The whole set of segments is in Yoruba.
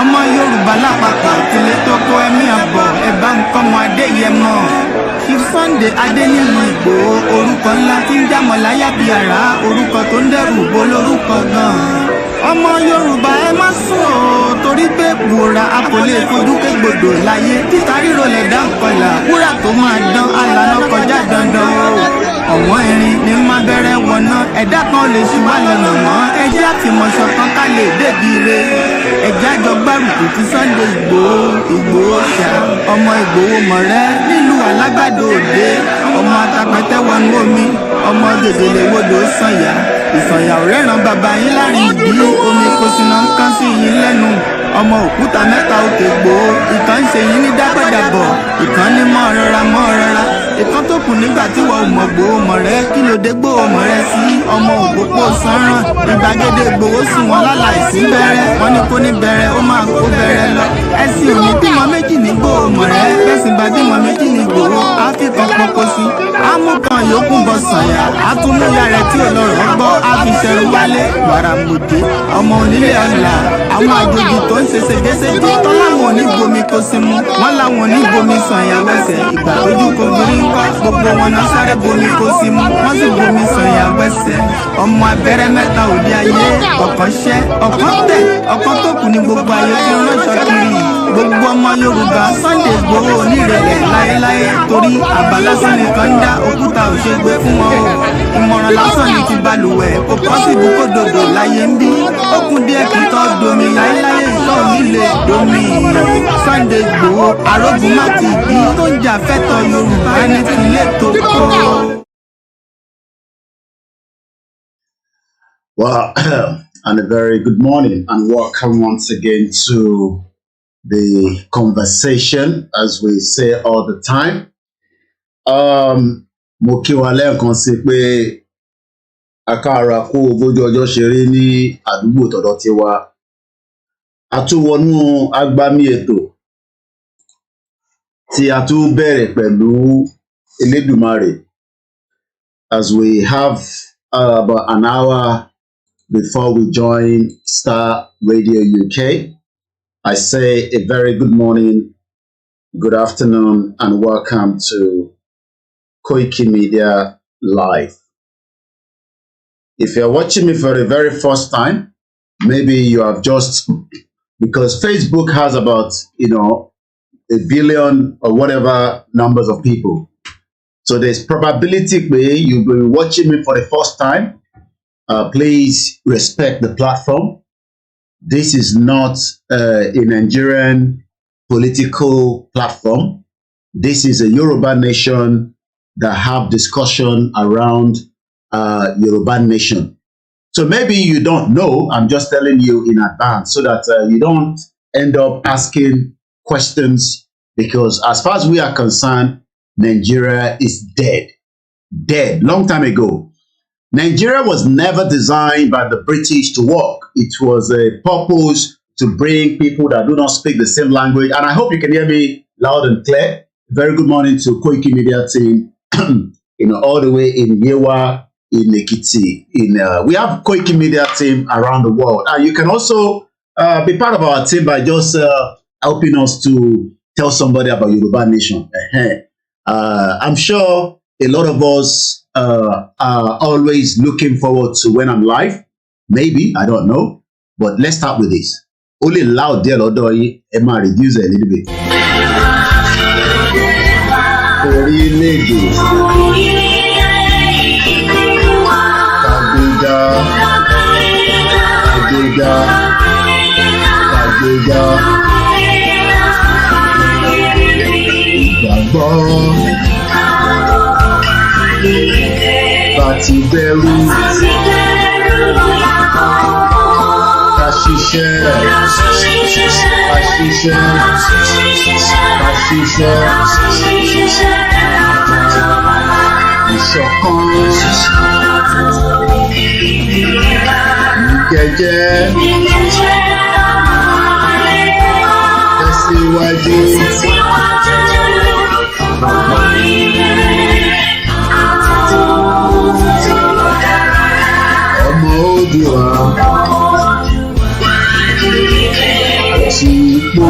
ọmọ Yorùbá lápapọ̀ tilé tó kó ẹ̀mí àbọ̀ ẹ̀bá nǹkan mọ Adéyẹmọ Chief Sunday Adénílùú Ìgbòho orúkọ ńlá tí ń jámọ̀ láyà bí àrá orúkọ tó ń dẹ́rù bó lórúkọ gan ọmọ Yorùbá ẹ má sùn o torí pé wòrà a kò lè fojú kégbodò láyé títa ríro lè dá nkọlà wúrà tó máa dán alànà kọjá dandan o ọ̀wọ́n irin ní má bẹ̀rẹ̀ wọ̀nà ẹ̀dá kan lè ṣì wá lọ́nà mọ́ ẹjẹ́ àfìmọ̀ṣọ kan ká lè débi re ẹjẹ́ àjọ gbárùkù ti Sunday Ìgbòho ṣá ọmọ Ìgbòho mọ̀rẹ́ nílùú Alágbàdo Òde ọmọ atapẹ̀tẹ̀ wọnú omi ọmọ gègèlè wodò sànyà ìsànyà òrẹ́ràn bàbá yín láàrin ìbí omi kò sí náà ń kán sí yín lẹ́nu ọmọ òkúta mẹ́ta òkè Ìgbòho ìkan ń ṣe yín ní dágbàdàbọ̀ ìkan ní mọ́ rọra ìkan tó kù nígbà tí wọ́n mọ̀ Ìgbòho mọ̀rẹ́ kí ló dé Ìgbòho mọ̀rẹ́ sí ọmọ òpópó sanran ìgbàgede Ìgbòho sùn wọn láláìsí bẹ̀rẹ̀ wọn ní kó ní bẹ̀rẹ̀ ó máa kó bẹ̀rẹ̀ lọ ẹ̀sìn òní bímọ méjì ní Ìgbòho mọ̀rẹ́ bẹ́sìn bá bímọ méjì ní Ìgbòho á fi kan pọpọ sí amúkan yòókù bọ sànyà àtúnúyà rẹ̀ tí ò lọ́rọ̀ gbọ́ á fi ṣẹrú wálé wàràmùdé ọmọ onílé ọ̀la àwọn àjòjì tó ń ṣe ṣègéṣègé tán láwọn oníbomi kó sí mú wọn láwọn oníbomi sànyà wẹsẹ̀ ìgbà tójú kò gbórí ń kọ́ gbogbo wọn náà sáré bomi kó sí mú wọn sì bomi sànyà wẹsẹ̀ ọmọ abẹ́rẹ́ mẹ́ta òde ayé ọ̀kan ṣẹ́ ọ̀kan tẹ̀ ọ̀kan tó kù ní gbogbo ayé tí ń ránṣọ kiri gbogbo ọmọ Yorùbá Sunday Ìgbòho onírẹ̀lẹ̀ láéláé torí àbá lásán nìkan ń dá òkúta ò ṣe gbé fún wọn o ìmọ̀ràn lásán ní ti balùwẹ̀ kò pọ́sibú kó dòdò láyé ń bí ó kún díẹ̀ kí tọ́ domi láéláé ìtọ́ nílé domi Sunday Ìgbòho arógun má ti bí tó ń jà fẹ́tọ̀ Yorùbá ní tilé tó kó. Well, and a very good morning and welcome once again to the conversation, as we say all the time. Mo kí wa lẹ́ẹ̀kan sí pé akára kó bójú ọjọ́ ṣe rí ní àdúgbò tọ̀dọ̀ tiwa. A tún wọnú agbami ètò tí a tún bẹ̀rẹ̀ pẹ̀lú Elédùmarè, as we have about an hour before we join Star Radio UK. I say a very good morning, good afternoon, and welcome to Koikimedia Live. If you're watching me for the very first time, maybe you have just, because Facebook has about, 1 billion or whatever numbers of people. So there's probability where you'll be watching me for the first time. Please respect the platform. This is not a Nigerian political platform. This is a Yoruba nation that have discussion around Yoruba nation. So maybe you don't know, I'm just telling you in advance so that you don't end up asking questions, because as far as we are concerned, Nigeria is dead. Dead, long time ago. Nigeria was never designed by the British to work. It was a purpose to bring people that do not speak the same language. And I hope you can hear me loud and clear. Very good morning to Koikimedia team, all the way in Yewa, in Ekiti. We have Koikimedia team around the world. And you can also be part of our team by just helping us to tell somebody about Yoruba Nation. I'm sure a lot of us are always looking forward to when I'm live. Maybe, I don't know. But let's start with this. Only loud there, Lord, Emma, reduce a little bit. Batiberu Kashishe Ìṣọ̀kan Ìkẹjẹ Tẹ̀síwájú sípò.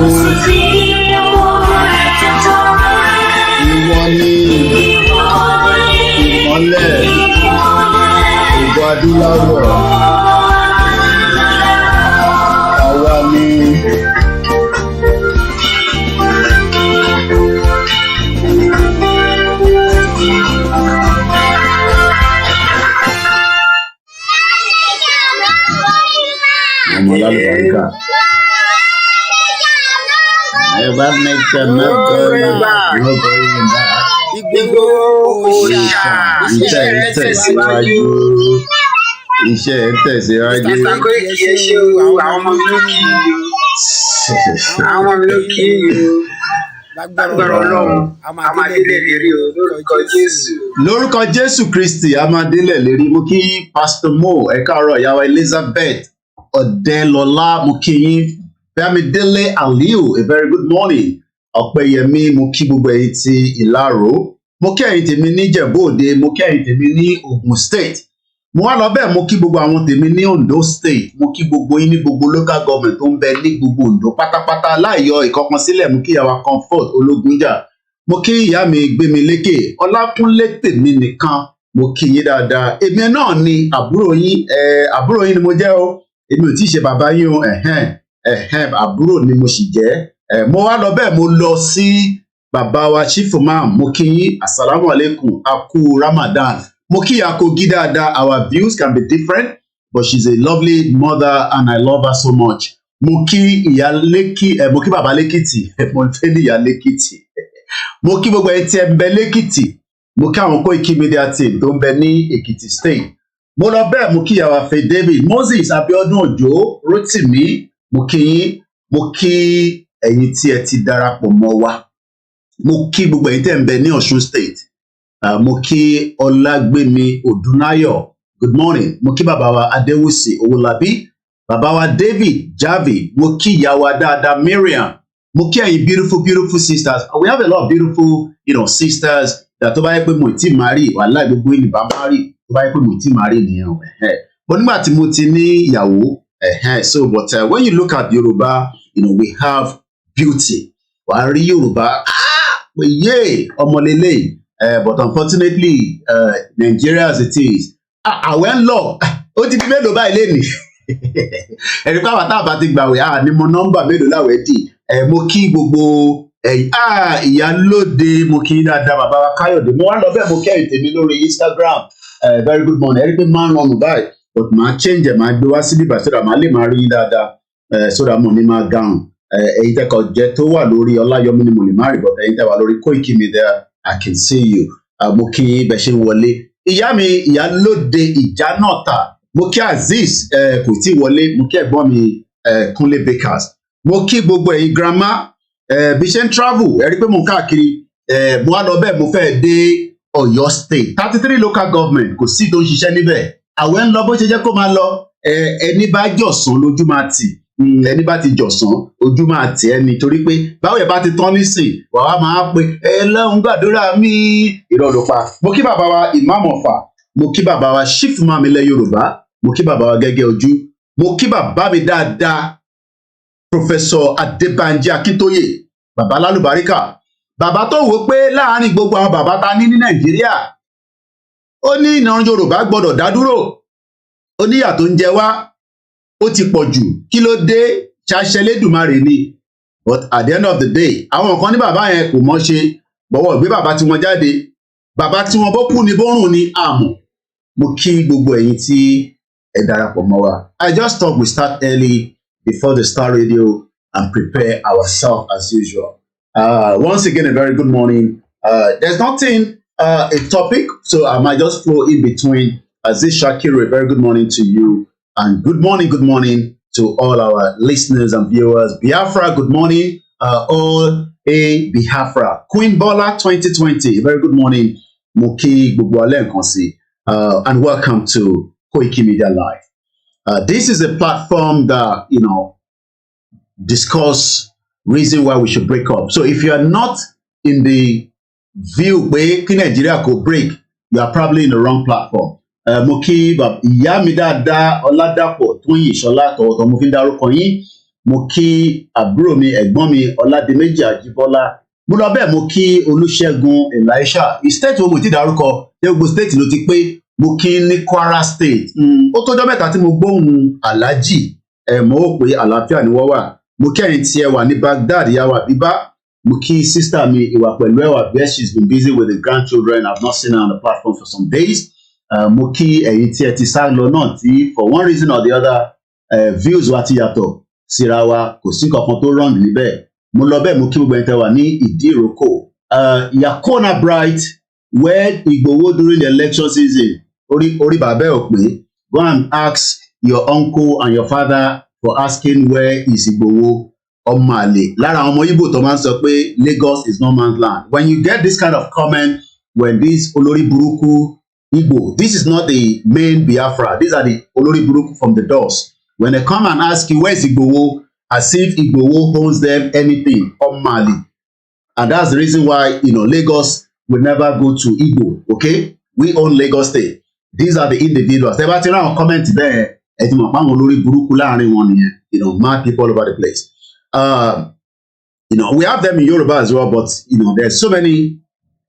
Ìwọ ni ìmọ́lẹ̀ ògo adúláwọ̀. Àwa ni ọmọ lálùbáríkà. Never make another no going back. Òòṣà Iṣẹ́ ń tẹ̀síwájú. Iṣẹ́ ń tẹ̀síwájú. Mr. Koiki ẹ ṣé o, àwọn ọmọ mi ló kí i o. Àwọn ọmọ mi ló kí i o. Lágbára Ọlọ́run, a máa délẹ̀ lérí o lórúkọ Jésù. Lórúkọ Jésù Kristi, a máa délẹ̀ lérí. Mo kí Pastor Mo, ẹ káàárọ̀, ìyàwó Elizabeth Ọ̀dẹ́lọ́lá, mo kí yín. Bámidélé Aliu, a very good morning. Ọ̀pẹ̀yẹmí, mo kí gbogbo ẹ̀yin ti Ìláró. Mo kí ẹ̀yin tèmi ní Ìjẹ̀bú Òde, mo kí ẹ̀yin tèmi ní Ògùn State. Mo wá lọ bẹ́ẹ̀, mo kí gbogbo àwọn tèmi ní Ondo State. Mo kí gbogbo yín ní gbogbo local government tó ń bẹ ní gbogbo Ondo pátápátá láìyọ ìkọ̀kan sílẹ̀. Mo kí ìyàwó Comfort Ológunjà. Mo kí ìyá mi Gbémilékè Ọlákúnlé tèmi nìkan. Mo kí yín dáadáa. Èmi náà ni àbúrò yín ni mo jẹ́ o. Èmi ò tí ì ṣe bàbá yín o. Àbúrò ni mo sì jẹ́. Mo wá lọ bẹ́ẹ̀, mo lọ sí bàbá wa Chief Imam. Mo kí yín assalamu alaikum, aku Ramadan. Mo kí ìyá Kogi dáadáa. Our views can be different, but she's a lovely mother and I love her so much. Mo kí ìyá Lẹ́kì, mo kí bàbá Lẹ́kìtì. Mo fẹ́ ní ìyá Lẹ́kìtì. Mo kí gbogbo ẹni tí ẹ ń bẹ Lẹ́kìtì. Mo kí àwọn Koikimedia team tó ń bẹ ní Èkìtì State. Mo lọ bẹ́ẹ̀, mo kí ìyàwó Afẹ́ David, Moses Abiodun Òjó, Rótìmí. Mo kí yín, mo kí ẹ̀yin tí ẹ ti darapọ̀ mọ́ wa. Mo kí gbogbo ẹ̀yin tí ẹ ń bẹ ní Ọ̀ṣun State. Mo kí Ọlágbémi Odúnáyọ̀, good morning. Mo kí bàbá wa Adéwùsì Owólabí, bàbá wa David Javid. Mo kí ìyá wa dáadáa Miriam. Mo kí ẹ̀yin beautiful sisters. We have a lot of beautiful, sisters that tó bá yẹ pé mo ti marry, wàhálà gbogbo yín ni bá marry. Tó bá yẹ pé mo ti marry nìyẹn o. But nígbà tí mo ti ní ìyàwó, but when you look at Yoruba, we have beauty. Wàá rí Yoruba, ọmọlélẹ́yìn. But unfortunately, Nigeria as it is, àwẹ̀ ń lọ, ó ti di mélòó báyìí lénìí. Ẹ̀rí pé àwọn táàbà ti gbàwé, ní mo nọ́mbà mélòó láwẹ̀ dì. Mo kí gbogbo ìyálóde, mo kí dáadáa bàbá wa Káyọ̀dé. Mo wá lọ bẹ́ẹ̀, mo kẹ́yìn tèmi lórí Instagram. Very good morning. Ẹ̀rí pé máa ń rọrùn báyìí, but máa change ẹ̀, máa gbé wá sí ibà sódà máa lè máa rí dáadáa, sódà mo ní máa gáhùn. Ẹ̀yin tẹ́kọ̀ jẹ́ tó wà lórí Ọláyọmí ni mo lè má rí, but ẹ̀yin tẹ́ wà lórí Koikimedia, I can see you. Mo kí bẹ ṣe wọlé. Ìyá mi ìyálóde Ìjánọ̀tà. Mo kí Azeez kò tí wọlé. Mo kí ẹ̀gbọ́n mi Kúnlé Bakers. Mo kí gbogbo ẹ̀yin grandma bí ṣe ń travel. Ẹ rí pé mo ń káàkiri. Mo wá lọ bẹ́ẹ̀, mo fẹ́ dé Ọ̀yọ́ State. 33 local government kò sí tó ń ṣiṣẹ́ níbẹ̀. Àwẹ̀ ń lọ bó ṣe jẹ́ kó máa lọ. Ẹni bá jọ̀sán lójú máa tì. Ẹni bá ti jọ̀sán ojú máa tì ẹni, torí pé báwo yẹn bá ti tán nísìn wàá máa pe Ọlọ́run gbàdúrà mi ìrọ̀lùpá. Mo kí bàbá wa Imam Ọ̀fà. Mo kí bàbá wa Chief Imam ilẹ̀ Yorùbá. Mo kí bàbá wa Gẹ́gẹ́ Ojú. Mo kí bàbá mi dáadáa Professor Adébánjí Akíntóyè, bàbá lálùbáríkà. Bàbá tó wò pé láàárín gbogbo àwọn bàbá ta ní Nàìjíríà, ó ní ìran Yorùbá gbọdọ̀ dá dúró. Ó ní ìyà tó ń jẹ wá, ó ti pọ̀ jù, kí ló dé? Ṣàṣẹ Lédùmarè ni. But at the end of the day, àwọn kan ní bàbá yẹn kò mọ̀ ṣe, bọ̀wọ̀ gbé bàbá tí wọ́n jáde. Bàbá tí wọ́n bó kú ni bórùn ni àmọ́. Mo kí gbogbo ẹ̀yin tí ẹ darapọ̀ mọ́ wa. I just thought we start early before the Star Radio and prepare ourselves as usual. Once again, a very good morning. There's nothing, a topic, so I might just flow in between. Aziz Shakiru, a very good morning to you. And good morning to all our listeners and viewers. Biafra, good morning. All a Biafra. Queen Bola 2020, a very good morning. Moki Bugwale Nkonsi. And welcome to Koikimedia Live. This is a platform that, discuss reason why we should break up. So if you are not in the view where Nigeria could break, you are probably in the wrong platform. Mo kí ìyá mi dáadáa Ọládàpọ̀ Tóyìn Ṣọlá tọ̀wọ̀tọ̀ mo fi ń dárúkọ yín. mo kí àbúrò mi ẹ̀gbọ́n mi Ọládìméjì Àjíbọ́lá mo lọ bẹ́ẹ̀ mo kí Olúṣẹ́gun Elisha state wo mo ti dárúkọ gbogbo state ló ti pé mo kí ní Kwara state ó tọ́jọ́ mẹ́ta tí mo gbóhùn Alhaji mo rò pé àlàáfíà ni wọ́n wà mo kẹ́yìn tí ẹ wà ní Baghdad ìyàwó Àbíbá mo kí sister mi ìwà pẹ̀lú ẹwà bẹ́ẹ̀ she's been busy with the grandchildren I've not seen her on the platform for some days mo kí ẹ̀yin tí ẹ ti sá lọ náà tí for one reason or the other views wa ti yàtọ̀ síra wa kò sí kankan tó wrong níbẹ̀ mo lọ bẹ́ẹ̀ mo kí gbogbo ẹni tẹ́ wà ní Ìdíròkò Yakona Bright where Igboho during the election season orí bàbá ẹ̀ ò pé go and ask your uncle and your father for asking where is Igboho ọmọ àlè lára àwọn ọmọ Igbo tó máa ń sọ pé Lagos is no man's land when you get this kind of comment when this olórí burúkú Igbo this is not the main Biafra these are the olórí burúkú from the doors when they come and ask you where is Igboho as if Igboho owns them anything ọmọ àlè and that's the reason why Lagos will never go to Igbo okay we own Lagos State these are the individuals tẹ́ bá ti rán àwọn comment bẹ́ẹ̀ ẹ ti mọ̀ pé àwọn olórí burúkú láàrin wọn nìyẹn mad people all over the place we have them in Yoruba as well but there's so many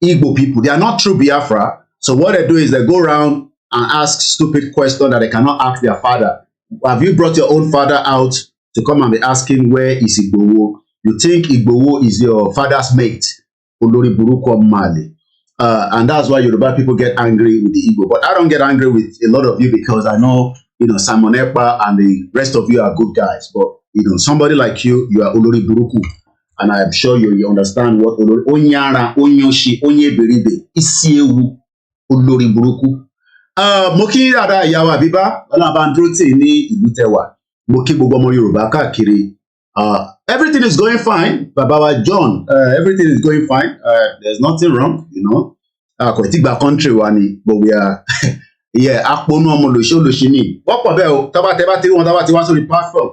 Igbo people they are not true Biafra so what they do is they go around and ask stupid questions that they cannot ask their father have you brought your own father out to come and be asking where is Igboho you think Igboho is your father's mate olórí burúkú ọmọ àlè and that's why Yoruba people get angry with the Igbo but I don't get angry with a lot of you because I know Simon Ekpa and the rest of you are good guys but somebody like you are olórí burúkú and I am sure you understand what olórí onyara onyoshi onyeberibe isi ewu olórí burúkú mo kí dada ìyàwó Àbíbá ọlọ́bàndúrótì ní ìlú tẹwà mo kí gbogbo ọmọ Yorùbá káàkiri everything is going fine baba wa John everything is going fine there's nothing wrong kò tí gba country wa ni but we are aponu ọmọ olóṣì ni wọ́pọ̀ bẹ́ẹ̀ o tábà tí wọ́n tábà tí wá sórí platform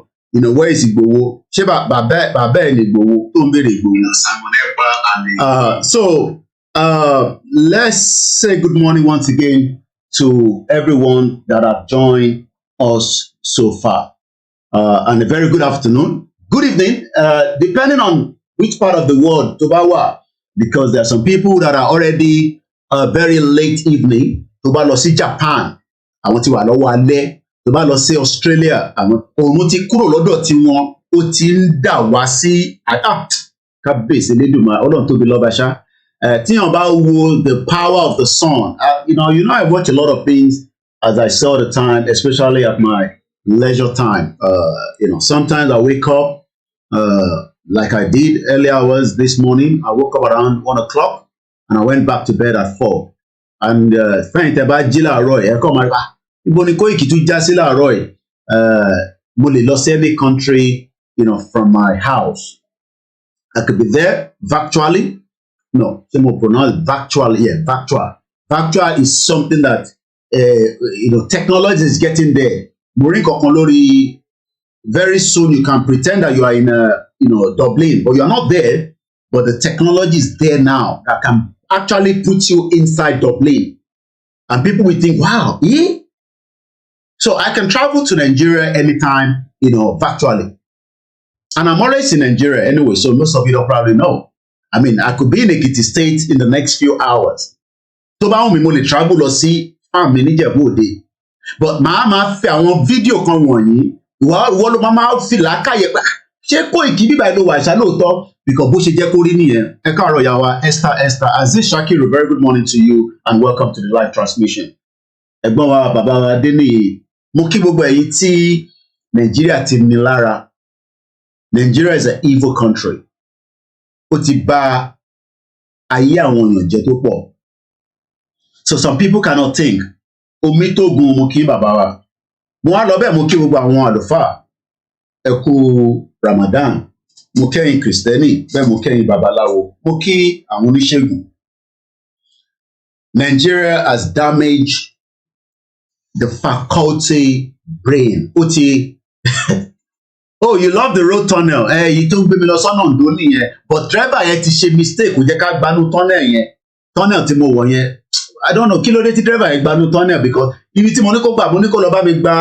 where is Igboho ṣé bàbá ẹ̀ ní Igboho tó ń béèrè Igboho. So let's say good morning once again to everyone that have joined us so far and a very good afternoon good evening depending on which part of the world tó bá wà because there are some people that are already very late evening tó bá lọ sí Japan àwọn tí wà lọ́wọ́ alẹ́ tó bá lọ sí Australia àwọn òun ti kúrò lọ́dọ̀ tí wọn ó ti ń dà wá sí kábíyèsí Elédùmarè Ọlọ́run tóbi lọ́ba ṣá tíyàn bá wo the power of the sun I watch a lot of things as I saw the time especially at my leisure time sometimes I wake up like I did earlier hours this morning I woke up around 1 o'clock and I went back to bed at 4 and fẹ́yìn tẹ́ bá jí láàárọ̀ ẹ̀ kọ́ máa ibo ni Koiki tún já sí láàárọ̀ ẹ̀ mo lè lọ sí any country from my house I could be there virtually ṣé mo pronounce virtually virtual is something that technology is getting there mo rí kankan lórí very soon you can pretend that you are in Dublin but you are not there but the technology is there now that can actually put you inside Dublin and people will think wow so I can travel to Nigeria anytime virtually and I'm always in Nigeria anyway so most of you don't probably know I mean I could be in Ekiti State in the next few hours tó bá wù mí mo lè travel lọ sí farm mi níjẹ̀bú òde but màá fi àwọn fídíò kan wọ̀nyí ìwọ ló máa fi làákàyè pé ṣé Koiki bíbá ló wà ṣá lóòótọ́ because bó ṣe jẹ́ kó rí nìyẹn ẹ káàárọ̀ ìyá wa Esther Aziz Shakiru very good morning to you and welcome to the live transmission ẹ̀gbọ́n wa bàbá wa Adéníyì mo kí gbogbo ẹ̀yin tí Nàìjíríà ti ní lára Nigeria is an evil country ó ti bà ayé àwọn èèyàn jẹ́ tó pọ̀ so some people cannot think omi tó gun mo kí bàbá wa mo wá lọ bẹ́ẹ̀ mo kí gbogbo àwọn àlùfáà ẹ kú Ramadan mo kẹ́yìn Kristẹni bẹ́ẹ̀ mo kẹ́yìn babaláwo mo kí àwọn oníṣègùn Nigeria has damaged the faculty brain ó ti oh you love the road tunnel èyí tó ń gbé mi lọ sọ́nà Oǹdó nìyẹn but driver yẹn ti ṣe mistake kò jẹ́ ká gbanú tunnel tí mo wọ̀ yẹn I don't know kí ló dé tí driver yẹn gbanú tunnel because ibi tí mo ní kó gbà mo ní kó lọ bá mi gba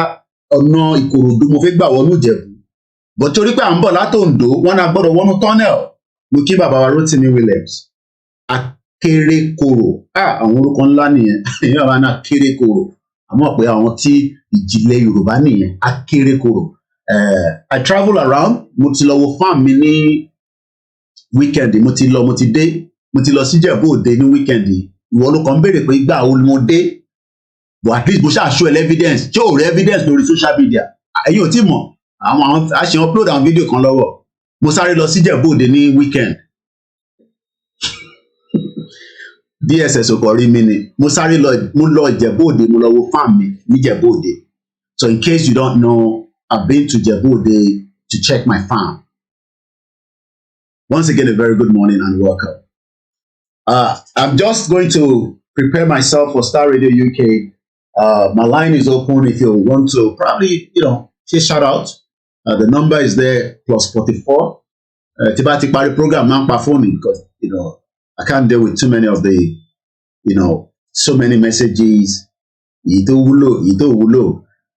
ọ̀nà Ìkòròdú mo fẹ́ gbà wọnú Ìjẹ̀bú but torí pé à ń bọ̀ látòǹdó wọ́n náà gbọ́dọ̀ wọnú tunnel. Mo kí bàbá wa Rotimi Williams Akérékòrò àwọn orúkọ ńlá nìyẹn èèyàn àwọn náà Akérékòrò àmọ́ pé àwọn tí ìjìnlẹ̀ Yorùbá nìyẹn Akérékòrò. I travel around, mo ti lọ wo farm mi ní weekend, mo ti lọ sí Ìjẹ̀bú Òde ní weekend. Ìwọ ló kàn ń béèrè pé ìgbà wo mo dé, but at least mo ṣáà show evidence tí ò rí evidence lórí social media. Ẹ̀yin ò tí mọ̀ àwọn a ṣe upload àwọn fídíò kan lọ́wọ́. Mo sáré lọ sí Ìjẹ̀bú Òde ní weekend. DSS ò kọ̀ rí mi ni. Mo lọ Ìjẹ̀bú Òde, mo lọ wo farm mi ní Ìjẹ̀bú Òde. So in case you don't know, I've been to Ìjẹ̀bú Òde to check my farm. Once again, a very good morning and welcome. I'm just going to prepare myself for Star Radio UK. My line is open if you want to probably, say shout out. The number is there, +44. Tibati Pari program, man pa phone because, I can't deal with too many of the, so many messages.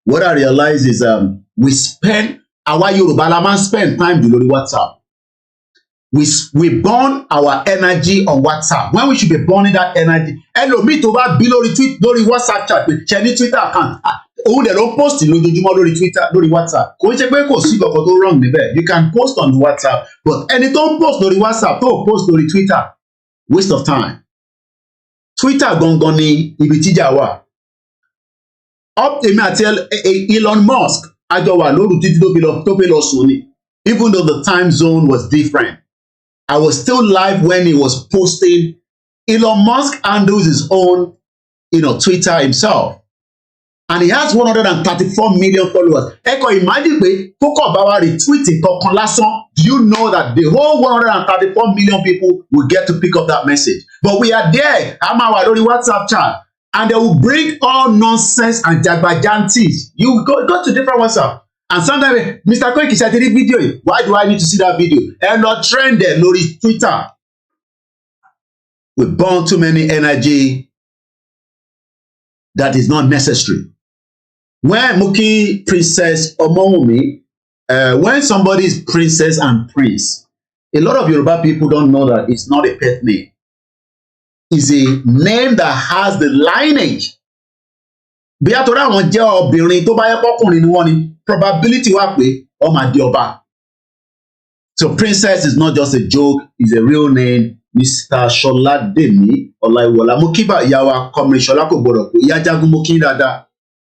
What I realize is we spend, our Yoruba la man spend time doing WhatsApp. We burn our energy on WhatsApp when we should be burning that energy. Ẹlòmíì tó bá bí lórí WhatsApp chat pé ṣe ní Twitter account. Òun dẹ̀ ló post lójoojúmọ́ lórí Twitter lórí WhatsApp. Kò ń ṣe pé kò sí kankan tó wrong níbẹ̀. You can post on the WhatsApp, but ẹni tó ń post lórí WhatsApp tó post lórí Twitter, waste of time. Twitter gangan ni ibi tíjà wà. Èmi àti Elon Musk àjọ wà lóru títí tó fi lọ sùn ni. Even though the time zone was different. I was still live when he was posting. Elon Musk handles his own, Twitter himself. And he has 134 million followers. Imagine pé kókò bá wa retweet kankan lásán. Do you know that the whole 134 million people will get to pick up that message? But we are there. I'm our WhatsApp chat. And they will bring all nonsense and jagbajantis. You go to different WhatsApp. And sometimes, Mr. Koiki said, video. Why do I need to see that video? And not trend there, lórí Twitter. We burn too many energy that is not necessary. When Muki Princess Omowumi, when somebody is princess and prince, a lot of Yoruba people don't know that it's not a pet name. It's a name that has the lineage. Bí a tó rá àwọn jẹ́ obìnrin tó bá yẹ pọ́kùnrin ni wọ́n ni probability wà pé ọmọ àdí ọba. So princess is not just a joke, it's a real name. Mr. Ṣọládèmí Ọláìwọlá. Mo kí bá ìyá wa Comrade Ṣọlá kò gbọdọ̀ pé ìyá Jagun mo kí dáadáa.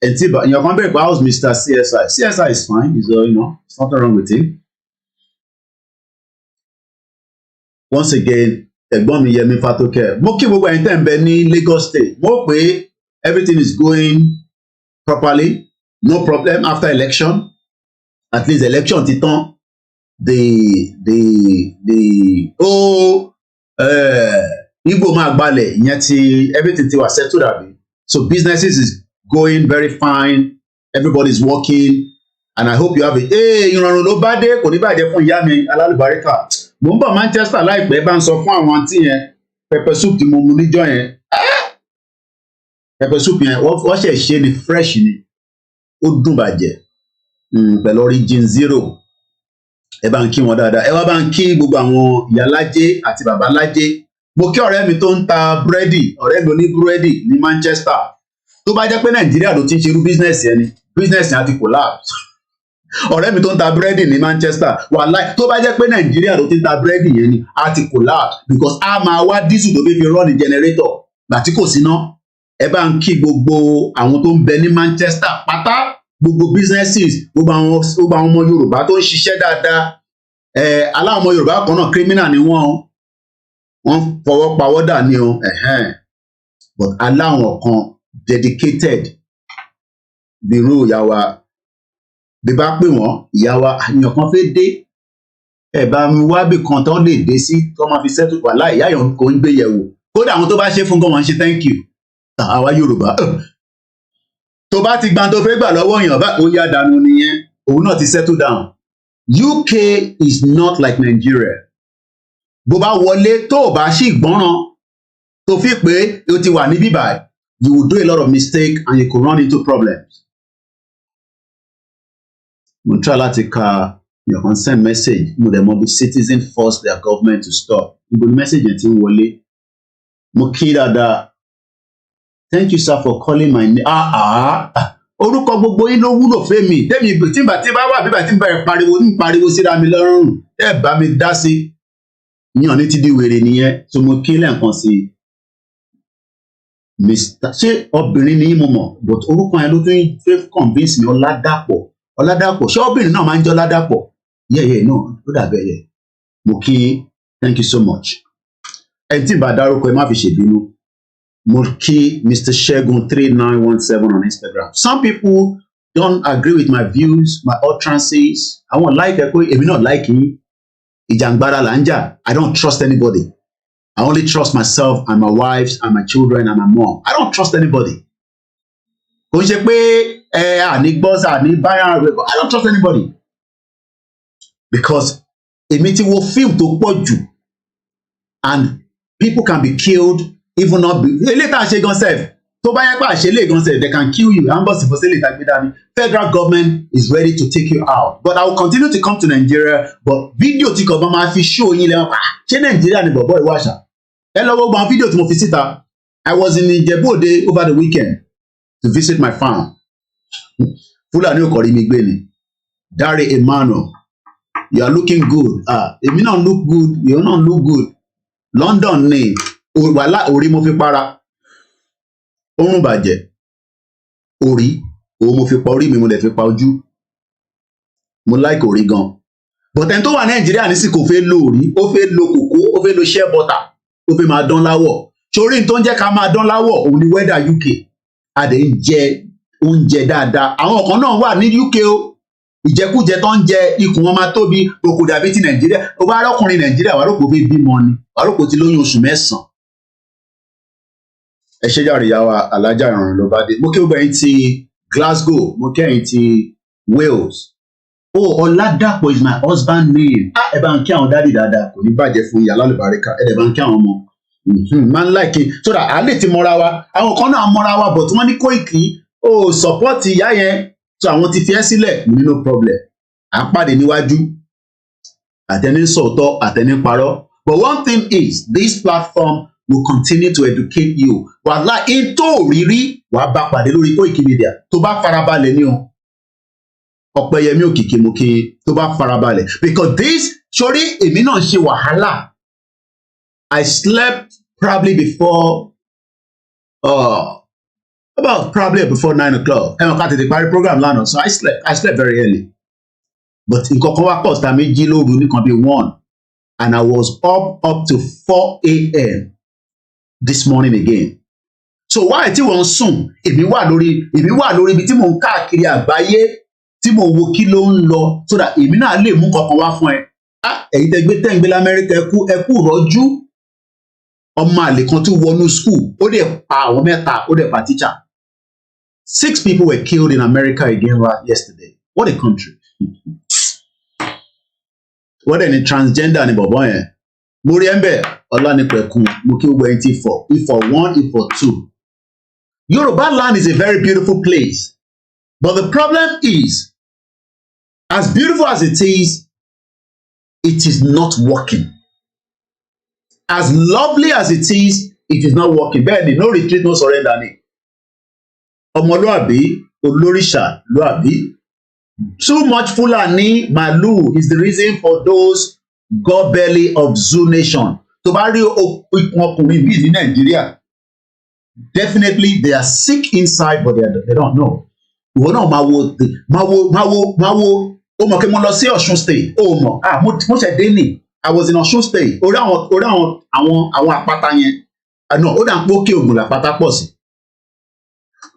Ẹ̀ntì bá ìyàn kan bẹ̀rẹ̀ pé how's Mr. CSI? CSI is fine, it's it's nothing wrong with him. Once again, ẹ̀gbọ́n mi Yẹmí Fátókẹ́. Mo kí gbogbo ẹ̀yin tẹ́ ń bẹ ní Lagos State. Mo pé everything is going properly, no problem after election. At least election ti tán. Igbo máa gbalẹ̀ ìyẹn ti everything ti wà settled àbí. So businesses is going very fine. Everybody's working. And I hope you have it. Ìrọ̀rùn ló bá dé, kò ní bàjẹ́ fún ìyá mi alálùbáríkà. Mo ń bọ̀ Manchester láìpẹ́ bá ń sọ fún àwọn àǹtí yẹn. Pepper soup tí mo mu níjọ́ yẹn. Pepper soup yẹn wọ́n ṣe ni fresh ni. Ó dùn bàjẹ́. Pẹ̀lú origin zero. Ẹ bá ń kí wọn dáadáa. Ẹ wá bá ń kí gbogbo àwọn ìyálájé àti bàbálájé. Mo kí ọ̀rẹ́ mi tó ń ta búrẹ́dì, ọ̀rẹ́ mi oní búrẹ́dì ní Manchester. Tó bá jẹ́ pé Nàìjíríà ló ti ń ṣerú bísínẹ́sì ẹni, bísínẹ́sì yẹn á ti collapse. Ọ̀rẹ́ mi tó ń ta búrẹ́dì ní Manchester, wàláì tó bá jẹ́ pé Nàìjíríà ló ti ń ta búrẹ́dì yẹn ni á ti collapse because a máa wá dísù tó fi run ní generator gbà tí kò sí ná. Ẹ bá ń kí gbogbo àwọn tó ń bẹ ní Manchester pátá, gbogbo businesses, gbogbo àwọn ọmọ Yorùbá tó ń ṣiṣẹ́ dáadáa. Aláwọn ọmọ Yorùbá kan náà criminal ni wọ́n fọwọ́ pawọ́dà ni o. But aláwọn kan dedicated bírú ìyá wa bí bá pè wọ́n ìyá wa àyàn kan fẹ́ dé ẹ bá mi wá bí kan tó lè dé sí tó máa fi settle wà láì ìyá yàn kò ń gbé yẹ̀wò kódà àwọn tó bá ṣe fún gan wọn ṣe thank you. Àwa Yorùbá tó bá ti gbà tó fẹ́ gbà lọ́wọ́ èèyàn bá ó yá dànù nìyẹn òun náà ti settle down. UK is not like Nigeria. Bó bá wọlé tó o bá sì gbọ́ràn tó fi pé o ti wà ní bíbá you will do a lot of mistake and you could run into problems. Mo try láti ka You can send message. There must be citizen force their government to stop. You go message and think, Wale. Mokidada. Thank you, sir, for calling my name. Orúkọ gbogbo yín ló wúlò fẹ́mi. Tẹ́mi tí bá wà bíbá tí ń bẹ̀rẹ̀ pariwo síra mi lọ́rùn. Ẹ bá mi dá sí. Yíyan ní ti di wèrè nìyẹn. So mo kí lẹ́ǹkan sí. Mr. Ṣé obìnrin ni mo mọ̀? But orúkọ yẹn ló tún fẹ́ convince mi Ọládàpọ̀. Ọládàpọ̀. Ṣé obìnrin náà máa ń jẹ́ Ọládàpọ̀? Yeah, no. Ó dàbẹ̀ yẹ. Mo kí, thank you so much. Ẹ tí bá dárúkọ ẹ má fi ṣèbínú. Murki Mr. Shegun 3917 on Instagram. Some people don't agree with my views, my utterances. I won't like it. If you not like me, Ijangbara Lanja. I don't trust anybody. I only trust myself and my wives and my children and my mom. I don't trust anybody. I don't trust anybody. Because a meeting will feel to put you and people can be killed. Even not be later Shegun self. To buy a Shegun self, they can kill you. Federal government is ready to take you out. But I will continue to come to Nigeria. But video to cover my fish show you Nigeria and boy washer. Hello, video to my visitor. I was in Ijebu over the weekend to visit my farm. Fulani Koikimedia. Dari Emmanuel. You are looking good. If you don't look good, you don't look good. London name. Wàhálà orí mo fi para orun bàjẹ́ orí mo fi pa orí mi mo lè fi pa ojú mo like orí gan but ẹni tó wà Nàìjíríà ní sì kò fẹ́ lo orí ó fẹ́ lo kòkó ó fẹ́ lo shea butter ó fẹ́ máa dán láwọ̀ sórí tó ń jẹ́ ká máa dán láwọ̀ òun ni weather UK adé ń jẹ oúnjẹ dáadáa àwọn kan náà wà ní UK o ìjẹkújẹ tó ń jẹ ikùn wọn máa tóbi kòkò dàbí ti Nàìjíríà ó bá rọkùnrin Nàìjíríà wà rògbò fẹ́ bímọ ni wà rògbò ti lóyún oṣù 9 ẹ ṣe jàre yàwá alájà ìrànràn ló bá dé mo kí ó gbẹ̀yìn ti Glasgow mo kẹ́yìn ti Wales Ọládàpọ̀ is my husband name ẹ bá ń kí àwọn dádì dáadáa kò ní bàjẹ́ fún yàrá lálùbáríkà ẹ dẹ̀ bá ń kí àwọn ọmọ máa ń láìkí so that a lè ti mọ́ra wa àwọn kan náà mọ́ra wa but wọ́n ní Koiki support ìyá yẹn so àwọn ti fi ẹ́ sílẹ̀ no problem à ń pàdé níwájú àtẹni sọ̀tọ̀ àtẹni parọ́ but one thing is this platform will continue to educate you. Wàhálà ètò òrírí wàá bá pàdé lórí Koikimedia tó bá farabalẹ̀ ní o. Ọ̀pẹ̀yẹmí Òkìkí mo kí tó bá farabalẹ̀. Because this sorry èmi náà ṣe wàhálà. I slept probably before probably before 9 o'clock. Ẹ̀wọ̀n ká tètè parí program lánàá so I slept very early. But nǹkan kan wá pọ̀ sí àmì jí lóru nìkan bí 1 and I was up to 4 a.m. this morning again. So why tí wọ́n sùn èmi wà lórí ibi tí mò ń káàkiri àgbáyé tí mò ń wo kí ló ń lọ so that èmi náà lè mú kankan wá fún ẹ. Ẹ̀yin tẹ́ gbé l'Amẹ́ríkà ẹ kú rọ́jú ọmọ àlè kan tó wọnú school ó dẹ̀ pa àwọn 3 ó dẹ̀ pa teacher. 6 people were killed in America again yesterday. What a country. What any transgender ni bọ̀bọ̀ yẹn. Mo rí ẹ̀ńbẹ̀ Ọlánipẹ̀kun mo kí gbogbo ẹni tí Ifọ̀ 1 Ifọ̀ 2. Yoruba land is a very beautiful place but the problem is as beautiful as it is not working. As lovely as it is not working. Bẹ́ẹ̀ ni no retreat no surrender ni. Ọmọlúàbí olóríṣà lúàbí. Too much Fulani Malu is the reason for those gobelly of Zoo Nation. Tó bá rí ọkùnrin bíi ní Nàìjíríà, definitely they are sick inside but they don't know. Ìwọ náà máa wo ó mọ̀ kí mo lọ sí Ọ̀ṣun state ó mọ̀ mo ṣẹ̀ dé ní I was in Ọ̀ṣun state orí àwọn àpáta yẹn ó dà ń pé òkè ògùn làpáta pọ̀ sí.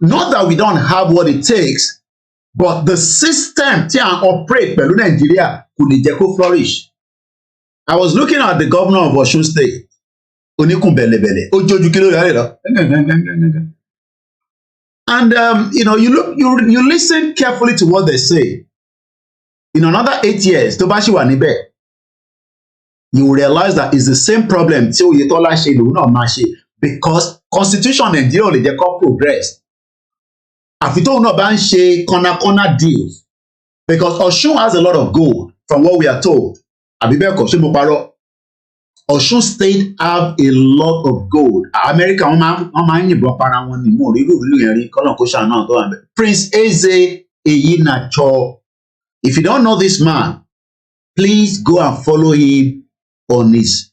Not that we don't have what it takes but the system tí à ń operate pẹ̀lú Nàìjíríà kò lè jẹ́ kó flourish. I was looking at the governor of Osun State. Oníkun bẹ̀lẹ̀bẹ̀lẹ̀. Ojoju kí ló rẹ̀ lọ. And you listen carefully to what they say. In another 8 years, tó bá ṣì wà níbẹ̀, you will realize that it's the same problem tí Oyetola ṣe lòun náà máa ṣe because constitution Nigeria ò lè jẹ́ kó progress. Àfi tóun náà bá ń ṣe corner deals because Osun has a lot of gold. from what we are told. Abibeko Shemoparo. Osun State have a lot of gold. America, Prince Eze Eyinacho. If you don't know this man, please go and follow him on his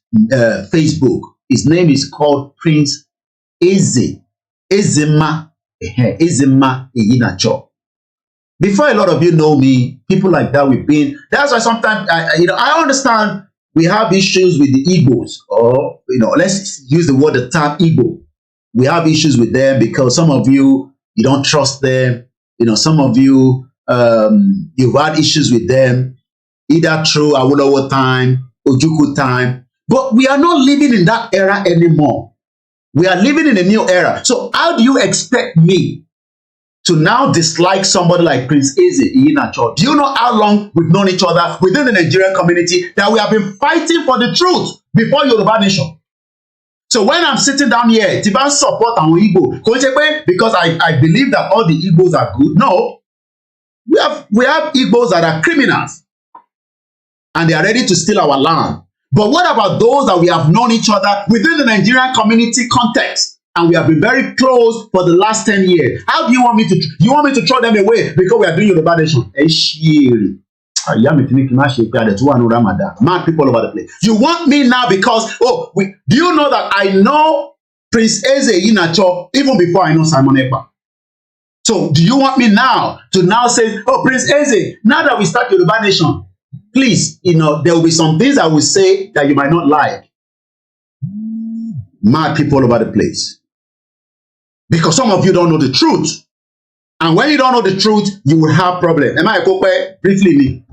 Facebook. His name is called Prince Eze. Ezema Eyinacho. Before a lot of you know me, people like that we've been. That's why sometimes I understand we have issues with the Igbos, or let's use the term Igbo. We have issues with them because some of you don't trust them. Some of you you've had issues with them, either through Awolowo time, Ojukwu time. But we are not living in that era anymore. We are living in a new era. So how do you expect me to now dislike somebody like Prince Eze Eyinacho? Do you know how long we've known each other within the Nigerian community, that we have been fighting for the truth before Yoruba nation? So when I'm sitting down here, Tiban support and Igbo, because I believe that all the Igbos are good. No, we have Igbos that are criminals and they are ready to steal our land. But what about those that we have known each other within the Nigerian community context? And we have been very close for the last 10 years. How do you want me to? You want me to throw them away because we are doing Yoruba nation? Mad people over the place. You want me now because do you know that I know Prince Eze Eyinacho even before I know Simon Ekpa? So do you want me now to say, oh, Prince Eze, now that we start Yoruba nation, please, there will be some things I will say that you might not like. Mad people all over the place. Because some of you don't know the truth. And when you don't know the truth, you will have problems. Am I okay? Briefly, me.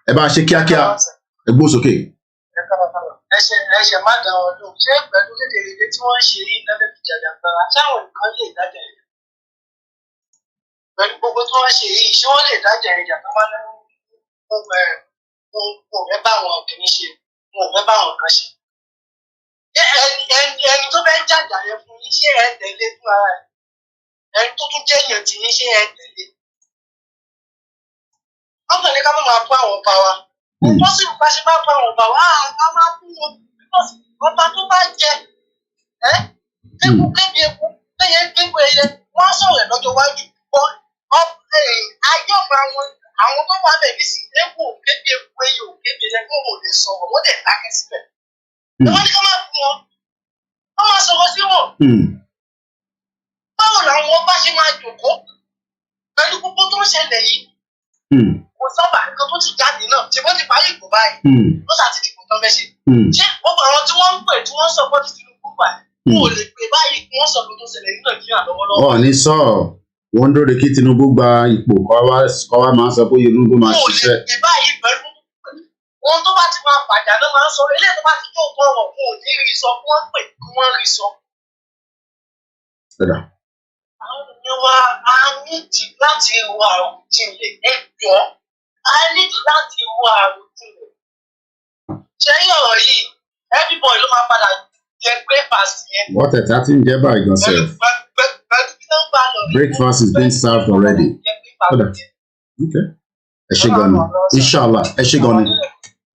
Eba ṣe kíákíá. Egbo sókè. Ẹ̀ṣẹ̀ má dá wọn lóhùn. Ṣé pẹ̀lú kékeré tí wọ́n ń ṣe yìí lẹ́bẹ̀ẹ́ fi jàjàgbara? Ṣáwọn nǹkan lè dájà ẹ̀jà? Pẹ̀lú gbogbo tí wọ́n ṣe yìí, ṣé wọ́n lè dájà ẹ̀jà tó máa ń mú fẹ́ bá wọn kìíní ṣe, wọn ò fẹ́ bá wọn kan ṣe? Ẹni tó fẹ́ jàjà yẹn fún yín, ṣé ẹ tẹ̀lé fún ara ẹ̀? Ẹni tó tún jẹ́ èèyàn tì yín, ṣé ẹ tẹ̀lé? Wọ́n kàn ní ká máa fún àwọn ọba wa. Wọ́n sì bá ṣe máa fún àwọn ọba wa, á máa fún wọn. Ọba tó bá jẹ eku kébi eku, péye gbégbé ẹyẹ, wọ́n á sọ̀rọ̀ ẹ̀ lọ́jọ́ iwájú. Ayé ọ̀gá àwọn tó wà bẹ̀ nísì, eku ò kébi eku, ẹyẹ ò kébi ẹyẹ, fún òun ò lè sọ̀rọ̀, wọ́n dẹ̀ dákẹ́ síbẹ̀. Wọ́n ní ká máa fún wọn, wọ́n máa sọ̀rọ̀ sí wọn. Báwo làwọn ọba ṣe máa jòkó pẹ̀lú gbogbo tó ń ṣẹlẹ̀ yìí? Kò sábà nǹkan tó ti jáde náà, ṣe wọ́n ti parí ìbò báyìí, ló ṣàti dìbò tán fẹ́ ṣe. Ṣé gbogbo àwọn tí wọ́n ń pè tí wọ́n ń sọ̀pọ̀ ti Tinubu báyìí, wọn ò lè pè báyìí kí wọ́n sọ pé tó ṣẹlẹ̀ ní Nàìjíríà lọ́wọ́lọ́wọ́? Ọ̀ ní sọ, wọ́n dúró de kí Tinubu gba ipò kọ́ wá máa sọ pé Tinubu máa ṣiṣẹ́. Wọn ò lè pè báyìí pẹ̀lú ohun tó bá ti máa fàjà náà máa ń sọ, eléyìí tó bá ti jó kọ́ ọ̀rọ̀ wọn ò ní rí sọ, kí wọ́n pè kí wọ́n rí sọ. Àwọn ènìyàn wa á nídìí láti wo àròjinlẹ̀ ẹ̀jọ́. A nídìí láti wo àròjinlẹ̀. Ṣé ọ̀rọ̀ yìí, everybody ló máa padà jẹ breakfast yẹn? What a tatting jẹ by yourself. Breakfast is being served already. Okay. Ẹ ṣé gan ni. Inshallah, ẹ ṣé gan ni.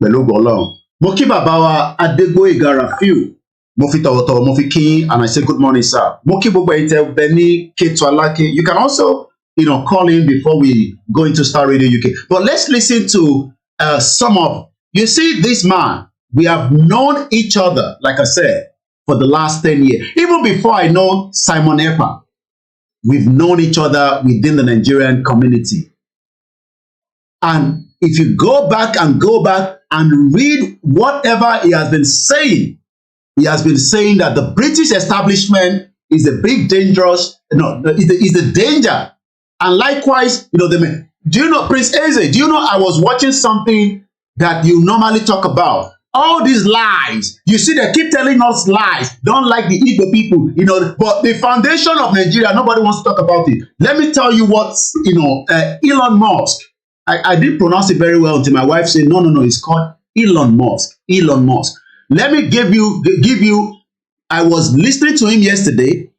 Pẹ̀lú ògo Ọlọ́run. Mo kí bàbá wa Adégbóyèga Rafiu. Mo fi tọ̀wọ̀tọ̀wọ̀ mo fi kí and I say good morning sir. Mo kí gbogbo ẹ̀yin tẹ́ bẹ ní Kétu Aláké. You can also call in before we go into Star Radio UK. But let's listen to some of, you see this man, we have known each other, like I said, for the last 10 years. Even before I know Simon Ekpa, we've known each other within the Nigerian community. And if you go back and read whatever he has been saying that the British establishment is a big dangerous, is the danger. And likewise, do you know, Prince Eze, do you know I was watching something that you normally talk about? All these lies. You see, they keep telling us lies. Don't like the Igbo people, but the foundation of Nigeria, nobody wants to talk about it. Let me tell you what, Elon Musk. I didn't pronounce it very well until my wife said, no, it's called Elon Musk. Elon Musk. Let me give you, I was listening to him yesterday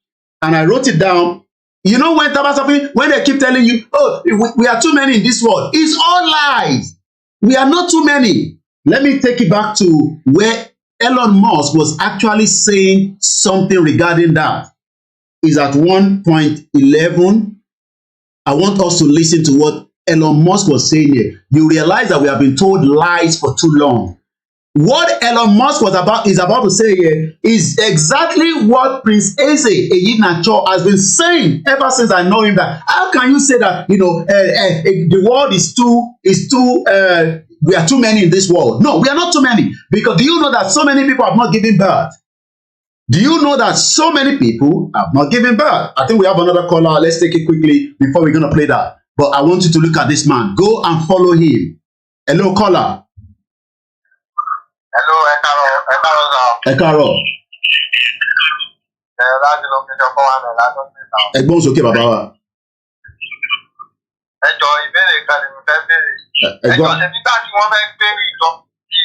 and I wrote it down. You know when they keep telling you, oh, we are too many in this world. It's all lies. we are not too many. Let me take it back to where Elon Musk was actually saying something regarding that. Is at 1.11. I want us to listen to what Elon Musk was saying here. You realize that we have been told lies for too long. What Elon Musk is about to say here is exactly what Prince Eze Eyinacho has been saying ever since I know him. That how can you say that the world is too we are too many in this world? No, we are not too many, because do you know that so many people have not given birth? Do you know that so many people have not given birth? I think we have another caller. Let's take it quickly before we're going to play that. But I want you to look at this man. Go and follow him. Hello, caller. Hello, Ekaro. Ẹ̀gbọ́n sókè bàbá wa. Ẹjọ́ ìbéèrè kan ni mo fẹ́ béèrè. Ẹjọ́ ṣe nígbà tí wọ́n fẹ́ gbé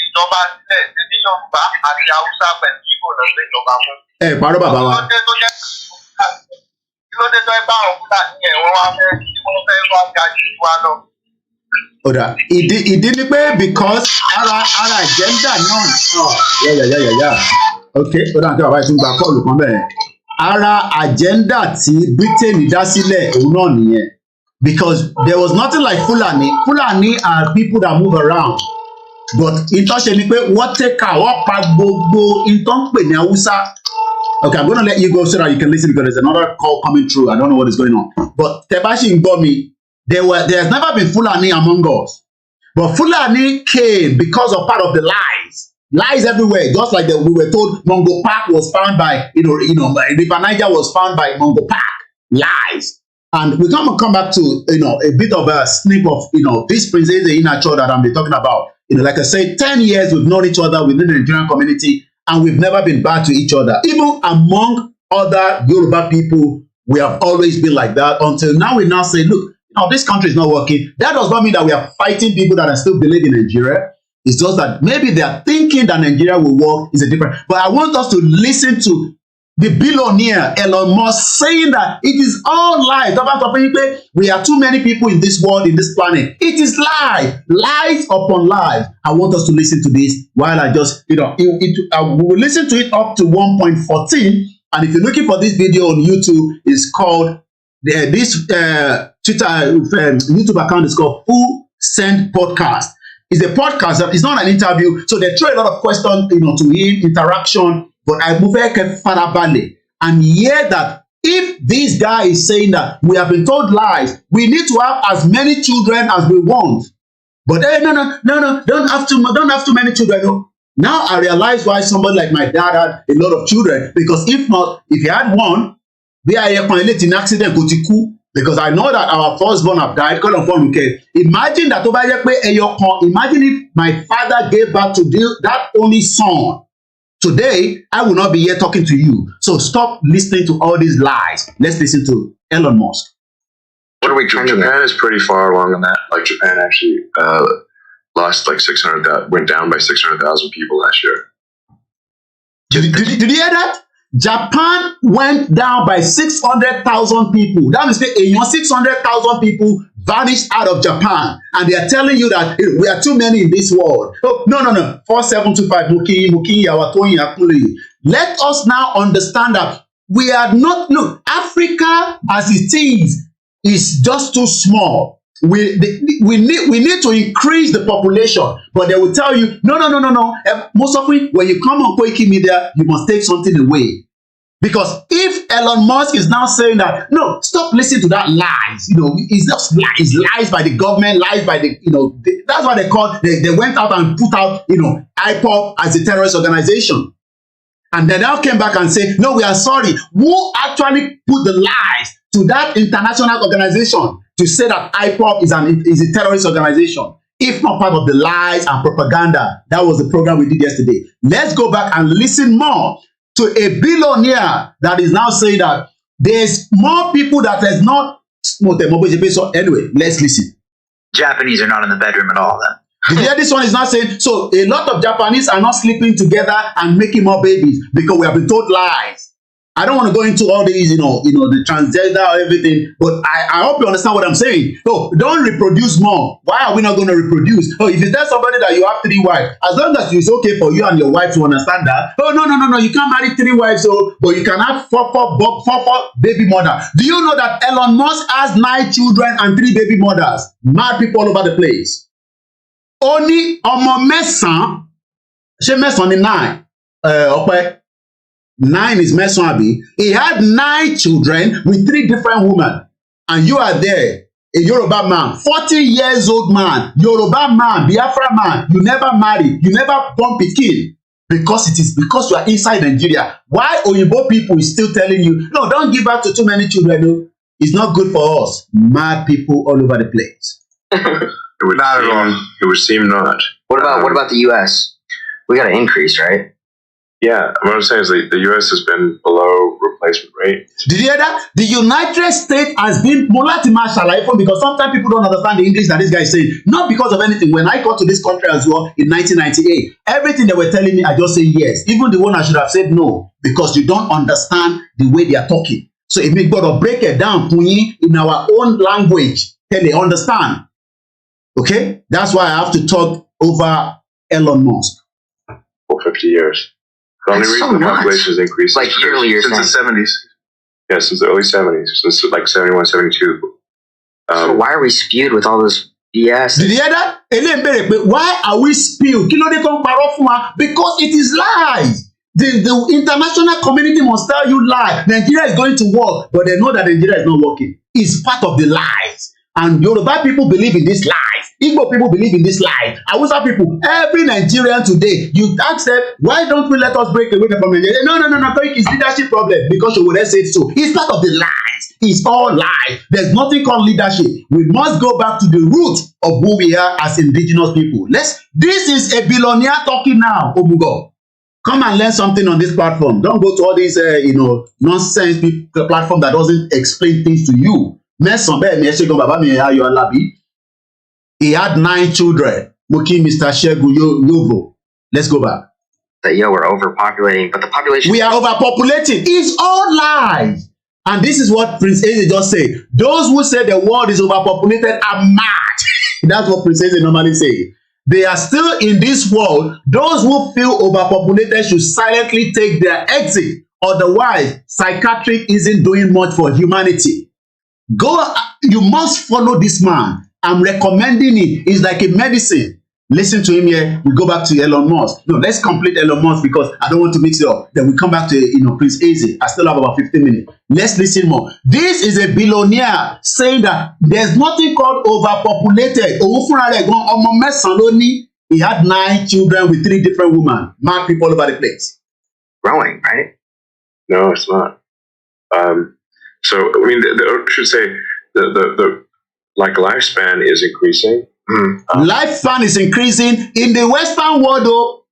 ìjọba sílẹ̀ ní Yorùbá àti Haúsá pẹ̀lú Ìgbò lọ sí ìjọba fún. Ẹ parọ́ bàbá wa. Kí ló dé tó ẹ bá àwọn Fúlàní yẹn wọ́n wá fẹ́ wá ga jù wá lọ. Ọ̀dà ìdí ni pé because ara agenda náà ok ọ̀dà àti bàbá ìtúngba kọ́ọ̀lù kan bẹ́ẹ̀ ara agenda tí Britain dá sílẹ̀ òun náà nìyẹn, because there was nothing like Fulani are people that move around, but ìtọ́ṣe ni pé wọ́n tẹ́ka wọ́n pa gbogbo ìtọ́npè ní Haúsá. Okay, I'm gonna let you go so that you can listen, because there's another call coming through. I don't know what is going on, but Tebashi Ngomi. There's never been Fulani among us, but Fulani came because of part of the lies everywhere. Just like we were told Mongo Park was found by River Niger was found by Mongo Park. Lies, and we're gonna come back to a bit of a snip of this Prince Eze Eyinacho that I'm talking about. Like I said, 10 years we've known each other within the Nigerian community, and we've never been bad to each other. Even among other Yoruba people, we have always been like that until now. We now say, look. Now, this country is not working. That does not mean that we are fighting people that are still believe in Nigeria. It's just that maybe they are thinking that Nigeria will work is a different. But I want us to listen to the billionaire Elon Musk saying that it is all lies. We are too many people in this world, in this planet. It is lies upon lies. I want us to listen to this while I just, we will listen to it up to 1.14. And if you're looking for this video on YouTube, it's called Twitter YouTube account is called Who Sent Podcast. It's a podcast that is not an interview, so they throw a lot of questions, to him, interaction. But I move farabale and hear that if this guy is saying that we have been told lies, we need to have as many children as we want. But no, don't have too many children. No. Now I realize why somebody like my dad had a lot of children, because if he had one, they are in accident go to coup. Because I know that our firstborn have died. Imagine that imagine if my father gave birth to that only son. Today, I will not be here talking to you. So stop listening to all these lies. Let's listen to Elon Musk. What are we trying? Japan is pretty far along on that. Like Japan actually lost like 600,000, went down by 600,000 people last year. Did you hear that? Japan went down by 600,000 people. That means 600,000 people vanished out of Japan, and they are telling you that we are too many in this world. Oh, no. 4725 Let us now understand that we are not. Look, Africa as it is just too small. We need to increase the population, but they will tell you no. Most of it, when you come on Koikimedia, you must take something away. Because if Elon Musk is now saying that, no, stop listening to that lies. It's just lies. It's lies by the government, lies by the, that's what they call, they went out and put out, IPOP as a terrorist organization. And they now came back and say, no, we are sorry. Who actually put the lies to that international organization to say that IPOP is a terrorist organization? If not part of the lies and propaganda. That was the program we did yesterday. Let's go back and listen more to a billionaire that is now saying that there's more people that has not. So anyway, let's listen. Japanese are not in the bedroom at all then. Did you hear this one is not saying, so a lot of Japanese are not sleeping together and making more babies because we have been told lies. I don't want to go into all these, the transgender or everything, but I hope you understand what I'm saying. So don't reproduce more. Why are we not going to reproduce? Oh, if you tell somebody that you have 3 wives, as long as it's okay for you and your wife to understand that, oh, no, you can't marry 3 wives, but you can have four baby mothers. Do you know that Elon Musk has 9 children and 3 baby mothers? Mad people all over the place. Only ọmọ mẹ́sàn-án, ṣé mẹ́sàn-án ni 9? Okay. 9 is Mesoabi. He had 9 children with 3 different women. And you are there, a Yoruba man, 40 years old man, Yoruba man, Biafra man, you never marry, you never born pikin. Because it is because you are inside Nigeria. Why Oyibo people is still telling you, no, don't give birth to too many children. No. It's not good for us. Mad people all over the place. It would seem not. What about the U.S.? We got an increase, right? Yeah, what I'm saying is the U.S. has been below replacement rate. Did you hear that? The United States has been because sometimes people don't understand the English that this guy is saying. Not because of anything. When I got to this country as well in 1998, everything they were telling me, I just say yes. Even the one I should have said no, because you don't understand the way they are talking. So if we got to break it down in our own language, then they understand. Okay? That's why I have to talk over Elon Musk. For 50 years. The only reason the population has increased like yearly since the 70s. Yeah, since the early 70s. Since like 71, 72. So why are we spewed with all this BS? Did you hear that? Why are we spewed? Because it is lies. The international community must tell you lies. Nigeria is going to work, but they know that Nigeria is not working. It's part of the lies. And Yoruba people believe in this lies. Igbo people believe in this lie. Hausa people, every Nigerian today, you ask them, why don't we let us break away from Nigeria? No, it's leadership problem because you would have said so. It's part of the lies. It's all lies. There's nothing called leadership. We must go back to the root of who we are as indigenous people. This is a billionaire talking now, Obugo. Come and learn something on this platform. Don't go to all these, nonsense platform that doesn't explain things to you. He had 9 children. Muki Mr. Shegu Yovo. Let's go back. We're overpopulating, but the population... We are overpopulating. It's all lies. And this is what Prince Eze just said. Those who say the world is overpopulated are mad. That's what Prince Eze normally say. They are still in this world. Those who feel overpopulated should silently take their exit. Otherwise, psychiatric isn't doing much for humanity. You must follow this man. I'm recommending it. It's like a medicine. Listen to him here. We go back to Elon Musk. No, let's complete Elon Musk because I don't want to mix it up. Then we come back to Prince Eze. I still have about 15 minutes. Let's listen more. This is a billionaire saying that there's nothing called overpopulated. He had 9 children with 3 different women. Mad people all over the place. Growing, right? No, it's not. So I mean, I should say the like lifespan is increasing. Lifespan is increasing in the Western world. Though,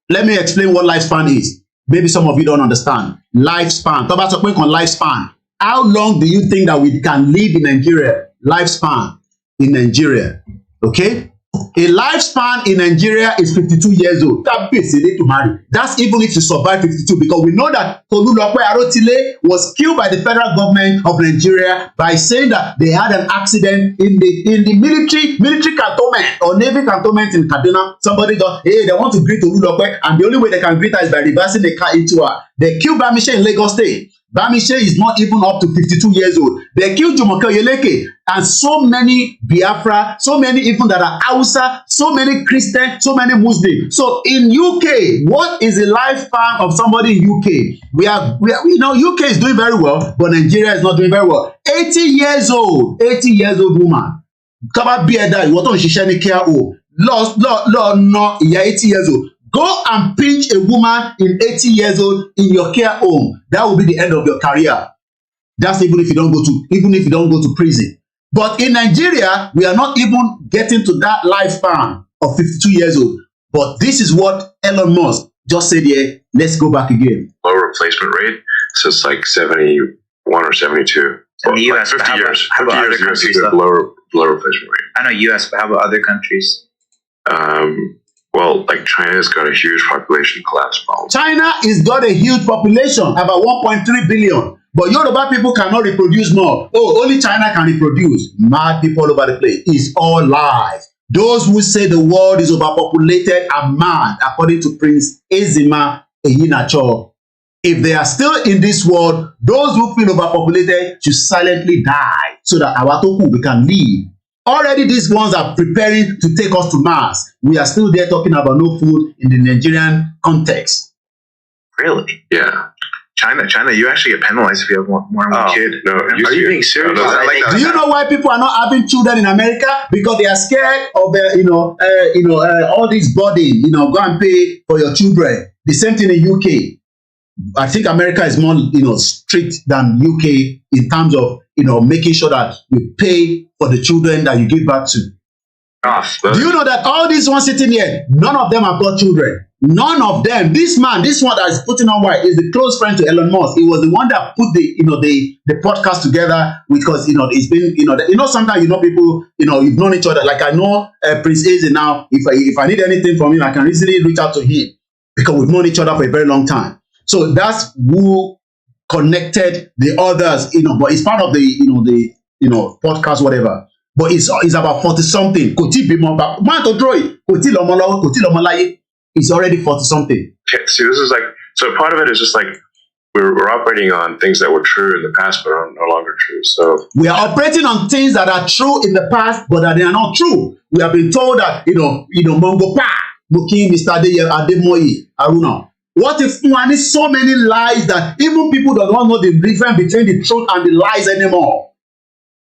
let me explain what lifespan is. Maybe some of you don't understand. Lifespan. Talk about something on lifespan. How long do you think that we can live in Nigeria? Lifespan in Nigeria. Okay? A lifespan in Nigeria is 52 years old. That's even if you survive 52, because we know that Colonial was killed by the federal government of Nigeria by saying that they had an accident in the military cantonment or navy cantonment in Kaduna. Somebody thought, hey, they want to greet Olulokwe, and the only way they can greet her is by reversing the car into her. They killed Bamishe in Lagos State. Bamishe is not even up to 52 years old. They killed Jumoke Oyeleke and so many Biafra, so many even that are Hausa, so many Christian, so many Muslims. So in UK, what is the lifespan of somebody in UK? UK is doing very well, but Nigeria is not doing very well. 80 years old woman. Kaba Bieda, you want to share any care home. No, you're 80 years old. Go and pinch a woman in 80 years old in your care home. That will be the end of your career. That's even if you don't go to prison. But in Nigeria, we are not even getting to that lifespan of 52 years old. But this is what Elon Musk just said here. Let's go back again. Low replacement rate. So it's like 71 or 72. In the US, like 50 years. How about other countries? Low replacement rate. I know US, but how about other countries? Well, like China's got a huge population collapse problem. China is got a huge population, about 1.3 billion. But Yoruba people cannot reproduce more. Oh, only China can reproduce. Mad people all over the place. It's all lies. Those who say the world is overpopulated are mad, according to Prince Ezima Eyinacho. If they are still in this world, those who feel overpopulated should silently die so that our Toku we can live. Already these ones are preparing to take us to Mars. We are still there talking about no food in the Nigerian context. Really? Yeah. China, you actually get penalized if you have more than one kid. No, are you being serious? Do you know why people are not having children in America? Because they are scared of all this burden. Go and pay for your children. The same thing in UK. I think America is more strict than UK in terms of making sure that you pay for the children that you give birth to. Do you know that all these ones sitting here, none of them have got children? None of them. This one that is putting on white is the close friend to Elon Musk. He was the one that put the podcast together because it's been sometimes people you've known each other. Like I know Prince Eze now. If I need anything from him, I can easily reach out to him because we've known each other for a very long time. So that's who connected the others. But it's part of the podcast whatever. But it's about 40 something. It's already 40 something. Okay, see, this is so part of it is just we're operating on things that were true in the past but are no longer true. So we are operating on things that are true in the past but that they are not true. We have been told that Mongo Pa, Moki, Mr. Ademoye, Aruna. What if there is so many lies that even people do not know the difference between the truth and the lies anymore?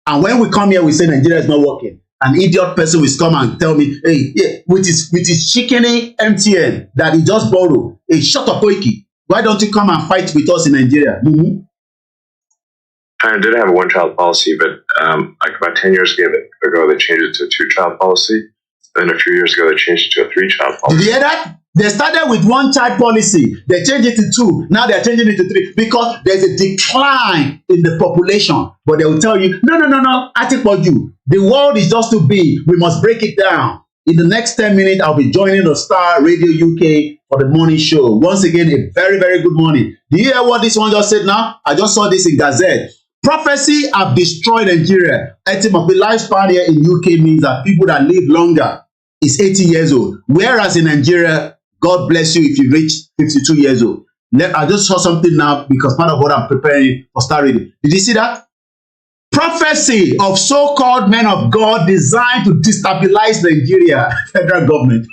And when we come here, we say Nigeria is not working. An idiot person will come and tell me, hey, yeah, with his chickeny MTN that he just borrowed. Hey, shut up, Koiki. Why don't you come and fight with us in Nigeria? Mm-hmm. China did have a one-child policy, but about 10 years ago, they changed it to a two-child policy. Then a few years ago, they changed it to a three-child policy. Did you hear that? They started with one-child policy. They changed it to two. Now they're changing it to three because there's a decline in the population. But they will tell you, no, I think for you. The world is just too big. We must break it down. In the next 10 minutes, I'll be joining the Star Radio UK for the morning show. Once again, a very, very good morning. Do you hear what this one just said now? I just saw this in Gazette. Prophecy have destroyed Nigeria. Estimate of the lifespan here in UK means that people that live longer is 80 years old. Whereas in Nigeria, God bless you if you reach 52 years old. I just saw something now because part of what I'm preparing for Star Radio. Did you see that? Prophecy of so-called men of God designed to destabilize Nigeria. Federal government.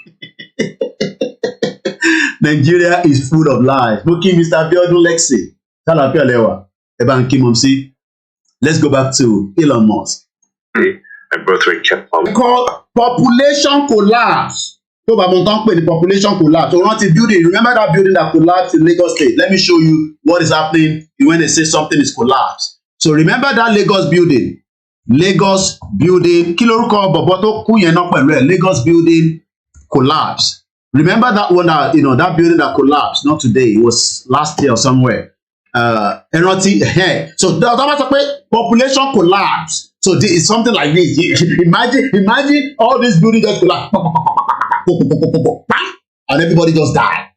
Nigeria is full of lies. Looking Mr. Abiodun Lexi. Let's go back to Elon Musk. And both were kept on. Called population collapse. So the population collapse. So the building. Remember that building that collapsed in Lagos State? Let me show you what is happening when they say something is collapsed. So remember that Lagos building. Lagos building. Lagos building collapsed. Remember that one that that building that collapsed? Not today. It was last year or somewhere. So the population collapse. So this is something like this. Imagine all these buildings just collapse. And everybody just died.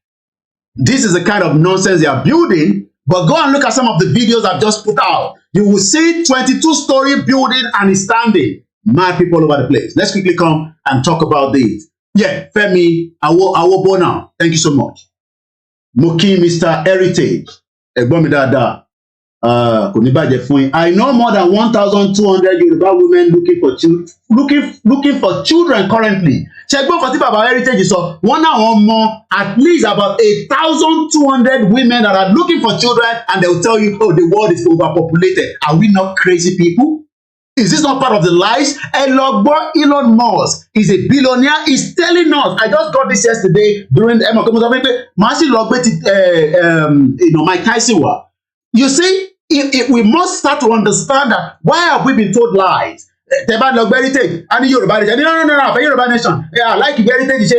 This is the kind of nonsense they are building. But go and look at some of the videos I've just put out. You will see 22-story building and it's standing. Mad people all over the place. Let's quickly come and talk about this. Yeah, Femi Awobo now. Thank you so much. Moki Mr. Heritage. I know more than 1,200 Yoruba women looking for children currently. Chegbon for Baba Heritage so one more at least about 1,200 women that are looking for children, and they will tell you, oh, the world is overpopulated. Are we not crazy people? Is this not part of the lies? Elon Musk is a billionaire. He's telling us. I just got this yesterday during the Mike Tyson. You see, if we must start to understand that why have we been told lies? Heritage, and Yoruba nation. No, Yoruba nation. Yeah, like heritage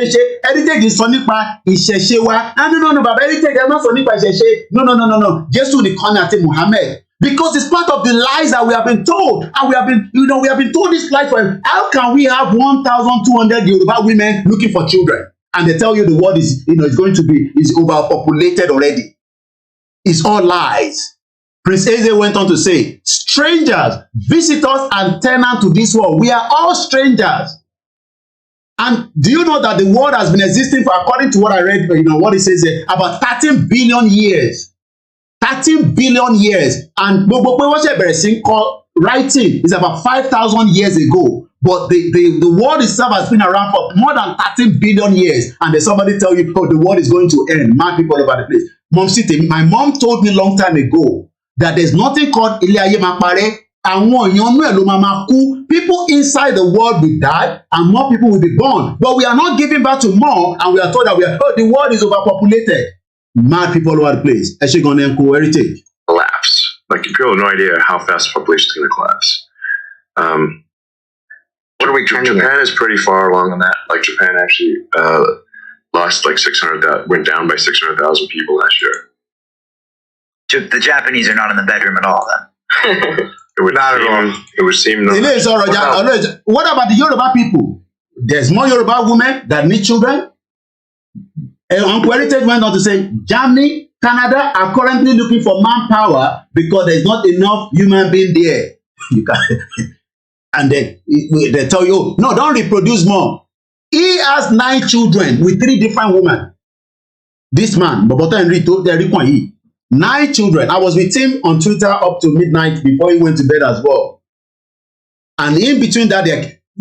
is sonipa ìṣẹ̀ṣe. No, Baba heritage is not sonipa ìṣẹ̀ṣe. No. Jesu ni Konate Muhammad. Because it's part of the lies that we have been told, and we have been told this lie for. How can we have 1,200 Yoruba women looking for children? and they tell you the world is, is going to be, is overpopulated already. It's all lies. Prince Eze went on to say, strangers, visitors, and tenants to this world, we are all strangers. And do you know that the world has been existing for, according to what I read, what it says here, about 13 billion years. 13 billion years. And writing is about 5,000 years ago. But the world itself has been around for more than 13 billion years. And then somebody tell you, oh, the world is going to end. Mad people all over the place. My mom told me a long time ago that there's nothing called Ile Aye Ma Pare. People inside the world will die and more people will be born. But we are not giving back to more, and we are told that the world is overpopulated. Mad people all over the place. Heritage. Collapse. Like people have no idea how fast the population is going to collapse. What are we trying Japan is pretty far along on that. Like Japan actually lost like 600,000, went down by 600,000 people last year. The Japanese are not in the bedroom at all, then. It would not at all. It would seem. What about the Yoruba people? There's more Yoruba women that need children. Uncle Heritage went on to say, Germany, Canada are currently looking for manpower because there's not enough human being there. And then they tell you, no, don't reproduce more. He has 9 children with 3 different women. This man, Bobota Henry, 9 children. I was with him on Twitter up to midnight before he went to bed as well. And in between that,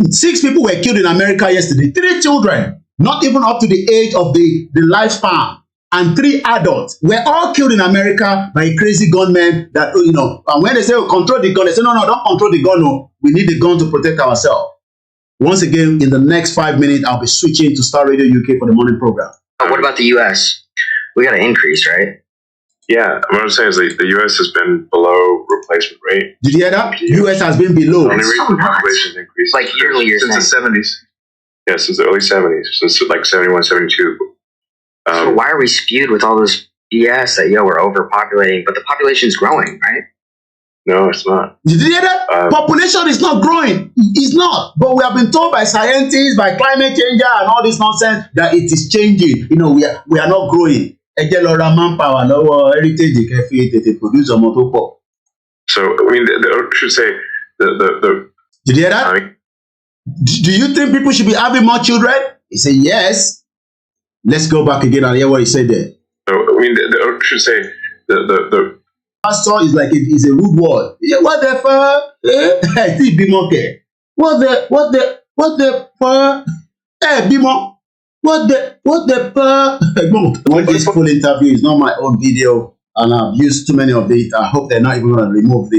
6 people were killed in America yesterday. 3 children, not even up to the age of the lifespan. And 3 adults were all killed in America by a crazy gunman that, and when they say, oh, control the gun, they say, no, don't control the gun. No, we need the gun to protect ourselves. Once again, in the next 5 minutes, I'll be switching to Star Radio UK for the morning program. What about the U.S.? We got an increase, right? Yeah, what I'm saying is the U.S. has been below replacement rate. Did you hear that? U.S. has been below. The only reason the population increased like yearly, since the 70s. Yeah, since the early 70s, since like 71, 72. So why are we skewed with all this BS that, we're overpopulating, but the population's growing, right? No, it's not. Did you hear that? Population is not growing. It's not. But we have been told by scientists, by climate changer and all this nonsense that it is changing. We are not growing. Manpower, heritage, produce a motor. So, I mean, I should say, the Did you hear that? Do you think people should be having more children? He said, yes. Let's go back again and hear what he said there. So, I mean, I should say, the pastor is like, it's a rude word. Yeah, what the fuck? What the fuck? Hey, Bimo. What the fuck? When this full interview is not my own video, and I've used too many of it. I hope they're not even going to remove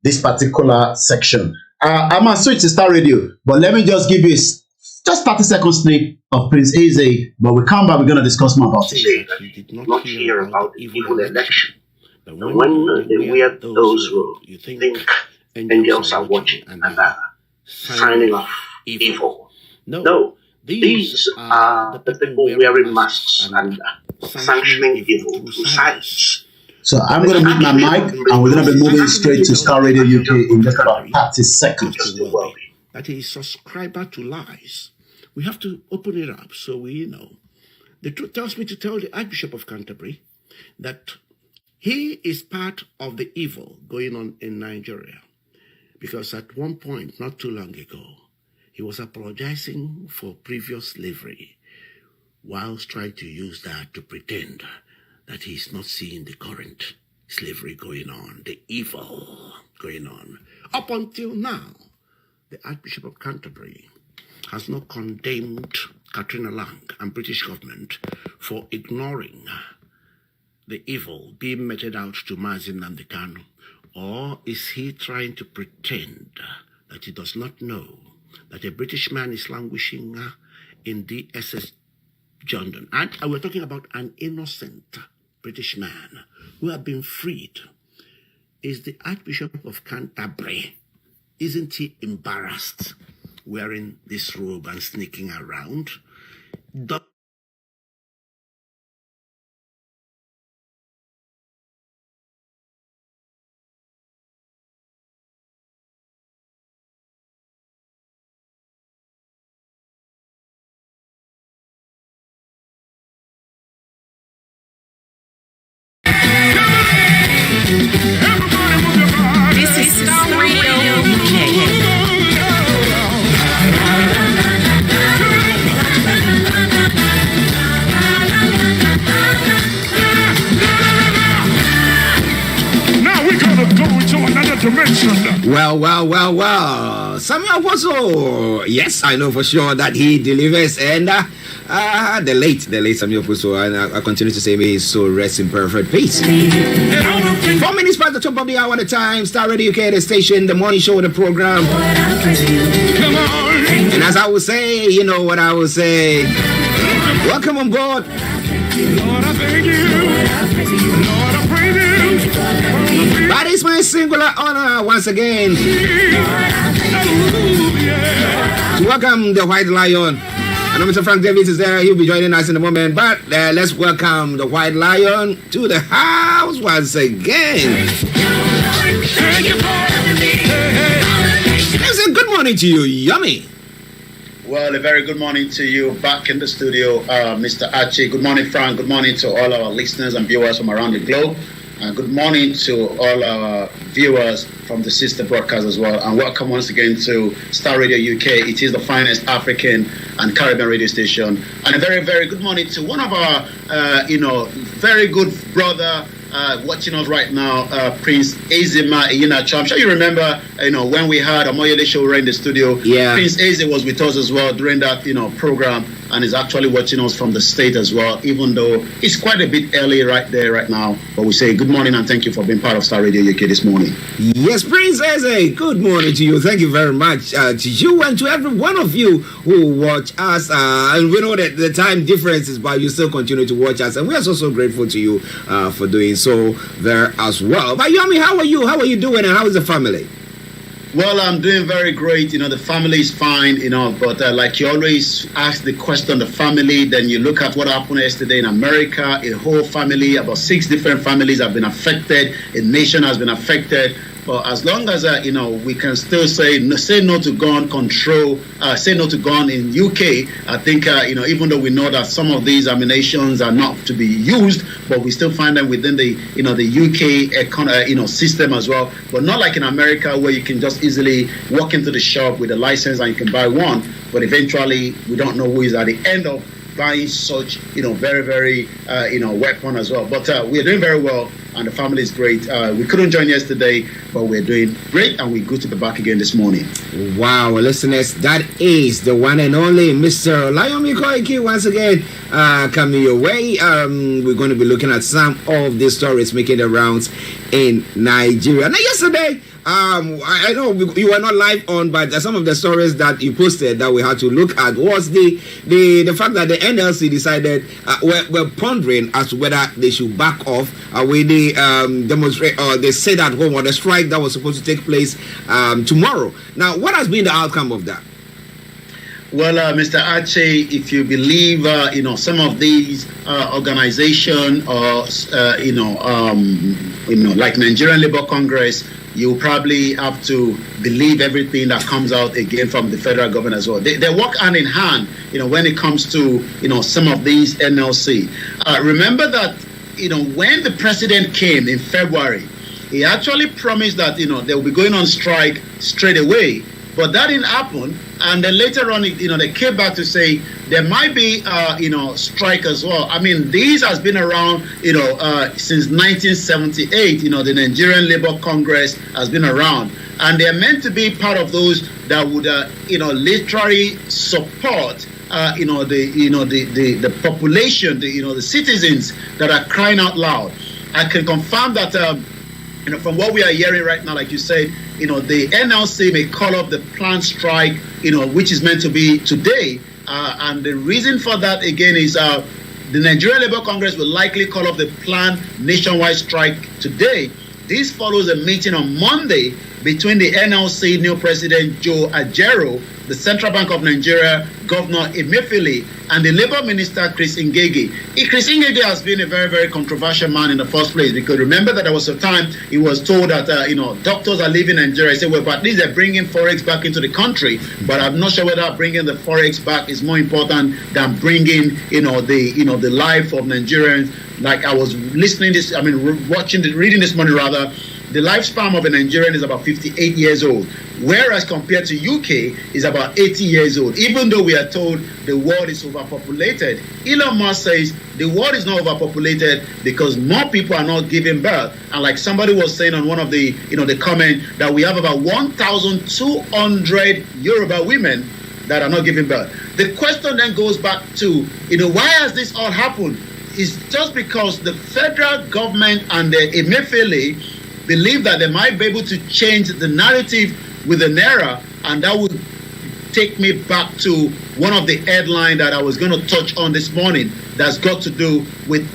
this particular section. I'm going to switch to Star Radio, but let me just give you just 30-second snip of Prince Eze. But we come back, we're going to discuss more about it. You did not hear about the evil election. But when they wear those robes, you think angels are watching and are signing off evil. No. These are the people wearing masks and sanctioning evil through science. So I'm going to mute my mic and we're going to be moving straight to Star Radio UK in just about 30 seconds. That is subscriber to lies. We have to open it up so we know. The truth tells me to tell the Archbishop of Canterbury that he is part of the evil going on in Nigeria. Because at one point, not too long ago, he was apologizing for previous slavery, whilst trying to use that to pretend that he's not seeing the current slavery going on, the evil going on. Up until now, the Archbishop of Canterbury has not condemned Katrina Lang and British government for ignoring the evil being meted out to Mazi Nnamdi Kanu. Or is he trying to pretend that he does not know that a British man is languishing in the SS John Donne? And we're talking about an innocent British man who had been freed. Is the Archbishop of Canterbury, isn't he embarrassed wearing this robe and sneaking around? Well. Samuel Foso. Yes, I know for sure that he delivers. And the late Samuel Foso. And I continue to say, may his soul rest in perfect peace. 4 minutes past the top of the hour at a time. Star Radio UK, the station, the morning show, the program. And as I would say, you know what I would say. Welcome on board. Lord, I thank you. Lord, I praise you. That is my singular honor once again to welcome the White Lion. I know Mr. Frank Davis is there. He'll be joining us in a moment. But let's welcome the White Lion to the house once again. Let's say good morning to you, Yummy. Well, a very good morning to you back in the studio, Mr. Archie. Good morning, Frank. Good morning to all our listeners and viewers from around the globe. Good morning to all our viewers from the sister broadcast as well. And welcome once again to Star Radio UK. It is the finest African and Caribbean radio station. And a very, very good morning to one of our, very good brother watching us right now, Prince Ezema Iyinacho. I'm sure you remember, when we had Amoyele show in the studio. Yeah. Prince Eze was with us as well during that, program, and is actually watching us from the state as well, even though it's quite a bit early right now. But we say good morning and thank you for being part of Star Radio UK this morning. Yes, Prince Eze, good morning to you. Thank you very much to you and to every one of you who watch us. And we know that the time differences, but you still continue to watch us, and we are so grateful to you for doing so there as well. But Yomi, how are you? How are you doing, and how is the family? Well, I'm doing very great. The family is fine, but like you always ask the question, the family, then you look at what happened yesterday in America. A whole family, about 6 different families have been affected. A nation has been affected. But as long as, we can still say no to gun control, say no to gun in UK, I think, even though we know that some of these ammunitions are not to be used, but we still find them within the, the UK, system as well. But not like in America where you can just easily walk into the shop with a license and you can buy one. But eventually, we don't know who is at the end of buying such, very, very, weapon as well. But we're doing very well, and the family is great. We couldn't join yesterday, but we're doing great, and we're good to be back again this morning. Wow, listeners, that is the one and only Mr. Olayomi Koiki once again coming your way. We're going to be looking at some of the stories making the rounds in Nigeria. Now, yesterday, I know you were not live on, but some of the stories that you posted that we had to look at was the fact that the NLC decided were pondering as to whether they should back off with the demonstrate or the sit at home or the strike that was supposed to take place tomorrow. Now, what has been the outcome of that? Well, Mr. Archie, if you believe, some of these organizations or, like Nigerian Labour Congress, you probably have to believe everything that comes out again from the federal government as well. They work hand in hand, when it comes to, some of these NLC. Remember that, when the president came in February, he actually promised that, they will be going on strike straight away. But that didn't happen. And then later on, they came back to say there might be, strike as well. I mean, this has been around, since 1978. The Nigerian Labour Congress has been around. And they're meant to be part of those that would, literally support, the population, the citizens that are crying out loud. I can confirm that, from what we are hearing right now, like you said, the NLC may call up the planned strike, which is meant to be today. And the reason for that, again, is the Nigerian Labour Congress will likely call up the planned nationwide strike today. This follows a meeting on Monday between the NLC new president Joe Ajero, the Central Bank of Nigeria Governor Emefiele, and the Labour Minister Chris Ngege. Chris Ngege has been a very, very controversial man in the first place, because remember that there was a time he was told that doctors are leaving Nigeria. He said, well, but at least they're bringing forex back into the country, but I'm not sure whether bringing the forex back is more important than bringing the life of Nigerians. Like I was reading this morning rather. The lifespan of a Nigerian is about 58 years old. whereas compared to UK is about 80 years old. Even though we are told the world is overpopulated, Elon Musk says the world is not overpopulated because more people are not giving birth. And like somebody was saying on one of the the comment, that we have about 1,200 Yoruba women that are not giving birth. The question then goes back to why has this all happened? It's just because the federal government and the Emefiele believe that they might be able to change the narrative with the Naira, and that would take me back to one of the headlines that I was going to touch on this morning that's got to do with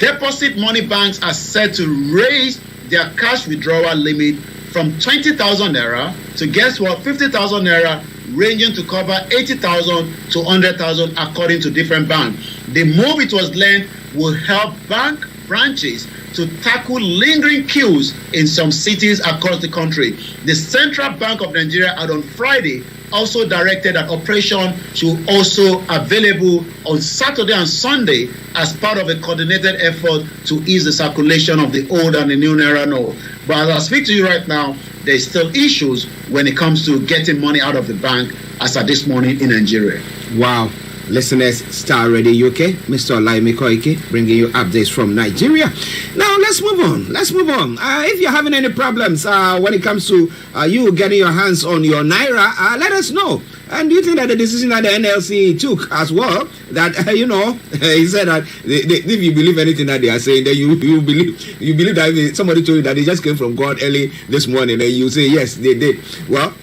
deposit money banks are set to raise their cash withdrawal limit from 20,000 Naira to guess what, 50,000 Naira, ranging to cover 80,000 to 100,000 according to different banks. The move, it was learned, will help bank branches to tackle lingering queues in some cities across the country. The Central Bank of Nigeria had on Friday also directed that operation should also available on Saturday and Sunday as part of a coordinated effort to ease the circulation of the old and the new Naira note. But as I speak to you right now, there's still issues when it comes to getting money out of the bank as at this morning in Nigeria. Wow. Listeners, Star Radio UK, Mr. Olayemi Koiki, bringing you updates from Nigeria. Now, let's move on. If you're having any problems when it comes to you getting your hands on your Naira, let us know. And do you think that the decision that the NLC took as well, that, he said that if you believe anything that they are saying, then you believe that if somebody told you that they just came from God early this morning, and you say, yes, they did. Well,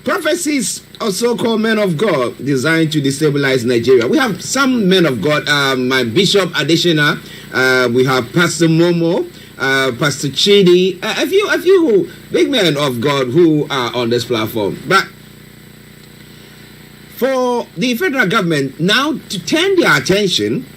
prophecies of so-called men of God designed to destabilize Nigeria. We have some men of God, my Bishop Adeshina, we have Pastor Momo, Pastor Chidi, a few big men of God who are on this platform. But for the federal government now to turn their attention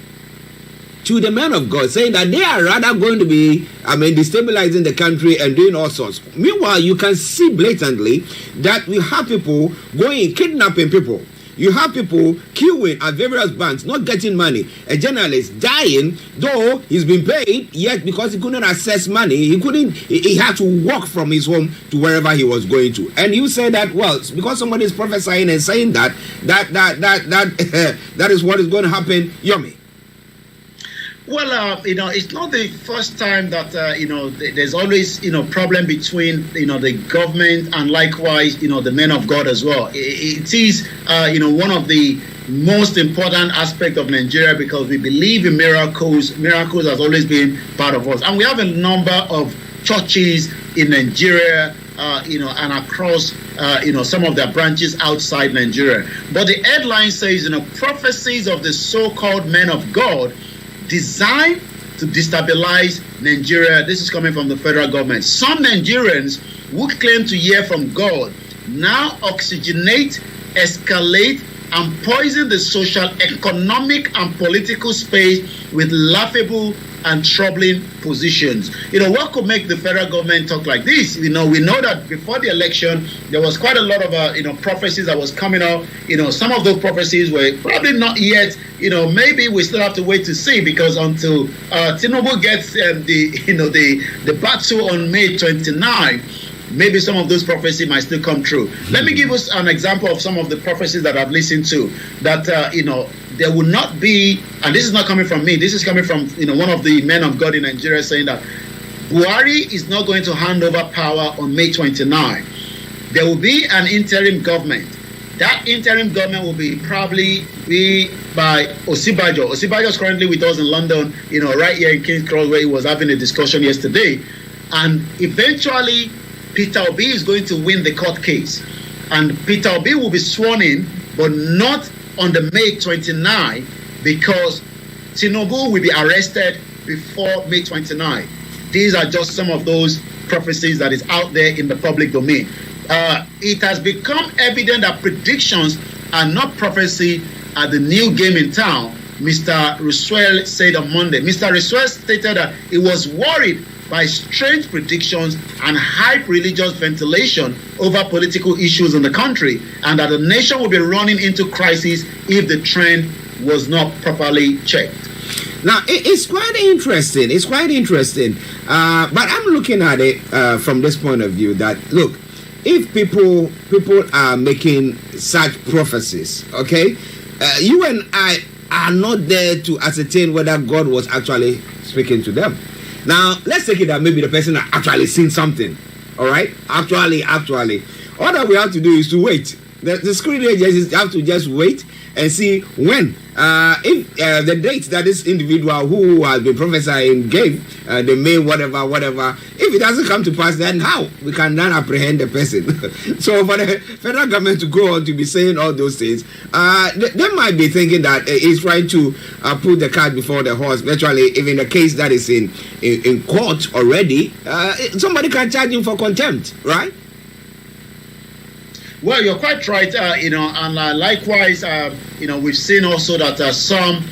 to the men of God, saying that they are rather going to be, destabilizing the country and doing all sorts. Meanwhile, you can see blatantly that we have people going, kidnapping people. You have people queuing at various banks, not getting money. A journalist dying, though he's been paid, yet because he couldn't access money, he had to walk from his home to wherever he was going to. And you say that, well, because somebody is prophesying and saying that is what is going to happen, Yomi. Well, it's not the first time that, there's always, problem between, the government and likewise, the men of God as well. It is, one of the most important aspects of Nigeria because we believe in miracles. Miracles has always been part of us. And we have a number of churches in Nigeria, and across, some of their branches outside Nigeria. But the headline says, prophecies of the so-called men of God designed to destabilize Nigeria. This is coming from the federal government. Some Nigerians who claim to hear from God now oxygenate, escalate, and poison the social, economic, and political space with laughable and troubling positions. What could make the federal government talk like this? We know that before the election, there was quite a lot of, prophecies that was coming out. Some of those prophecies were probably not yet, maybe we still have to wait to see because until Tinubu gets the battle on May 29, maybe some of those prophecies might still come true. Let me give us an example of some of the prophecies that I've listened to that, there will not be, and this is not coming from me, this is coming from, one of the men of God in Nigeria saying that Buhari is not going to hand over power on May 29. There will be an interim government. That interim government will probably be by Osibajo. Osibajo is currently with us in London, right here in King's Cross where he was having a discussion yesterday. And eventually, Peter Obi is going to win the court case. And Peter Obi will be sworn in, but not on the May 29 because Tinubu will be arrested before May 29. These are just some of those prophecies that is out there in the public domain. It has become evident that predictions are not prophecy at the new game in town, Mr. Russell said on Monday. Mr. Russell stated that he was worried by strange predictions and hype religious ventilation over political issues in the country, and that the nation will be running into crisis if the trend was not properly checked. Now it's quite interesting. It's quite interesting. But I'm looking at it from this point of view that look, if people are making such prophecies, okay, you and I are not there to ascertain whether God was actually speaking to them. Now let's take it that maybe the person had actually seen something. All right, actually, all that we have to do is to wait. The screen agencies have to just wait and see when, if the date that this individual who has been prophesying gave, the May whatever, if it doesn't come to pass, then how we can then apprehend the person. So for the federal government to go on to be saying all those things, they might be thinking that he's trying to put the cart before the horse. Virtually, if in the case that is in court already, somebody can charge him for contempt, right? Well, you're quite right, and likewise, we've seen also that some,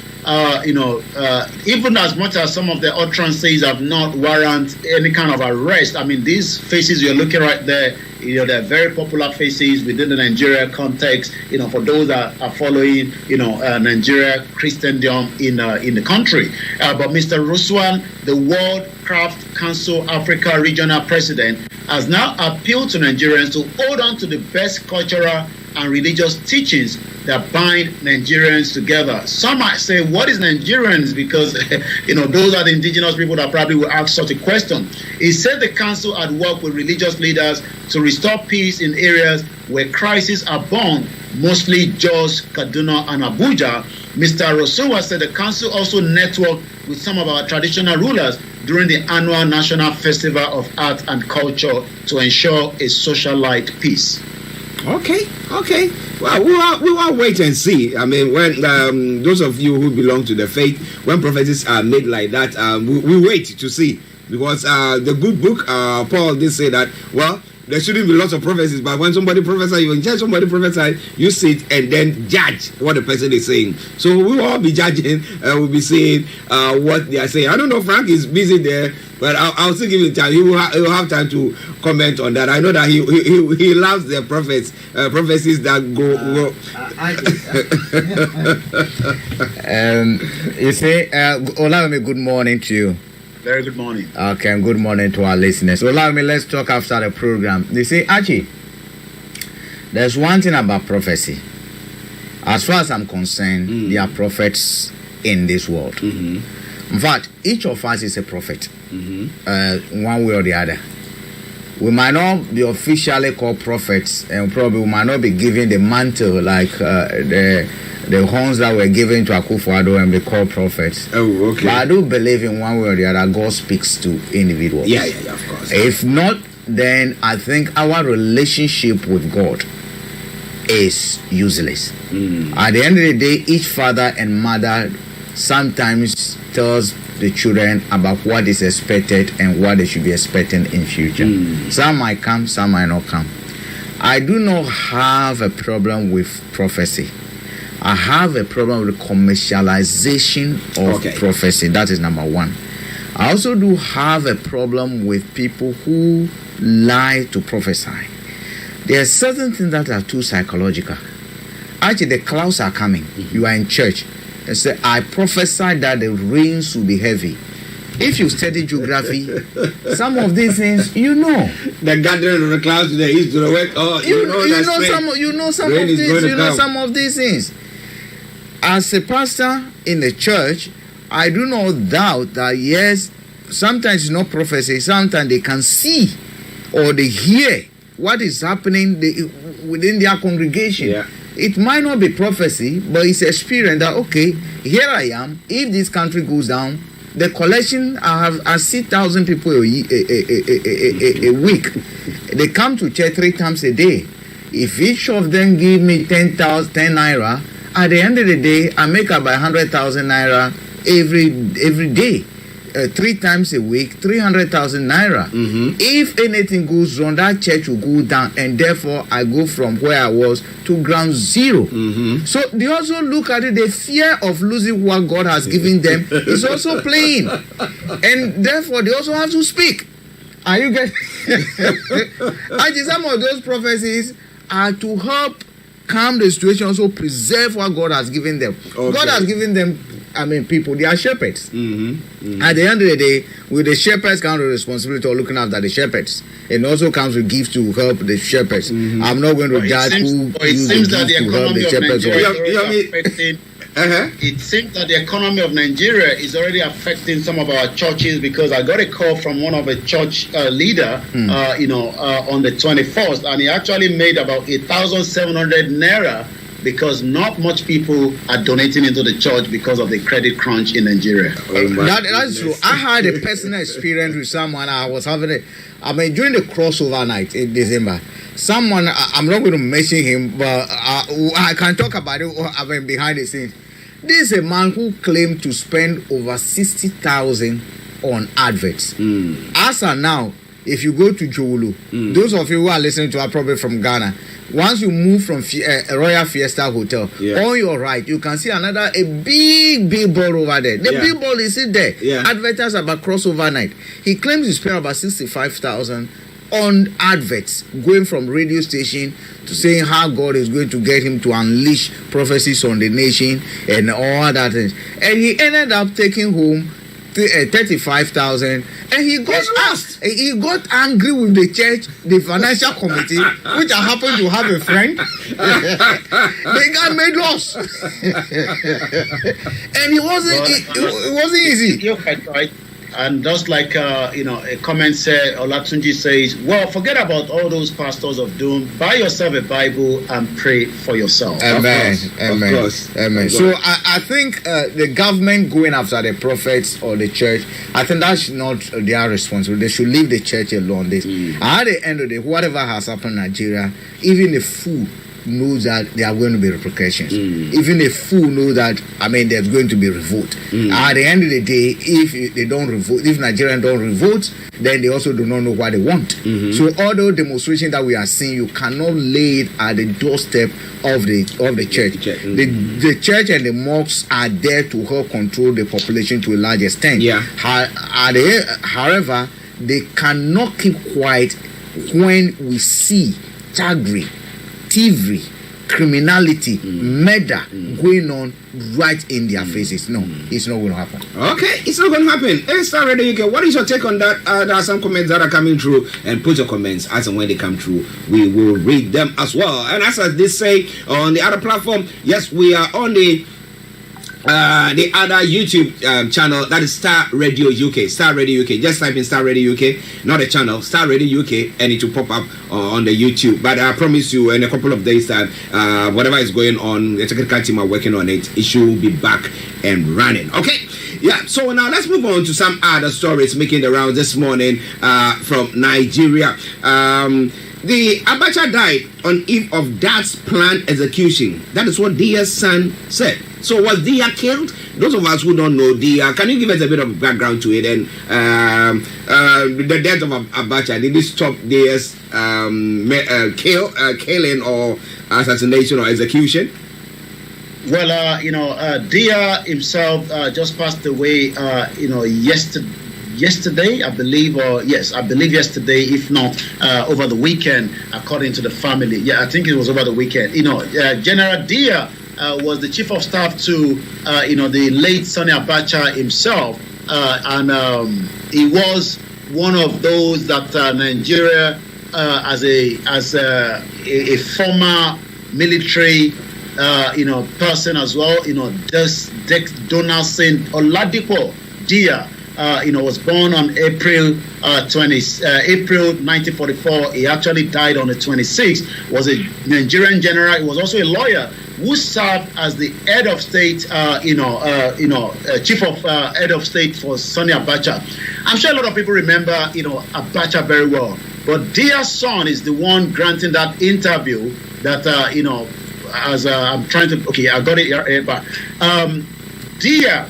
even as much as some of the utterances have not warrant any kind of arrest. I mean, these faces you're looking right there, they're very popular faces within the Nigeria context, for those that are following, Nigeria Christendom in the country. But Mr. Ruswan, the World Craft Council Africa Regional President, has now appealed to Nigerians to hold on to the best cultural and religious teachings that bind Nigerians together. Some might say, what is Nigerians? Because, those are the indigenous people that probably will ask such a question. He said the council had worked with religious leaders to restore peace in areas where crises are born, mostly Jos, Kaduna, and Abuja. Mr. Rosuwa said the council also networked with some of our traditional rulers during the annual National Festival of Art and Culture to ensure a socialite peace. Okay. Well, we will wait and see. I mean, when those of you who belong to the faith, when prophecies are made like that, we wait to see. Because the good book, Paul did say that, well, there shouldn't be lots of prophecies, but when somebody prophesies, you judge somebody prophesies, you sit and then judge what the person is saying. So we will all be judging, we'll be saying what they are saying. I don't know, Frank is busy there, but I'll still give him time. He will have time to comment on that. I know that he loves the prophecies that go. You say, Olawumi, good morning to you. Very good morning. Okay, and good morning to our listeners. Olawumi, let's talk after the program. They say, Archie, there's one thing about prophecy. As far as I'm concerned, there are prophets in this world. Mm-hmm. In fact, each of us is a prophet, one way or the other. We might not be officially called prophets, and probably we might not be given the mantle like the horns that were given to Akufo-Addo and be called prophets. Oh, okay. But I do believe in one way or the other, God speaks to individuals. Yeah, of course. If not, then I think our relationship with God is useless. At the end of the day, each father and mother sometimes tells the children about what is expected and what they should be expecting in future. Some might come, some might not come. I do not have a problem with prophecy. I have a problem with the commercialization of prophecy. That is number one. I also do have a problem with people who lie to prophesy. There are certain things that are too psychological. Actually, the clouds are coming. You are in church and say, I prophesy that the rains will be heavy. If you study geography, some of these things, the gathering of the clouds to the east, to the west. Oh, some of these things. As a pastor in the church, I do not doubt that yes, sometimes it's not prophecy. Sometimes they can see or they hear what is happening within their congregation. Yeah. It might not be prophecy, but it's experience that, okay, here I am. If this country goes down, the collection, I see 1,000 people a week. They come to church 3 times a day. If each of them give me 10 naira, at the end of the day, I make about 100,000 naira every day. 3 times a week, 300,000 naira. If anything goes wrong, that church will go down, and therefore I go from where I was to ground zero. So they also look at it, the fear of losing what God has given them is also playing, and therefore they also have to speak. Are you getting? Actually, some of those prophecies are to help calm the situation, also preserve what God has given them. Okay. God has given them, people, they are shepherds. At the end of the day, with the shepherds comes the responsibility of looking after the shepherds. It also comes with gifts to help the shepherds. I'm not going to judge who seems that the economy of Nigeria It seems that the economy of Nigeria is already affecting some of our churches, because I got a call from one of a church leader, on the 21st, and he actually made about 1,700 naira, because not much people are donating into the church because of the credit crunch in Nigeria. That's true. I had a personal experience with someone. I was having during the crossover night in December, someone, I'm not going to mention him, but I can talk about it behind the scenes. This is a man who claimed to spend over 60,000 on adverts. As of now, if you go to Jowolo, those of you who are listening to are probably from Ghana, once you move from Royal Fiesta Hotel, on your right, you can see a big billboard over there. The billboard is still there. Advertise about crossover night. He claims he spent about 65,000 on adverts, going from radio station to saying how God is going to get him to unleash prophecies on the nation and all that things. And he ended up taking home 35,000, and he got lost. He got angry with the church, the financial committee, which I happen to have a friend. They got made lost, and it wasn't easy. You're right. And just like a comment said, Olatunji says, well, forget about all those pastors of doom. Buy yourself a Bible and pray for yourself. Amen. Of course. Amen. So I think the government going after the prophets or the church, I think that's not their responsibility. They should leave the church alone. At the end of the day, whatever has happened in Nigeria, even a fool knows that there are going to be repercussions. Even a fool knows that there's going to be revolt. At the end of the day, if they don't revolt, if Nigerians don't revolt, then they also do not know what they want. So all those demonstrations that we are seeing, you cannot lay it at the doorstep of the church. The church and the mosques are there to help control the population to a large extent. However, they cannot keep quiet when we see thuggery, thievery, criminality, murder going on right in their faces. No, it's not going to happen. Okay, it's not going to happen. Hey, Star Radio UK, what is your take on that? There are some comments that are coming through, and put your comments as and when they come through. We will read them as well. And as they say on the other platform, yes, we are on the other YouTube channel, that is Star Radio UK. Star Radio UK. Just type in Star Radio UK, not a channel, Star Radio UK, and it will pop up on the YouTube. But I promise you, in a couple of days that whatever is going on, the technical team are working on it. It should be back and running. Okay. Yeah. So now let's move on to some other stories making the rounds this morning from Nigeria. The Abacha died on eve of Dad's planned execution. That is what Dia's son said. So was Dia killed? Those of us who don't know Dia, can you give us a bit of background to it? And the death of Abacha, did it stop Dia's killing or assassination or execution? Well, Dia himself just passed away, yesterday, I believe yesterday, if not over the weekend, according to the family. Yeah, I think it was over the weekend. General Dia was the chief of staff to, the late Sani Abacha himself, and he was one of those that Nigeria, as a former military, person as well, Donaldson Oladipo Dia. Was born on April 1944. He actually died on the 26th. Was a Nigerian general. He was also a lawyer who served as the head of state, chief of head of state for Sani Abacha. I'm sure a lot of people remember, Abacha very well. But Dia's son is the one granting that interview that, as I'm trying to. Okay, I got it here, but Dia.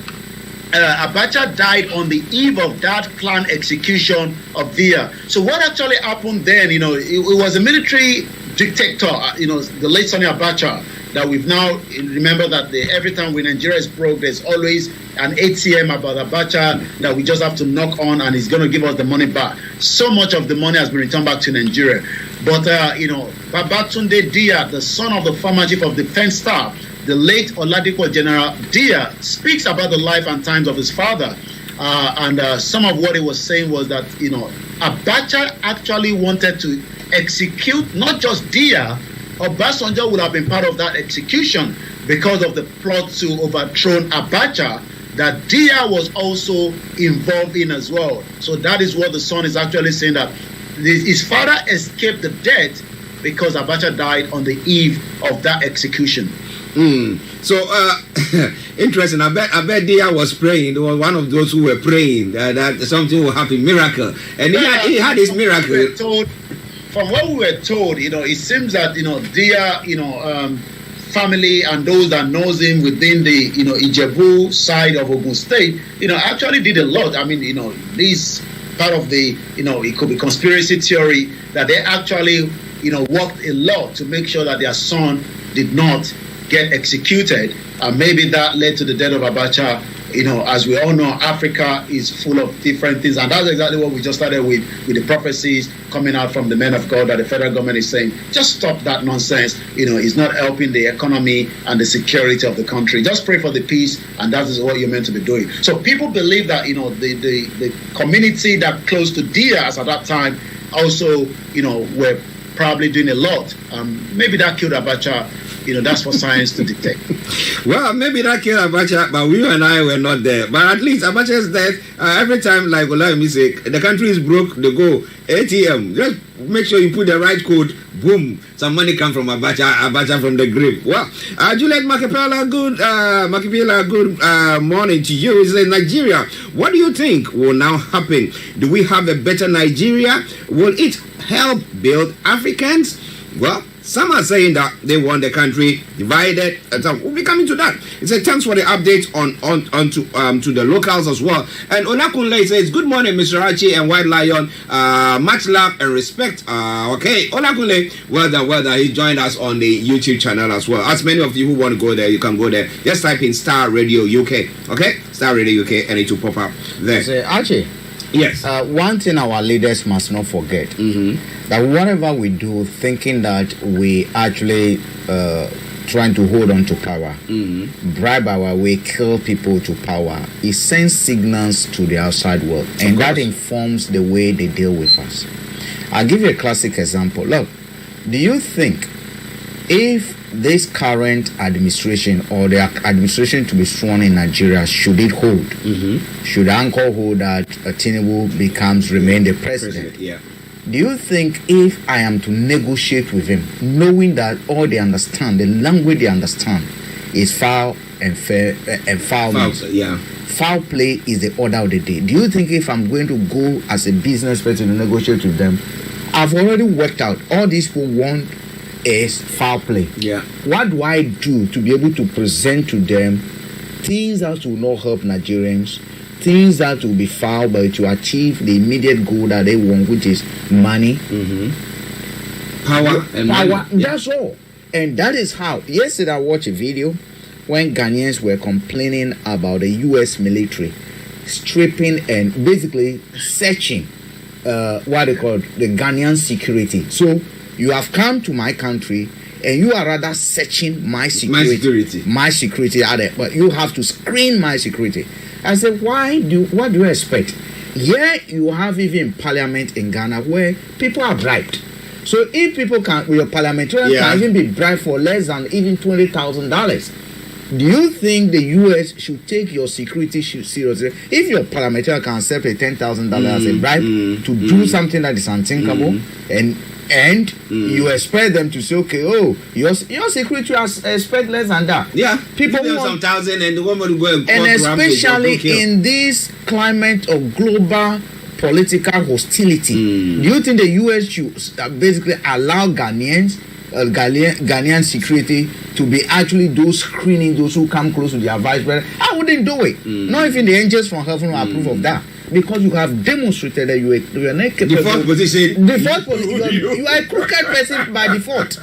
Abacha died on the eve of that planned execution of Dia. So what actually happened then, it was a military dictator, the late Sani Abacha, that we've now remember that every time when Nigeria is broke, there's always an ATM about Abacha that we just have to knock on and he's going to give us the money back. So much of the money has been returned back to Nigeria. But, Babatunde Dia, the son of the former chief of defense staff, the late Oladipo General Dia, speaks about the life and times of his father. And some of what he was saying was that, Abacha actually wanted to execute not just Dia. Obasanjo would have been part of that execution because of the plot to overthrow Abacha that Dia was also involved in as well. So that is what the son is actually saying, that his father escaped the death because Abacha died on the eve of that execution. So interesting. I bet Dia was praying. He was one of those who were praying that something will happen, miracle, and he had his miracle. From what we were told, it seems that Dia, family and those that knows him within the Ijebu side of Ogun State, actually did a lot. I mean, this part of the it could be conspiracy theory that they actually worked a lot to make sure that their son did not get executed, and maybe that led to the death of Abacha. As we all know, Africa is full of different things, and that's exactly what we just started with the prophecies coming out from the men of God that the federal government is saying, just stop that nonsense. It's not helping the economy and the security of the country. Just pray for the peace, and that is what you're meant to be doing. So people believe that the community that close to Diaz at that time also were probably doing a lot. Maybe that killed Abacha. That's for science to detect. Well, maybe that killed Abacha, but we and I were not there. But at least Abacha's death, every time, like OLAMILEKAN say, the country is broke, they go ATM. Just make sure you put the right code. Boom, some money come from Abacha from the grave. Well, Juliet Makapela, good morning to you. It's in Nigeria. What do you think will now happen? Do we have a better Nigeria? Will it help build Africans? Well, some are saying that they want the country divided. We'll be coming to that. It says thanks for the update on to the locals as well. And Olakunle says good morning, Mr. Archie and White Lion. Much love and respect. Okay, Olakunle, well done. He joined us on the YouTube channel as well. As many of you who want to go there, you can go there. Just type in Star Radio UK. Okay, Star Radio UK, and it will pop up there. So, Archie. Yes. One thing our leaders must not forget, that whatever we do, thinking that we actually trying to hold on to power, bribe our way, kill people to power, it sends signals to the outside world, and that informs the way they deal with us. I'll give you a classic example. Look, do you think if this current administration or the administration to be sworn in Nigeria, should it hold? Should Anchor hold that Tinubu remain the president? Yeah. Do you think if I am to negotiate with him, knowing that all they understand, the language they understand, is foul and fair and foul? Yeah. Foul play is the order of the day. Do you think if I'm going to go as a business person to negotiate with them, I've already worked out all these people want is foul play. Yeah. What do I do to be able to present to them things that will not help Nigerians, things that will be foul, but to achieve the immediate goal that they want, which is money, power, and power. Money. That's all. And that is how. Yesterday I watched a video when Ghanaians were complaining about the U.S. military stripping and basically searching what they call the Ghanaian security. So you have come to my country and you are rather searching my security. My security are there, but you have to screen my security. I said, what do you expect? Here you have even parliament in Ghana where people are bribed. So if people can, your parliamentarian can even be bribed for less than even $20,000. Do you think the U.S. should take your security seriously? If your parliamentarian can accept a $10,000 as a bribe to do something that is unthinkable, and you expect them to say, okay, your security has expect less than that. Yeah, people want some thousand, and the woman will go and especially in this climate of global political hostility, do you think the U.S. should basically allow Ghanaian security to be actually those screening those who come close to their vice president? I wouldn't do it. Not even the angels from heaven will approve of that. Because you have demonstrated that you are not capable. Default position. You are a crooked person by default.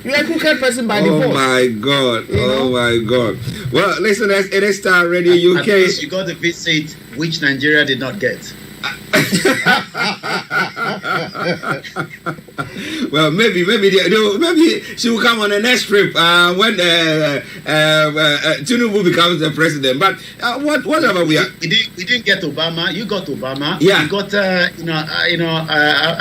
You are a crooked person by default. Oh my God! Oh my God! Well, listen, it is Star Radio UK. At least you got the visit which Nigeria did not get. Well, maybe she will come on the next trip when Tinubu becomes the president. But whatever we are, we didn't get Obama. You got Obama. Yeah. You got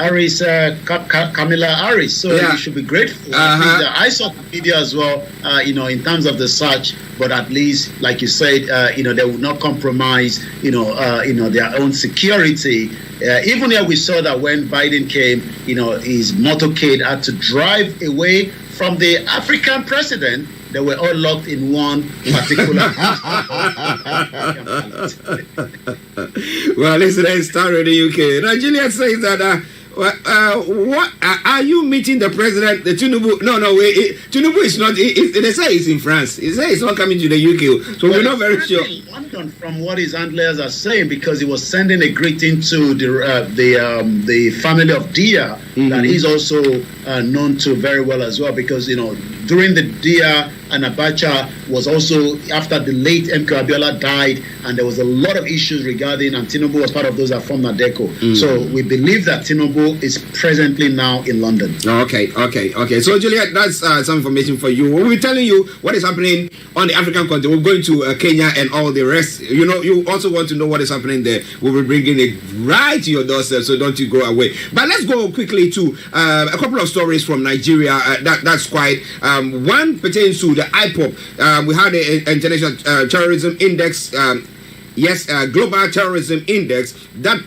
Harris, Kamala Harris. So you should be grateful. I saw the video as well. In terms of the search, but at least, like you said, they would not compromise. Their own security. Even here we saw that when Biden came, his motorcade had to drive away from the African president. They were all locked in one particular. Well, listen, it's Star Radio UK. Now, Juliet says that. What are you meeting the president? The Tinubu? No, Tinubu is not. They say he's in France. They say he's not coming to the UK, so we're not very sure. London, from what his handlers are saying, because he was sending a greeting to the family of Dia, that he's also known to very well as well, because during the Dia and Abacha was also after the late MK Abiola died, and there was a lot of issues regarding, and Tinubu was part of those that formed Nadeco. So we believe that Tinubu is presently now in London. Okay. So Juliet, that's some information for you. We'll be telling you what is happening on the African continent. We're going to Kenya and all the rest. You also want to know what is happening there. We'll be bringing it right to your doorstep, so don't you go away. But let's go quickly to a couple of stories from Nigeria. That's quite one pertains to the IPOP. We had the International Terrorism Index, Global Terrorism Index, that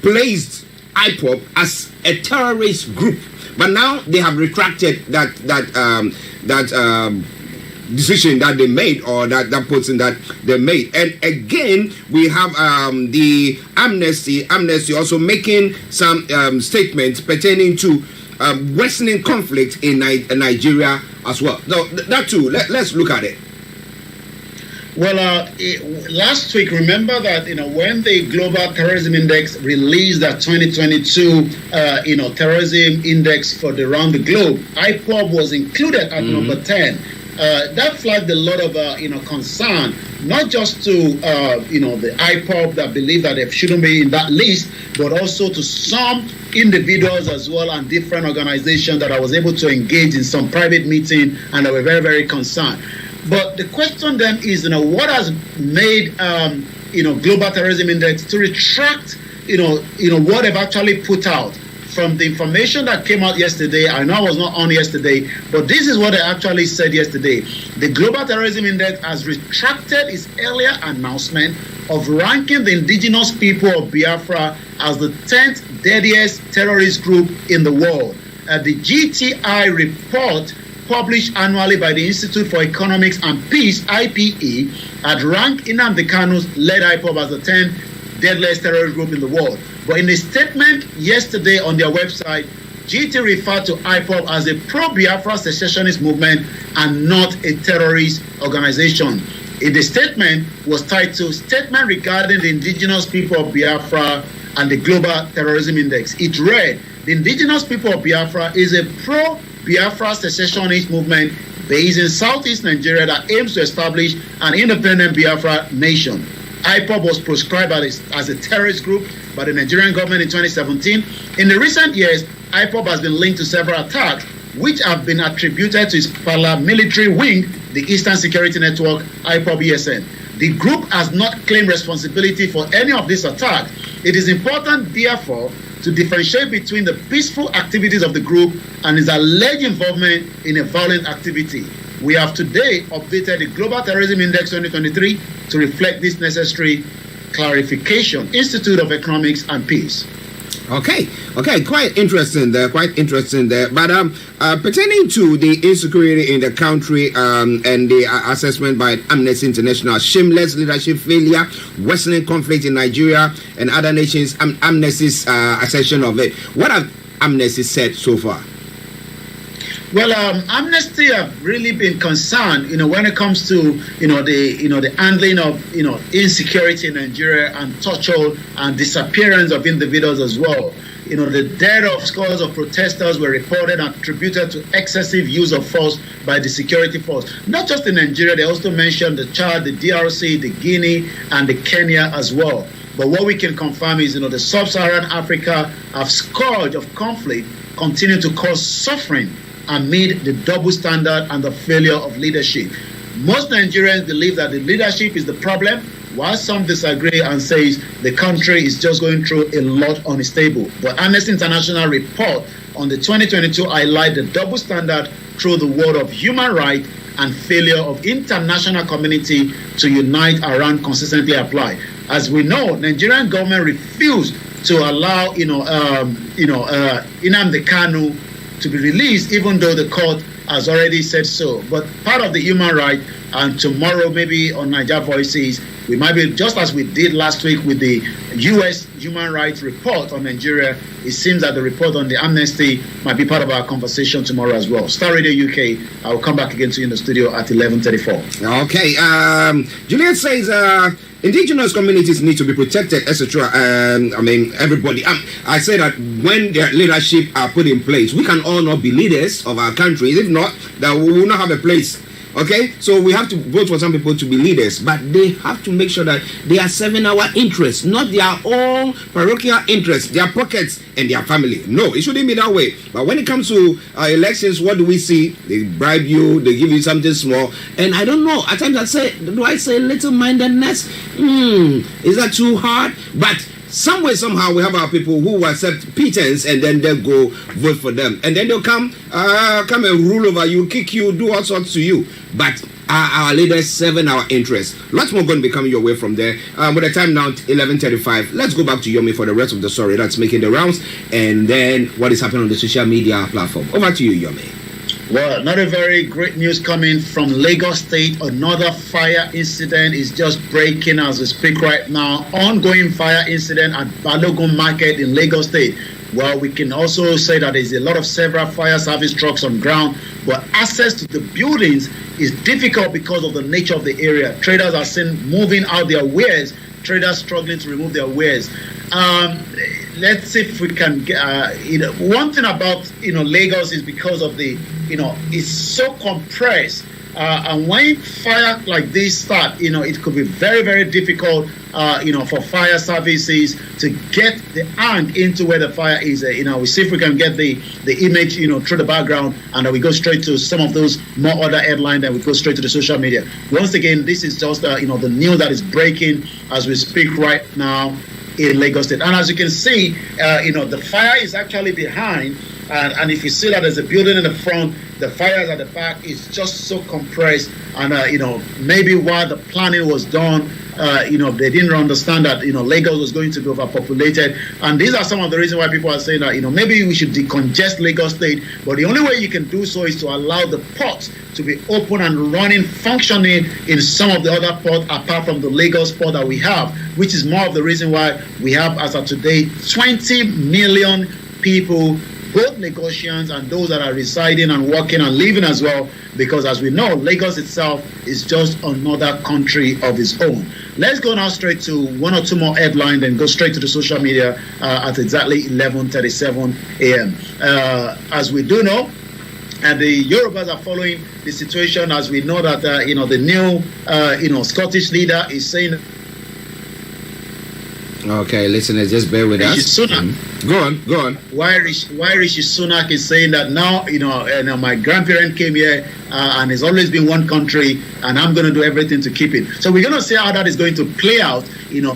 placed IPOP as a terrorist group. But now they have retracted that decision that they made, or that person that they made. And again, we have the Amnesty also making some statements pertaining to worsening conflict in Nigeria as well. So that too, let's look at it. Well, last week, remember that when the Global Terrorism Index released that 2022 terrorism index for around the globe, IPOB was included at number 10. That flagged a lot of concern, not just to the IPOB that believe that they shouldn't be in that list, but also to some individuals as well and different organizations that I was able to engage in some private meeting, and they were very, very concerned. But the question then is, what has made Global Terrorism Index to retract what they've actually put out from the information that came out yesterday. I know I was not on yesterday, but this is what they actually said yesterday. The Global Terrorism Index has retracted its earlier announcement of ranking the indigenous people of Biafra as the 10th deadliest terrorist group in the world. The GTI report, published annually by the Institute for Economics and Peace, IPE, had ranked Nnamdi Kanu's led IPOB as the 10th deadliest terrorist group in the world. But in a statement yesterday on their website, GT referred to IPOB as a pro-Biafra secessionist movement and not a terrorist organization. In the statement was titled Statement Regarding the Indigenous People of Biafra and the Global Terrorism Index. It read, the Indigenous People of Biafra is a pro-Biafra secessionist movement based in southeast Nigeria that aims to establish an independent Biafra nation. IPOB was proscribed as a terrorist group by the Nigerian government in 2017. In the recent years, IPOB has been linked to several attacks, which have been attributed to its paramilitary wing, the Eastern Security Network, IPOB-ESN. The group has not claimed responsibility for any of these attacks. It is important, therefore, to differentiate between the peaceful activities of the group and its alleged involvement in a violent activity. We have today updated the Global Terrorism Index 2023 to reflect this necessary clarification. Institute of Economics and Peace. Okay, quite interesting there. But pertaining to the insecurity in the country and the assessment by Amnesty International, shameless leadership failure, worsening conflict in Nigeria and other nations, Amnesty's assessment of it. What have Amnesty said so far? Well, Amnesty have really been concerned, when it comes to, the handling of, insecurity in Nigeria and torture and disappearance of individuals as well. the death of scores of protesters were reported and attributed to excessive use of force by the security force. Not just in Nigeria, they also mentioned the Chad, the DRC, the Guinea, and the Kenya as well. But what we can confirm is, the sub-Saharan Africa have scourge of conflict continue to cause suffering amid the double standard and the failure of leadership. Most Nigerians believe that the leadership is the problem, while some disagree and says the country is just going through a lot unstable. But Amnesty International report on the 2022 highlight the double standard through the word of human rights and failure of international community to unite around consistently apply. As we know, Nigerian government refused to allow Nnamdi Kanu to be released, even though the court has already said so. But part of the human right, and tomorrow maybe on Niger Voices, we might be, just as we did last week with the U.S. human rights report on Nigeria, it seems that the report on the amnesty might be part of our conversation tomorrow as well. Star Radio UK, I will come back again to you in the studio at 11:34. Okay, Juliet says indigenous communities need to be protected, etc. Everybody. I say that when their leadership are put in place, we can all not be leaders of our countries. If not, that we will not have a place. Okay, so we have to vote for some people to be leaders, but they have to make sure that they are serving our interests, not their own parochial interests, their pockets and their family. No, it shouldn't be that way. But when it comes to elections, what do we see? They bribe you, they give you something small, and I don't know. At times I say little-mindedness? Is that too hard? But somewhere, somehow, we have our people who accept pretense and then they'll go vote for them. And then they'll come and rule over you, kick you, do all sorts to you. But our leaders serving our interests. Lots more going to be coming your way from there. With the time now, 11:35. Let's go back to Yomi for the rest of the story that's making the rounds. And then what is happening on the social media platform. Over to you, Yomi. Well, another very great news coming from Lagos State. Another fire incident is just breaking as we speak right now. Ongoing fire incident at Balogun Market in Lagos State. Well, we can also say that there's a lot of several fire service trucks on ground, but access to the buildings is difficult because of the nature of the area. Traders are seen moving out their wares, traders struggling to remove their wares. Let's see if we can get, one thing about, Lagos is because of the, it's so compressed. And when fire like this start, it could be very, very difficult, for fire services to get the hand into where the fire is. We see if we can get the image, through the background, and then we go straight to some of those more other headlines, and we go straight to the social media. Once again, this is just, the news that is breaking as we speak right now in Lagos State. And as you can see, the fire is actually behind. And if you see that there's a building in the front, the fires at the back is just so compressed. And, maybe while the planning was done, they didn't understand that, Lagos was going to be overpopulated. And these are some of the reasons why people are saying that, maybe we should decongest Lagos State. But the only way you can do so is to allow the ports to be open and running, functioning in some of the other ports apart from the Lagos port that we have, which is more of the reason why we have, as of today, 20 million people, both Lagosians and those that are residing and working and living as well, because as we know, Lagos itself is just another country of its own. Let's go now straight to one or two more headlines and go straight to the social media at exactly 11:37 a.m. As we do know, and the Yorubas are following the situation, as we know that, the new, Scottish leader is saying. Okay, listeners, just bear with us. Go on. Why Rishi Sunak is saying that now, my grandparent came here and it's always been one country, and I'm going to do everything to keep it. So we're going to see how that is going to play out,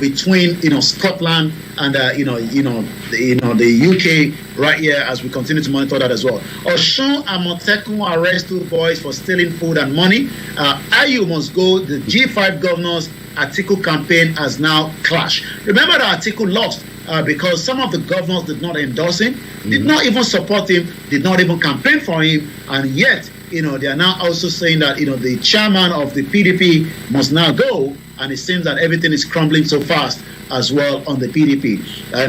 between, Scotland and, the UK right here, as we continue to monitor that as well. Osun Amotekun arrest 2 boys for stealing food and money. Ayu must go. The G5 governors Atiku campaign has now clashed. Remember that Atiku lost because some of the governors did not endorse him, did not even support him, did not even campaign for him, and yet, they are now also saying that, the chairman of the PDP must now go, and it seems that everything is crumbling so fast as well on the PDP.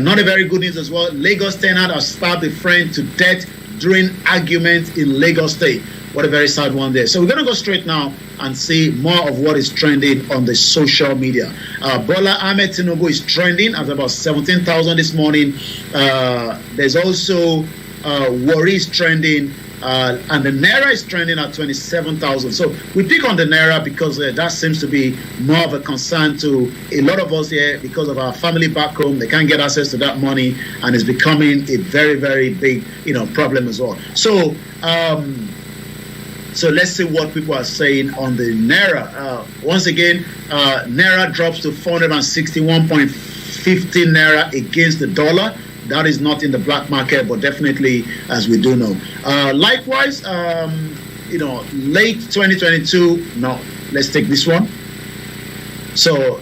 Not a very good news as well. Lagos tenant has stabbed a friend to death during argument in Lagos State. What a very sad one there. So we're going to go straight now and see more of what is trending on the social media. Bola Ahmed Tinubu is trending at about 17,000 this morning. There's also Worry is trending. And the Naira is trending at 27,000. So we pick on the Naira because that seems to be more of a concern to a lot of us here because of our family back home. They can't get access to that money, and it's becoming a very, very big, problem as well. So, so let's see what people are saying on the Naira. Once again, Naira drops to 461.50 Naira against the dollar. That is not in the black market, but definitely, as we do know. Likewise, late 2022. No, let's take this one. So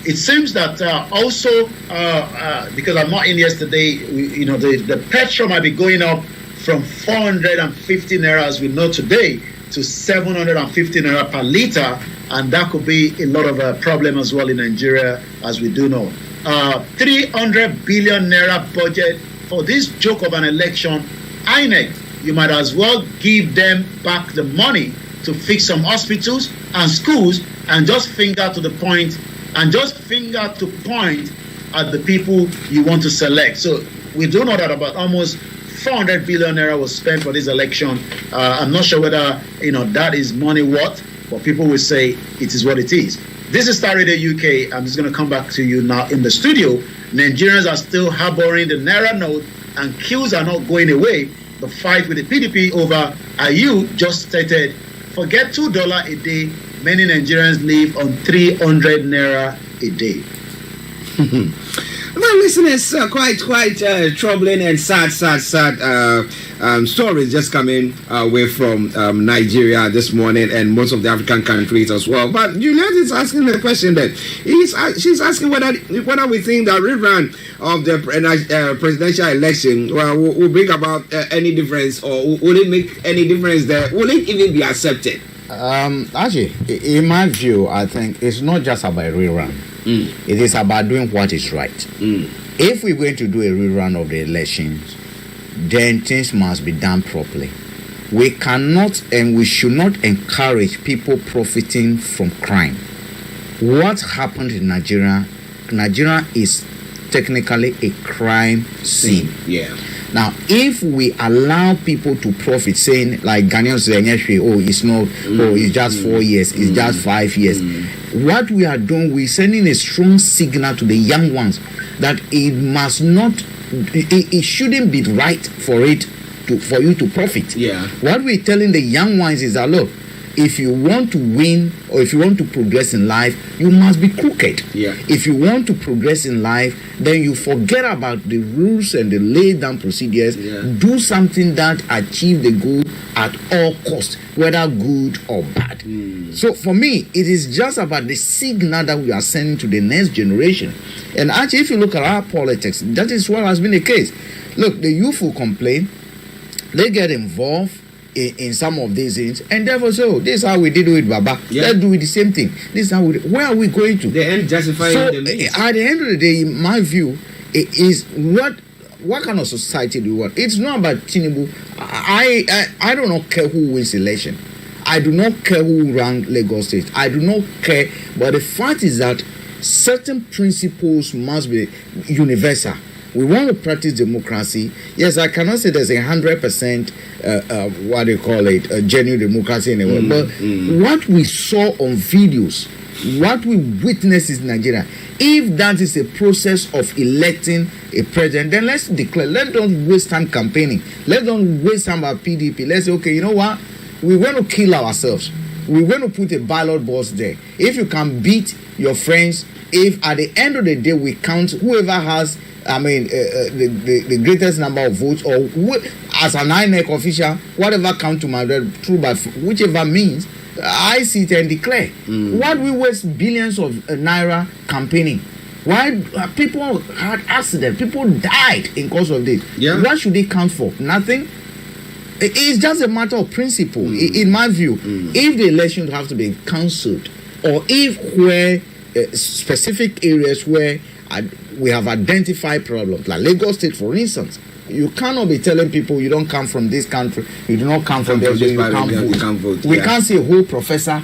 it seems that also, because I'm not in yesterday, the petrol might be going up from 450 Naira, as we know today, to 750 Naira per liter. And that could be a lot of a problem as well in Nigeria, as we do know. 300 billion Naira budget for this joke of an election. INEC, you might as well give them back the money to fix some hospitals and schools and just finger to point at the people you want to select. So we do know that about almost 400 billion Naira was spent for this election. I'm not sure whether that is money worth, but people will say it is what it is. This is Star Radio UK. I'm just going to come back to you now in the studio. Nigerians are still harboring the Naira note and queues are not going away. The fight with the PDP over IU just stated, forget $2 a day. Many Nigerians live on 300 Naira a day. Well, listen, it's quite troubling and sad stories just coming away from Nigeria this morning and most of the African countries as well. But Juliet is asking the question that she's asking whether we think that rerun of the presidential election will bring about any difference, or will it make any difference there? Will it even be accepted? Actually, in my view, I think it's not just about a rerun. It is about doing what is right. If we're going to do a rerun of the elections, then things must be done properly. We cannot and we should not encourage people profiting from crime. What happened in Nigeria is technically a crime scene. Yeah. Now, if we allow people to profit, saying like Ghanaians say, it's just 4 years, it's just 5 years. What we are doing, we're sending a strong signal to the young ones that it must not, it shouldn't be right for you to profit. Yeah. What we're telling the young ones is that, look, if you want to win or if you want to progress in life, you must be crooked. Yeah. If you want to progress in life, then you forget about the rules and the laid down procedures. Yeah. Do something that achieve the goal at all costs, whether good or bad. So for me, it is just about the signal that we are sending to the next generation. And actually, if you look at our politics, that is what has been the case. Look, the youth will complain, they get involved in some of these things, and therefore, so this is how we did it with Baba. Yeah. Let's do it the same thing. This is how where are we going to? The end justifying the means. At the end of the day, in my view, it is what kind of society do we want? It's not about Tinubu. I do not care who wins election. I do not care who rank Lagos State. I do not care. But the fact is that certain principles must be universal. We want to practice democracy. Yes, I cannot say there's 100% genuine democracy anywhere. But what we saw on videos, what we witnessed in Nigeria, if that is a process of electing a president, then let's declare. Let's don't waste time campaigning. Let's don't waste time about PDP. Let's say, okay, you know what? We're going to kill ourselves. We're going to put a ballot box there. If you can beat your friends, if at the end of the day we count whoever has the greatest number of votes, or as an INEC official, whatever count to my through by whichever means, I sit and declare. Why do we waste billions of naira campaigning? Why people had accidents, people died in cause of this? Yeah. What should they count for? Nothing. It's just a matter of principle, in my view. If the elections have to be cancelled, or if where specific areas where we have identified problems, like Lagos State, for instance, You cannot be telling people you don't come from this country, you do not come from there, so you can't vote. We can't see a whole professor,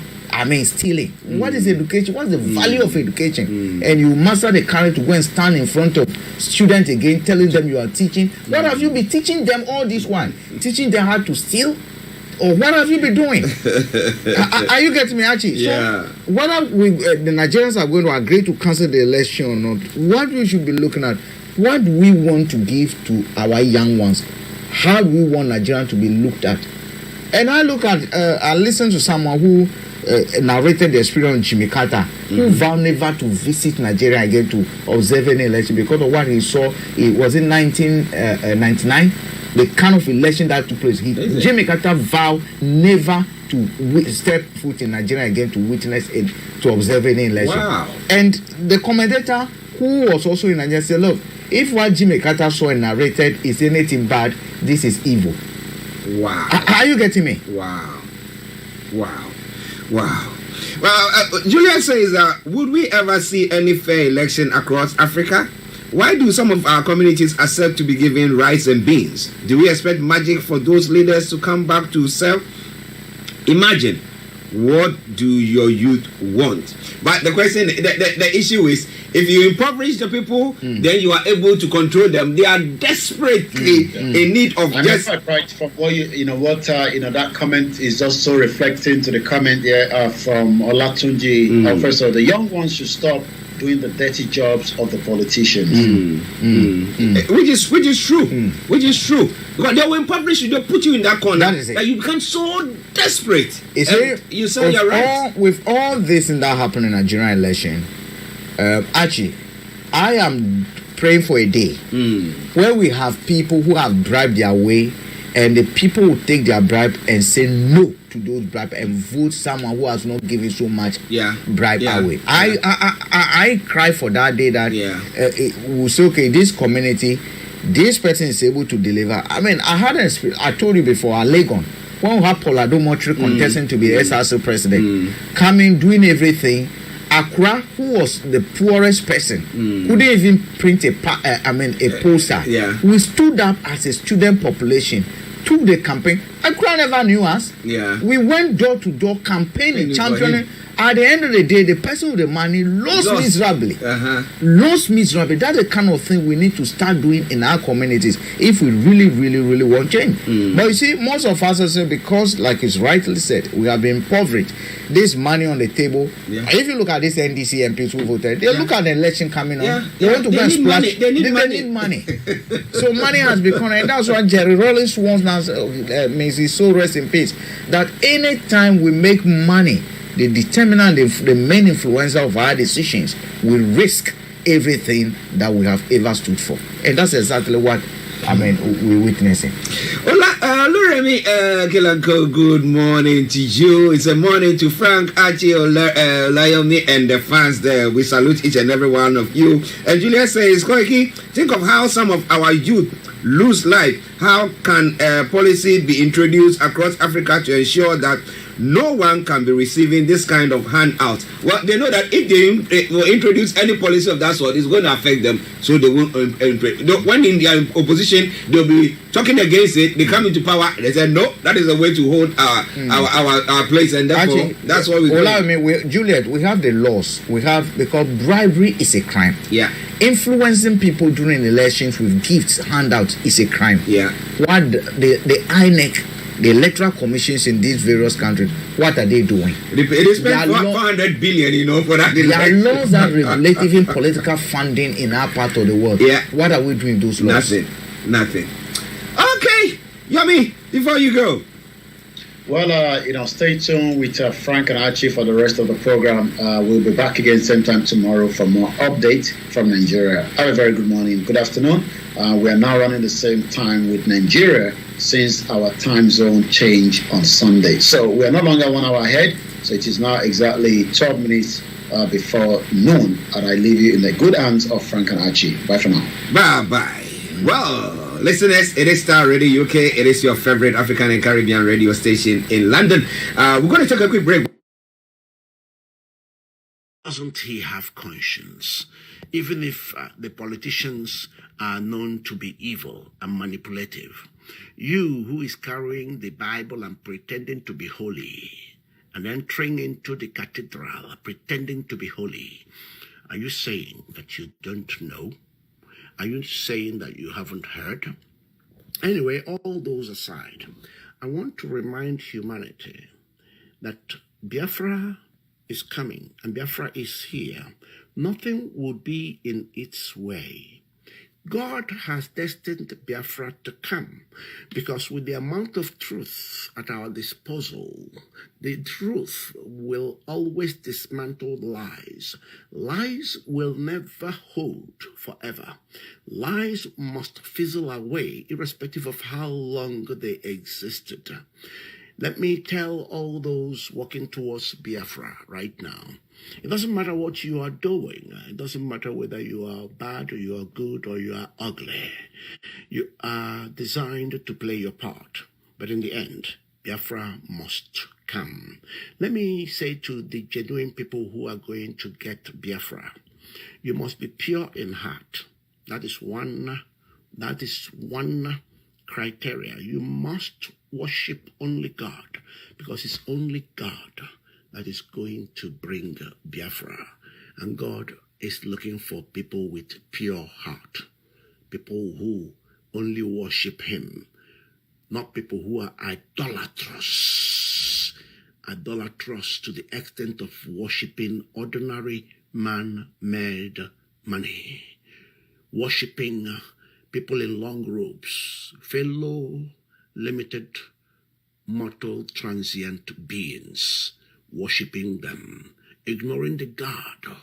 stealing. What is education? What's the value of education? And you master the courage to go and stand in front of students again, telling them you are teaching. What have you been teaching them all this while? Teaching them how to steal? Or what have you been doing? Are you getting me, Archie? Yeah. So, whether the Nigerians are going to agree to cancel the election or not, what we should be looking at, what we want to give to our young ones, how we want Nigeria to be looked at. And I look at, I listen to someone who narrated the experience of Jimmy Carter, who vowed never to visit Nigeria again to observe any election because of what he saw. It was in 1999. The kind of election that took place. Jimmy Carter vowed never to step foot in Nigeria again to witness it, to observe any election. Wow. And the commentator who was also in Nigeria said, look, if what Jimmy Carter saw and narrated is anything bad, this is evil. Wow. Are you getting me? Wow. Well, Julian says, would we ever see any fair election across Africa? Why do some of our communities accept to be given rice and beans? Do we expect magic for those leaders to come back to serve? Imagine, what do your youth want? But the question, the issue is, if you impoverish the people, then you are able to control them. They are desperately in need of just. Right from what that comment is also reflecting to the comment there from Olatunji. First of all, the young ones should stop doing the dirty jobs of the politicians. Which is true. Because they will impoverish you, they'll put you in that corner that you become so desperate. You say you're right. With all this and that happening in the Nigerian election, actually, I am praying for a day where we have people who have bribed their way, and the people will take their bribe and say no to those bribes and vote someone who has not given so much bribe away. I cry for that day that it will say, okay, this community, this person is able to deliver. I mean, I had an experience. I told you before, Legon, when we had Polado Motri contesting to be the SRC president, coming, doing everything. Accra, who was the poorest person, couldn't even print a poster. We stood up as a student population, took the campaign. Accra never knew us. We went door to door campaigning, championing. At the end of the day, the person with the money lost miserably. Lost miserably. That's the kind of thing we need to start doing in our communities if we really, really, really want change. But you see, most of us say, because, like it's rightly said, we have been impoverished. This money on the table. If you look at this NDC MPs who voted, they look at the election coming on. They want to go and splash. They need money. So money has become, and that's why Jerry Rawlings once now, may his soul rest in peace, that anytime we make money, the determinant, the main influencer of our decisions will risk everything that we have ever stood for. And that's exactly what we're witnessing. Loremi Kilanko, good morning to you. It's a morning to Frank, Archie, Olayomi, and the fans there. We salute each and every one of you. And Julia says, Koiki, think of how some of our youth lose life. How can policy be introduced across Africa to ensure that no one can be receiving this kind of handout? Well, they know that if they will introduce any policy of that sort, it's going to affect them. So they won't. When in their opposition, they'll be talking against it. They come into power. They say no, that is a way to hold our place, and therefore actually, that's what we do. Juliet, we have the laws. Because bribery is a crime. Influencing people during elections with gifts, handouts is a crime. What the INEC, the electoral commissions in these various countries, what are they doing? They spend 400 billion, for that. There are laws that regulate even political funding in our part of the world. What are we doing those laws? Nothing. Okay, Yummy, before you go. Well, stay tuned with Frank and Archie for the rest of the program. We'll be back again same time tomorrow for more updates from Nigeria. Have a very good morning, good afternoon. We are now running the same time with Nigeria since our time zone changed on Sunday. So we are no longer 1 hour ahead. So it is now exactly 12 minutes before noon. And I leave you in the good hands of Frank and Archie. Bye for now. Bye-bye. Well, listeners, it is Star Radio UK. It is your favorite African and Caribbean radio station in London. We're going to take a quick break. doesn't he have conscience? Even if the politicians are known to be evil and manipulative, you who is carrying the Bible and pretending to be holy and entering into the cathedral pretending to be holy, are you saying that you don't know? Are you saying that you haven't heard? Anyway, all those aside, I want to remind humanity that Biafra is coming and Biafra is here. Nothing will be in its way. God has destined Biafra to come because with the amount of truth at our disposal, the truth will always dismantle lies. Lies will never hold forever. Lies must fizzle away irrespective of how long they existed. Let me tell all those walking towards Biafra right now, it doesn't matter what you are doing. It doesn't matter whether you are bad or you are good or you are ugly. You are designed to play your part. But in the end, Biafra must come. Let me say to the genuine people who are going to get Biafra, you must be pure in heart. That is one criteria. You must worship only God, because it's only God that is going to bring Biafra. And God is looking for people with pure heart, people who only worship him, not people who are idolatrous to the extent of worshiping ordinary man-made money, worshiping people in long robes, fellow limited mortal transient beings, worshipping them, ignoring the God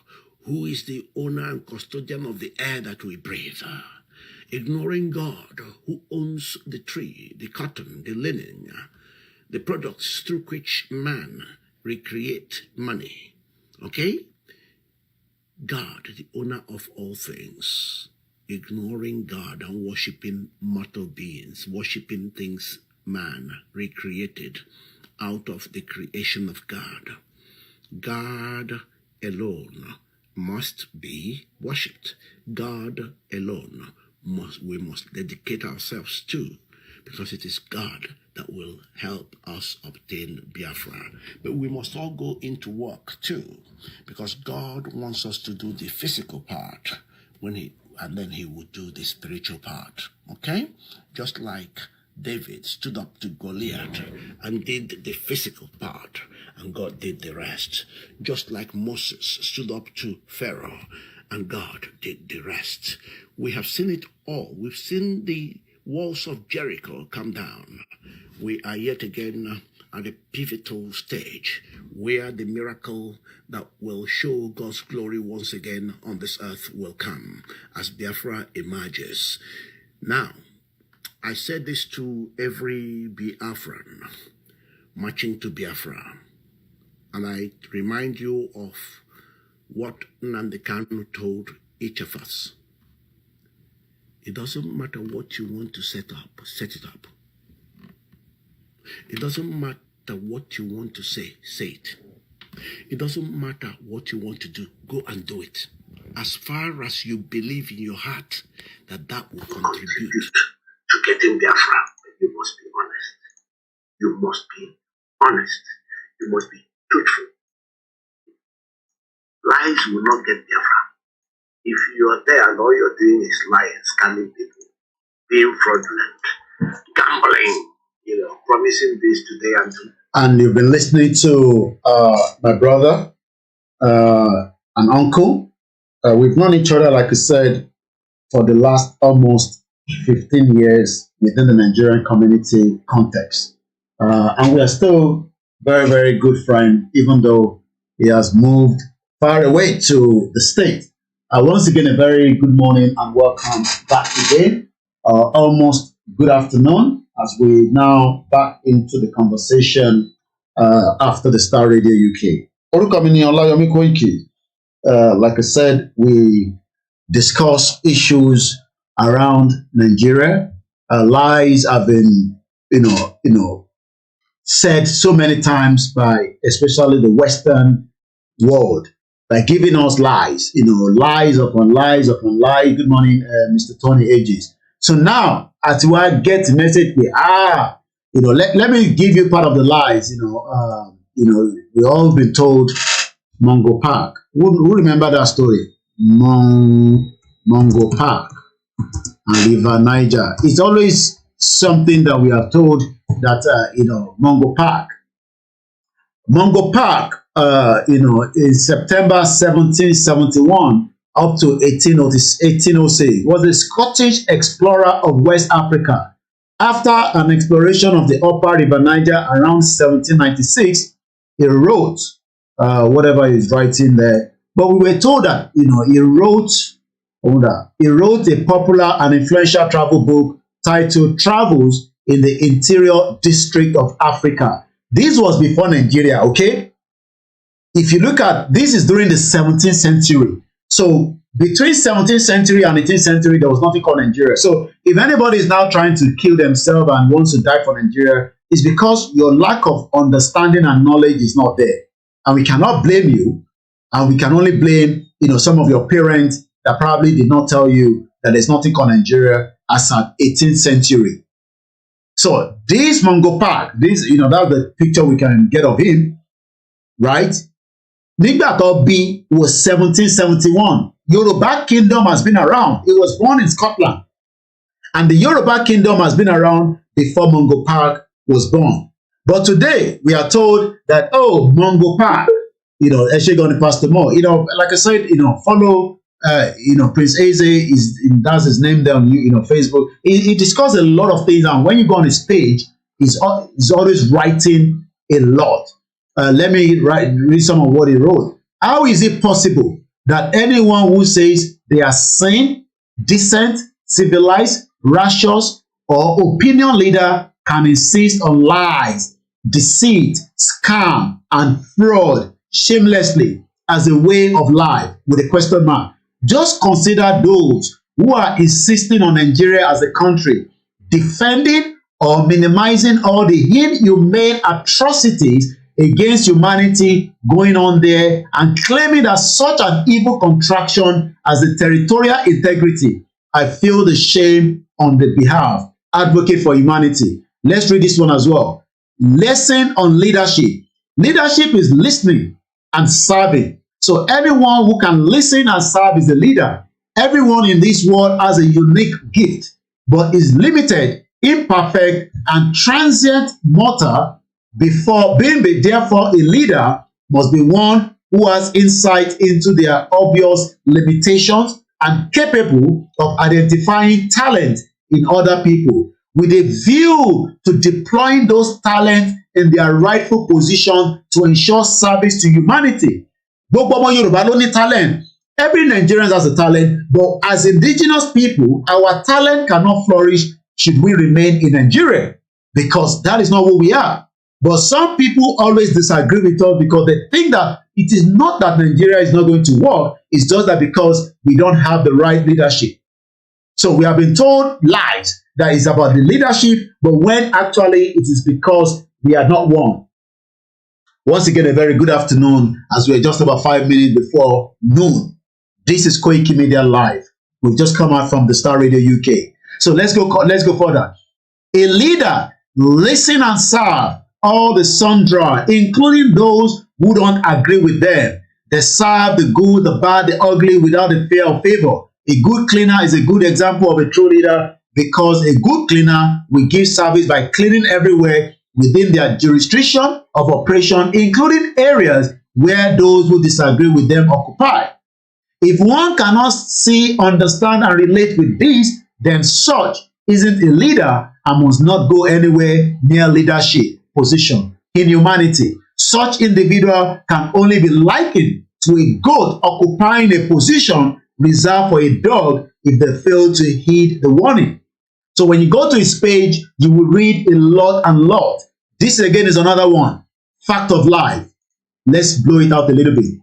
who is the owner and custodian of the air that we breathe, ignoring God who owns the tree, the cotton, the linen, the products through which man recreate money. Okay? God, the owner of all things, ignoring God and worshipping mortal beings, worshipping things man recreated out of the creation of God. God alone must be worshipped. God alone we must dedicate ourselves to, because it is God that will help us obtain Biafra. But we must all go into work too, because God wants us to do the physical part and then he will do the spiritual part. Okay? Just like David stood up to Goliath and did the physical part, and God did the rest. Just like Moses stood up to Pharaoh, and God did the rest. We have seen it all. We've seen the walls of Jericho come down. We are yet again at a pivotal stage where the miracle that will show God's glory once again on this earth will come as Biafra emerges. Now, I said this to every Biafran marching to Biafra, and I remind you of what Nnamdi Kanu told each of us. It doesn't matter what you want to set it up. It doesn't matter what you want to say it. It doesn't matter what you want to do, go and do it. As far as you believe in your heart that will contribute to getting Biafra, you must be honest. You must be honest. You must be truthful. Lies will not get Biafra. If you are there and all you're doing is lying, scamming people, being fraudulent, gambling, promising this today and tomorrow. And you've been listening to my brother, and uncle. We've known each other, like I said, for the last almost 15 years within the Nigerian community context. And we are still very, very good friends, even though he has moved far away to the state. Once again, a very good morning and welcome back again. Almost good afternoon, as we now back into the conversation after the Star Radio UK. Orúkọ mi ni Ọláyọmí Kóìkì. Like I said, we discuss issues around Nigeria. Lies have been, said so many times by especially the Western world by giving us lies, lies upon lies upon lies. Good morning, Mr. Tony Ages. So now, as you get the message, let me give you part of the lies. We all been told Mongo Park. Who remember that story? Mongo Park and River Niger. It's always something that we are told that Mongo Park. Mongo Park, in September 1771 up to 1806, was a Scottish explorer of West Africa. After an exploration of the upper River Niger around 1796, he wrote whatever he's writing there. But we were told that he wrote a popular and influential travel book titled Travels in the Interior District of Africa. This was before Nigeria, okay? If you look at, this is during the 17th century. So between 17th century and 18th century, there was nothing called Nigeria. So if anybody is now trying to kill themselves and wants to die for Nigeria, it's because your lack of understanding and knowledge is not there. And we cannot blame you. And we can only blame, some of your parents that probably did not tell you that there's nothing called Nigeria as an 18th century. So this Mongo Park, that's the picture we can get of him, right? Nígbà tó bí was 1771. Yoruba kingdom has been around. It was born in Scotland. And the Yoruba kingdom has been around before Mongo Park was born. But today, we are told that, Mongo Park, Eshegoni Pastor Mo, like I said, follow, Prince Eze, that's his name there on Facebook. He discussed a lot of things, and when you go on his page, he's always writing a lot. Let me read some of what he wrote. How is it possible that anyone who says they are sane, decent, civilized, righteous, or opinion leader can insist on lies, deceit, scam, and fraud shamelessly as a way of life with a question mark? Just consider those who are insisting on Nigeria as a country, defending or minimizing all the inhumane atrocities against humanity going on there, and claiming that such an evil contraction as the territorial integrity. I feel the shame on the behalf. Advocate for humanity. Let's read this one as well. Lesson on leadership. Leadership is listening and serving. So everyone who can listen and serve is a leader. Everyone in this world has a unique gift, but is limited, imperfect, and transient mortal. Therefore, a leader must be one who has insight into their obvious limitations and capable of identifying talent in other people with a view to deploying those talents in their rightful position to ensure service to humanity. Gbogbo ọmọ Yorùbá ló ní talent. Every Nigerian has a talent, but as indigenous people, our talent cannot flourish should we remain in Nigeria, because that is not who we are. But some people always disagree with us because they think that it is not that Nigeria is not going to work, it's just that because we don't have the right leadership. So we have been told lies that it's about the leadership, but when actually it is because we are not one. Once again, a very good afternoon, as we are just about 5 minutes before noon. This is Koikimedia Live. We've just come out from the Star Radio UK. So let's go further. A leader, listen and serve all the sundry, including those who don't agree with them. They serve the good, the bad, the ugly without the fear of favor. A good cleaner is a good example of a true leader, because a good cleaner will give service by cleaning everywhere within their jurisdiction of operation, including areas where those who disagree with them occupy. If one cannot see, understand, and relate with this, then such isn't a leader and must not go anywhere near leadership position in humanity. Such individual can only be likened to a goat occupying a position reserved for a dog if they fail to heed the warning. So when you go to his page, you will read a lot and lot. This again is another one. Fact of life. Let's blow it out a little bit.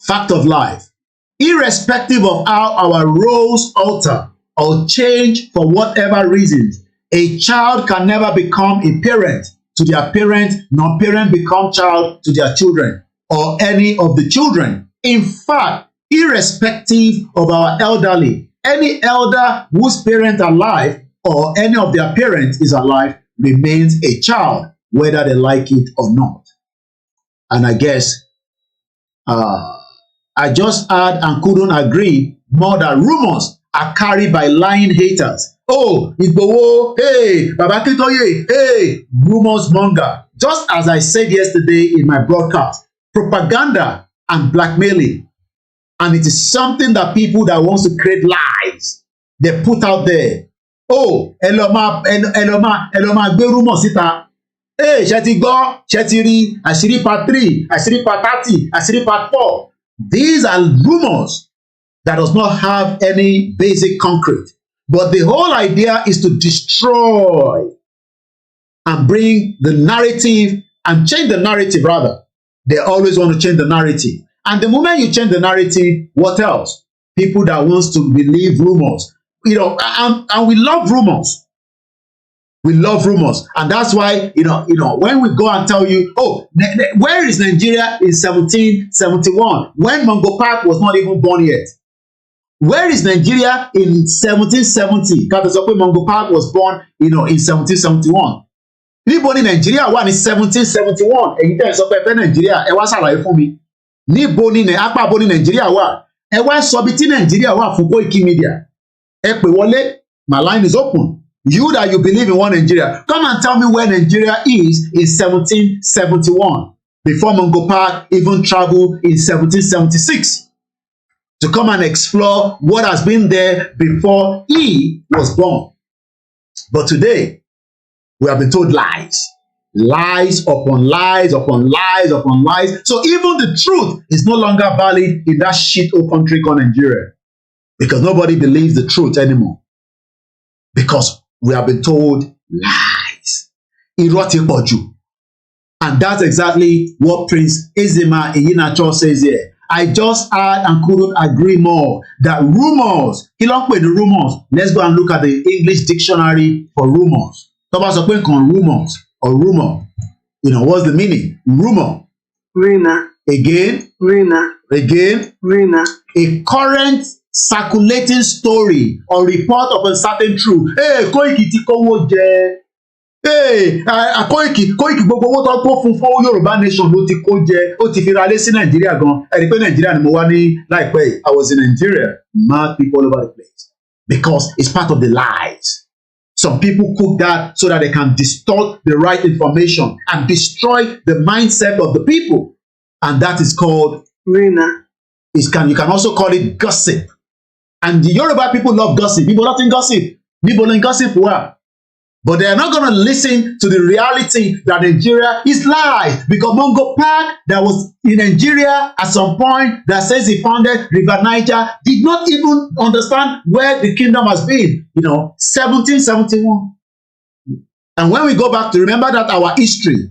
Fact of life. Irrespective of how our roles alter or change for whatever reasons, a child can never become a parent to their parent, nor parent become child to their children, or any of the children. In fact, irrespective of our elderly, any elder whose parents are alive or any of their parents is alive remains a child, whether they like it or not. And I guess I just heard and couldn't agree more that rumors are carried by lying haters. Oh, IGBOHO, hey, Baba Akintoye, hey, rumors monger. Just as I said yesterday in my broadcast, propaganda and blackmailing. And it is something that people that wants to create lies, they put out there. Oh, eloma gbé rumors síta. Hey, ṣé ti gbọ́, ṣé ti rí, àṣírí part 3, àṣírí part 30, àṣírí part 4. These are rumors that does not have any basic concrete. But the whole idea is to destroy and bring the narrative and change the narrative rather. They always want to change the narrative. And the moment you change the narrative, what else? People that wants to believe rumors. You know, and we love rumors. We love rumors. And that's why, when we go and tell you, oh, where is Nigeria in 1771? When Mungo Park was not even born yet. Where is Nigeria in 1770? Katasope Mungo Park was born, in 1771. Níbo ni Nigeria wà ní 1771? Ẹ̀yin tẹ́ ẹ sọ pé ẹ fẹ́ Nigeria, ẹ wá ṣàlàyé fún mi. Níbo ni apá bo ni Nigeria wà? Ẹ wá sọ bí tí Nigeria wà fún Koikimedia. Ẹ pè wọlé, my line is open. You that you believe in one Nigeria, come and tell me where Nigeria is in 1771 before Mungo Park even traveled in 1776 to come and explore what has been there before he was born. But today, we have been told lies. Lies upon lies upon lies upon lies. So even the truth is no longer valid in that shit-hole country called Nigeria. Because nobody believes the truth anymore. Because we have been told lies. Irọ́ ti pọ̀ jù. And that's exactly what Prince Ezema Iyinacho says here. I just heard and couldn't agree more that rumors, kí ló ń pè ní rumors? Let's go and look at the English dictionary for rumors. Tó bá sọ pé nǹkan rumors or rumor, what's the meaning? Rumor. Rina. Again. Rina. Again. Rina. A current circulating story or report of a certain truth. Hey, Koiki ti kówó jẹ. Hey, Koiki gbogbo owó tó kó fún Yoruba nation ló ti kó jẹ. Ó ti fi ra lé sí Nàìjíríà gan. Ẹ rí pé Nàìjíríà ni mo wá ní láìpẹ́. I was in Nigeria. Mad people all over the place. Because it's part of the lies. Some people cook that so that they can distort the right information and destroy the mindset of the people. And that is called Rina. You can also call it gossip. And the Yoruba people love gossip. People don't think gossip. People don't gossip well. But they are not going to listen to the reality that Nigeria is lies. Because Mungo Park, that was in Nigeria at some point, that says he founded River Niger, did not even understand where the kingdom has been. 1771. And when we go back to remember that our history,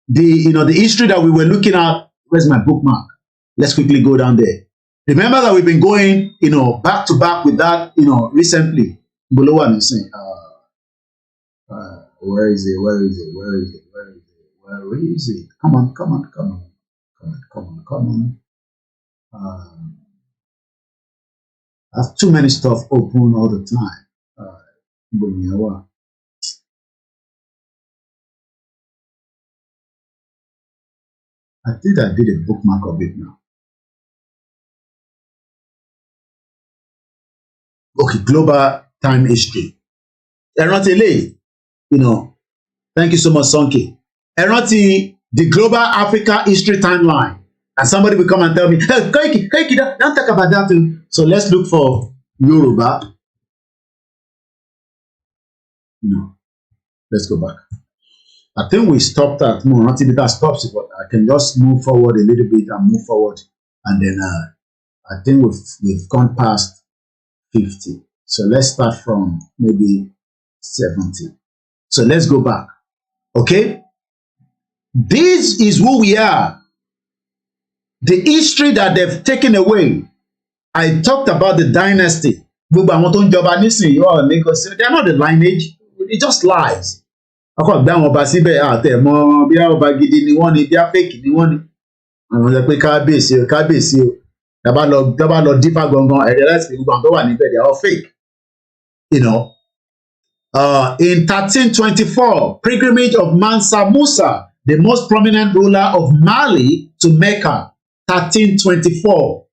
the history that we were looking at, where's my bookmark? Let's quickly go down there. Remember that we've been going, back to back with that, recently. Below what I'm saying. Where is it? Where is it? Where is it? Where is it? Where is it? Come on. I have too many stuff open all the time. I think I did a bookmark of it now. Okay, global time history. Erantele, thank you so much, Sonke. Eranti, the global Africa history timeline. And somebody will come and tell me, hey, Koiki, don't talk about that too. So let's look for Yoruba. No, let's go back. I think we stopped at not if that stops, but I can just move forward a little bit and move forward, and then I think we've gone past 50. So let's start from maybe 70. So let's go back. Okay? This is who we are. The history that they've taken away. I talked about the dynasty. They're not the lineage. It just lies. Akọ gbe àwọn ọba síbẹ̀ àtẹ̀mọ́ bí ọba gidi ni wọ́n ni bí fake ni wọ́n ni. Àwọn ọ̀sẹ̀ pé kábíyèsí o Taba lo deeper gongon, and realize people go and they are all fake. You know. In 1324, pilgrimage of Mansa Musa, the most prominent ruler of Mali, to Mecca. 1324.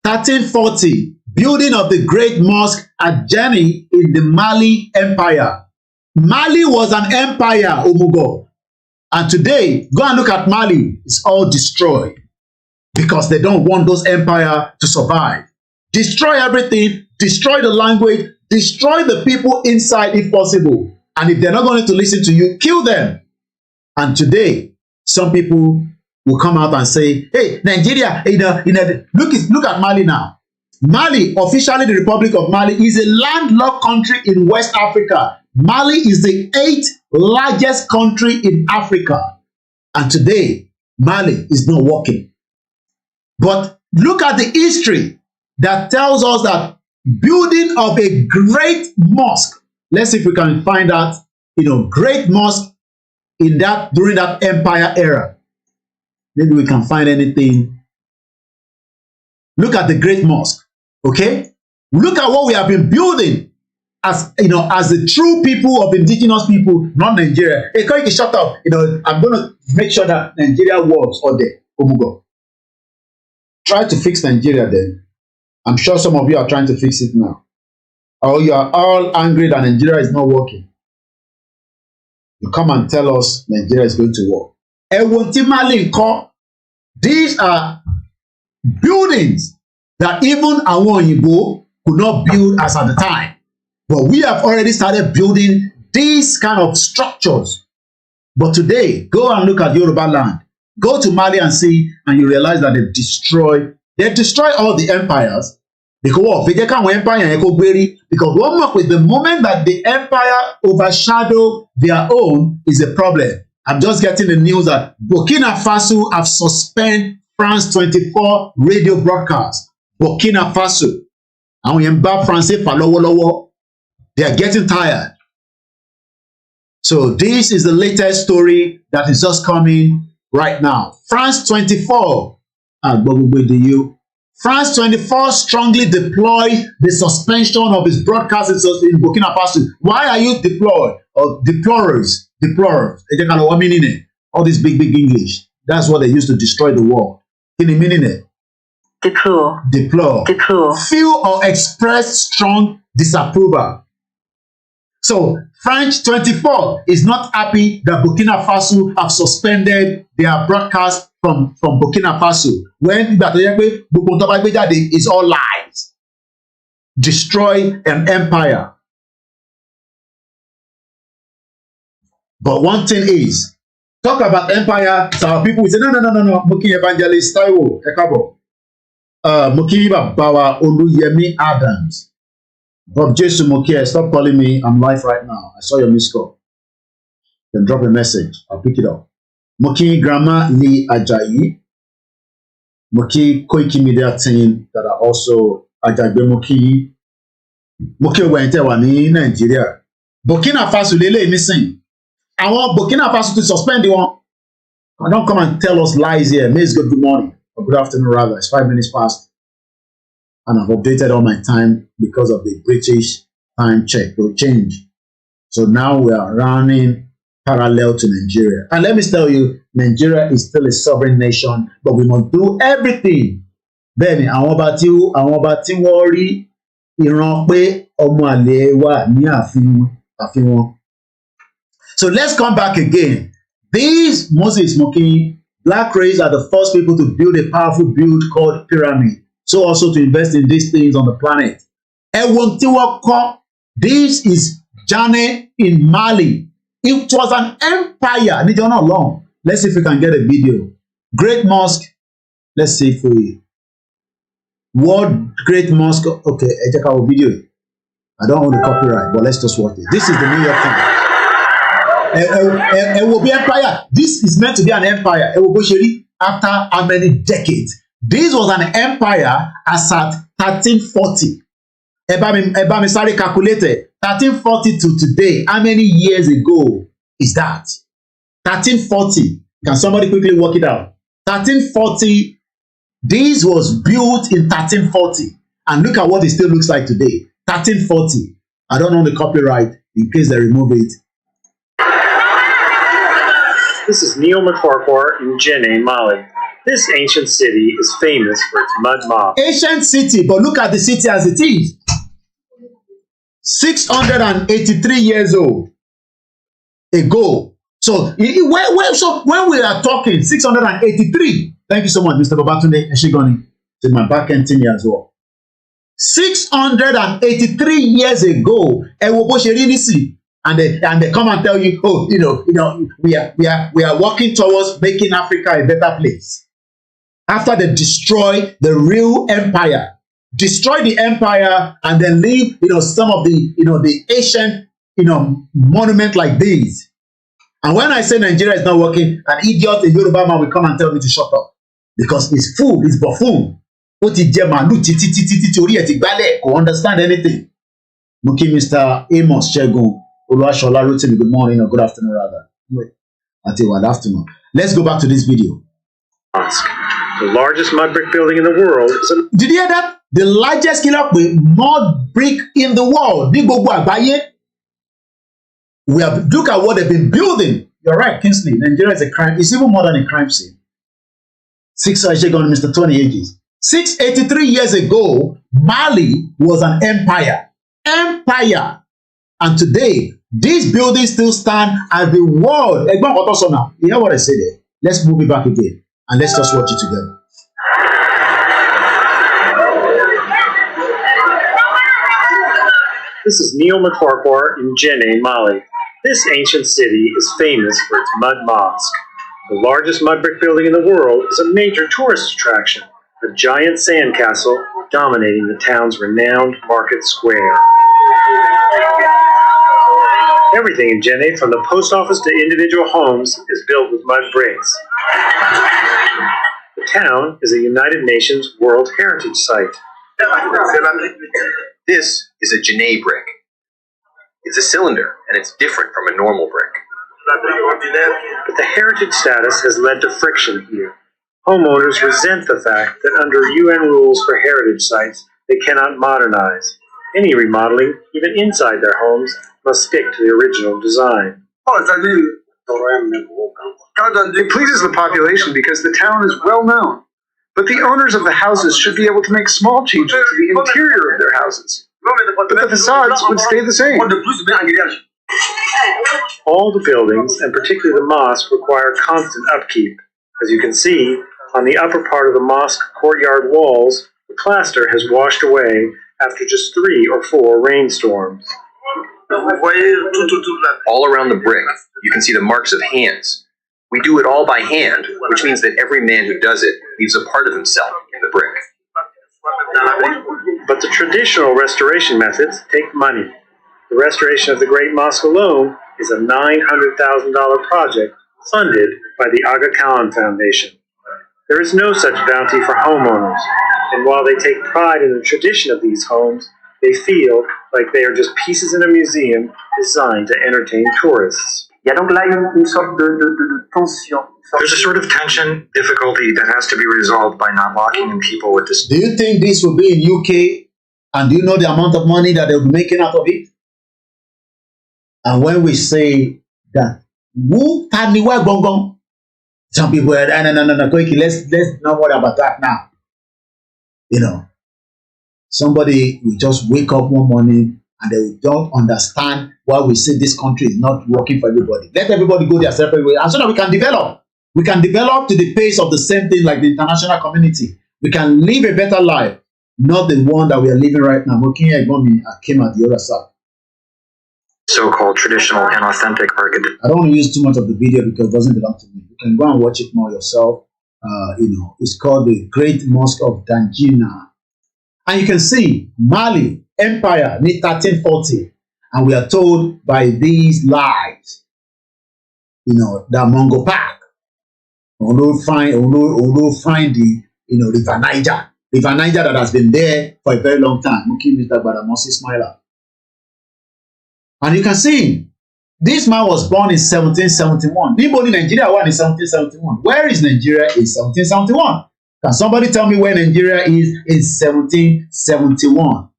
1340, building of the great mosque at Jeni in the Mali Empire. Mali was an empire, Omugo. And today, go and look at Mali. It's all destroyed because they don't want those empires to survive. Destroy everything, destroy the language, destroy the people inside if possible. And if they're not going to listen to you, kill them. And today, some people will come out and say, hey, Nigeria, look at Mali now. Mali, officially the Republic of Mali, is a landlocked country in West Africa. Mali is the 8th largest country in Africa. And today, Mali is not working. But look at the history that tells us that building of a great mosque, let's see if we can find that, great mosque in that during that empire era. Maybe we can find anything. Look at the great mosque, okay? Look at what we have been building as the true people of indigenous people, not Nigeria. Hey, Koiki, shut up. I'm gonna make sure that Nigeria works all day. Omugo. Try to fix Nigeria then. I'm sure some of you are trying to fix it now. Or you are all angry that Nigeria is not working. You come and tell us Nigeria is going to work. These are buildings that even àwọn Òyìnbó could not build as at the time. But we have already started building these kind of structures. But today, go and look at Yoruba land. Go to Mali and see, and you realize that they destroy all the empires. Because one more with the moment that the empire overshadow their own is a problem. I'm just getting the news that Burkina Faso have suspended France 24 radio broadcast. Burkina Faso. And we embark France for they are getting tired. So this is the latest story that is just coming right now. France 24. France 24 strongly deployed the suspension of its broadcast in Burkina Faso. Why are you deployed? Or deplorers? All this big English. That's what they used to destroy the world. In the meaning deplore. Feel or express strong disapproval. So French 24 is not happy that Burkina Faso have suspended their broadcast from Burkina Faso. When it's all lies. Destroy an empire. But one thing is, talk about empire, so our people will say, no. Muki Evangelist Taiwo, Ekabo. Muki Bawa Oluyemi Adams. Bob Jesu Muki, stop calling me. I'm live right now. I saw your missed call. You can drop a message. I'll pick it up. Muki Grandma Lee Ajayi. Muki Koikimedia team that are also Ajagbe Muki. Muki Wente Wani Nigeria. Burkina Faso Lele missing. I want Burkina Faso to suspend the one. Don't come and tell us lies here. May good morning or good afternoon rather. It's 5 minutes past. And I've updated all my time because of the British time check. Will change. So now we are running parallel to Nigeria. And let me tell you, Nigeria is still a sovereign nation, but we must do everything. Bẹ́ẹ̀ni, àwọn ọba tí wọ́n rí ìran pé ọmọ àlè wà ní àfihàn. So let's come back again. These Moses Moki black race are the first people to build a powerful build called pyramid. So also to invest in these things on the planet. This is Jane in Mali. It was an empire. Not long. Let's see if we can get a video. Great mosque. Let's see if we. World Great Mosque. Okay, I check our video. I don't own the copyright, but let's just watch it. This is the New York Times. It will be empire. This is meant to be an empire. It will be after how many decades? This was an empire as at 1340. Ebami sorry calculated 1340 to today. How many years ago is that? 1340. Can somebody quickly work it out? 1340. This was built in 1340. And look at what it still looks like today. 1340. I don't know the copyright in case they remove it. This is Neil McFarquhar in Jenne, Mali. This ancient city is famous for its mud mosque. Ancient city, but look at the city as it is. 683 years old ago. So when we are talking 683, thank you so much, Mr. Babatunde Eshigoni, to my back end team here as well. 683 years ago, and they come and tell you, oh, we are working towards making Africa a better place. After they destroy the real empire, destroy the empire, and then leave, some of the ancient, monument like these. And when I say Nigeria is not working, an idiot, a Yoruba man will come and tell me to shut up because it's fool, it's buffoon. Who understand anything? Muki Mr. Amos Shegun Oluwashola Rotimi, good morning or good afternoon rather. Good afternoon. Let's go back to this video. The largest mud brick building in the world is Did you hear that? The largest mud brick in the world. We have look at what they've been building. You're right, Kingsley. Nigeria is a crime. It's even more than a crime scene. Mr. Tony Ages. 683 years ago, Mali was an empire. Empire. And today, these buildings still stand as the world. You hear what I say there? Let's move it back again. And let's just watch it together. This is Neil McFarquhar in Jenne, Mali. This ancient city is famous for its mud mosque. The largest mud brick building in the world is a major tourist attraction, a giant sand castle dominating the town's renowned market square. Everything in Jenne, from the post office to individual homes, is built with mud bricks. The town is a United Nations World Heritage Site. This is a Jenne brick. It's a cylinder, and it's different from a normal brick. But the heritage status has led to friction here. Homeowners resent the fact that under UN rules for heritage sites, they cannot modernize. Any remodeling, even inside their homes, must stick to the original design. It pleases the population because the town is well known. But the owners of the houses should be able to make small changes to the interior of their houses. But the facades would stay the same. All the buildings, and particularly the mosque, require constant upkeep. As you can see, on the upper part of the mosque courtyard walls, the plaster has washed away after just 3 or 4 rainstorms. All around the brick, you can see the marks of hands. We do it all by hand, which means that every man who does it leaves a part of himself in the brick. But the traditional restoration methods take money. The restoration of the Great Mosque alone is a $900,000 project funded by the Aga Khan Foundation. There is no such bounty for homeowners, and while they take pride in the tradition of these homes, they feel like they are just pieces in a museum designed to entertain tourists. There's a sort of tension, difficulty that has to be resolved by not locking in people with this. Do you think this will be in UK? And do you know the amount of money that they'll be making out of it? And when we say that, some people are, no, Koiki, let's not worry about that now. Somebody will just wake up one morning and they don't understand why we say this country is not working for everybody. Let everybody go their separate way, and so that we can develop. We can develop to the pace of the same thing like the international community. We can live a better life, not the one that we are living right now. I came at the other side. So-called traditional and authentic architecture. I don't want to use too much of the video because it doesn't belong to me. You can go and watch it more yourself. It's called the Great Mosque of Dangina. And you can see Mali, Empire, 1340. And we are told by these lies, that Mongo Park, although find the, River Niger that has been there for a very long time. Mr. Badamosi Smiler. And you can see, this man was born in 1771. People in Nigeria were in 1771. Where is Nigeria in 1771? Can somebody tell me where Nigeria is in 1771?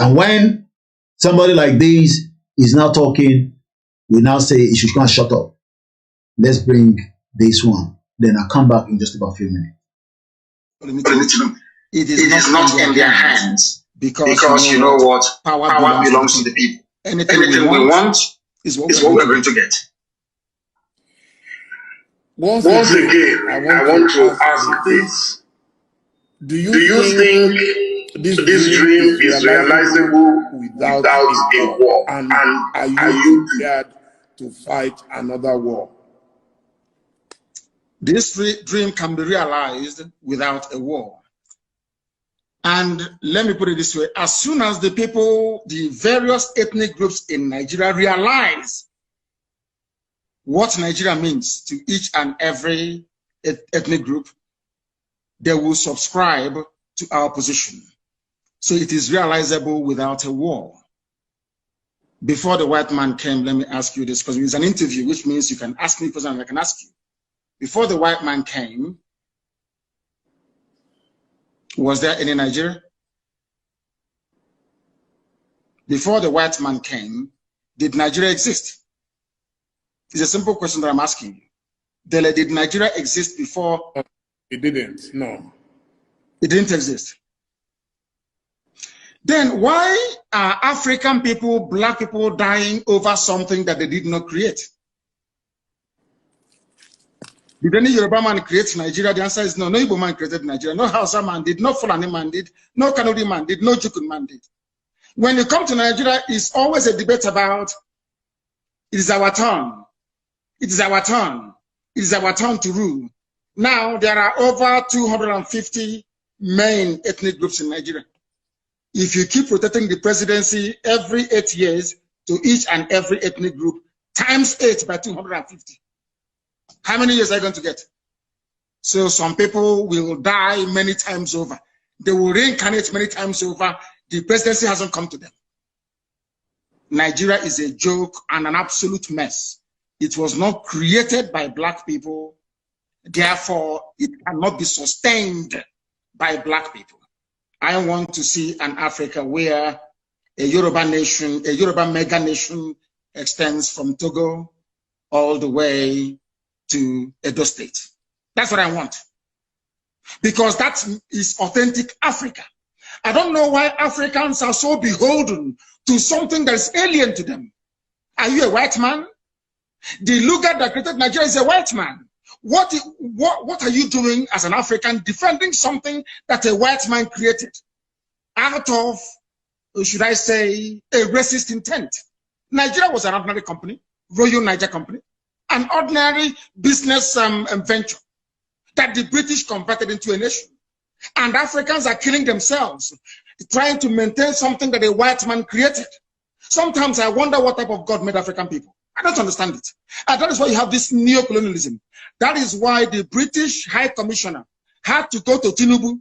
And when somebody like this is now talking, we now say you should come shut up. Let's bring this one. Then I'll come back in just about a few minutes. It is not in their hands because you know what? Power belongs to the people. Anything we want is what we're going to get. Once again, I want to ask this. Do you think this dream is realizable without a war? And are you prepared to fight another war? This dream can be realized without a war. And let me put it this way, as soon as the people, the various ethnic groups in Nigeria realize what Nigeria means to each and every ethnic group, they will subscribe to our position. So it is realizable without a war. Before the white man came, let me ask you this, because it's an interview, which means you can ask me questions and I can ask you. Before the white man came, was there any Nigeria? Before the white man came, did Nigeria exist? It's a simple question that I'm asking you. Dele, did Nigeria exist before? It didn't, no. It didn't exist. Then why are African people, black people dying over something that they did not create? Did any Yoruba man create Nigeria? The answer is no. No Igbo man created Nigeria. No Hausa man did. No Fulani man did. No Kanuri man did. No Jukun man did. When you come to Nigeria, it's always a debate about it is our turn. It is our turn. It is our turn to rule. Now there are over 250 main ethnic groups in Nigeria. If you keep rotating the presidency every 8 years to each and every ethnic group, times 8 by 250. How many years are you going to get? So some people will die many times over. They will reincarnate many times over. The presidency hasn't come to them. Nigeria is a joke and an absolute mess. It was not created by black people. Therefore, it cannot be sustained by black people. I want to see an Africa where a Yoruba nation, a Yoruba mega nation extends from Togo all the way to Edo State. That's what I want. Because that is authentic Africa. I don't know why Africans are so beholden to something that is alien to them. Are you a white man? The Lugard that created Nigeria is a white man. What are you doing as an African defending something that a white man created out of, should I say, a racist intent? Nigeria was an ordinary company, Royal Niger Company, an ordinary business venture that the British converted into a nation. And Africans are killing themselves, trying to maintain something that a white man created. Sometimes I wonder what type of God made African people. I don't understand it. And that is why you have this neo-colonialism. That is why the British High Commissioner had to go to Tinubu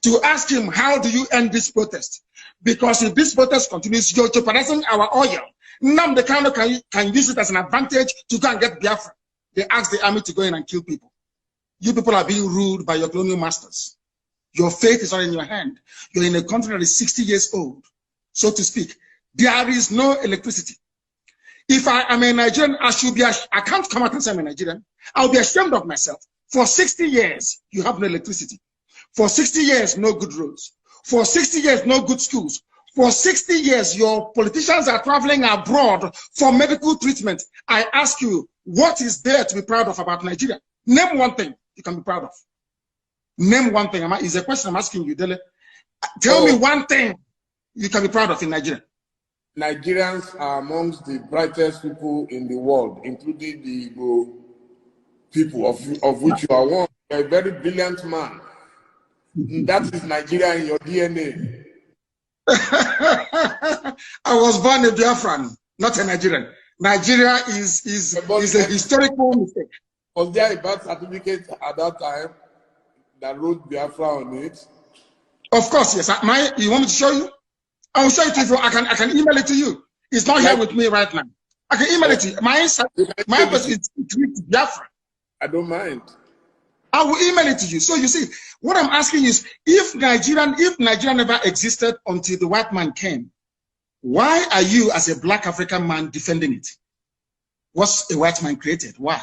to ask him, how do you end this protest? Because if this protest continues, you're jeopardizing our oil. Nnamdi Kanu can use it as an advantage to go and get Biafra. They asked the army to go in and kill people. You people are being ruled by your colonial masters. Your fate is not in your hand. You're in a country that is 60 years old, so to speak. There is no electricity. If I am a Nigerian, I can't come out and say I'm a Nigerian. I'll be ashamed of myself. For 60 years, you have no electricity. For 60 years, no good roads. For 60 years, no good schools. For 60 years, your politicians are traveling abroad for medical treatment. I ask you, what is there to be proud of about Nigeria? Name one thing you can be proud of. Name one thing. Is a question I'm asking you, Dele. Tell me one thing you can be proud of in Nigeria. Nigerians are amongst the brightest people in the world, including the Igbo people, of which you are one. You're a very brilliant man. That is Nigeria in your DNA. I was born a Biafran, not a Nigerian. Nigeria is a historical mistake. Was there a birth certificate at that time that wrote Biafra on it? Of course, yes. You want me to show you? I will show it to you. I can email it to you. It's not here with me right now. I can email it to you. My person is Biafra. I don't mind. I will email it to you. So you see, what I'm asking is, if Nigeria never existed until the white man came, why are you as a black African man defending it? What's a white man created? Why?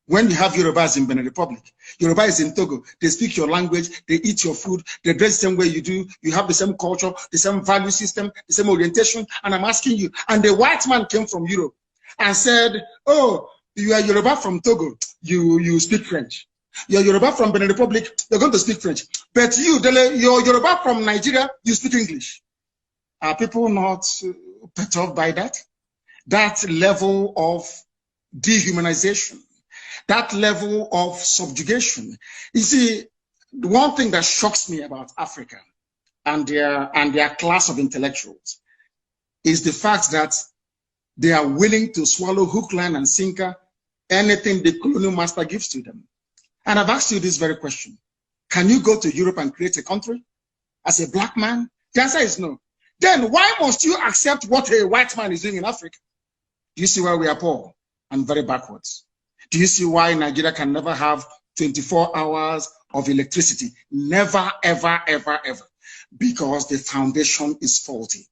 When you have Yorubas in Benin Republic, Yoruba is in Togo, they speak your language, they eat your food, they dress the same way you do, you have the same culture, the same value system, the same orientation, and I'm asking you, and the white man came from Europe and said, oh, you are Yoruba from Togo, you speak French. You're Yoruba from Benin Republic, you're going to speak French. But you're Yoruba from Nigeria, you speak English. Are people not perturbed by that? That level of dehumanization, that level of subjugation. You see, the one thing that shocks me about Africa and their class of intellectuals is the fact that they are willing to swallow hook, line, and sinker anything the colonial master gives to them. And I've asked you this very question. Can you go to Europe and create a country as a black man? The answer is no. Then why must you accept what a white man is doing in Africa? Do you see why we are poor and very backwards? Do you see why Nigeria can never have 24 hours of electricity? Never, ever, ever, ever. Because the foundation is faulty.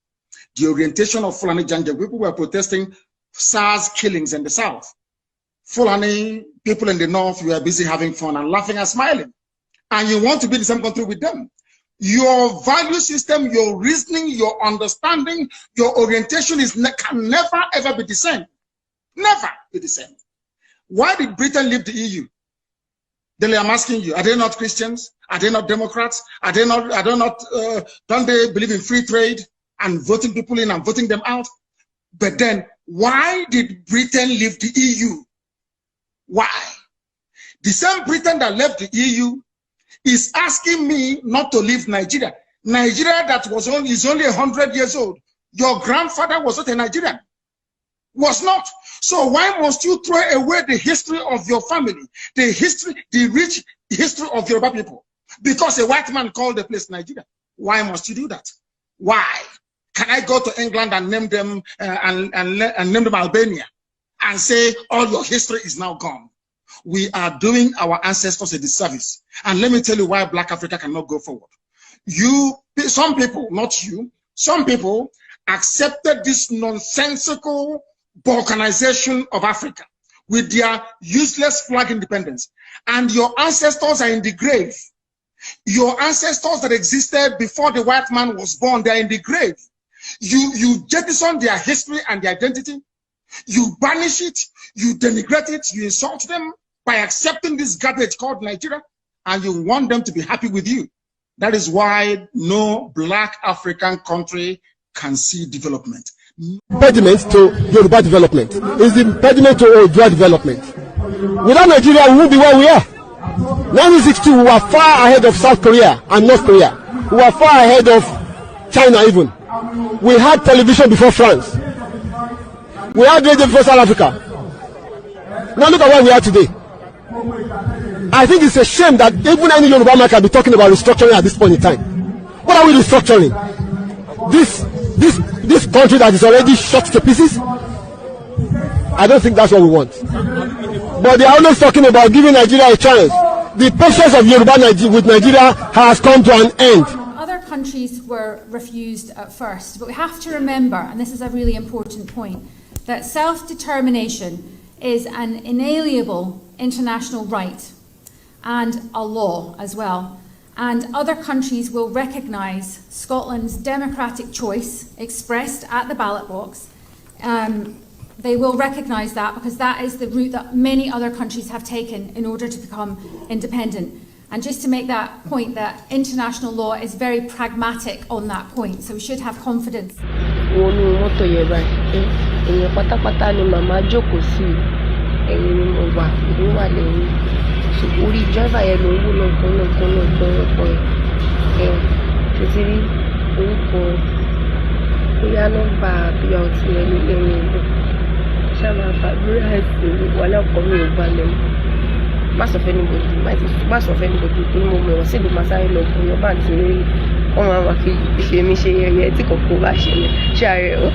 The orientation of Fulani Janja, people were protesting SARS killings in the south. Fulani people in the north, you are busy having fun and laughing and smiling. And you want to be in the same country with them. Your value system, your reasoning, your understanding, your orientation can never ever be the same. Never be the same. Why did Britain leave the EU? Then I'm asking you, are they not Christians? Are they not Democrats? Are they not, don't they believe in free trade and voting people in and voting them out? But then why did Britain leave the EU? Why? The same Britain that left the EU is asking me not to leave Nigeria. Nigeria that is only 100 years old. Your grandfather was not a Nigerian. Was not. So why must you throw away the history of your family, the rich history of Yoruba people? Because a white man called the place Nigeria. Why must you do that? Why? Can I go to England and name them and name them Albania and say all your history is now gone? We are doing our ancestors a disservice. And let me tell you why Black Africa cannot go forward. Some people, not you, some people accepted this nonsensical balkanization of Africa with their useless flag independence. And your ancestors are in the grave. Your ancestors that existed before the white man was born, they are in the grave. You jettison their history and their identity. You banish it, you denigrate it, you insult them by accepting this garbage called Nigeria, and you want them to be happy with you. That is why no black African country can see development. Impediment to Yoruba development is the impediment to Odua development. Without Nigeria, we won't be where we are. 1962, we were far ahead of South Korea and North Korea. We were far ahead of China even. We had television before France. We had radio before South Africa. Now look at where we are today. I think it's a shame that even any Yoruba man can be talking about restructuring at this point in time. What are we restructuring? This country that is already shot to pieces? I don't think that's what we want. But they are always talking about giving Nigeria a chance. The patience of Yoruba with Nigeria has come to an end. Other countries were refused at first, but we have to remember, and this is a really important point, that self-determination is an inalienable international right and a law as well. And other countries will recognise Scotland's democratic choice expressed at the ballot box. They will recognise that because that is the route that many other countries have taken in order to become independent. And just to make that point, that international law is very pragmatic on that point, so we should have confidence. Orí driver yẹn ló ń wò lọ́kọ́ títí rí orúkọ bóyá nọ́mbà bíyà ọtí yẹn ní lẹ́yìn ẹ̀gbọ́n ṣáà fàdúrà ẹ̀sìn wà lọ́kọ̀ mi ò balẹ̀ mọ́ má sọ fẹ́ níbodì tó ní mo mọ̀ sí ìlú masáré lọ fún yọba àti lórí wọn máa wà fi ṣe mí ṣe yẹyẹ tí kòkó bá ṣẹlẹ̀ ṣáà rẹ̀ ó.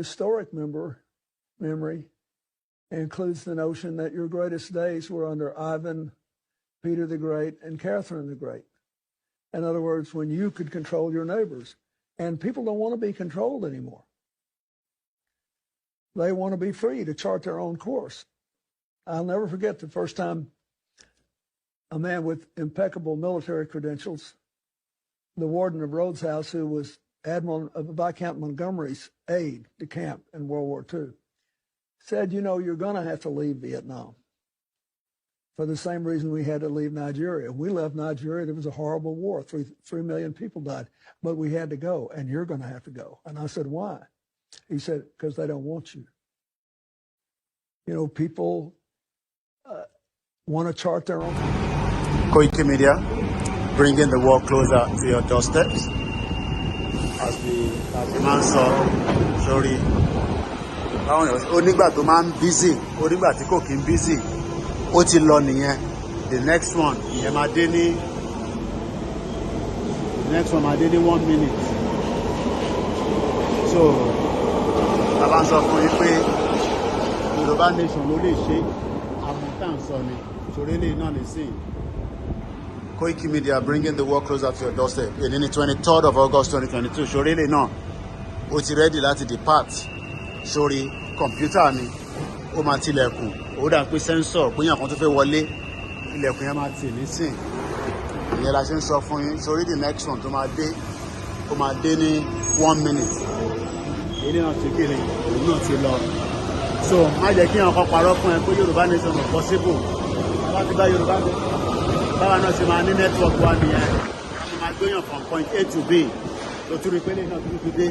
historic memory includes the notion that your greatest days were under Ivan, Peter the Great, and Catherine the Great. In other words, when you could control your neighbors. And people don't want to be controlled anymore. They want to be free to chart their own course. I'll never forget the first time a man with impeccable military credentials, the warden of Rhodes House, who was Admiral Viscount Montgomery's aide de camp in World War II, said, you know, you're going to have to leave Vietnam. For the same reason we had to leave Nigeria. We left Nigeria, there was a horrible war, 3 million people died, but we had to go, and you're going to have to go. And I said, why? He said, because they don't want you. You know, people want to chart their own. Koikimedia, bringing the world closer to your doorsteps. As the man saw, sorry. Onígbà tó máa ń busy, onígbà tí kò kí ń busy. Ó ti lọ nìyẹn. The next one, ìyẹn máa dé ní. The next one máa dé ní 1 minute. So, bàbá ń sọ fún yín pé Yorùbá nation ló lè ṣe àmọ̀tán sọ ni. Torí lè náà lè sìn. Koikimedia, bringing the world closer to your doorstep. In the 23rd of August 2022, sórí lè náà ó ti ready láti depart. Sórí kọ̀mpútà ni ó máa tilẹ̀kùn. Ó dà pé sensor péyàn kan tó fẹ́ wọlé ilẹ̀kùn yẹn máa tì nísìn. Ìyẹn la ṣe ń sọ fún yín. Sórí the next one tó máa dé ó máa dé ní 1 minute. Èyí náà ti kiri òun náà ti lọ. So má jẹ́ kí àwọn kan parọ́ fún ẹ pé Yorùbá nation is possible. Bá ti bá Yorùbá nation. Báwa náà ṣe máa ní network wa nìyẹn. Ṣé máa gbéyàn from point A to B. Tó tún rí pé lè náà tún ti dé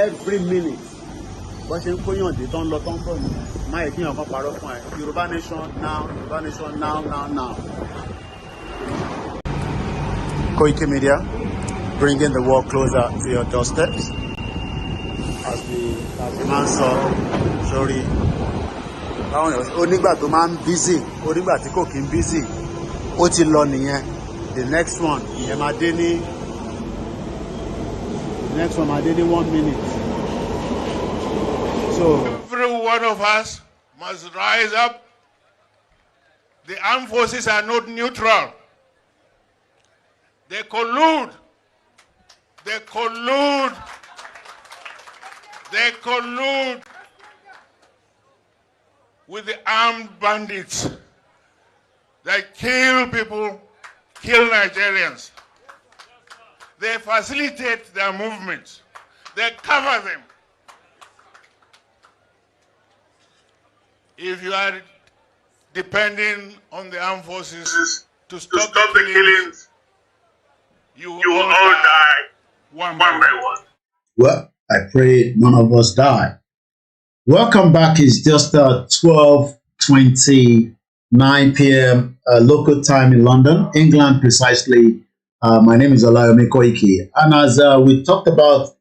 every minute. Bó ṣe ń kóyàn dé tó ń lọ tó ń bọ̀ ní. Má yẹ kí àwọn kan parọ́ fún ẹ. Yorùbá nation now, Yorùbá nation now. Koikimedia, bringing the world closer to your doorsteps. As the man saw, sorry. Onígbà tó máa ń busy, onígbà tí kò kí ń busy. Ó ti lọ nìyẹn. The next one, ìyẹn máa dé ní. The next one máa dé ní 1 minute. So every one of us must rise up. The armed forces are not neutral. They collude. They collude. They collude with the armed bandits that kill people, kill Nigerians. They facilitate their movements. They cover them. If you are depending on the armed forces to stop the killings, you will all die one by one. Well, I pray none of us die. Welcome back. It's just 12:29 p.m. Local time in London, England precisely. My name is OLAMILEKAN. And as we talked about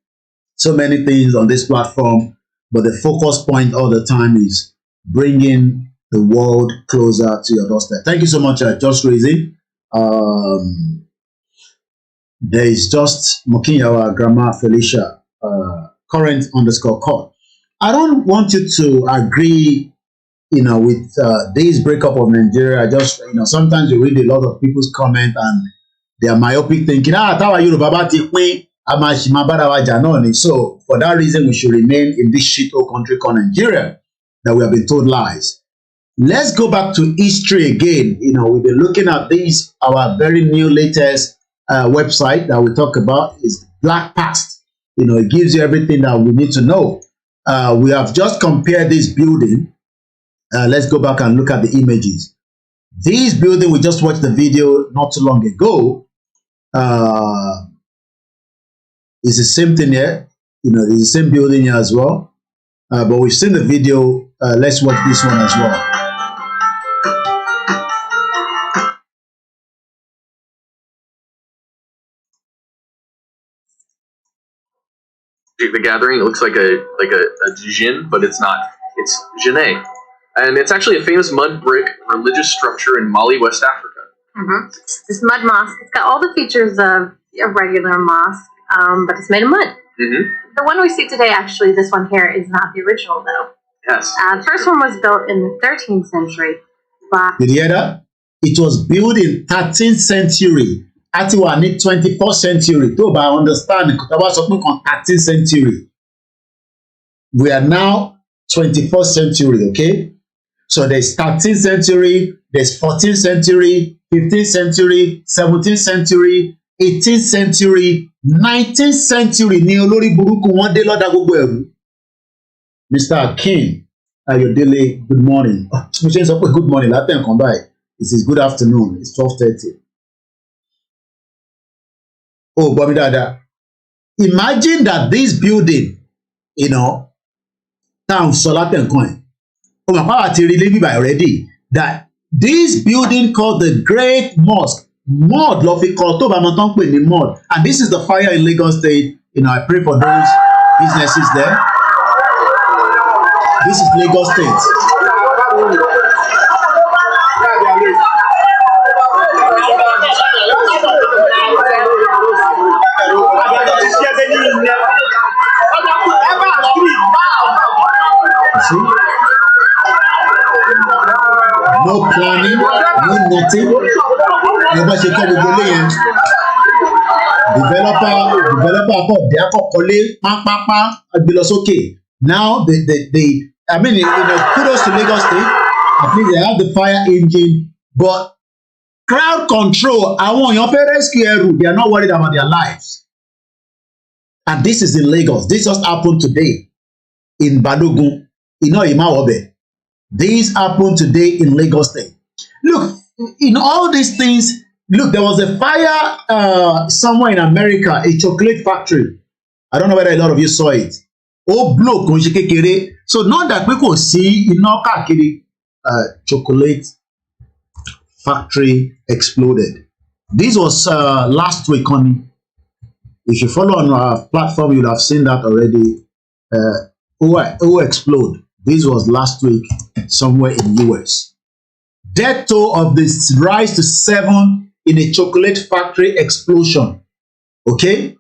so many things on this platform, but the focus point all the time is bringing the world closer to your doorstep. Thank you so much, Just Raising. There is just Mokinyawa, Grandma Felicia, current_court. I don't want you to agree, with this breakup of Nigeria. I just, sometimes you read a lot of people's comment and they are myopic thinking, Tawa Yorùbá ti pín, a máa ṣì máa bára wa jà náà ni. So for that reason, we should remain in this shithole country called Nigeria that we have been told lies. Let's go back to history again. We've been looking at this, our very new latest website that we talk about is Black Past. It gives you everything that we need to know. We have just compared this building. Let's go back and look at the images. This building, we just watched the video not too long ago. It's the same thing here. It's the same building here as well. But we've seen the video. Let's watch this one as well. The gathering, it looks like a djinn, but it's not. It's Janae. And it's actually a famous mud brick religious structure in Mali, West Africa. Mm-hmm. This mud mosque, it's got all the features of a regular mosque, but it's made of mud. Mm-hmm. The one we see today, actually, this one here, is not the original, though. Yes. The first one was built in the 13th century. Did you hear that? It was built in 13th century. Àti wà ní 21st century. Tó bá understand, tá bá sọ pé kan 13th century. We are now 21st century, okay? So there's 13th century, there's 14th century, 15th century, 17th century, 18th century, 19th century ní olórí burúkú wọn dé lọ́dà gbogbo ẹ̀rú. Mr. Akin Ayodele, good morning. Mo ṣe ń sọ pé good morning látẹ̀ nǹkan báyìí. It is good afternoon. It's 12:30. Oh, gbọ́ mi dáadáa. Imagine that this building, you know, town sọ látẹ̀ nǹkan ẹ̀. O mọ̀ pàwọ́ àti rí lébí by already. That this building called the Great Mosque, mod lọ fi kọ́ tó bá mọ tán pè ní mod. And this is the fire in Lagos State. You know, I pray for those businesses there. This is Lagos State. See? No planning, no nothing. Nobody should come with the developer kọ̀ kọ́lé pápápá agbélọ́sókè. Now I mean, you know, kudos to Lagos State. At least they have the fire engine, but crowd control. Àwọn èèyàn fẹ́ rescue ẹrù. They are not worried about their lives. And this is in Lagos. This just happened today in Balogun. Imawobe. This happened today in Lagos State. Look, in all these things, look, there was a fire somewhere in America, a chocolate factory. I don't know whether a lot of you saw it. Oh, blow kò ń ṣe kékeré. So not that pé kò sí iná káàkiri. Chocolate factory exploded. This was last week on. If you follow on our platform, you'll have seen that already. Oh, explode. This was last week somewhere in US. Death toll of this rise to 7 in a chocolate factory explosion. Okay?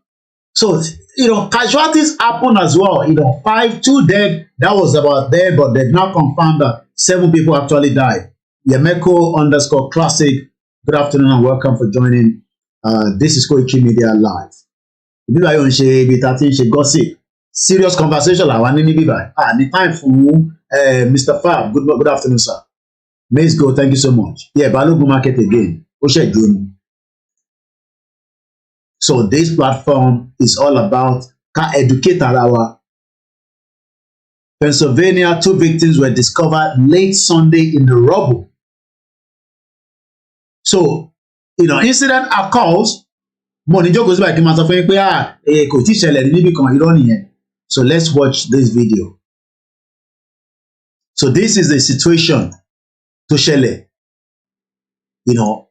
So, you know, casualties happen as well. You know, 5, 2 dead. That was about there, but they've now confirmed that 7 people actually died. Yemeko_classic. Good afternoon and welcome for joining. This is Koikimedia Live. Bí báyìí ò ń ṣe ibi tá a ti ń ṣe gossip. Serious conversation làwa ní níbí báyìí. Ní time fún Mr. Fab. Good afternoon, sir. Let's go. Thank you so much. Yeah, Balogun market again. Ó ṣe dùn. So this platform is all about ká educate ara wa. Pennsylvania, 2 victims were discovered late Sunday in the rubble. So, you know, incident occurs. Mo ní jókòó síbà kí n máa sọ fún yín pé kò tí ì ṣẹlẹ̀ níbì kan irọ́ nìyẹn. So let's watch this video. So this is the situation to ṣẹlẹ̀. You know,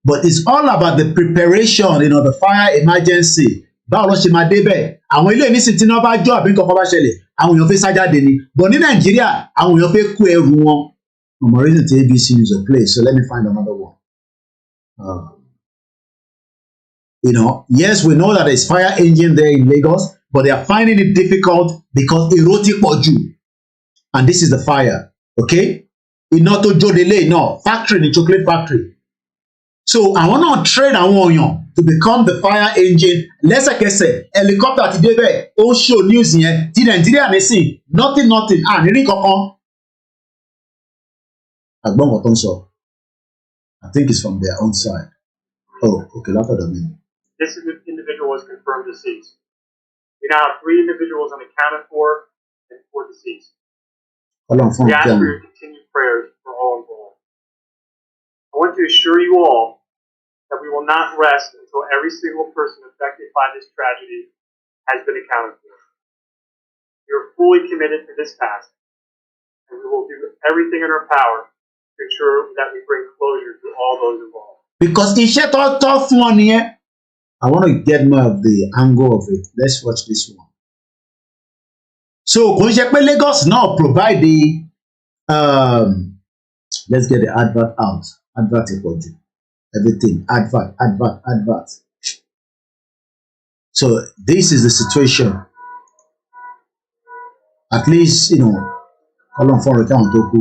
but it's all about the preparation, you know, the fire emergency. Báwo ló ṣe máa débẹ̀? Àwọn ilé ìnísìn tí wọ́n bá jó àbí nǹkan kan bá ṣẹlẹ̀, àwọn èèyàn fẹ́ sá jáde ni. But ní Nàìjíríà, àwọn èèyàn fẹ́ kó ẹrù wọn. I'm reason to ABC News a place, so let me find another one. You know, yes, we know that there's fire engine there in Lagos, but they are finding it difficult because erotic pọ̀jù. And this is the fire, okay? Iná tó jó délé náà, factory ni chocolate factory. So àwọn náà train àwọn èèyàn to become the fire engine. Lẹ́sẹ̀kẹsẹ̀ helicopter ti débẹ̀, ó show news yẹn. Ti Nàìjíríà nísìn, nothing, nírí kankan. Àgbọ̀n kan tó ń sọ. I think it's from their own side. Oh, okay, látọ̀dọ̀ mi. This individual was confirmed deceased. We now have 3 individuals unaccounted for and 4 deceased. We ask for your continued prayers for all involved. I want to assure you all that we will not rest until every single person affected by this tragedy has been accounted for. We are fully committed to this task, and we will do everything in our power to ensure that we bring closure to all those involved. Because iṣẹ́ tó tọ́ fún wọn nìyẹn. I want to get more of the angle of it. Let's watch this one. So, kò ń ṣe pé Lagos now provide the let's get the advert out. Advert ìpọ̀jù. Everything. Advert. So, this is the situation. at least, Ọlọ́run fọ́nrán kí àwọn tó kú.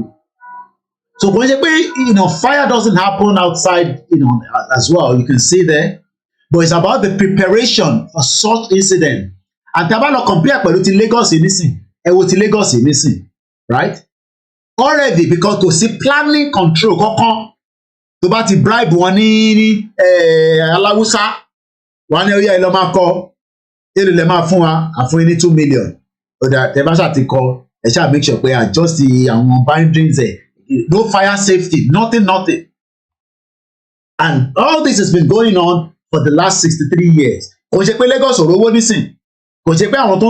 So kò ń ṣe pé, fire doesn't happen outside, as well. You can see there. But it's about the preparation for such incident. And tí a bá lọ compare pẹ̀lú ti Lagos nísìn, ẹ wo ti Lagos nísìn, right? Already, because kò sí planning control kankan, tó bá ti bribe wọn ní aláwùsá, wọn ní oyè lọ máa kọ, èlò lè máa fún wa, àfún ní 2 million. Ọ̀dà tẹ bá ṣáà ti kọ, ẹ ṣáà make sure pé adjust àwọn boundaries ẹ̀, no fire safety, nothing. And all this has been going on for the last 63 years. Kò ṣe pé Lagos ò rówó nísìn, kò ṣe pé àwọn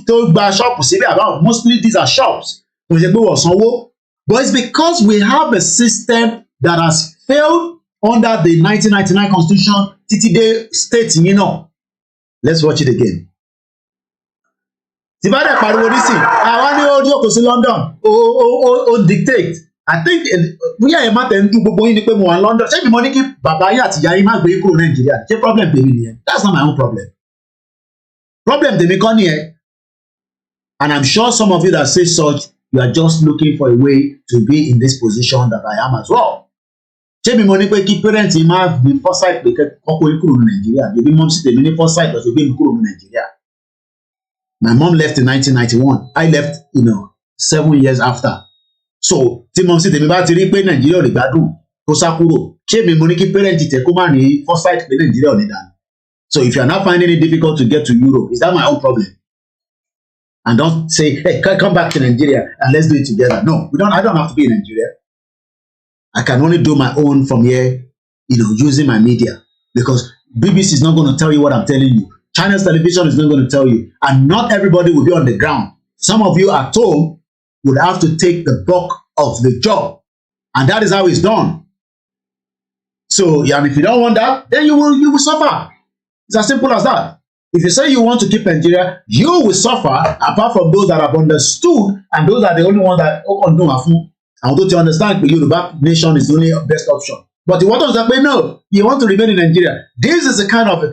tó gba ṣọ́ọ̀pù síbẹ̀ àbáwọn, mostly these are shops, kò ṣe pé wọ́n sanwó. But it's because we have a system that has failed under the 1999 constitution títí dé state yìí náà. Let's watch it again. Tí bá dẹ̀ pariwo nísìn, àwa ní orí òkú sí London, ó dictate. I think bóyá ẹ̀ má tẹ̀ ń dún gbogbo yín ni pé mo wà ní London. Ṣé mi mo ní kí bàbá yín àti ìyá yín má gbé kúrò Nàìjíríà? Ṣé problem tèmi nìyẹn? That's not my own problem. Problem tèmi kọ́ nìyẹn. And I'm sure some of you that say such, you are just looking for a way to be in this position that I am as well. Ṣé mi mo ní pé kí parents yìí máa ní foresight pé kọ́kọ́ yín kúrò ní Nàìjíríà? Bébí mom sì tèmi ní foresight lọ́sọ̀ gbé mi kúrò ní Nàìjíríà. My mom left in 1991. I left, 7 years after. So tí mom sì tèmi bá ti rí pé Nàìjíríà ò lè gbádùn tó sá kúrò, ṣé mi mo ní kí parents tẹ̀ kó má ní foresight pé Nàìjíríà ò lè dànù? So if you are not finding it difficult to get to Europe, is that my own problem? And don't say, hey, come back to Nigeria and let's do it together. No, I don't have to be in Nigeria. I can only do my own from here, using my media. Because BBC is not going to tell you what I'm telling you. China's television is not going to tell you. And not everybody will be on the ground. Some of you at home would have to take the bulk of the job. And that is how it's done. So, and if you don't want that, then you will suffer. It's as simple as that. If you say you want to keep Nigeria, you will suffer, apart from those that have understood, and those are the only ones that and don't you understand the Yoruba nation is the only best option. But you want to say, no, you want to remain in Nigeria. This is the kind of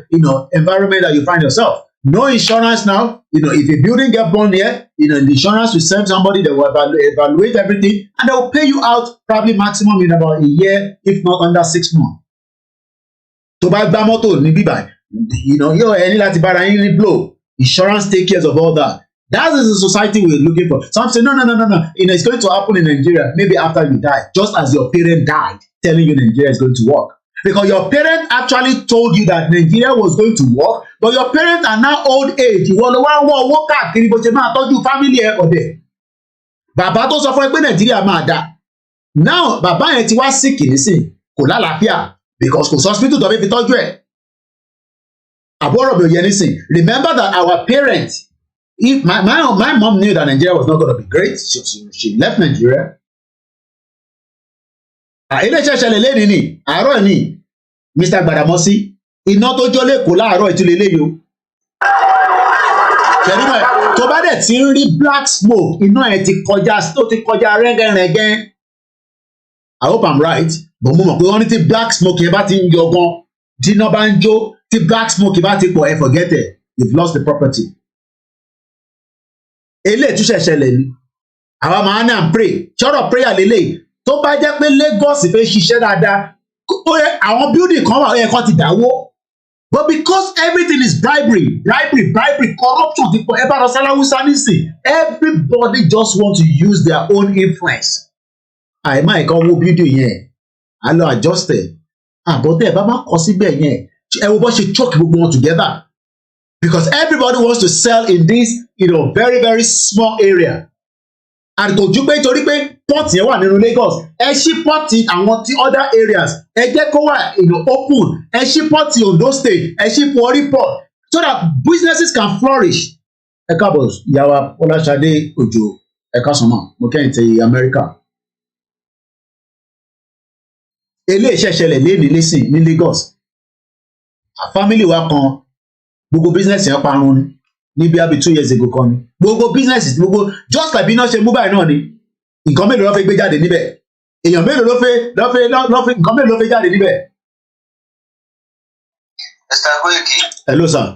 environment that you find yourself. No insurance now. If a building get burned here, the insurance will send somebody that will evaluate everything, and they will pay you out probably maximum in about a year, if not under 6 months. To buy motor ni bibai. Any láti bára yín blow. Insurance take care of all that. That is the society we're looking for. Some say, no. It's going to happen in Nigeria maybe after you die, just as your parent died, telling you Nigeria is going to work. Because your parent actually told you that Nigeria was going to work, but your parents are now old age. Ìwọ ló wá wọ owó káàkiri bó ṣe máa tọ́jú family ẹ̀ ọ̀dẹ̀. Bàbá tó sọ fún ẹ pé Nigeria máa dà. Now, bàbá yẹn ti wá sick nísìn, kò lálàáfíà, because kò sí hospital tó fi tọ́jú ẹ̀. Remember that our parents, if my mom knew that Nigeria was not going to be great, she left Nigeria. Ilé iṣẹ́ lélẹ́ni ni àárọ̀ ni Mr. Gbàdámọ́sí iná tó jó lẹ́kọ̀ọ́ láàárọ̀ ìtúlẹ̀ lẹ́yìn o. Ṣẹ̀rímọ̀ tó bá dẹ̀ ti ń rí black smoke iná ẹ̀ ti kọjá rẹ́gẹ́rẹ́gẹ́. I hope I'm right, but mo mọ̀ pé wọ́n ní tí black smoke yẹn bá ti ń yọ gan, tí iná bá ń jó, tí black smoke bá ti pọ̀ ẹ forget it, you've lost the property. Eléyìí tún ṣẹ̀ṣẹ̀lẹ̀ ni àwa máa ń nà pray ṣọ́rọ̀ prayer lélẹ́yìí tó bá jẹ́ pé Lagos fẹ́ ṣiṣẹ́ dáadáa àwọn building kan wà ẹ̀kọ́ ti dáwó, but because everything is bribery, corruption ti pọ̀ ẹ bá lọ sáláwúsá nísìn, everybody just want to use their own influence. Àìmá ẹ̀kọ́ wo building yẹn á lọ adjust ẹ̀ àbọ̀tẹ́ ẹ̀ bá má kọ síbẹ̀ yẹn ẹ wo bó ṣe choke gbogbo wọn together because everybody wants to sell in this very very small area. And kò ju pé torí pé port yẹn wà nínú Lagos ẹ ṣí port àwọn ti other areas ẹ jẹ́ kó wà open, ẹ ṣí port Ondo State, ẹ ṣí Warri port so that businesses can flourish. Ẹ káàbọ̀ ìyàwó Fọláṣadé Òjò ẹ káàsán mọ́ mo kẹ́yìn ti America. Eléyìí ṣẹ̀ṣẹ̀lẹ̀ léèní lẹ́sìn ní Lagos. Family wa kan gbogbo business yẹn parun ni níbi àbí 2 years ago kan ni gbogbo businesses gbogbo just like bí iná ṣe mú báyìí náà ni nǹkan mélòó ló fẹ́ gbé jáde níbẹ̀ èèyàn mélòó ló fẹ́ nǹkan mélòó ló fẹ́ jáde níbẹ̀. Mr. Koiki. Hello sir.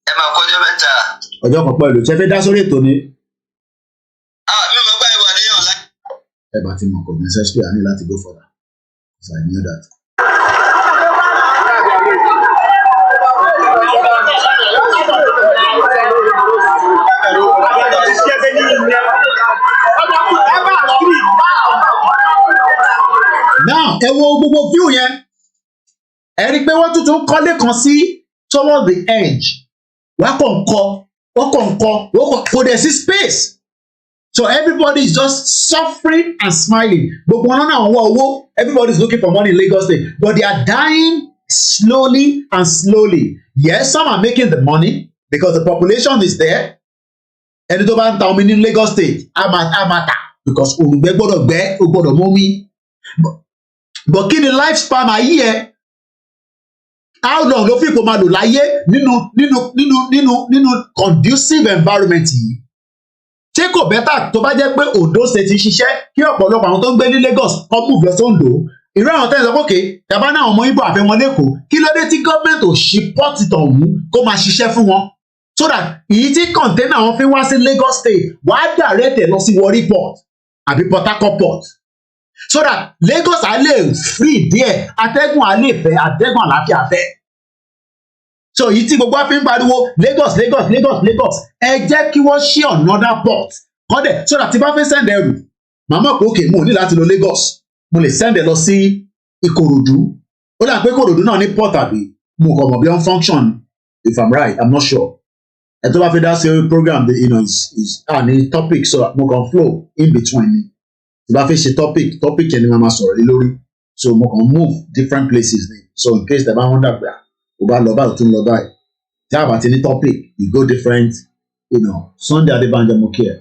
Ẹ máa kọjọ́ mẹ́ta. ọjọ́ kan pẹ̀lú ṣe fẹ́ dá sórí ètò ni. Ẹ bá ti mọ̀ kò necessary a ní láti go further. So I knew that. Now, ẹ wo gbogbo view yẹn. Ẹ rí pé wọ́n tuntun kọ́lé kan sí toward the edge. Wọ́n kàn kò dẹ̀ sí space. So everybody is just suffering and smiling. Gbogbo wọn náà wọ́n owó. Everybody is looking for money in Lagos State, but they are dying slowly and slowly. Yes, some are making the money because the population is there. Ẹni tó bá ń ta omi ní Lagos State, amata because olùgbẹ́ gbọ́dọ̀ gbẹ́, ó gbọ́dọ̀ mú mi. But kí ni lifespan ayé ẹ? How long ló fi kó máa lò láyé nínú conducive environment yìí? Ṣé kò bẹ́tà tó bá jẹ́ pé Ondo State ti ṣiṣẹ́ kí ọ̀pọ̀lọpọ̀ àwọn tó ń gbé ní Lagos kọ́ move lọ sóńdó? Irú àwọn tẹ́lẹ̀ sọ pé òkè tàbá náà ọmọ Ìgbò àfẹ́ wọn lẹ́kọ̀ọ́ kí ló dé tí gọ́ọ̀mẹ̀ntì ò ṣí pọ́ọ̀tì tọ̀hún kó máa ṣiṣẹ́ fún wọn? So that èyí tí kọ̀ǹténà wọn fi wá sí Lagos State wàá direct lọ sí Warri Port àbí Port Harcourt Port. So that Lagos á lè free díẹ̀ atẹ́gùn á lè fẹ́ atẹ́gùn àlàáfíà fẹ́. So èyí tí gbogbo àfi ń pariwo Lagos ẹ jẹ́ kí wọ́n ṣí another port kọ́dẹ̀ so that tí bá fẹ́ send ẹrù màmá pé òkè mo ní láti lọ Lagos mo lè send ẹ lọ sí Ìkòròdú ó dà pé Ìkòròdú náà ní port àbí mo kàn mọ̀ bí wọ́n function if I'm right I'm not sure. Ẹ tó bá fi dá sí program is ní topic so mo kàn flow in between ni tí bá fi ṣe topic yẹn ni màá máa sọ̀rọ̀ lé lórí so mo kàn move different places ni so in case tẹ́ bá wọ́n dàgbà o bá lọ báyìí o tún lọ báyìí tí a bá ti ní topic you go different Sunday Adébánjọ mo kí ẹ.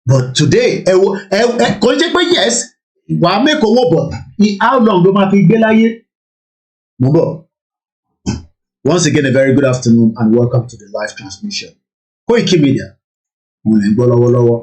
But today ẹ kò ń ṣe pé yes wàá make owó but how long ló máa fi gbé láyé mo bọ̀. Once again, a very good afternoon and welcome to the live transmission. Koikimedia, mo lè ń gbọ́ lọ́wọ́lọ́wọ́.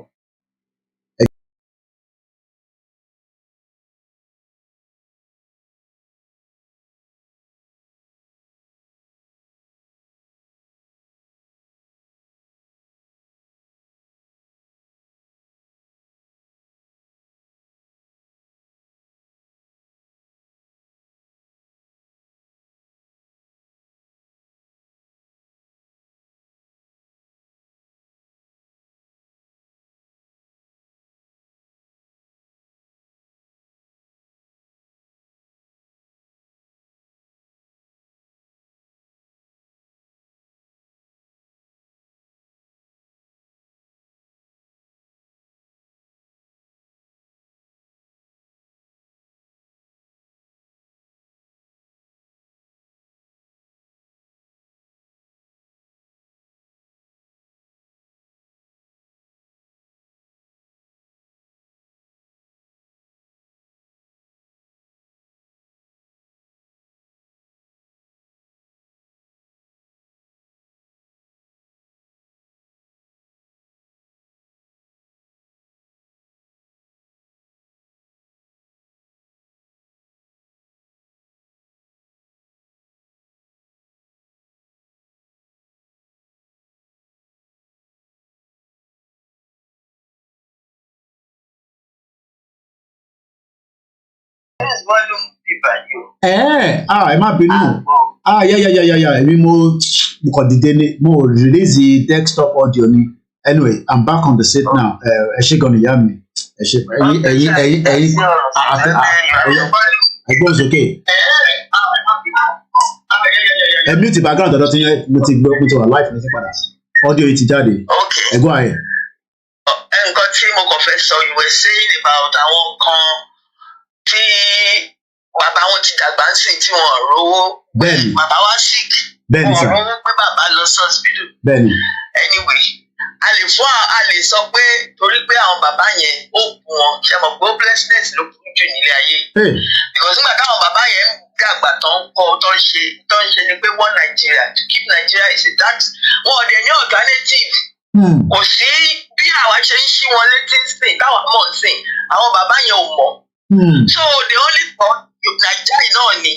Ẹ má bínú èmi mo kàn dìde ni mo release the desktop audio ni anyway I'm back on the set now ẹ ṣe gan ìyá mi ẹ ṣe ẹ̀yin ẹ̀gbọ́n sókè ẹ mute background ọ̀dọ̀ tí mo ti gbọ́ pé tí wà live ní sí padà audio yìí ti jáde ẹ̀gbọ́n ayẹ. Nǹkan tí mo kàn fẹ́ sọ you were saying about àwọn kan tí bàbá wọn ti dàgbà sí tí wọn rówó bàbá wa sick wọn rówó pé bàbá lọ sí hospital anyway a lè sọ pé torí pé àwọn bàbá yẹn ó kú wọn ṣe mọ̀ pé hopelessness ló kú jù nílé ayé because nígbà táwọn bàbá yẹn ń dàgbà tó ń kọ́ tó ń ṣe ni pé one Nigeria to keep Nigeria is a tax wọn ò dẹ̀ ní alternative kò sí bí àwa ṣe ń ṣí wọn létí sìn táwa mọ̀ sìn àwọn bàbá yẹn ò mọ̀ so the only thought Nigeria náà ni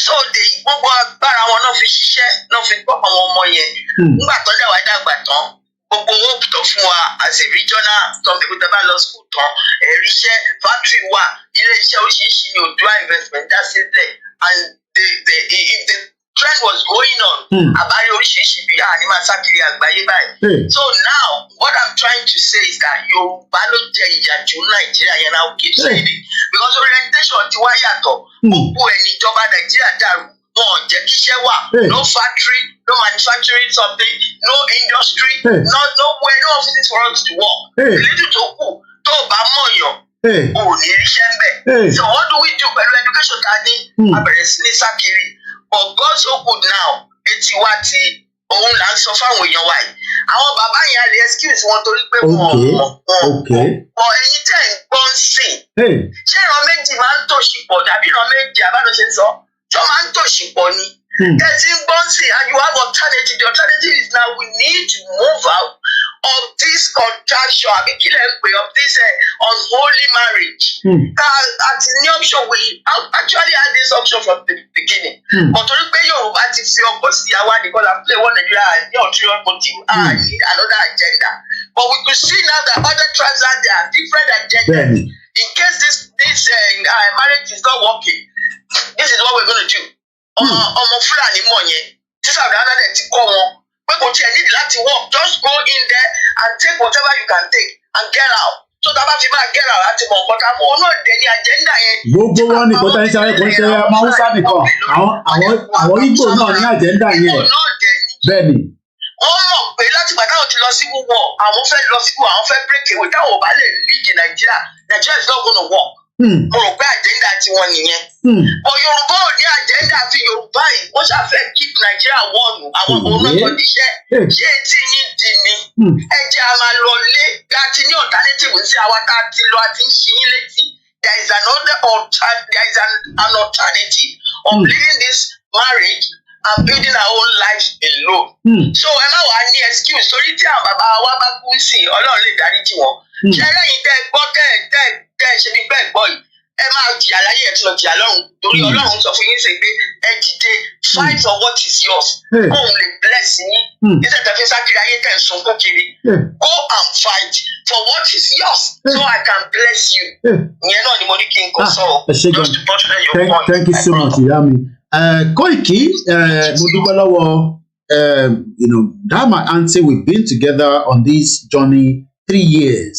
so they gbogbo agbára wọn náà fi ṣiṣẹ́ náà fi gbọ́ àwọn ọmọ yẹn nígbà tó dẹ̀ wá dàgbà tán gbogbo owó tó fún wa as a regional something tó bá lọ school tán ẹ̀ríṣẹ́ factory wa ilé iṣẹ́ oríṣiríṣi ní Oòduà investment dá sílẹ̀ and if the trend was going on àbárí oríṣiríṣi bíi ànímọ̀ sákiri àgbáyé báyìí. So now what I'm trying to say is that Yorùbá ló jẹ ìyà jù Nàìjíríà yẹn náà keep saying it because orientation ti wá yàtọ̀ gbogbo ẹ̀ níjọba Nàìjíríà dàrú wọn ò jẹ́ kí iṣẹ́ wà no factory no manufacturing something no industry nowhere no offices for us to work ìlédù tó kù tó bá mọ̀yàn ò ní ríṣẹ́ ń bẹ̀. So what do we do pẹ̀lú education ta ní abẹ̀rẹ̀ sí ní sákiri but God so good now etí wa ti òun là ń sọ fáwọn èèyàn wa yìí àwọn bàbá yẹn lè excuse wọn torí pé wọn ọ̀ ẹ̀yin tẹ̀ ń gbọ́ ń sìn ṣé ìran méjì máa ń tòṣì pọ̀ tàbí ìran méjì àbádọ́ ṣe ń sọ tó máa ń tòṣì pọ̀ ni tẹ̀sí ń gbọ́ ń sìn and you have alternative the alternative is now we need to move out of this contraction àbí kí lẹ̀ ń pè of this unholy marriage àti ní option we actually had this option from the beginning but torí pé Yorùbá ti fi ọkọ̀ sí àwa nìkan la play one Nigeria ní ulterior motive need another agenda but we could see now that other tribes have their different agendas in case this marriage is not working this is what we're going to do ọmọ Fúlàní mọ̀ yẹn tí Saudi Arabia ti kọ́ wọn pé kò tiẹ̀ need láti work just go in there and take whatever you can take and get out so tá a bá fi máa get out láti mọ̀ nǹkan tá a mọ̀ ọ́ náà dẹ̀ ní agenda yẹn. gbogbo wọn ní kọta iṣẹ́ ayé kan ṣe ọmọ Haúsá nìkan àwọn Ìgbò náà ní agenda yẹn bẹ́ẹ̀ ni. wọ́n mọ̀ pé láti gbà táwọn ti lọ sí wúwọ̀ àwọn fẹ́ lọ sí wúwọ̀ àwọn fẹ́ break away táwọn ò bá lè lead Nigeria is not gonna work. mo rò pé agenda tiwọn nìyẹn. but Yorùbá ò ní agenda fi Yorùbá yìí wọ́n ṣàfẹ́ keep Nigeria wọ́ọ̀nù àwọn olóńgbò níṣẹ́ ṣé etí yín di ni. ẹ jẹ́ a máa lọ lé láti ní alternative sí àwa tá a ti lọ àti ń ṣí yín létí. There is an alternative of leaving this marriage and building our own life alone. So ẹ má wàá ní excuse torí tí àwọn bàbá wa bá kú sí Ọlọ́run lè dáríjì wọn. ṣé lẹ́yìn tẹ́ gbọ́ tẹ́ ṣe bí bẹ́ẹ̀ gbọ́ yìí ẹ máa jìyà láyé ẹ̀ tí lọ jìyà lọ́run torí Ọlọ́run sọ fún yín ṣe pé ẹ dìde fight for what is yours kóun lè bless yín níṣẹ́ tẹ́ fi sákiri ayé tẹ́ ń sunkún kiri go and fight for what is yours so I can bless you. ìyẹn náà ni mo ní kí n kọ sọ just to touch your point. Thank you so much ìyá mi. Koiki mo dúpẹ́ lọ́wọ́ that my aunty we've been together on this journey 3 years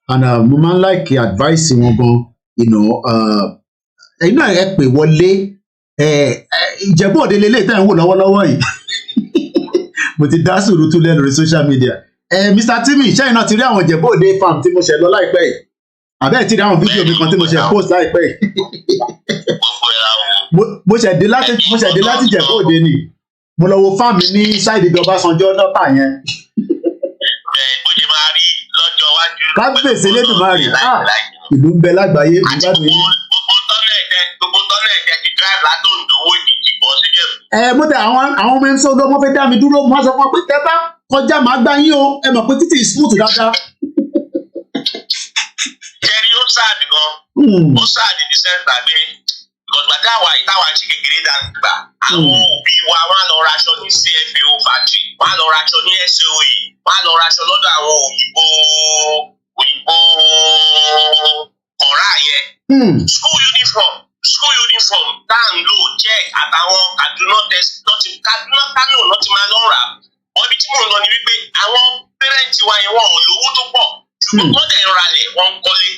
and mo máa ń like advice wọn gan ẹ̀yin náà ẹ pè wọlé Ìjẹ̀bú Òde lélẹ̀ tẹ́ ń wò lọ́wọ́lọ́wọ́ yìí mo ti dá sùúrù tún lẹ́nu lórí social media Mr. Timmy ṣẹ́yìn náà ti rí àwọn Ìjẹ̀bú Òde farm tí mo ṣe lọ láìpẹ́ yìí àbẹ́ẹ̀ ti rí àwọn fídíò mi kan tí mo ṣe post láìpẹ́ yìí mo ṣẹ̀ dé láti Ìjẹ̀bú Òde ni mo lọ wo farm mi ní ṣáìdì bí Ọbásanjọ́ nọ́tà yẹn. bó ṣe máa rí lọ́jọ́ iwájú. kábíyèsí Elédùmarè ìlú ń bẹ lágbàáyé mo bá mi. gbogbo tọ́lẹ̀ ẹ̀jẹ̀ ti drive látòǹdó owó ìdìbò bọ́ sílẹ̀. mo tẹ àwọn ọmọ ẹni sọ́dọ̀ wọ́n fẹ́ dá mi dúró mo á sọ fún ọ pé tẹ bá kọjá màá gbá yín o ẹ mọ̀ pé títì smooth dáadáa. jẹ́rí ó sáàdì gan ó sáàdì ní sẹ́ńtà pé gbọ̀ngbàdá àwa yìí táwa ṣe kékeré dàgbà àwọn òbí wa wọ́n á lọ raṣọ ní CFAO factory wọ́n á lọ raṣọ ní SOE wọ́n á lọ raṣọ lọ́dọ̀ àwọn òyìnbó ọ̀rá yẹn. school uniform tá à ń lò jẹ́ àtàwọn Kaduna Kano náà ti máa lọ rà wọ́n ibi tí mò ń lọ ni wípé àwọn pẹ́rẹ́ǹtì wa yẹn wọ́n ò lówó tó pọ̀ ṣùgbọ́n wọ́n dẹ̀ ń ralẹ̀ wọ́n ń kọ́lé.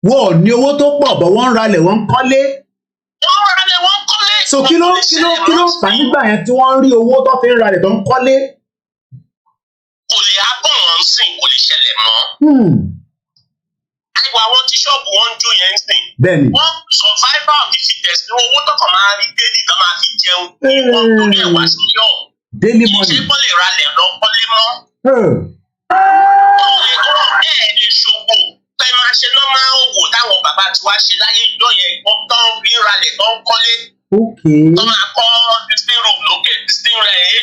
wọ́n ò ní owó tó pọ̀ bọ̀ wọ́n ń ralẹ̀ wọ́n ń kọ́lé. so kí ló fà nígbà yẹn tí wọ́n rí owó tó fi ń ralẹ̀ tó ń kọ́lé. kò lè ágùn wọn sìn kò lè ṣẹlẹ̀ mọ́. àìwọ̀ àwọn tíṣọ́ọ̀bù wọn ń jó yẹn ń sìn. bẹ́ẹ̀ni. wọ́n survivor of the fittest ní owó tó kàn máa rí daily tó máa fi jẹun ní wọ́n torí ẹ̀ wá sí yọ̀. daily money. kì í ṣe kó lè ralẹ̀ lọ kọ́lé mọ́. ẹ̀ lè ṣòwò pé máa ṣe normal òwò táwọn bàbá tí wàá ṣe láyé ìjọ yẹn wọ́n tán fi ń ralẹ̀ tán kọ́lé. tó máa kọ́ 16 room lókè 16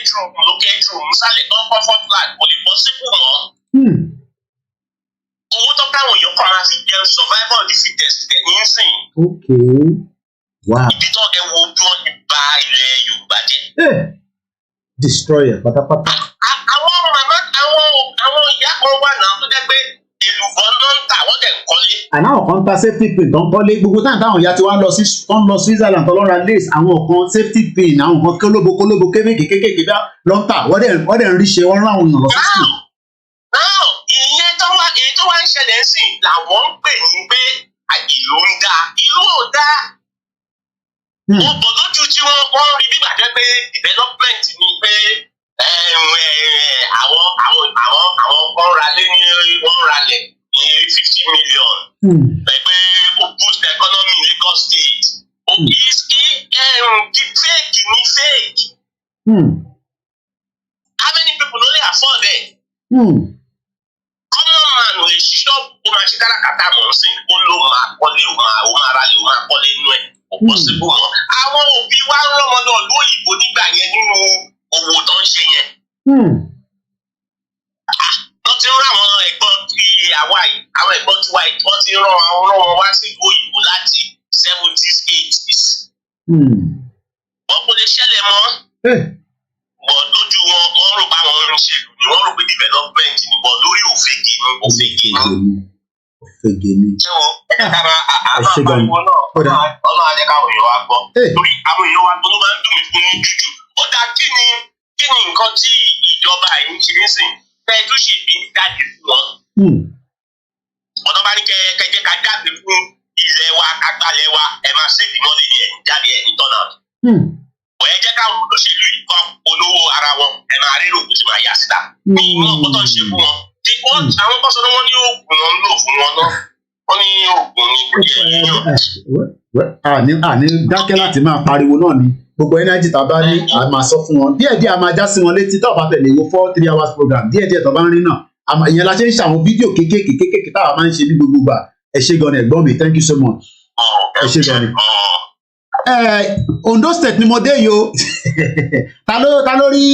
8 room lókè 8 room nísàlẹ̀ tán kọ́ 4 flat kò lè bọ́ sípò mọ́. owó tó káwọn èèyàn kan máa fi jẹun survival of the fittest tẹ̀ ní sìn. Wow. Ibi tó ẹ wo bí wọ́n ti bà ilẹ̀ Yorùbá jẹ́. Destroyer pátápátá. Àwọn màmá àwọn ìyá kan wà náà tó jẹ́ pé èlùbọ́ náà ń tà wọ́n dẹ̀ ń kọ́lé. Àná ọ̀kan ta safety pin tó ń kọ́lé gbogbo táwọn ìyá tí wọ́n lọ sí Switzerland tó lọ́ra lace àwọn kan safety pin àwọn kan kólóbo kéékèèké bá lọ́ńtà wọ́n dẹ̀ ń rí ṣe wọ́n rán àwọn èèyàn lọ sí school. Ìyẹn tó wá ń ṣẹlẹ̀ sí làwọn ń pè ní pé ìlú ń dá ìlú ò dá. Wọ́n bọ̀ lójú tí wọ́n rí bí gbàgbé pé development ni pé àwọn kan ralẹ̀ ní 50 million. Pé ó boost the economy in Lagos State. The fake ni fake. How many people no dey afford it? Common man ò lè ṣiṣọ́ kó máa ṣe káràkátà mọ̀ sí kó ló máa kọ́lé ó máa ralẹ̀ ó máa kọ́lé inú ẹ̀. Possible mọ́. Àwọn òbí wa ń rán ọmọ náà lóyìnbó nígbà yẹn nínú owó tó ń ṣe yẹn. Wọ́n ti ń rán àwọn ẹ̀gbọ́n ti àwa yìí, àwọn ẹ̀gbọ́n ti wa yìí, wọ́n ti ń rán wọn wá sí ìlú òyìnbó láti 70s, 80s. Wọ́n kò lè ṣẹlẹ̀ mọ́. Bọ̀ lójú wọn, wọ́n rò bá wọn ń ṣèlú ni, wọ́n rò pé development ni, bọ̀ lórí òfegè ni. Ṣé o ẹ ká máa pariwo náà ọ̀nà ajẹ́ káwọn èèyàn wa gbọ́. Torí àwọn èèyàn wa tó ló máa ń dùn mí fún ní jújù. Ó dá kí ni nǹkan tí ìjọba yìí ń ṣe nísìn fẹ́ẹ́ tó ṣe bí jáde fún wọn. Ọ̀nà bá ní kẹ́kẹ́ ká jáde fún ilẹ̀ wa kágbálẹ̀ wa ẹ máa ṣèbí mọ́lẹ̀ ní ẹ̀yìn jáde ẹ̀ ní tọ́nà. Ẹ jẹ́ káwọn olóṣèlú yìí kan polówó ara wọn ẹ máa rí òkú tí máa yà síta. Ní ìmọ̀ ọ̀pọ̀ tó ń ṣe fún wọn. Àwọn kan sọ pé wọ́n ní oògùn wọn lò fún wọn náà. Wọ́n ní oògùn ní kúrò ẹ̀yìn. Àní dákẹ́ láti máa pariwo náà ni gbogbo ẹnájì tá a bá ní a máa sọ fún wọn díẹ̀díẹ̀ a máa já sí wọn létí tó bá tẹ̀lé wo 4-3 hours program díẹ̀díẹ̀ tó bá ń rí náà ìyẹn la ṣe ń ṣàwọn fídíò kéékèèké táwa máa ń ṣe ní gbogbo gbà ẹ ṣé gan ni ẹ̀gbọ́n mi thank you so much ẹ ṣé gan ni. Ondo state ni mo dé yìí o ta ló rí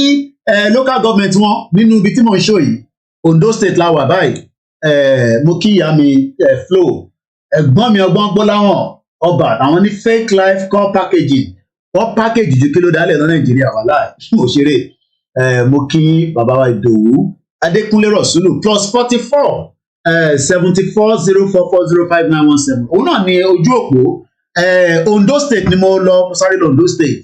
local government wọn nínú ibi tí mò ń ṣó yìí Ondo state la wà báyìí mo kí ìyá mi flow ẹ̀gbọ́n mi ọgbọ́n gbọ́láwọ̀n ọba àwọn ní fake life call packaging wọ́n package ju kí ló dálẹ̀ lọ Nàìjíríà wà láì òṣèré mo kí bàbá wa Ìdòwú Adékúnlé Rọ̀súlù +44 7404405917 òun náà ni ojú òpó Ondo state ni mo lọ sáré lọ Ondo state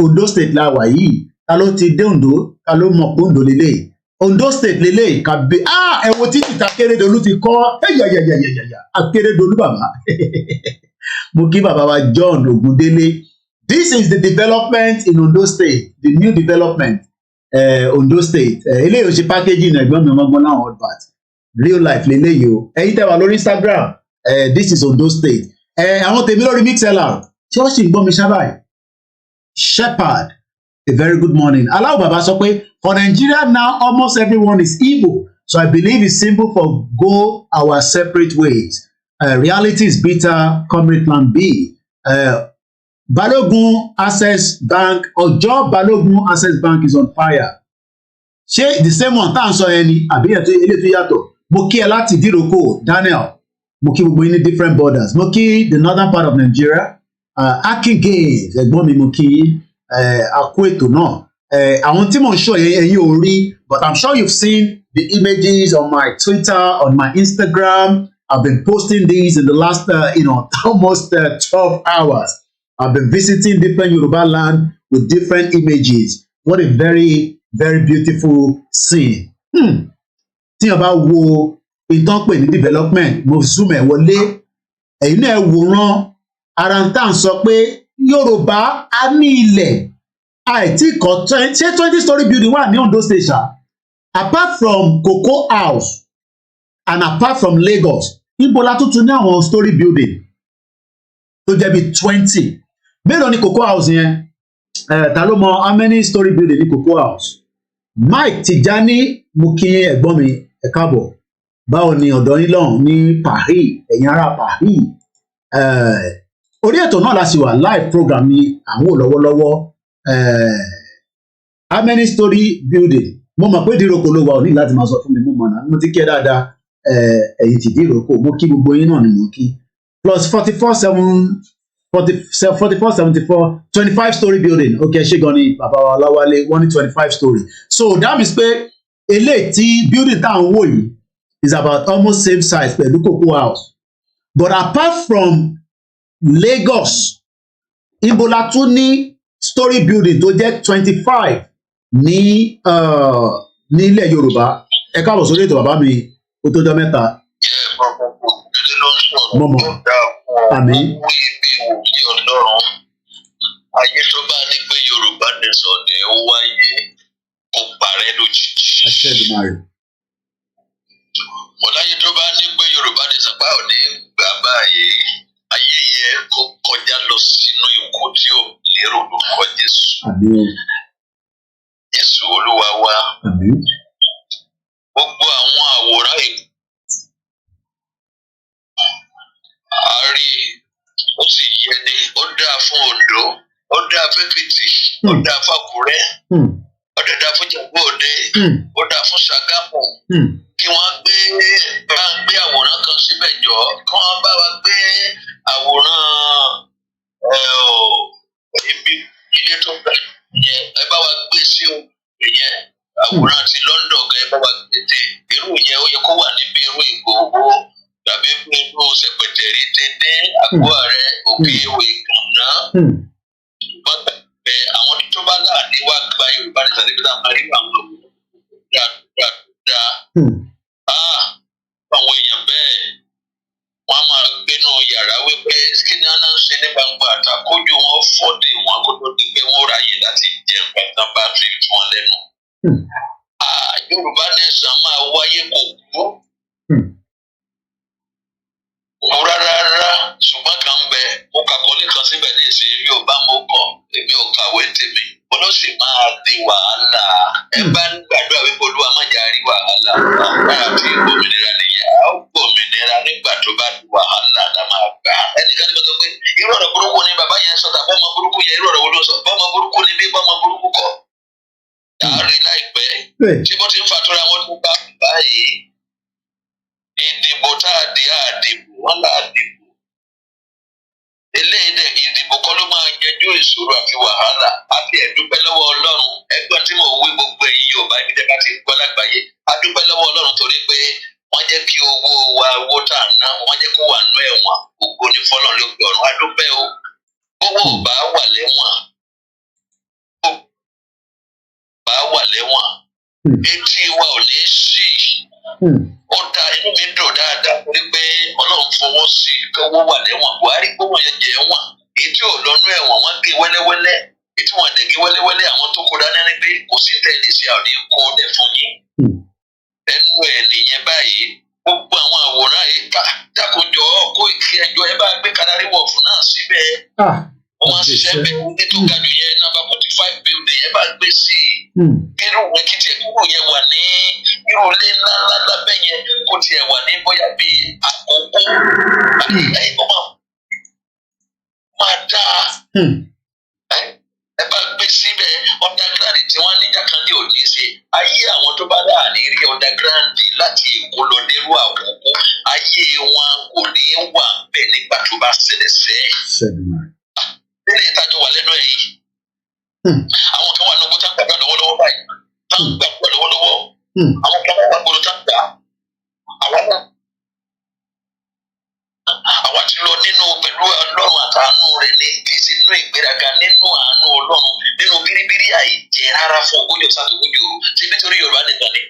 Ondo state la wà yìí ta ló ti dé Ondo ta ló mọ̀ pé Ondo lélẹ̀ Ondo state lélẹ̀ kàbí ẹ wo títí Akérédolú ti kọ́ Akérédolú bàbá mo kí bàbá wa John Ogundele. This is the development in Ondo State, the new development, Ondo State. Eléyìí ò ṣe packaging ẹ̀gbọ́n mi ọmọgbọ́n náà hot bat. Real life leléyìí o. Ẹ̀yin tẹ́ wà lórí Instagram, this is Ondo State. Àwọn tèmi lórí MixLR, tí wọ́n sì ń gbọ́ mi ṣábàá. Shepherd, a very good morning. Aláwọ̀ bàbá sọ pé, for Nigeria now almost everyone is evil. So I believe it's simple for go our separate ways. Reality is bitter, comrade plan B. Balogun Access Bank Ọjọ́ Balogun Access Bank is on fire. Ṣé the same one tá à ń sọ yẹn ni àbí ilé tó yàtọ̀? Mo kí ẹ láti Díròkò Daniel. Mo kí gbogbo yín ní different borders. Mo kí the northern part of Nigeria. Akin Games ẹ̀gbọ́n mi mo kí yín. Àkó ètò náà. Àwọn tí mò ń sọ yẹn ẹ̀yin ò rí but I'm sure you've seen the images on my Twitter, on my Instagram. I've been posting these in the last almost 12 hours. I've been visiting different Yoruba land with different images. What a very, very beautiful scene. Tí o bá wo ìtàn pè ní development, mo zoom ẹ̀ wọlé. Ẹ̀yin náà wòran ara ń tà ń sọ pé Yorùbá á ní ilẹ̀ àìtí kọ́ ṣé 20-story building wà ní Ondo State ṣá. Apart from Cocoa House and apart from Lagos, ibo la tuntun ní àwọn story building tó jẹ́ bí 20. Mélòó ni Cocoa House yẹn? Ta ló mọ how many story building ní Cocoa House? Mike Tijani mo kí ẹ̀gbọ́n mi ẹ káàbọ̀. Báwo ni ọ̀dọ̀ yín lọ́hùn ní Paris, ẹ̀yin ará Paris? Orí ètò náà la sì wà live program ní àwọn lọ́wọ́lọ́wọ́. How many story building? Mo mọ̀ pé Díròkò ló wà ò ní láti máa sọ fún mi mo mọ̀ náà mo ti kí ẹ dáadáa ẹ̀yin ti Díròkò mo kí gbogbo yín náà ni mo kí. +44 44, 74, 25-story building. Okay, ṣé gan ni bàbá wa Ọláwálé wọ́n ní 25-story. So that means pé eléyìí tí building tá à ń wò yìí is about almost same size pẹ̀lú Cocoa House. But apart from Lagos, ibo la tún ní story building tó jẹ́ 25 ní ilẹ̀ Yorùbá. Ẹ káàbọ̀ sórí ètò bàbá mi ó tó jọ mẹ́ta. Mọ̀mọ́ àmín. Ayé tó bá ní pé Yorùbá nation ni ó wáyé kó parẹ́ lójijì. Mọ̀láyé tó bá ní pé Yorùbá nation bá ò ní gbà báyìí ayé yẹn kó kọjá lọ sínú ikú tí ò lérò lórúkọ Jésù. Jésù Olúwa wa. Gbogbo àwọn àwòrán yìí a rí ó sì yẹ ni ó dáa fún Oǹdó ó dáa fún Èkìtì ó dáa fún Àkúrẹ́ ó dáa fún Ìjẹ̀bú Òde ó dáa fún Ṣàgámù kí wọ́n gbé àwòrán kan síbẹ̀ jọ kí wọ́n bá wa gbé àwòrán ibi ilé tó bẹ̀ yẹn ẹ bá wa gbé sí ìyẹn àwòrán ti London ẹ bá wa gbé dé irú yẹn ó yẹ kó wà níbi irú Ìgbòho tàbí irú Sẹ̀pẹ̀tẹ̀rì dédé àgọ́ ààrẹ òkè ìwé ìkànnà àwọn tó bá láàánú wá gba Yorùbá ní sàdébítà parí àwọn dáadáa àwọn èèyàn bẹ́ẹ̀ wọ́n á máa gbénú yàrá wípé kí ni wọ́n ń ṣe ní gbangba àtàkójú wọn fọ́ọ̀dì wọn kó tó di pé wọ́n ráyè láti jẹun pátá bá fi tú wọn lẹ́nu. Yorùbá nation máa wáyé kò kú rárá ṣùgbọ́n kan bẹ mo kàkọ́lé kan síbẹ̀ ní ìsìn Yorùbá mo kọ́ èmi ò kàwé tèmi mo ló sì máa di wàhálà ẹ bá ń gbàdúrà wípé Olúwa má jà rí wàhálà báyà tí òmìnira nìyà ó gbòmìnira nígbà tó bá di wàhálà la máa gbà ẹnìkan ní bá sọ pé irú ọ̀rọ̀ burúkú ni bàbá yẹn sọ tàbí ọmọ burúkú yẹn irú ọ̀rọ̀ wo ló sọ bọ́mọ burúkú ni bí bọ́mọ burúkú kọ́ àárẹ̀ láìpẹ́ tí bó ti ń fàtúrà wọn tó bá báyìí ìdìbò tá a di àdìbò wọn là á dìbò eléyìí dẹ ìdìbò kọ́ ló máa yanjú ìṣòro àti wàhálà àti ẹ̀dúpẹ́ lọ́wọ́ Ọlọ́run ẹgbẹ́ tí mo wí gbogbo èyí Yorùbá ibi tẹ́ka ti gbọ́ lágbàáyé adúpẹ́ lọ́wọ́ Ọlọ́run torí pé wọ́n jẹ́ kí owó tá à ń ná wọ́n jẹ́ kó wà nú ẹ̀wọ̀n gbogbo ní fọ́lọ́run ló gbé ọ̀run adúpẹ́ o owó ò bá wà lẹ́wọ̀n etí wa ò ní sí ó dá inú mi dùn dáadáa torí pé Ọlọ́run fọwọ́ sí kówó wà lẹ́wọ̀n Buhari gbówó yẹn jẹ ẹ̀wọ̀n èyí tí ò lọ́nú ẹ̀wọ̀n wọ́n gé wẹ́lẹ́wẹ́lẹ́ èyí tí wọ́n dẹ̀ gé wẹ́lẹ́wẹ́lẹ́ àwọn tó kó dání ní pé kò sí tẹ́lẹ̀ sí àwọn ìkó dẹ̀ fún yín ẹnu ẹ̀ nìyẹn báyìí gbogbo àwọn àwòrán yìí dákunjọ kó ìkí ẹjọ́ ẹ bá gbé Canary Wharf náà síbẹ̀ wọ́n máa ṣiṣẹ́ bẹ́ẹ̀ ní tó ga jù yẹn nọ́mbà 45 building ẹ bá gbé sí irú yẹn kí tiẹ̀ kúrò yẹn wà ní irú ilé ńláńlá lábẹ́ yẹn kó tiẹ̀ wà ní bóyá bíi Àkókò ọmọ máa dáa ẹ bá gbé síbẹ̀ underground tí wọ́n ní Jákàndé òní ṣe ayé àwọn tó bá dà ní rí underground láti Èkó lọ dérú Àkókò ayé wọn kò ní wà bẹ́ẹ̀ nígbà tó bá ṣẹlẹ̀ sẹ́ẹ̀. Nílé ìtajà wà lẹ́nu ẹ̀ yìí. Àwọn kan wà lọ́wọ́ tá ń gbàgbọ́ lọ́wọ́lọ́wọ́ báyìí. Tá ń gbàgbọ́ lọ́wọ́lọ́wọ́. Àwọn kan wà gbàgbọ́ tá ń gbà. Àwa ti lọ nínú pẹ̀lú Ọlọ́run àtàánú rẹ̀ ní kìí nínú ìgbéraga nínú àánú Ọlọ́run nínú bíríbírí àìjẹ́ rárá fún ogójì ọ̀sán àti ogójì òru tí nítorí Yorùbá nìkan ni.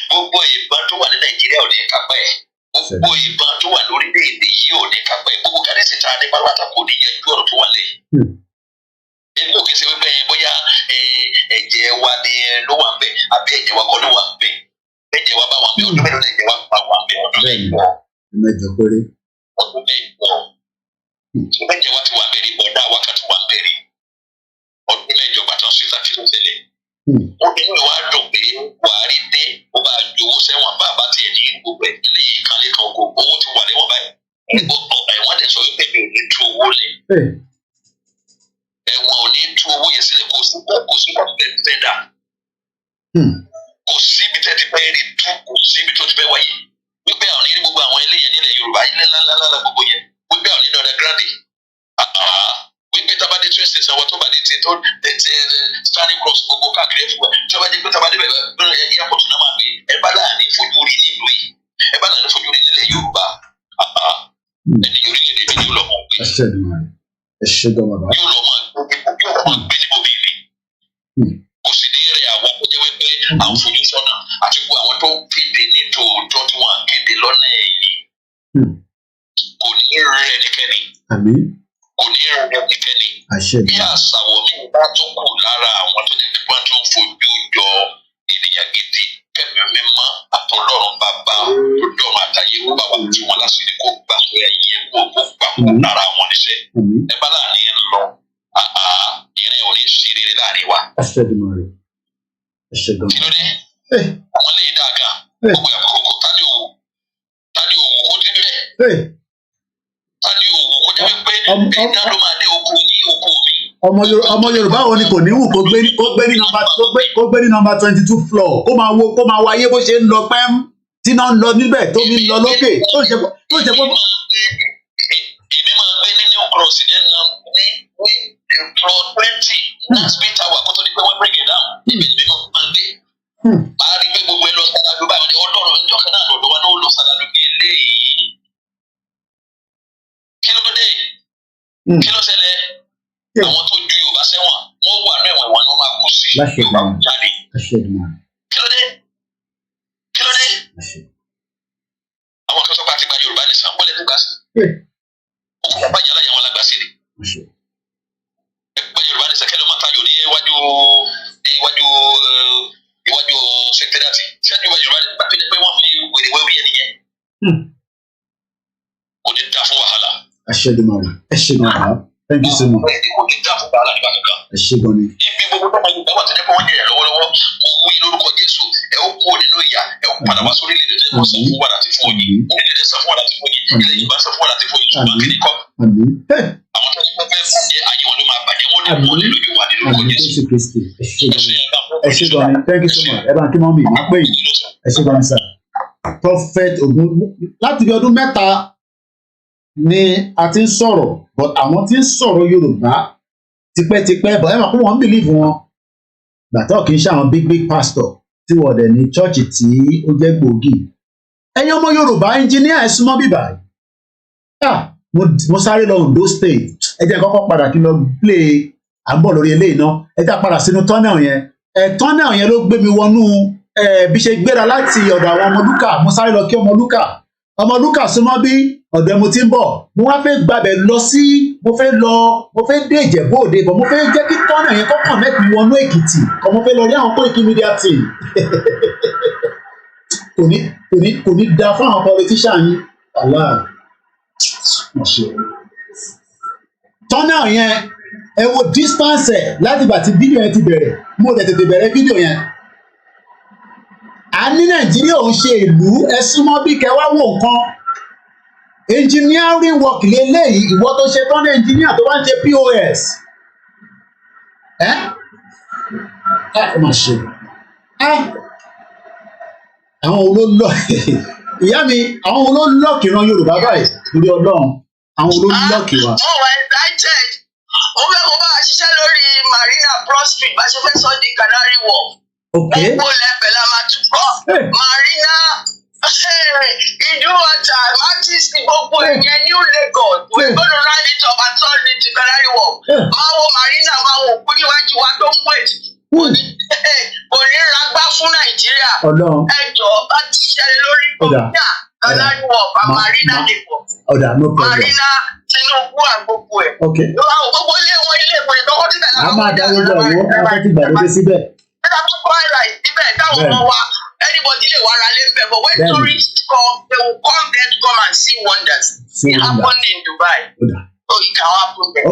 Gbogbo ìbọn tó wà ní Nàìjíríà ò ní kápá ẹ̀. Gbogbo ìbọn tó wà lórílẹ̀-èdè yìí ò ní kápá ẹ̀. Gbogbo kàdésì tá a ní pálátà kò ní yanjú ọ̀rọ̀ tó wà lẹ́yìn. Èmi ò kí ń ṣe wípé bóyá ẹ̀jẹ̀ wa ni ló wà ń bẹ̀ àbí ẹ̀jẹ̀ wa kọ́ ló wà ń bẹ̀. Ẹ̀jẹ̀ wa bá wà ń bẹ̀ ọdún mélòó lẹ̀jẹ̀ wa bá wà ń bẹ̀ ọdún mẹ́jọ. Mẹ́jọ péré. Ọdún mẹ́jọ. Ẹ̀jẹ̀ wa ti wà ń bẹ̀ rí bọ̀dá wákàtí wà ń bẹ̀ rí. Ọdún mẹ́jọ bàtà ṣe ta kí ló tẹ̀lé. Obìnrin wa dùn pé Buhari dé ó bá jowó sẹ́wọ̀n bá bá tiẹ̀ ní gbogbo ìpínlẹ̀ yìí kan lè kan kó owó ti wà lẹ́wọ̀n báyìí. Ẹ̀wọ̀n dẹ̀ sọ wípé mi ò ní tú owó lé. Ẹ̀wọ̀n ò ní tú owó yẹn sílẹ̀ kò sí fẹ́ dà. Kò síbi tẹ́ ti fẹ́ rí tú kò síbi tó ti fẹ́ wáyé. Wípé àwọn ní gbogbo àwọn ilé yẹn nílẹ̀ Yorùbá ilé ńláńlá gbogbo yẹn wípé àwọn nínú ọ̀dà gírádì wípé tábàdé train station àwọn tó bá dé ti tó Starry Cross gbogbo káàkiri ẹ̀fọ́ tí wọ́n bá dé pé tábàdé bẹ̀rẹ̀ airport náà máa gbé ẹ bá láàrin fojú rí nílùú yìí ẹ bá láàrin fojú rí nílẹ̀ Yorùbá ẹni orílẹ̀-èdè mi yóò lọ mọ̀ gbé. ẹ ṣe gan bàbá. yóò lọ máa gbé níbo mi rí. kò sì ní rẹ̀ àwọn kó jẹ́ wípé àwọn fojú sọ́nà àti gbogbo àwọn tó kéde ní tòótọ́ tí wọ́n kéde lọ́nà ẹ̀yìn kò ní rẹ̀ ẹnikẹ́ni. Àmín. Kò ní rẹ̀ ẹnikẹ́ni. Bí àṣàwọ̀ mi bá tó kù lára àwọn tó ní pípa tó ń fojú jọ ènìyàn gidi kẹ́mi mímọ́ àtọ́lọ́run bàbá tó dọ̀rùn àtàyè kó bá wà tí wọ́n lásìkò kó gbà pé ẹ̀yẹ kó gbà kó lára wọn níṣẹ́. Ẹ bá láàrin lọ ìrìn ò ní ṣe rere láàrin wa. Kí ló dé? Àwọn lè dá gan. Gbogbo àkókò tani òwò kó dé bẹ́ẹ̀. Tani òwò kó jẹ́ pé ẹ̀dá ló máa dé oko ní oko mi. Ọmọ Yorùbá wo ni kò ní wù kó gbé ní nọ́mbà 22 floor kó máa wo ayé bó ṣe ń lọ pẹ́m tí náà ń lọ níbẹ̀ tó mi ń lọ lókè tó ṣe pé. Èmi máa gbé ní New Cross ní floor 20 last bit hour kó tó di pé wọ́n break it down. Ibi ni mo máa gbé. Máa rí pé gbogbo ẹ lọ sádàlú báyìí ni Ọlọ́run ẹjọ́ kan náà lọ́dọ̀ wa náà ó lọ sádàlú bí ilé yìí. Kí ló dé? Kí ló ṣẹlẹ̀? Àwọn tó ju Yorùbá sẹ́wọ̀n wọ́n wà ní ẹ̀wọ̀n wọn ló máa kú sí Yorùbá jáde. Kí ló dé? Àwọn kan sọ pé àti gba Yorùbá ní sàn wọlé tó gbà sí. Ó kún bàbá ìyá láyà wọn lágbà sí ni. Ẹgbẹ́ Yorùbá ní sẹ́kẹ́ ló máa tayò ní iwájú sẹkítẹ́rìàtì. Ṣáájú Yorùbá ní gbàgbé pé wọ́n fi wèrè wẹ́wí ẹ̀ nìyẹn. Kò ní dá fún wàhálà. Ẹ ṣe gan bàbá. Thank you so much. Kò ní dá fún wàhálà nígbà kankan. Ẹ ṣe gan ni. Ibi gbogbo tó máa ń gbọ́ wọ́n ti dẹ́ pé wọ́n jẹ̀yà lọ́wọ́lọ́wọ́. Mo wí lórúkọ Jésù. Ẹ ó kúrò nínú ìyà. Ẹ ó padà wá sórí ilé ìdẹ́sẹ̀ sọ fún wàrà tí fún yín. Orílẹ̀-èdè sọ fún wàrà tí fún yín. Ilẹ̀ Yorùbá sọ fún wàrà tí fún yín. Ṣùgbọ́n kí ni kọ́? Àwọn tó ní pẹ́pẹ́ fún yẹ ayé wọn ló máa bàjẹ́ wọ́n ní wọ́n ní lójú wa nínú orúkọ Jésù. Ẹ ṣe gan ni. Thank you so much. Ẹ bá ń kí mọ́ mi. Má pè yín. Ẹ ṣe gan ni sir. Prophet Ogun láti bí ọdún mẹ́ta ni a ti ń sọ̀rọ̀ but àwọn tí ń sọ̀rọ̀ Yorùbá tipẹ́tipẹ́ but ẹ máa kó wọn believe wọn gbàtọ́ kì í ṣe àwọn big pastor tí wọ́n dẹ̀ ní chọ́ọ̀chì tí ó jẹ́ gbòógì ẹ̀yin ọmọ Yorùbá engineer ẹ̀ súnmọ́ bíbá mo sáré lọ Ondo State ẹ jẹ́ kọ́kọ́ padà kí n lọ play àbọ̀ lórí eléyìí náà ẹ jẹ́ padà sínú tunnel yẹn tunnel yẹn ló gbé mi wọnú bí ṣe gbéra láti ọ̀dọ̀ àwọn Ọmọlúkà mo sáré lọ kí Ọmọlúkà súnmọ́ bí ọ̀dọ̀ mo ti ń bọ̀ mo wá fẹ́ gbàbẹ̀ lọ sí mo fẹ́ dé Ìjẹ̀bú Òde bọ̀ mo fẹ́ jẹ́ kí tunnel yẹn kó connect mi wọnú Èkìtì kọ́ mo fẹ́ lọ rí àwọn Koikimedia team kò ní da fún àwọn politician yín Allah tunnel yẹn ẹ wo distance ẹ láti ìgbà tí fídíò yẹn ti bẹ̀rẹ̀ mo lè tètè bẹ̀rẹ̀ fídíò yẹn a ní Nàìjíríà ò ń ṣe ìlú ẹ súnmọ́ bí kẹ wá wò nǹkan engineering work lélẹ́yìí ìwọ tó ṣe tán ní engineer tó bá ń ṣe POS ẹ má ṣe àwọn olólọ ìyá mi àwọn olólọ́ọ̀kì ran Yorùbá báyìí lórí Ọlọ́run àwọn olólọ́ọ̀kì wa. mo wà excited ó fẹ́ mo bá a ṣiṣẹ́ lórí Marina Broad Street bá ṣe fẹ́ sọ di Canary Wharf. Gbogbo lẹ́bẹ̀ la máa tún kọ́ Marina Ìdúwọ̀tà Martins ní gbogbo ìyẹn New Lagos we gonna round it up and turn it to Canary Wharf. Máa wo Marina máa wo òkú níwájú wa tó ń wait kò ní ragbá fún Nàìjíríà ẹ jọ̀ọ́ bá ti ṣẹlẹ̀ lórí gómìnà Canary Wharf Marina Lagos Marina Tinubu àgbogbo ẹ̀ gbogbo ilé wọn ilé ìwé ìtọ́kọ́ títà láwọn ọmọ ìdáwó lọ wọ́n fẹ́ ti gbàdúrà síbẹ̀. Nígbà tó kọ́ ẹ̀rọ ìsíbẹ̀ táwọn ọmọ wa anybody lè wá ara lé bẹ̀ but when tourists come they will come there to come and see wonders. It happened in Dubai. So it can happen there.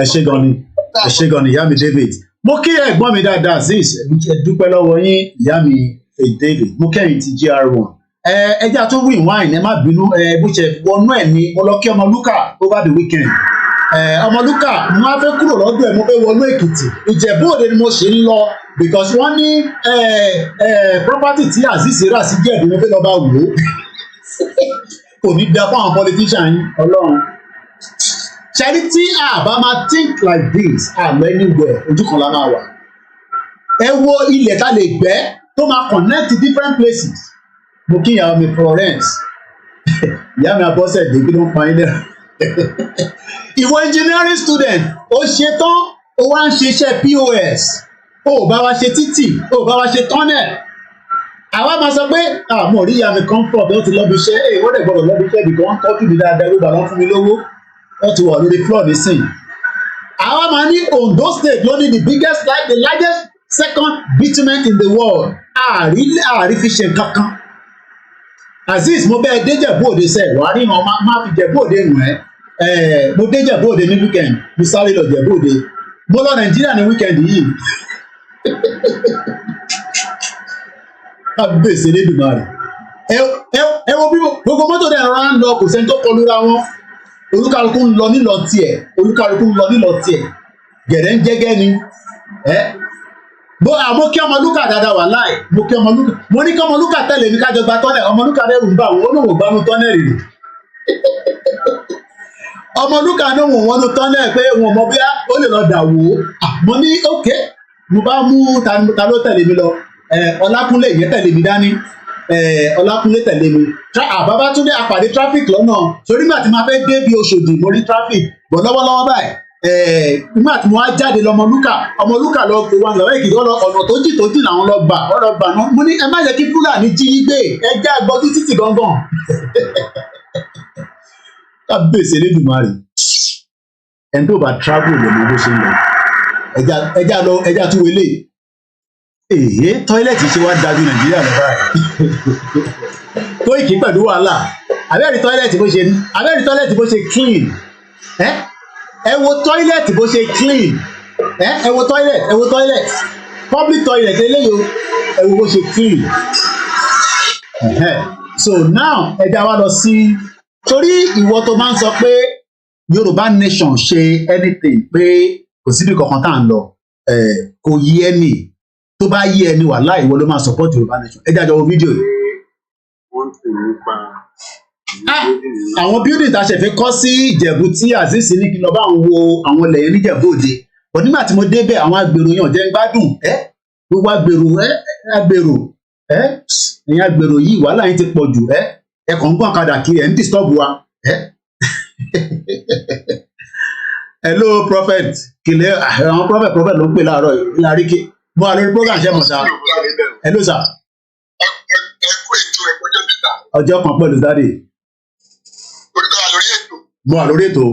Ẹ ṣé gan ni ìyá mi David mo kí ẹ̀gbọ́n mi dáadáa Azeez dúpẹ́ lọ́wọ́ yín ìyá mi David mo kẹ́yìn ti GR1 ẹjá tó win wine ẹ má bínú bó ṣe wọnú ẹ̀ ni mo lọ kí Ọmọlúkà over the weekend Ọmọlúkà mo máa fẹ́ kúrò lọ́dọ̀ ẹ̀ mo fẹ́ wọnú Èkìtì Ìjẹ̀bú Òde ni mo ṣe ń lọ because wọ́n ní property tí Azeez rà sí Ìjẹ̀bú mo fẹ́ lọ bá wò ó kò ní da fún àwọn politician yín Ọlọ́run Charity Abama think like this anywhere ojú kan la máa wà. Ẹ wo ilẹ̀ tá lè gbẹ́ tó máa connect different places. Mo kí ìyàwó mi Florence. Ìyá mi Abọ́sẹ̀dé kí ló ń pa yín lẹ́rù. Ìwọ engineering student ó ṣe tán ó wá ń ṣiṣẹ́ POS. Ó bá wa ṣe títì, ó bá wa ṣe tunnel. Àwa máa sọ pé àmọ́ orí ìyá mi comfort ó ti lọ́bi iṣẹ́ wọ́n dẹ̀ gbọ́dọ̀ lọ́bi iṣẹ́ nìkan wọ́n tọ́jú mi dáadáa ló bá wọn fún mi lówó wọ́n ti wà lórí floor nísìnyí. Àwa máa ní Ondo state ló ní the largest second bitumen in the world. Ààrí fi ṣe kankan. Azeez mo bẹ́ẹ̀ déjẹ̀bú òde sẹ́ẹ̀ wàá rí wọn máa fi jẹ̀bú òde nù ẹ́. Mo déjẹ̀bú òde ní weekend mo sáré lọ jẹ̀bú òde. Mo lọ Nàìjíríà ní weekend yìí. Kábíyèsí Elédùmarè. Ẹ wo bí gbogbo mọ́tò dẹ̀ rọra ń lọ kò sẹ́ni tó kọlu ra wọn. Olúkálukú ń lọ nílọ tiẹ̀. Gẹ̀rẹ́ ń jẹ́gẹ́ ni. Mo kí Ọmọlúkà dáadáa wà láì. Mo ní kí Ọmọlúkà tẹ̀lé mi kájọ gba tọ́nẹ̀. Ọmọlúkà dẹ́rù ń bà wọ́n lòun ò gbanú tọ́nẹ̀ rè. Ọmọlúkà ní òun wọnú tọ́nẹ̀ pé wọn mọ bí ó lè lọ dà wò ó. Mo ní ókè mo bá mú ta ló tẹ̀lé mi lọ. Ọlákúnlé yẹn tẹ̀lé mi dání. Ọlákúnlé tẹ̀lé mi. Babátúndé apàdé traffic lọ́nà. Torí nígbà tí máa fẹ́ dé bí Òṣòdì mo rí traffic. Bọ̀ lọ́wọ́lọ́wọ́ báyìí. Nígbà tí mo wá jáde lọ Ọmọlúkà lọ gbé wa lọ́wọ́ Èkìtì ọ̀nà tó jì làwọn lọ gbà náà. Mo ní ẹ má jẹ́ kí Fúlàní jí yín gbé ẹ já gbọ́ títí gangan. Kábíyèsí Elédùmarè. Ẹni tó bá travel lè mọ bó ṣe ń lọ. Ẹja tún wọlé. Tọ́ílẹ̀tì ṣe wá dájú Nàìjíríà lọ báyìí. Kóìkì pẹ̀lú wàhálà. Abẹ́rẹ́ tọ́ílẹ̀tì bó ṣe clean. Ẹ wo tọ́ílẹ̀tì bó ṣe clean. Ẹ wo tọ́ílẹ̀tì. Public toilet eléyìí ẹ wo bó ṣe clean. So now ẹja wá lọ sí torí ìwọ tó máa ń sọ pé Yorùbá nation ṣe anything pé kò síbi kankan tá à ń lọ kò yí ẹni tó bá yí ẹni wà láì ìwọ ló máa support Yorùbá nation ẹ jájọ wo fídíò yìí. Wọ́n sì nípa àwọn building tá a ṣẹ̀fẹ̀ kọ́ sí Ìjẹ̀bú tí Azeez ní kí n lọ bá àwọn wo àwọn ilẹ̀ yẹn níjẹ̀bú Òde but nígbà tí mo débẹ̀ àwọn agbèrò yàn jẹ́ ń gbádùn gbogbo agbèrò ẹ̀yin agbèrò yìí wàhálà yín ti pọ̀ jù ẹ kàn ń gbọ́n kadà kiri ẹ̀ ń disturb wa hello prophet kìlẹ̀ àwọn prophet ló ń pè láàárọ̀ ìlàríkè mo wà lórí program ṣẹ́ mọ̀ sá hello sir ọjọ́ kan pẹ̀lú dáàdì mo wà lórí ètò.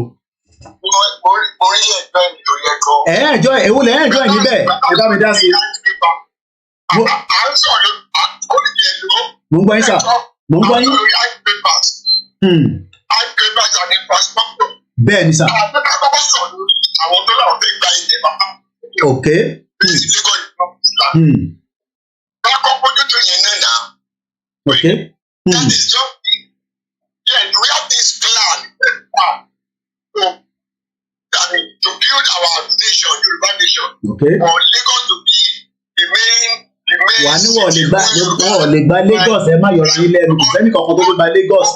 Ẹ̀jọ́ èwo lẹ̀ ẹ̀jọ́ ẹ̀ níbẹ̀ ẹ bá mi dá sí. Mo ń gbọ́ yín sà. Bẹ́ẹ̀ ni sà. Ok. Ok. To build our nation, Yoruba nation, okay. For Lagos to be the main. Wà á ní wọ́n lè gba Lagos ẹ má yọra yín lẹ́nu kò sẹ́ni kankan tó lè gba Lagos.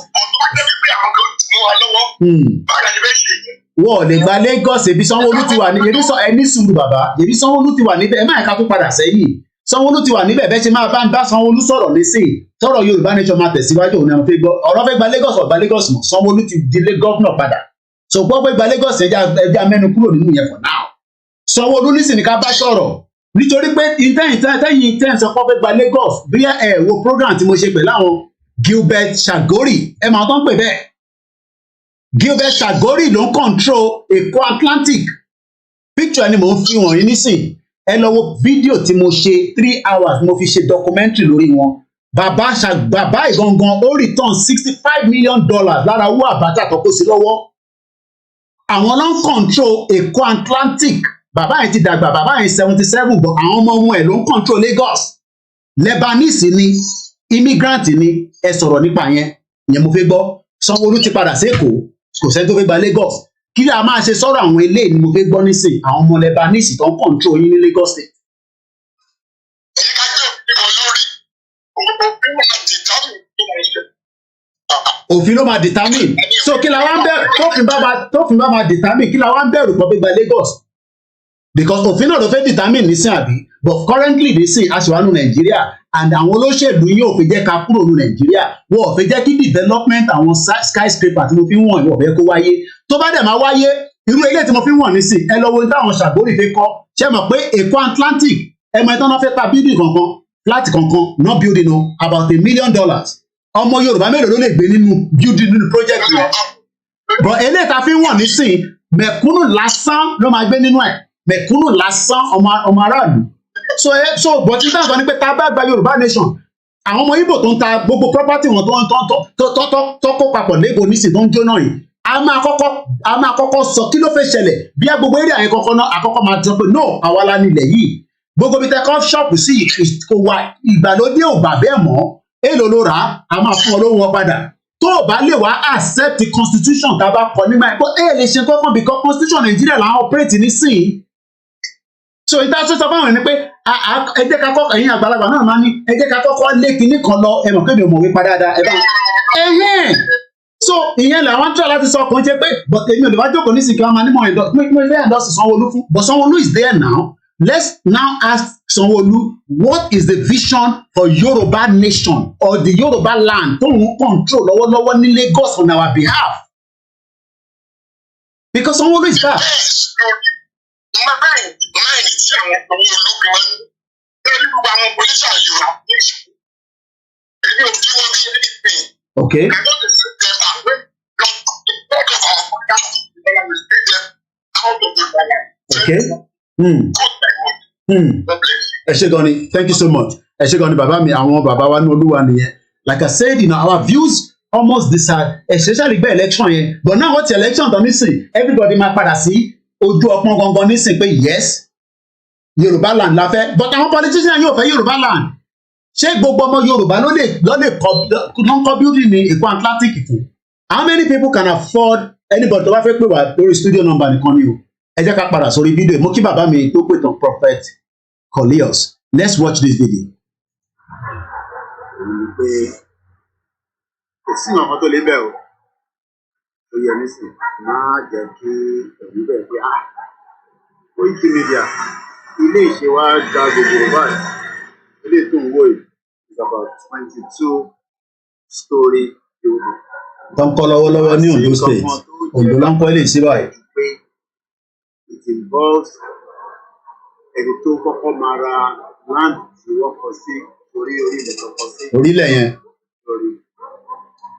Wọ́n lè gba Lagos ebi Sanwó-Olú ti wà ní ẹni sùúrù bàbá ebi Sanwó-Olú ti wà níbẹ̀ ẹ má ẹ̀ka tó padà sẹ́yìn Sanwó-Olú ti wà níbẹ̀ bẹ́ẹ̀ ṣe máa bá Sanwó-Olú sọ̀rọ̀ nísìnyí sọ̀rọ̀ Yorùbá nation máa tẹ̀síwájú òun náà fẹ́ gbọ́ ọ̀rọ̀ fẹ́ gba Lagos ọ̀gbà Lagos mọ̀ Sanwó-Olú ti di gọ́vnọ̀ padà so gbọ́ pé gba Lagos ẹja mẹ́nu kúrò nínú yẹn for now Sanwó-Olú nísìn ní ká bá sọ̀rọ̀ nítorí pé tẹ́yìn sọ pé gba Lagos bí ẹ wo program tí mo ṣe pẹ̀lú àwọn Gilbert Chagori ẹ máa tán pè bẹ́ẹ̀ Gilbert Chagori ló ń control Èkó Atlantic picture ni mò ń fi wọ̀nyí nísìn ẹ lọ wo fídíò tí mo ṣe 3 hours mo fi ṣe documentary lórí wọn bàbá ìgangan ó return $65 million lára owó Abacha tó kó sí lọ́wọ́ àwọn ló ń control Èkó Atlantic bàbá yẹn ti dàgbà bàbá yẹn 77 but àwọn ọmọ ẹ̀ ló ń control Lagos Lebanese ni immigrant ni ẹ sọ̀rọ̀ nípa yẹn mo fẹ́ gbọ́ Sanwó-Olú ti padà sékòó kò sẹ́ni tó fẹ́ gba Lagos kí ni a máa ṣe sọ̀rọ̀ àwọn eléyìí ni mo fẹ́ gbọ́ nísìn àwọn ọmọ Lebanese tó ń control yín ní Lagos State. òfin ló máa determine so kí la wá ń bẹ̀rù tófin bá máa determine kí la wá ń bẹ̀rù kọ́ gbégbá Lagos because òfin náà ló fẹ́ determine nísìn àbí but currently nísìn aṣèwánú Nàìjíríà and àwọn olóṣèlú yóò fi jẹ́ ká kúrò ní Nàìjíríà wọ́n ò fi jẹ́ kí development àwọn skyscraper tí mo fi ń wọ̀n ìwọ̀n fẹ́ kó wáyé tó bá dẹ̀ máa wáyé irú ilé tí mo fi ń wọ̀n nísìn ẹ lọ wo táwọn Ṣàgbórì fi kọ́ ṣe mọ̀ pé Èkó Atlantic ẹ mọ̀ ìtàn náà fẹ́ ta building kankan flat kankan not building o about $1 million ọmọ Yorùbá mélòó ló lè gbé nínú building nínú project yẹn but eléyìí tá fi ń wọ̀n nísìn mẹ̀kúnnù lásán ló máa gbé nínú ẹ̀ mẹ̀kúnnù lásán ọmọ aráàlú so but tí táwọn sọ ni pé tá a bá gba Yorùbá nation àwọn ọmọ Ìgbò tó ń ta gbogbo property wọn tó kó papọ̀ lẹ́gbọ̀ọ́ nísìn tó ń jóná yìí a máa kọ́kọ́ sọ kí ló fẹ́ ṣẹlẹ̀ bí a gbogbo eré àyẹ̀kọ́ kọ́kọ́ náà àkọ́kọ́ máa sọ pé no àwa la nílẹ̀ yìí gbogbo bí tẹ́kọ́ ṣọ́ọ̀pù sí kò wá ìgbàlódé ò gbà bẹ́ẹ̀ mọ́ èlò ló rà á máa fún ọ lówó wọn padà tó o bá lè wá accept the constitution tá a bá kọ nígbà yẹn pé lè ṣe kọ́kọ́ because constitution Nàìjíríà là ń operate nísìnyí so ìta tó sọ fáwọn ẹni pé ẹ jẹ́ ká kọ́kọ́ ẹ̀yin àgbàlagbà náà máa ní ẹ jẹ́ ká kọ́kọ́ lé kinní kan lọ ẹ mọ̀ pé mi ò mọ̀wé padà dáadáa ẹ bá so ìyẹn làwọn tó láti sọ kàn jẹ́ pé but èmi ò lè wá jókòó ní sìnkì wọn máa ní mọ̀ ẹ̀dọ́sì Sanwó-Olú fún but Sanwó-Olú is there now let's now ask Sanwó-Olú what is the vision for Yoruba nation or the Yoruba land tó ń control lọ́wọ́lọ́wọ́ ní Lagos on our behalf because Sanwó-Olú is back. Máìlì tí àwọn ọmọ ológun lórí gbogbo àwọn pòlíṣà Yorùbá èmi ò bí wọn bí anything. Okay. I don't see them as well. Because of our podcast, we speak them out of the land. Okay. Ẹ ṣé gan ni, thank you so much. Ẹ ṣé gan ni bàbá mi, àwọn bàbá wa ní Olúwa nìyẹn. Like I said, our views almost decide, especially gbé election yẹn. But now what's the election tó ní sìn? Everybody máa padà sí ojú ọpọ́n gangan ní sìn pé yes, Yorùbá land la fẹ́. But àwọn politicians yóò fẹ́ Yorùbá land. Ṣé gbogbo ọmọ Yorùbá ló lè kọ́ building ní Èkó Atlantic fún? How many people can afford anybody tó bá fẹ́ pè wá lórí studio number nìkan ni o? Ẹ jẹ́ ká padà sórí fídíò mo kí bàbá mi tó pè tán Prophet Colonial. Let's watch this video. Kò sí ọ̀kan tó lé bẹ́ẹ̀ o. Ó yẹ nísìnyí, máa jẹ́ kí ẹ̀mí bẹ́ẹ̀ pé Koikimedia ilé ìṣe wa ga gbogbo báyìí. Ilé tó ń wò yìí is about 22-story building. Tó ń kọ́ lọ́wọ́lọ́wọ́ ní Ondo State. Ondo ló ń kọ́ ilé ìṣe báyìí. It involves ẹni tó kọ́kọ́ máa ra land tí wọ́n kọ sí orílẹ̀ tó kọ sí. Orílẹ̀ yẹn.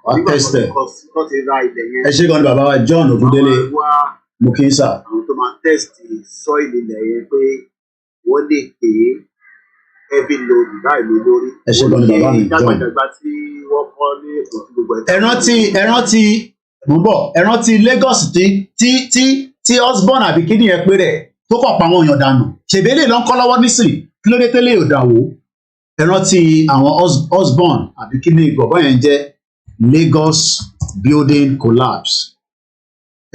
Wà á tẹ̀sítẹ̀. Ẹ ṣé gan ni bàbá wa John Ogundele Mukinsa. Àwọn tó máa tẹ̀sítì soil ilẹ̀ yẹn pé wọ́n lè pè é heavy load báyìí lórí. Ẹ ṣé gan ni bàbá mi John. Ìdàgbàsókè tí wọ́n kọ́ ní ètò tí gbogbo ẹ̀. Ẹ rántí Lagos tí Osborn àbí kíní yẹn pé rẹ̀ tó kọ̀ pa àwọn èèyàn dànù. Ṣèbélé ló ń kọ́ lọ́wọ́ nísìn kí ló dé tẹ́lẹ̀ ò dà wó. Ẹ rántí àwọn Osborn àbí kíní ìgbọ̀bọ̀ yẹn jẹ́ Lagos building collapse.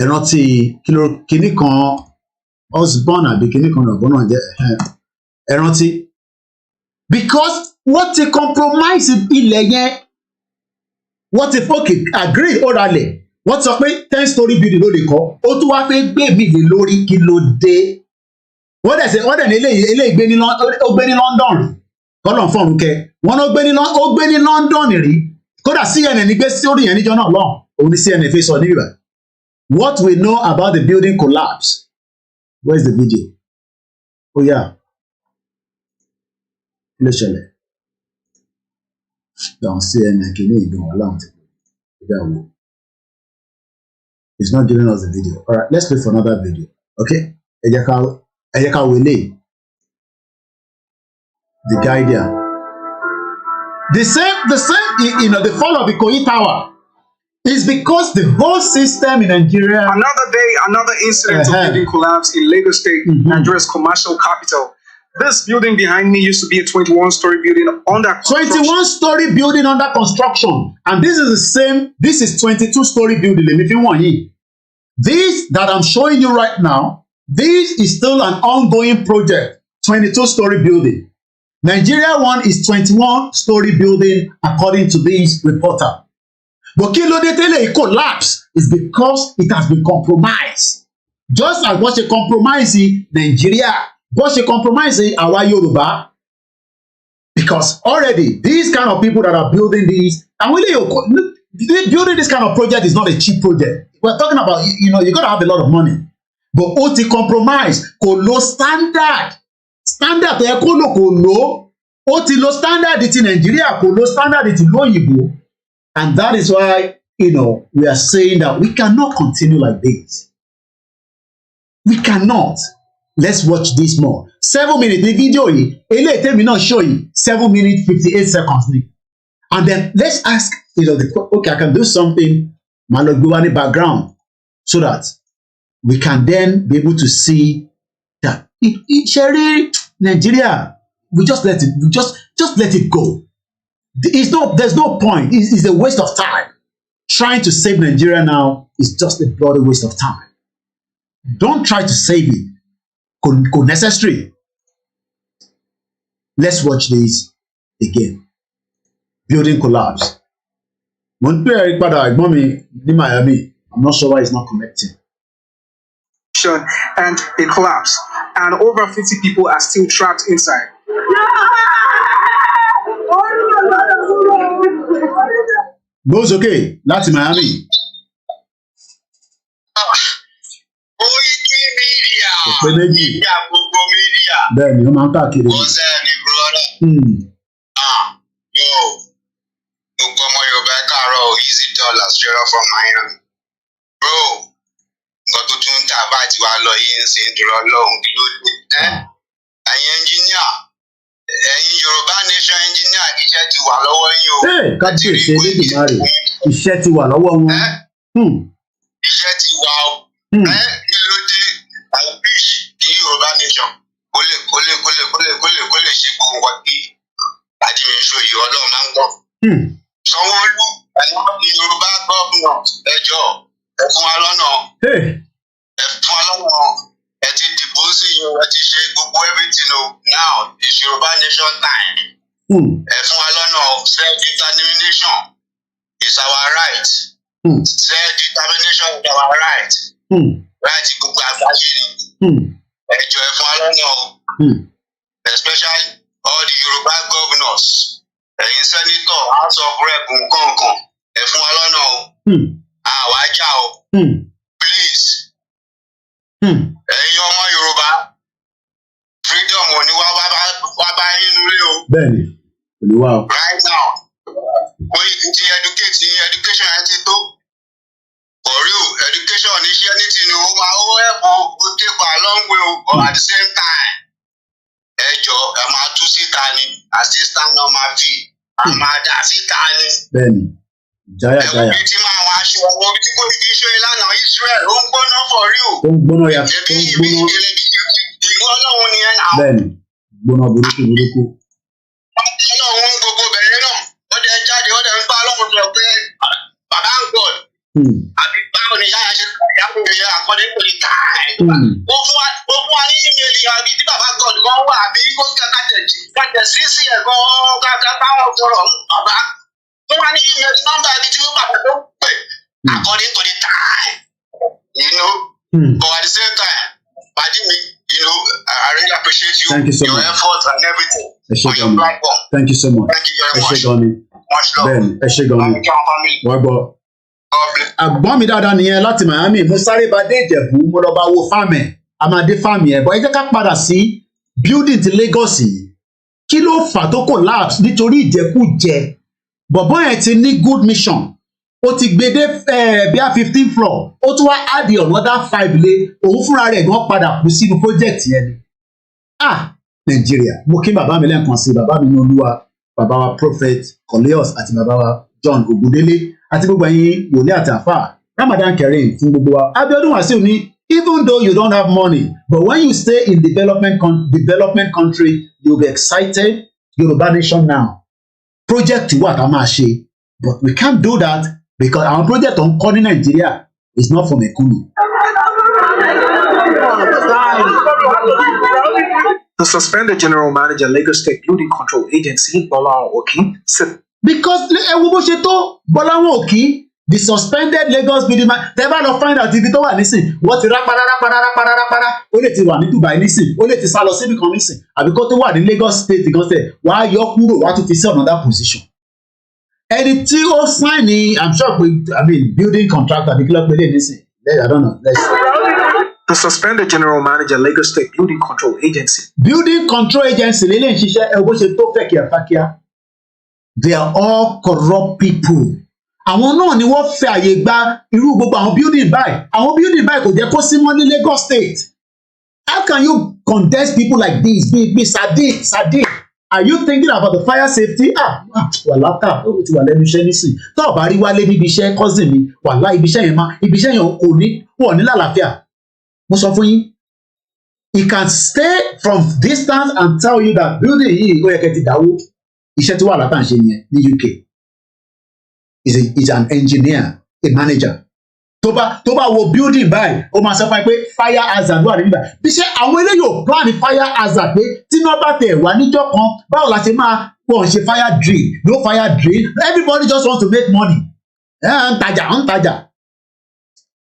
Ẹ rántí kíní kan Osborn àbí kíní kan ọ̀gbọ́n náà jẹ́ ẹ rántí. Because wọ́n ti compromise ilẹ̀ yẹn wọ́n ti fọ́ọ̀kì agree ó ralẹ̀ wọ́n sọ pé 10-story building ló lè kọ́ ó tún wá fẹ́ gbé mi lè lórí kí ló dé wọ́n dẹ̀ ní eléyìí gbé ní London rí kọ́lọ̀ fọ́ọ̀rùn kẹ wọ́n ló gbé ní London rí kódà CNN gbé sórí yẹn níjọ́ náà lọ́hùn òun ní CNN fi sọ níbà. What we know about the building collapse? Where's the video? Oh yeah. Kí ló ṣẹlẹ̀? Don't CNN kìíní ìgbọ̀n aláwọ̀ tí kò dá wo. It's not giving us the video. All right, let's wait for another video. Okay? Ẹ jẹ́ ká wo eléyìí. The Guardian. The same, the fall of the Ikoyi Tower is because the whole system in Nigeria. Another day, another incident of building collapse in Lagos State, Nigeria's commercial capital. This building behind me used to be a 21-story building under construction. 21-story building under construction. And this is the same, this is 22-story building. If you want it. This that I'm showing you right now, this is still an ongoing project. 22-story building. Nigeria one is 21-story building according to this reporter. But kí ló dé tẹ́lẹ̀ it collapse is because it has been compromised. Just as wọ́n ṣe compromise Nigeria, wọ́n ṣe compromise àwa Yorùbá. Because already these kind of people that are building these, and building this kind of project is not a cheap project. We're talking about, you got to have a lot of money. But ó ti compromise, kò lo standard tó yẹ kó lò kò lò, ó ti lo standard ti Nigeria, kò lo standard ti lóyìnbó. And that is why, we are saying that we cannot continue like this. We cannot. Let's watch this more. 7 minutes ní fídíò yìí, eléyìí tèmi náà show yìí 7 minutes 58 seconds ni. And then let's ask, okay, I can do something, màá lọ gbé wá ní background, so that we can then be able to see that Sherry, Nigeria, we just let it go. There's no point. It's a waste of time. Trying to save Nigeria now is just a bloody waste of time. Don't try to save it. Could necessary. Let's watch this again. Building collapse. Montpellier Miami. I'm not sure why it's not connecting. And a collapse, and over 50 people are still trapped inside. Goes okay. That's Miami. Koikimedia. Bẹ́ẹ̀ni, ó máa ń káàkiri. Gbogbo ọmọ Yorùbá káàárọ̀ easy dollar straight up from Miami. Bro, nǹkan tó tún ń tà bá ti wá lọ yìí ń ṣe ń dúró lọ́hùn kí ló dé. Ẹ̀yin engineer, ẹ̀yin Yorùbá nation engineer, iṣẹ́ ti wà lọ́wọ́ yín o. Kábíyèsí Elédùmarè, iṣẹ́ ti wà lọ́wọ́ wọn. Iṣẹ́ ti wà o. Kí ló dé? I wish kí Yorùbá nation kó lè ṣe gbogbo nǹkan tí Adémíṣọ́ yìí Ọlọ́run máa ń gbọ́. Sanwó-Olú àti Yorùbá gómìnà ẹjọ́ ẹ fún wa lọ́nà. Ẹ fún wa lọ́nà. Ẹ ti dìbò sí yín, ẹ ti ṣe gbogbo everything o. Now it's Yorùbá nation time. Ẹ fún wa lọ́nà. Self-determination is our right. Self-determination is our right. Right gbogbo àgbáyé ni. Ẹjọ́ ẹ fún wa lọ́nà o. Especially all the Yorùbá governors. Ẹ̀yin senator, House of Rep nǹkan ẹ fún wa lọ́nà o. Àwa jà o. Please. Ẹ̀yin ọmọ Yorùbá, freedom ò ní wá bá yín nulẹ̀ o. Bẹ́ẹ̀ni, kò ní wá o. Right now, education ẹ ti tó. For real, education iṣẹ́ ní tinú ó máa ó ẹ̀bùn ó take a long way o, but at the same time, ẹ jọ ẹ máa tú síta ni, assistant náà máa fi, a máa dà síta ni. Bẹ́ẹ̀ni, jáyà. Ẹ̀wọ̀n tí máa wá aṣọ ọwọ́ tí kò ní kí iṣẹ́ ìlànà Israel ó ń gbóná for real. Ó ń gbóná yàtọ̀, ó ń gbóná. Ìlú Ọlọ́run ni ẹ nà. Bẹ́ẹ̀ni, gbóná burúkú. Ọlọ́run gbogbo bẹ̀rẹ̀ náà, ó dẹ̀ jáde, ó dẹ̀ ń bá Ọlọ́run sọ pé bàbá ń God. Àbí báwo ni yára ṣe ìyàwó yẹn àkọ́dé pé ó fún wa ní ímeèlì àbí tí bàbá God kan wà àbí kó kàtẹ̀ sí ẹ̀kọ́ kàkà báwọn sọ̀rọ̀ bàbá. Fún wa ní ímeèlì nọ́mbà ibi tí ó bàbá tó pè according to the time. But at the same time, pàdé mi, I really appreciate you, your effort and everything on your platform. Thank you so much. Thank you very much. Ẹ ṣé gan ni. Much love. Bẹ́ẹ̀ni, ẹ ṣé gan ni. Wá gbọ́. Àgbọ́n mi dáadáa nìyẹn láti Miami, mo sáré bá dé Ìjẹ̀bú, mo lọ bá wo fáàmì ẹ̀, a máa dé fáàmì ẹ̀, bọ́ ẹ jẹ́ ká padà sí building ti Lagos yìí. Kí ló fà tó collapse nítorí ìjẹkújẹ? Bọ̀bọ́ yẹn ti ní good mission, ó ti gbé dé bíi 15 floor, ó tún wá add another 5 lé, òun fúnra rẹ̀ gan padà kú sínú project yẹn ni. Nàìjíríà, mo kí bàbá mi lẹ́ẹ̀kan sí, bàbá mi ní Olúwa, bàbá wa Prophet Colonial àti bàbá wa John Ogundele àti gbogbo ẹ̀yin wòlíì àti àfà. Ramadan Kareem fún gbogbo wa. Abiodun Wasiu ní even though you don't have money, but when you stay in development country, you'll be excited. Yoruba nation now. Project wà ká máa ṣe, but we can't do that because our project on kọ́ ní Nigeria is not for mekunu. The suspended general manager Lagos State Looting Control Agency, Bola Oki, said because ẹ wo bó ṣe tó Bọ́láwọn Òkì The suspended Lagos building man, tẹ́ bá lọ find out ibi tó wà nísìn, wọ́n ti rápárá, ó lè ti wà ní Dubai nísìn, ó lè ti sá lọ síbi kan nísìn, àbí kó tó wà ní Lagos state kan sẹ̀, wàá yọ kúrò, wàá tún fi sí another position. Ẹni tí ó sign ní, I'm sure pé, building contractor, àbí kí ló pé lè nísìn, I don't know, let's see. The suspended general manager Lagos State Building Control Agency. Building Control Agency lè ń ṣiṣẹ́ ẹ bó ṣe tó fẹ́ kíákíá. They are all corrupt people. Àwọn náà ni wọ́n fẹ́ àyè gba irú gbogbo àwọn building báyìí. Àwọn building báyìí kò jẹ́ kó sí mọ́ ní Lagos State. How can you contest people like this? Be Sadiq. Are you thinking about the fire safety? Wàlákà ó ti wà lẹ́nu iṣẹ́ nísìn. Tó o bá rí wálé níbi iṣẹ́ cousin mi, wàlá ibi iṣẹ́ yẹn kò ní wọ̀ ní lálàáfíà. Mo sọ fún yín, he can stay from distance and tell you that building yìí ó yẹ kẹ́ ti dáwó. Iṣẹ́ tí wà látà ń ṣe yẹn ní UK. Is an engineer, a manager. Tó bá wo building báyìí, ó máa sọ fún ẹ pé fire hazard wà níbí báyìí. Bí ṣe àwọn eléyìí ò plan fire hazard pé tí wọ́n bá tẹ̀ wá níjọ́ kan, báwo la ṣe máa wọ́n ṣe fire drill, no fire drill. Everybody just wants to make money. ń tajà.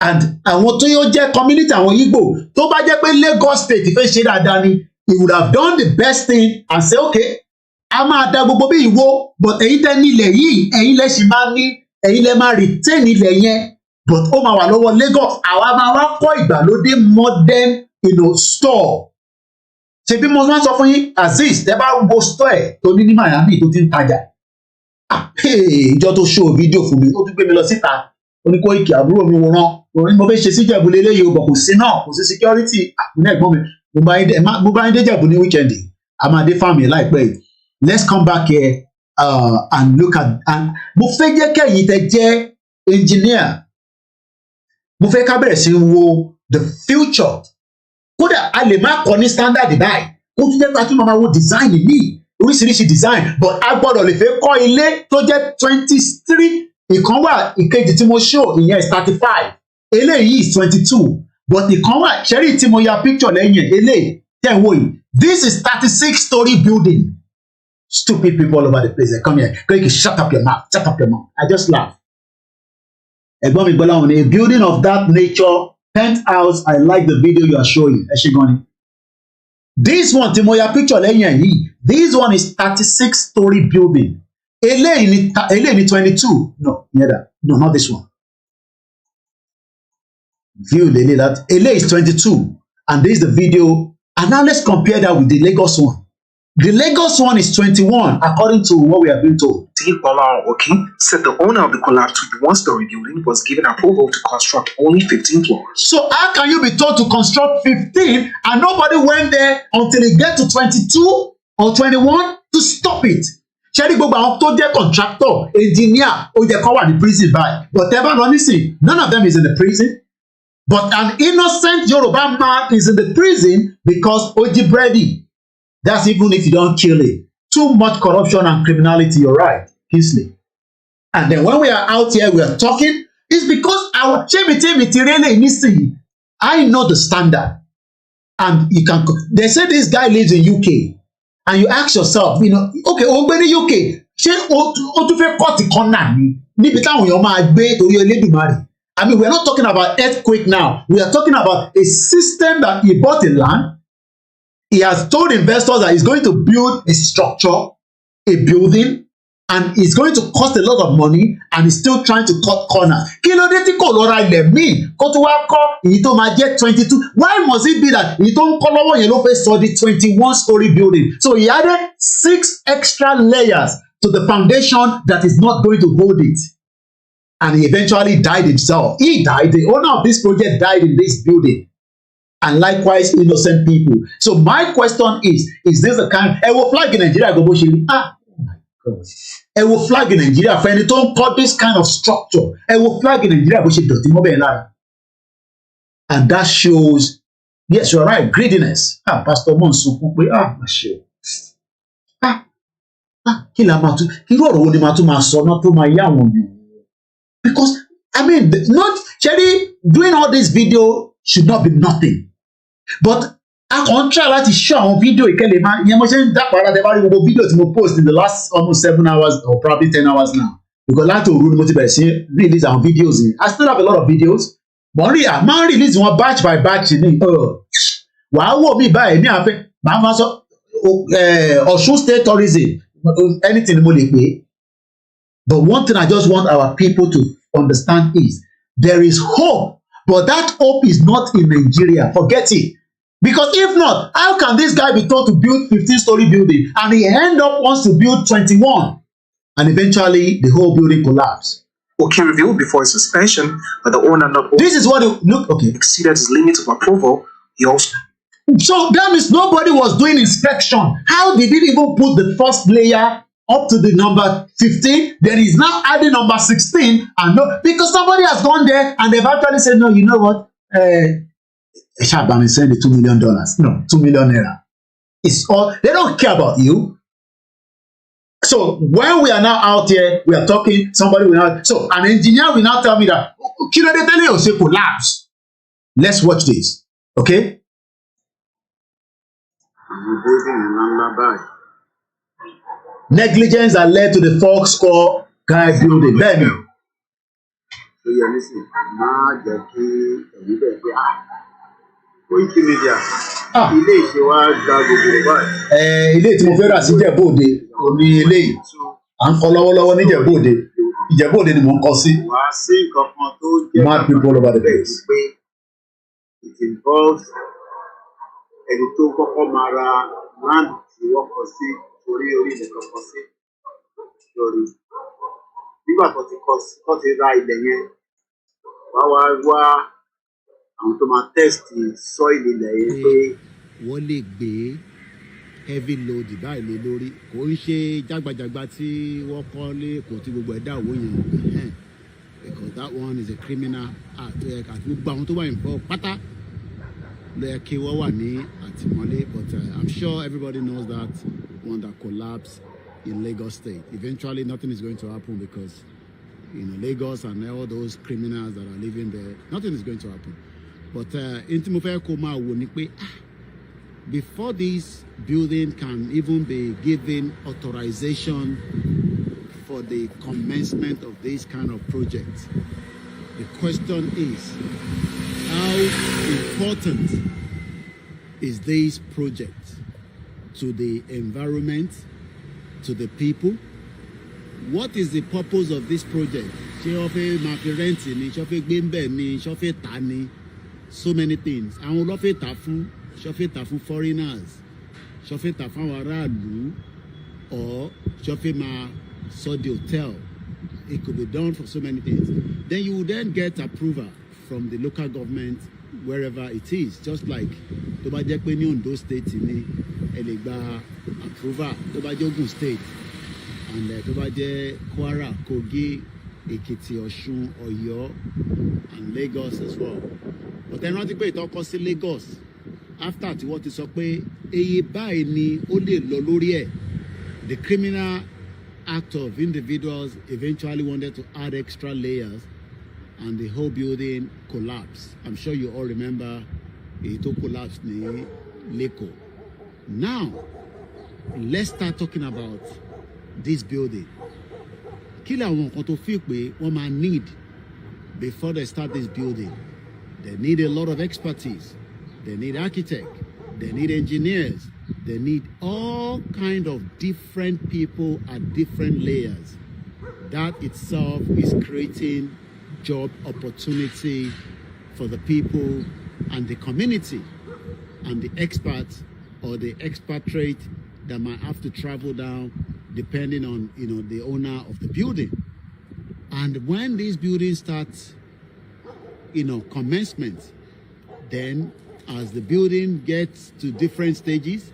And àwọn tó yóò jẹ́ community àwọn Igbo tó bá jẹ́ pé Lagos State fẹ́ ṣe dáadáa ni, he would have done the best thing and say okay, a máa da gbogbo bí ìwó, but èyí tẹ́ nílẹ̀ yìí ẹ̀yin lẹ ṣì máa ní, ẹ̀yin lẹ máa retain ilẹ̀ yẹn, but ó máa wà lọ́wọ́ Lagos. Àwa máa wá kọ́ ìgbàlódé modern store. Ṣé bí mo máa ń sọ fún yín, Azeez tẹ́ bá wo store ẹ̀ tó ní Miami tó ti ń tajà. Ìjọ tó show video fún mi, ó tún gbé mi lọ síta. Ó ní Koiki àbúrò mi wò rán. Mo fẹ́ ṣe sí Ìjẹ̀bú lélẹ́yìí o, bọ̀ kò sí náà, kò sí security. Àkúnẹ̀ ẹ̀gbọ́n mi, mo bá yín dé Ìjẹ̀bú ní weekend. A máa dé farm yẹn láìpẹ́ yìí. Let's come back here and look at, and mo fẹ́ jẹ́ kẹ́yìn tẹ́ jẹ́ engineer. Mo fẹ́ ká bẹ̀rẹ̀ sí wo the future. Kódà a lè má kọ́ ní standard báyìí. Ó tún jẹ́ pé a tún máa wo design ní oríṣiríṣi design, but a gbọ́dọ̀ lè fẹ́ kọ́ ilé tó jẹ́ 23. Ìkan wà ìkejì tí mo show ìyẹn is 35. Eléyìí is 22. But ìkan wà ṣẹ́rí tí mo ya picture lẹ́yìn eléyìí tẹ̀ ń wò yìí. This is 36-story building. Stupid people all over the place. They come here. Koiki, shut up your mouth. Shut up your mouth. I just laugh. Ẹ̀gbọ́n mi gbọ́dọ̀ wọn ni a building of that nature, penthouse. I like the video you are showing. Ẹ ṣe gan ni. This one tí mo ya picture lẹ́yìn yìí. This one is 36-story building. Eléyìí ni 22. No, neither. No, not this one. View lele that. Eléyìí is 22. And this is the video. And now let's compare that with the Lagos one. The Lagos one is 21, according to what we have been told. Bola Okin said the owner of the collapsed 21-story building was given approval to construct only 15 floors. So how can you be told to construct 15 and nobody went there until it get to 22 or 21 to stop it? Ṣẹ́rí gbogbo àwọn tó jẹ́ contractor, engineer, ó yẹ kó wà ní prison by. But ever honestly, none of them is in the prison. But an innocent Yoruba man is in the prison because ó jí búrẹ́dì. That's even if you don't kill it. Too much corruption and criminality, you're right, Kingsley. And then when we are out here, we are talking, it's because our I know the standard. And you can, they say this guy lives in UK. And you ask yourself, okay, Ogbeni UK, I mean, we're not talking about earthquake now. We are talking about a system that he bought in land. He has told investors that he's going to build a structure, a building, and it's going to cost a lot of money, and he's still trying to cut corners. Kí ló dé tí kò lọ ra ilẹ̀ míì kó tó wá kọ́ èyí tó máa jẹ́ 22? Why must it be that èyí tó ń kọ́ lọ́wọ́ yẹn ló fẹ́ sọ di 21-story building? So he added 6 extra layers to the foundation that is not going to hold it. And he eventually died himself. He died. The owner of this project died in this building. And likewise, innocent people. So my question is this the kind? Ẹ wo flag in Nigeria go bó ṣe rí. Oh my God. Ẹ wo flag in Nigeria for ẹni tó ń kọ́ this kind of structure. Ẹ wo flag in Nigeria bó ṣe dọ̀tí mọ́ bẹ́ẹ̀ lára. And that shows, yes, you're right, greediness. Pastor Mon sunkún pé má ṣe. Kí la máa tún, irú ọ̀rọ̀ wo ni máa tún máa sọ náà tó máa yá àwọn ènìyàn? Because, I mean, not, Cherry, doing all this video should not be nothing. But I can't try láti show àwọn video ìkẹlẹ̀ máa, ìyẹn mo ṣe ń dápọ̀ ara tẹ bá rí gbogbo video tí mo post in the last almost 7 hours or probably 10 hours now. because láti òru ni mo ti bẹ̀rẹ̀ sí release àwọn videos yìí. I still have a lot of videos but máa ń release wọn batch by batch ni wàá wò mí báyìí ní àfẹ́ màá máa sọ Ọ̀ṣun state tourism anything mo lè pè. But one thing I just want our people to understand is there is hope, but that hope is not in Nigeria. Forget it. Because if not, how can this guy be told to build 15-story building and he end up wants to build 21 and eventually the whole building collapse? Okay, reviewed before its suspension, but the owner not this is what it look okay exceeded his limit of approval. He also so that means nobody was doing inspection. How did it even put the first layer up to the number 15? There is now adding number 16 and no, because somebody has gone there and they've actually said, no, you know what? Shabam is saying the $2 million. No, 2 million naira. It's all, they don't care about you. So when we are now out here, we are talking, somebody will now, so an engineer will now tell me that, say collapse. Let's watch this. Okay? Negligence that led to the four-score guy building. Then, Koikimedia. Ilé ìṣe wa gba gbogbo báyìí. Ilé tí mo fẹ́ rà sí Ìjẹ̀bú-Òde òní eléyìí. À ń kọ́ lọ́wọ́lọ́wọ́ ní Ìjẹ̀bú-Òde. Ìjẹ̀bú-Òde ni mò ń kọ́ sí. Wàá sí nǹkan kan tó jẹ́ mad people all over the place. Pé it involves ẹni tó kọ́kọ́ máa ra land tí wọ́n kọ sí orí ilẹ̀ kan kọ sí lórí. Nígbà tó ti ra ilẹ̀ yẹn, wá àwọn tó máa test soil ilẹ̀ yẹn pé wọ́n lè gbé heavy load báyìí lé lórí kò ń ṣe jágbajàgba tí wọ́n kọ́ lé kò tí gbogbo ẹ̀dá òwò yẹn because that one is a criminal act àti gbogbo àwọn tó wà involved pátá ló yẹ kí wọ́n wà ní àtìmọ́lé but I'm sure everybody knows that one that collapsed in Lagos State. Eventually nothing is going to happen because Lagos and all those criminals that are living there, nothing is going to happen. But before this building can even be given authorization for the commencement of this kind of project, the question is, how important is this project to the environment, to the people? What is the purpose of this project? So many things. Àwọn ló fẹ́ tà fún foreigners, ṣó fẹ́ tà fún àwọn aráàlú, or ṣó fẹ́ máa sọ the hotel. It could be done for so many things. Then you will then get approval from the local government wherever it is. Just like tó bá jẹ́ pé ní Ondo State ni ẹ lè gba approval, tó bá jẹ́ Ogun State, and tó bá jẹ́ Kwara, Kogi, Ekiti, Ọ̀ṣun, Ọ̀yọ́, and Lagos as well. But then rántí pé ìtọ́kọ sí Lagos after tí wọ́n ti sọ pé eye báyìí ni ó lè lọ lórí ẹ̀. The criminal act of individuals eventually wanted to add extra layers and the whole building collapsed. I'm sure you all remember èyí tó collapse ní Leko. Now, let's start talking about this building. Kí làwọn nǹkan tó fi pé wọ́n máa need before they start this building? They need a lot of expertise. They need architects. They need engineers. They need all kind of different people at different layers. That itself is creating job opportunity for the people and the community and the experts or the expatriate that might have to travel down depending on the owner of the building. And when these buildings start commencement, then as the building gets to different stages,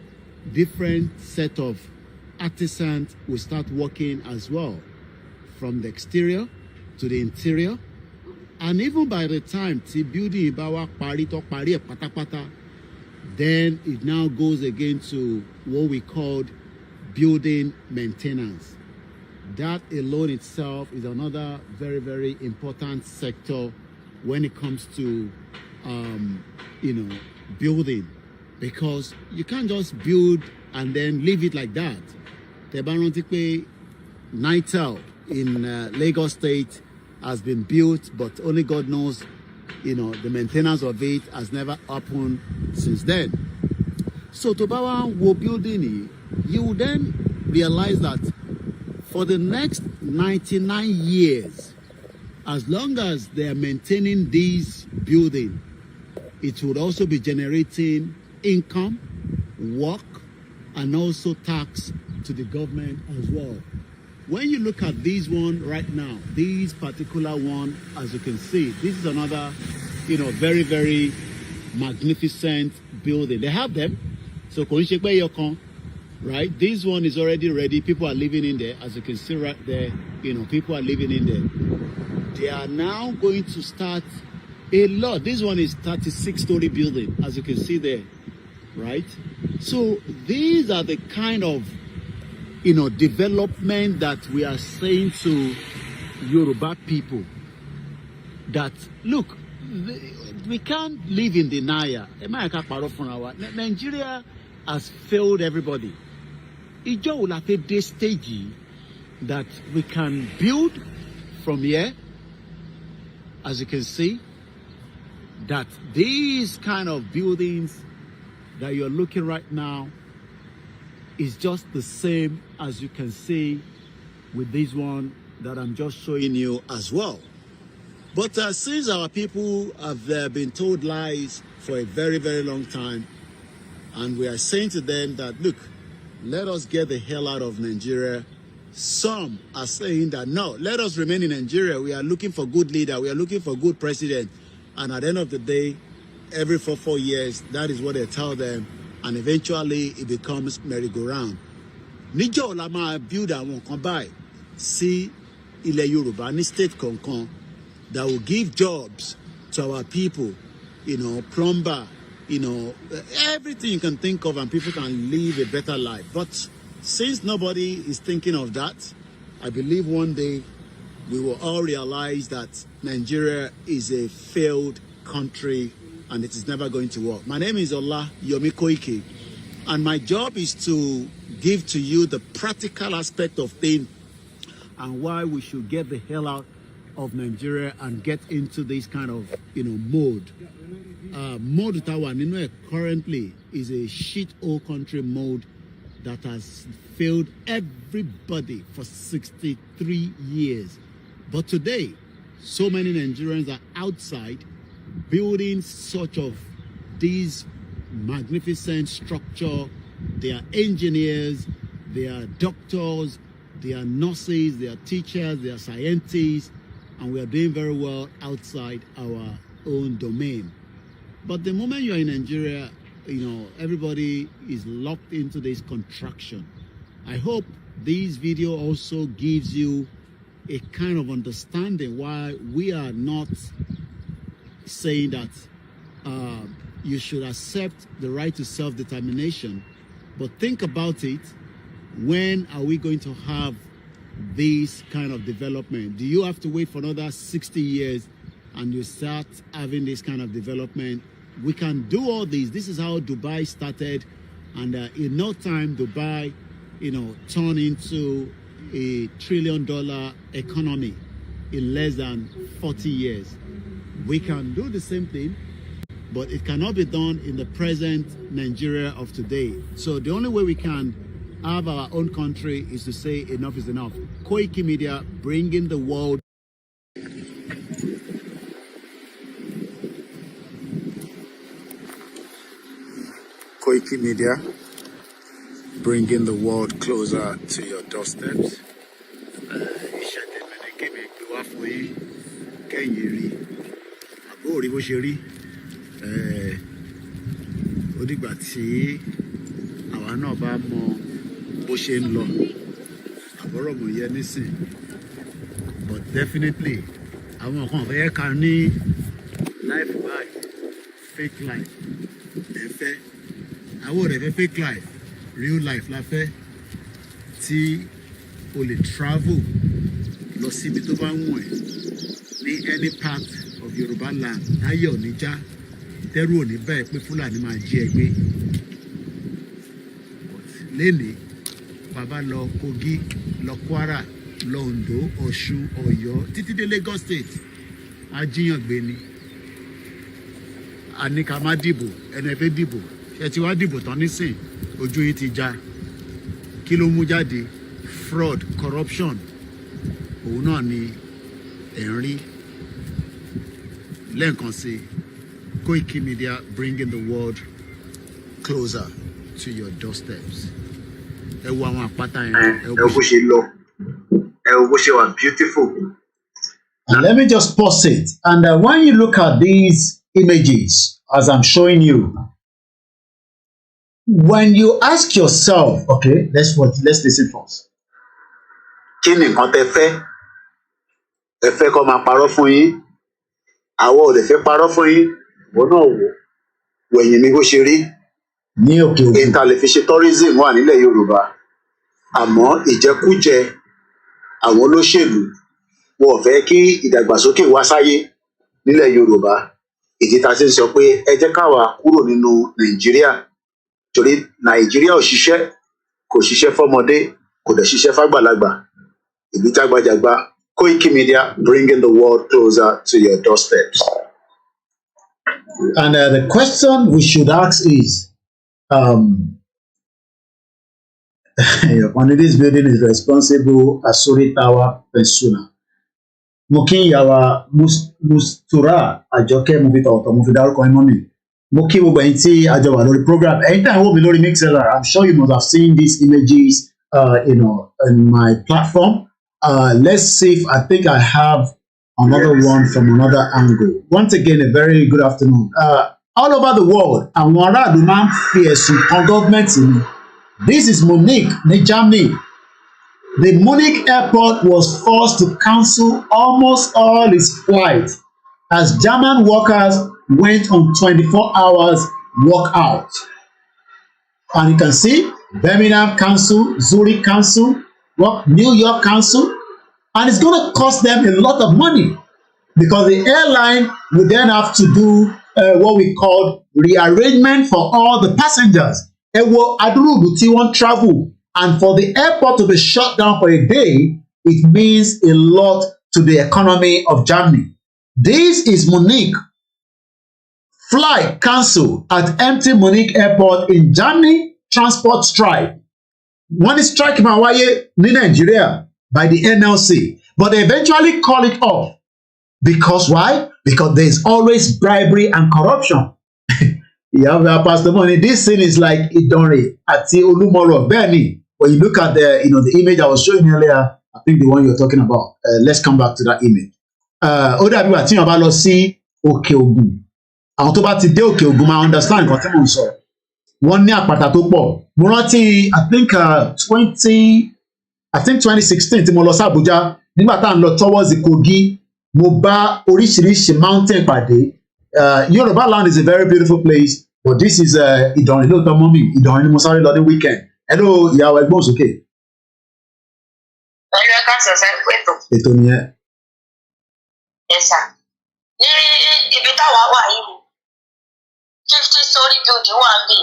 different set of artisans will start working as well, from the exterior to the interior. And even by the time the building ibawa pari patapata, then it now goes again to what we called building maintenance. That alone itself is another very, very important sector when it comes to building, because you can't just build and then leave it like that. Nitel in Lagos State has been built, but only God knows, you know, the maintenance of it has never happened since then. So to Bawa wo building, you will then realize that for the next 99 years, as long as they are maintaining this building, it would also be generating income, work, and also tax to the government as well. When you look at this one right now, this particular one, as you can see, this is another, you know, very, very magnificent building. They have them. So, right? This one is already ready. People are living in there. As you can see right there, you know, people are living in there. They are now going to start a lot. This one is 36-story building, as you can see there, right? So these are the kind of, you know, development that we are saying to Yoruba people that, look, we can't live in denial. Nigeria has failed everybody. Ijo will have this stage that we can build from here, as you can see, that these kind of buildings that you're looking right now is just the same as you can see with this one that I'm just showing you as well. But since our people have been told lies for a very, very long time, and we are saying to them that, look, let us get the hell out of Nigeria. Some are saying that, no, let us remain in Nigeria. We are looking for good leader. We are looking for good president. And at the end of the day, every 4 years, that is what they tell them. And eventually, it becomes merry-go-round. Nijo lama build àwọn kan báyìí sí ilẹ̀ Yorùbá ní state kankan that will give jobs to our people, you know, plumber, you know, everything you can think of, and people can live a better life. But since nobody is thinking of that, I believe one day we will all realize that Nigeria is a failed country and it is never going to work. My name is Olayomi Koiki, and my job is to give to you the practical aspect of things and why we should get the hell out of Nigeria and get into this kind of, you know, mode. Mode that one currently is a shit-hole country mode that has failed everybody for 63 years. But today, so many Nigerians are outside building such of these magnificent structure. They are engineers, they are doctors, they are nurses, they are teachers, they are scientists, and we are doing very well outside our own domain. But the moment you are in Nigeria, you know, everybody is locked into this contraction. I hope this video also gives you a kind of understanding why we are not saying that you should accept the right to self-determination, but think about it. When are we going to have this kind of development? Do you have to wait for another 60 years and you start having this kind of development? We can do all this. This is how Dubai started, and in no time Dubai, you know, turned into a $1 trillion economy in less than 40 years. We can do the same thing, but it cannot be done in the present Nigeria of today. So the only way we can have our own country is to say enough is enough. Koikimedia, bringing the world. Koikimedia, bringing the world closer to your doorsteps. Àwa náà bá mọ bó ṣe ń lọ àbọ̀rọ̀ mọ̀ yẹ nísìn, but definitely àwọn kan fẹ́ ká ní life báyìí, fake life ẹ fẹ́, àwọn ọ̀rẹ́ fẹ́ fake life, real life la fẹ́, tí o lè travel lọ síbi tó bá ń wọ̀n ẹ́ ní any part of Yoruba land, táyé ò ní já, tẹ́rù ò ní bẹ́ẹ̀ pé Fúlàní máa jí ẹ gbé. Lẹ́nìí, bàbá lọ Kogi, lọ Kwara, Londo, Ọ̀ṣun, Ọ̀yọ́, títí dé Lagos State. Ajíyàn gbé ni. A ní ká má dìbò, ẹni fẹ́ dìbò. Ṣé ti wá dìbò tán nísìn? Ojú yìí ti já. Kí ló mú jáde? Fraud, corruption. Òun náà ni ẹ̀ ń rí. Lẹ́ẹ̀kan sí, Koikimedia bringing the world closer to your doorsteps. Ẹ wo àwọn àpáta yẹn. Ẹ wo bó ṣe lọ. Ẹ wo bó ṣe wà beautiful. And let me just pause it. And when you look at these images, as I'm showing you, when you ask yourself, okay, let's listen first. Kí ni nǹkan tẹ́ fẹ́? Ẹ fẹ́ kó máa parọ́ fún yín. Àwọn ò lè fẹ́ parọ́ fún yín. Ìwọ náà wò. Wẹ̀yìn mi bó ṣe rí. Ní òkè òkun. Ìta lè fi ṣe tourism wà nílẹ̀ Yorùbá. Àmọ́ ìjẹkújẹ àwọn olóṣèlú wọn ò fẹ́ kí ìdàgbàsókè wá sáyé nílẹ̀ Yorùbá. Ìdí ta ṣe ń sọ pé ẹ jẹ́ káwa kúrò nínú Nàìjíríà. Torí Nàìjíríà ò ṣiṣẹ́, kò ṣiṣẹ́ fọ́mọdé, kò dẹ̀ ṣiṣẹ́ fágbàlagbà. Ìlú jágbajàgba. Koikimedia bringing the world closer to your doorsteps. And the question we should ask is, one of this building is responsible Asuri Tower Pensuna. Mokin Yawa Mustura Ajoke Movita Auto Movidar Koimoni. Moki Mubainti Ajawa Lori program. Anytime we'll be Lori Mixer, I'm sure you must have seen these images in my platform. Let's see if I think I have another one from another angle. Once again, a very good afternoon. All over the world, àwọn aráàlú máa ń fi ẹ̀sùn kan gọ́ọ̀mẹ̀ntì ni. This is Munich ní Germany. The Munich airport was forced to cancel almost all its flights as German workers went on 24 hours walkout. And you can see Birmingham cancel, Zurich cancel, New York cancel, and it's going to cost them a lot of money because the airline will then have to do what we call rearrangement for all the passengers. Ewo adúrúdù tí wọ́n travel, and for the airport to be shut down for a day, it means a lot to the economy of Germany. This is Munich. Flight cancelled at empty Munich airport in Germany. Transport strike. Wọ́n ní strike máa wáyé ní Nigeria by the NLC, but they eventually call it off. Because why? Because there is always bribery and corruption. You have Pastor Money. This scene is like Idore àti Olúmọ̀rọ̀. Bẹ́ẹ̀ni, when you look at the image I was showing you earlier, I think the one you're talking about. Let's come back to that image. Ó dàbí wà tí wọ́n bá lọ sí Òkè Ògùn. Àwọn tó bá ti dé Òkè Ògùn máa understand nǹkan tí mò ń sọ. Wọ́n ní àpáta tó pọ̀. Mo rántí I think 2016 tí mo lọ sí Abuja nígbà tá à ń lọ towards Kogi, mo bá oríṣiríṣi mountain pàdé. Yoruba land is a very beautiful place, but this is Ìdànrè lóòótọ́ mọ́ mi. Ìdànrè ni mo sáré lọ ní weekend. Hello, ìyàwó ẹgbọ́n sókè. Ẹ̀rọ ẹ̀ka ṣẹ̀ṣẹ̀ pẹ̀tọ̀. Ètò nìyẹn. Ẹ̀sà. Ní ibi táwa wà yìí, 50-story building wà ń bì.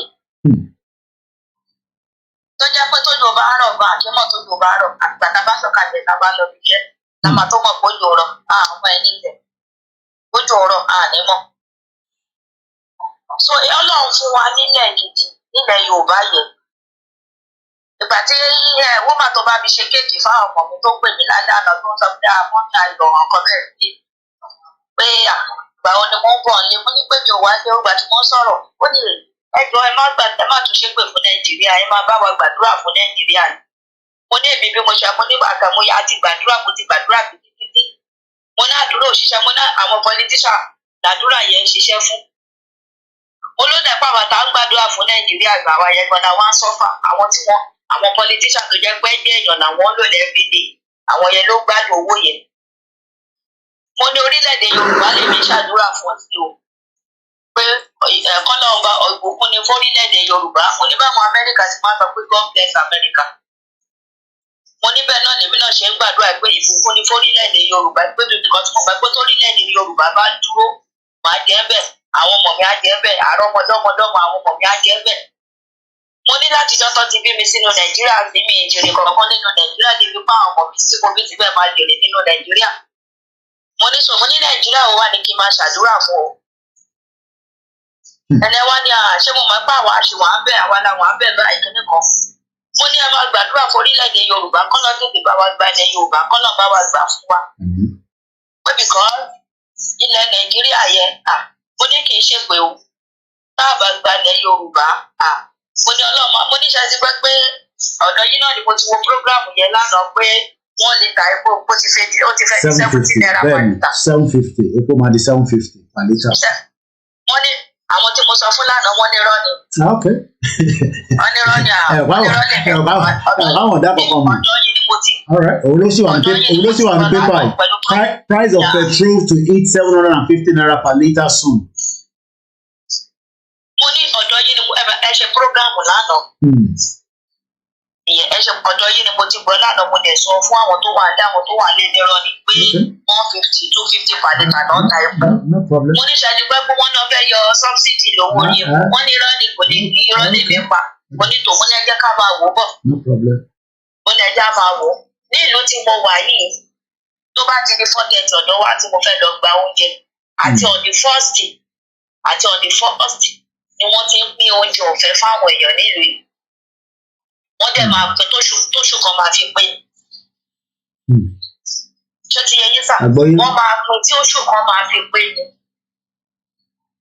Tó jẹ́ pé tójò bá rọ̀ gan àjẹmọ́ tójò bá rọ̀ àgbàtà bá sọ̀kalẹ̀ tá a bá lọ bí jẹ́ tá a máa tó mọ̀ pé òjò rọ̀ àwọn ẹni tẹ̀. Òjò rọ̀ ànímọ̀. So Ọlọ́run fún wa nílẹ̀ gidi nílẹ̀ Yorùbá yẹn. Ìgbà tí wọ́n máa tó bá mi ṣe kéèkì fáwọn ọmọ mi tó pè mí lálẹ́ àná tó ń sọ pé àwọn ní ayọ̀ ọkọ bẹ́ẹ̀ ni pé àgbà wo ni mo ń bọ̀ lé mo ní pé mi ò wá lé ọgbà tí wọ́n sọ̀rọ̀ ó ní ẹjọ́ ẹ má tún ṣépè fún Nàìjíríà ẹ má bá wa gbàdúrà fún Nàìjíríà ni. Mo ní èmi bí mo ṣe mo ní bàtà mo yà á ti gbàdúrà títí. Mo ní àdúrà òṣìṣẹ́ mo ní àwọn pọlitíṣà làdúrà yẹn ń ṣiṣẹ́ fún. Mo ló dẹ̀ pàwọn tá ń gbàdúrà fún Nàìjíríà gbà wá yẹn gbọ́dọ̀ wá ń sọ́fà àwọn politician tó jẹ́ pé ẹgbẹ́ èèyàn làwọn lò lẹ́ẹ̀fídé àwọn yẹn ló gbádùn owó yẹn. Mo ní orílẹ̀-èdè Yorùbá lè mi ṣàdúrà fún sí o pé kọ́lá ọba ìbùkún ni fórílẹ̀-èdè Yorùbá. Mo ní báwọn Amẹ́ríkà ti máa ń sọ pé God bless America. Mo ní bẹ́ẹ̀ náà lèmi náà ṣe ń gbàdúrà pé ìbùkún ni fórílẹ̀-èdè Yorùbá pé bíbíkan tí mo gbà pé tórílẹ̀-èdè Yorùbá bá dúró màá jẹ́ bẹ́ẹ̀ àwọn ọmọ mi á jẹ́ bẹ́ẹ̀ àrọ́mọdọ́mọdọ́mọ àwọn ọmọ mi á jẹ́ bẹ́ẹ̀. mo ní láti jọ́tọ́ ti bí mi sínú Nàìjíríà bí mi ìjòyè kọ̀ọ̀kan nínú Nàìjíríà débi pa àwọn ọmọ mi tí mo bí ti bẹ́ẹ̀ máa jèrè nínú Nàìjíríà. Mo ní Nàìjíríà ó wà ní kí n máa ṣàdúrà fún o. Ẹnẹ wá ní ṣé mo máa pa àwọn àṣìwà ń bẹ̀ àwa làwọn ń bẹ̀ báyìí kíní kan. Mo ní ẹ máa gbàdúrà fún orílẹ̀-èdè Yorùbá kọ́ lọ́ tètè bá wa gba ilẹ̀ Yorùbá kọ́ lọ́ bá wa gbà fún wa. Pé bìkan ilẹ̀ Nàìjíríà yẹn mo ní kì í ṣe pé o tá a bá gba ilẹ̀ Yorùbá mo ní ọlọ́mọ mo ní ṣáàtì pé ọ̀dọ̀ yìí náà ni mo ti wo prógráàmù yẹn lánàá pé wọ́n lè ta epo ó ti fẹ́ di 70 naira per litre. 750 epo máa di 750 per litre. Wọ́n ní àwọn tí mo sọ fún lánàá wọ́n ní rọ́ọ̀nì. Okay. Wọ́n ní rọ́ọ̀nì báwọn dábọ̀ kan mọ̀. ọ̀dọ̀ yìí ni mo ti. Alright, òun ló sì wà ní pépà yìí. Price of petrol to hit 750 naira per litre soon. Mo ní ọ̀dọ̀ yìí ni ẹ ṣe prógráàmù lánàá. Ìyẹn ẹ ṣe ọ̀dọ̀ yìí ni mo ti gbọ́ lánàá mo dẹ̀ sọ fún àwọn tó wà ní àwọn tó wà lé ní rọ́ọ̀nì pé 150 250 per litre náà ta epo. No problem. Mo ní ṣáàjú pé wọ́n náà fẹ́ yọ subsidy lówó ni wọ́n ní rọ́ọ̀nì kò ní ní rọ́ọ̀nì mi pa. Mo ní tòun ní ẹjẹ́ ká máa wò ó bọ̀. No problem. Mo ní ẹjẹ́ á máa wò ó. Ní ìlú tí mo wà yìí tó bá ti di 4:30 ọ̀dọ̀ wa tí mo fẹ́ lọ gba oúnjẹ àti on the 1st àti on the 1st ni wọ́n ti ń pín oúnjẹ ọ̀fẹ́ fáwọn èèyàn nílùú yìí. Wọ́n dẹ̀ máa pín tóṣù kan máa fi pín. Ṣé ti yẹ yín sà? Wọ́n máa pín tí oṣù kan máa fi pín ni.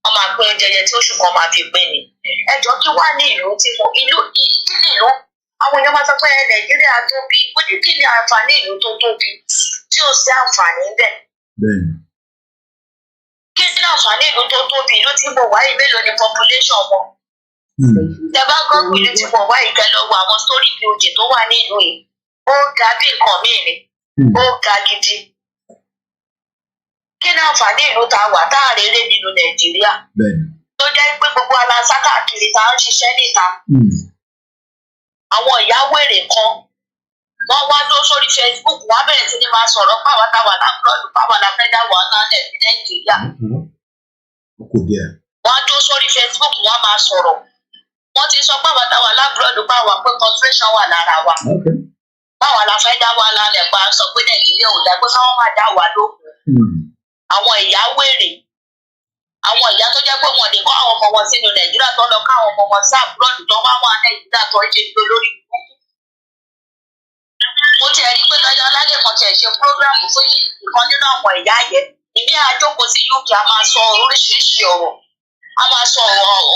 Wọ́n máa pín oúnjẹ yẹn tí oṣù kan máa fi pín ni. Ẹjọ́ kí wá ní ìlú tí mo ìlú ìlú àwọn èèyàn máa sọ pé Nàìjíríà tóbi ó ní kí ni àǹfààní ìlú tó tóbi tí ò sí àǹfààní bẹ́ẹ̀. Kí ni àǹfààní ìlú tó tóbi ìlú tí mo wáyé mélòó ni population wọn? Tẹ bá gbọ́ ìlú tí mo wáyé kẹ́ lọ wo àwọn story building tó wà ní ìlú yìí ó ga bí nǹkan míì ni ó ga gidi. Kí ni àǹfààní ìlú tá a wà tá a rere nínú Nàìjíríà? Tó jẹ́ pé gbogbo aláṣà káàkiri tá a ń ṣiṣẹ́ níta. Àwọn ìyá wèrè kan wọ́n wá tó sórí Facebook wọ́n bẹ̀rẹ̀ sí ni máa sọ̀rọ̀ páwọn táwa láńlọ́ọ̀dù páwọn la fẹ́ dá wàhálà lẹ̀ ní Nàìjíríà. Wọ́n tó sórí Facebook wọ́n máa sọ̀rọ̀ wọ́n ti sọ páwọn táwa láńlọ́ọ̀dù páwọn pé concentration wà lára wa. Páwọn la fẹ́ dá wàhálà lẹ̀ pa sọ pé Nàìjíríà ò dá pé káwọn máa dá wà lókun. Àwọn ìyá wèrè àwọn ìyá tó jẹ́ pé wọ́n lè kọ́ àwọn ọmọ wọn sínú Nàìjíríà tó lọ káwọn ọmọ wọn sí àbúrọ̀dù tó wá wà Nàìjíríà tó ń ṣe gbé lórí ìlú. Mo ti rí pé lọ́yọ́ alálẹ̀kọ̀ tẹ̀ ṣe prógráàmù fún ìkan nínú àwọn ìyá yẹn. Ìbí àjókòó sí UK a máa sọ oríṣiríṣi ọ̀rọ̀ a máa sọ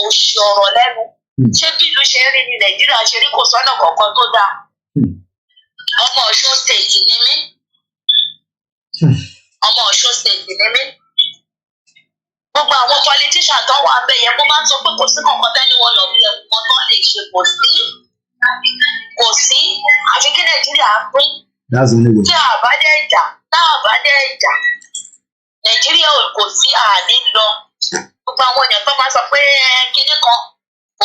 òṣì ọ̀rọ̀ lẹ́nu. Ṣé bí ìlú ṣe rí ní Nàìjíríà ṣe rí kò sọ́nà kankan tó dáa? Ọmọ Ọ̀ṣun state ni mí. Ọmọ Ọ̀ṣun state ni mí. Gbogbo àwọn politician tó wà bẹ́ẹ̀ yẹn mo máa ń sọ pé kò sí kankan tẹ́ni wọn lọ bí ẹ̀kọ́ tó lè ṣe kò sí àfi kí Nàìjíríà pín. Tí àbádẹ́ ìjà Nàìjíríà kò sí àní lọ. Gbogbo àwọn èèyàn tó máa sọ pé kinní kan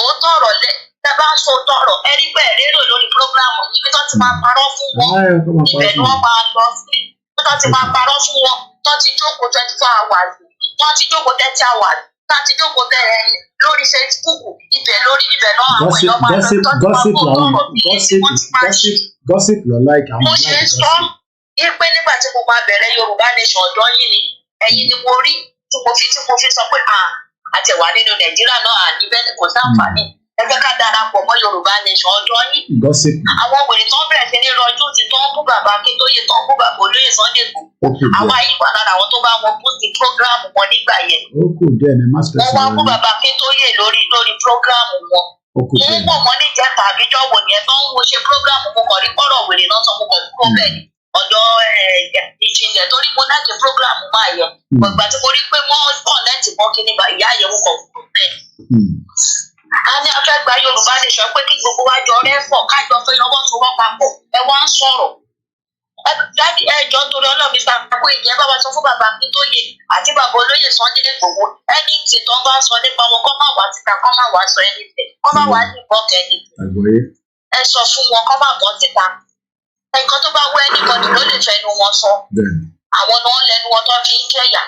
òótọ́ ọ̀rọ̀ lẹ tẹ bá ń sọ tọ̀rọ̀ ẹ rí bẹ́ẹ̀ rérò lórí prógráàmù níbi tó ti máa parọ́ fún wọn ibẹ̀ ni wọ́n máa lọ sí tó ti máa parọ́ fún wọn tó ti jókòó 24 hours wọ́n ti jókòó 30 hours tá ti jókòó lórí Facebook ibẹ̀ náà àwọn èèyàn máa lọ tó ti máa kó ọ̀rọ̀ bí wọ́n ti máa ṣe. Gossip lọ like àwọn mo ṣe ń sọ pé nígbà tí mo máa bẹ̀rẹ̀ Yorùbá Nation ọ̀dọ́ yìí ni ẹ̀yin ni mo rí tí mo fi sọ pé àtẹ̀wá nínú Nàìjíríà náà níbẹ̀ kò sáǹfààní ẹ jẹ́ ká darapọ̀ mọ́ Yorùbá Nation ọ̀dọ́ yìí. Àwọn wèrè tó ń bẹ̀rẹ̀ sí ní rọjú ti tó ń bú bàbá Akíntóyè tó ń bú bàbá olóyè Sunday Igboho àwa yìí wà lára àwọn tó bá wọn bú sí prógráàmù wọn nígbà yẹn. Wọ́n wá bú bàbá Akíntóyè lórí prógráàmù wọn. Mo ń pọ̀ mọ́ níjẹta àbíjọ́ wò ní ẹ tó ń wo ṣe prógráàmù mo kàn rí pọ̀rọ̀ wèrè náà sọ mo kàn kúrò bẹ́ẹ̀ ni ọ̀dọ̀ ìjìnlẹ̀ torí mo láti prógráàmù máa yẹ. Ìgbà tí mo rí pé wọ́n kọ̀nẹ́ẹ̀tì mọ́ kí ni ìyá yẹn mo kàn kúrò bẹ́ẹ̀. A ní afẹ́ gba Yorùbá Nation pé kí gbogbo wa jọ rẹ́pọ̀ kájọ fẹ́ lọ́wọ́ tó wọ́n papọ̀ ẹ wá ń sọ̀rọ̀. Láti ẹjọ́ torí ọlọ́ọ̀mí sàkóso ìjẹ́ bá wa sọ fún bàbá Akíntóyè àti bàbá olóyè Sunday Igboho ẹni tí tó ń bá sọ nípa wọn kọ́ máa wá síta kọ́ máa wá sọ ẹni tẹ̀ kọ́ máa wá ní ìbọn kẹ́ni. Ẹ sọ fún wọn kọ́ máa bọ́ síta. Nǹkan tó bá wọ ẹnìkanì ló lè fẹnu wọn sọ. Àwọn náà lẹnu wọn tó fi ń jẹ̀yà.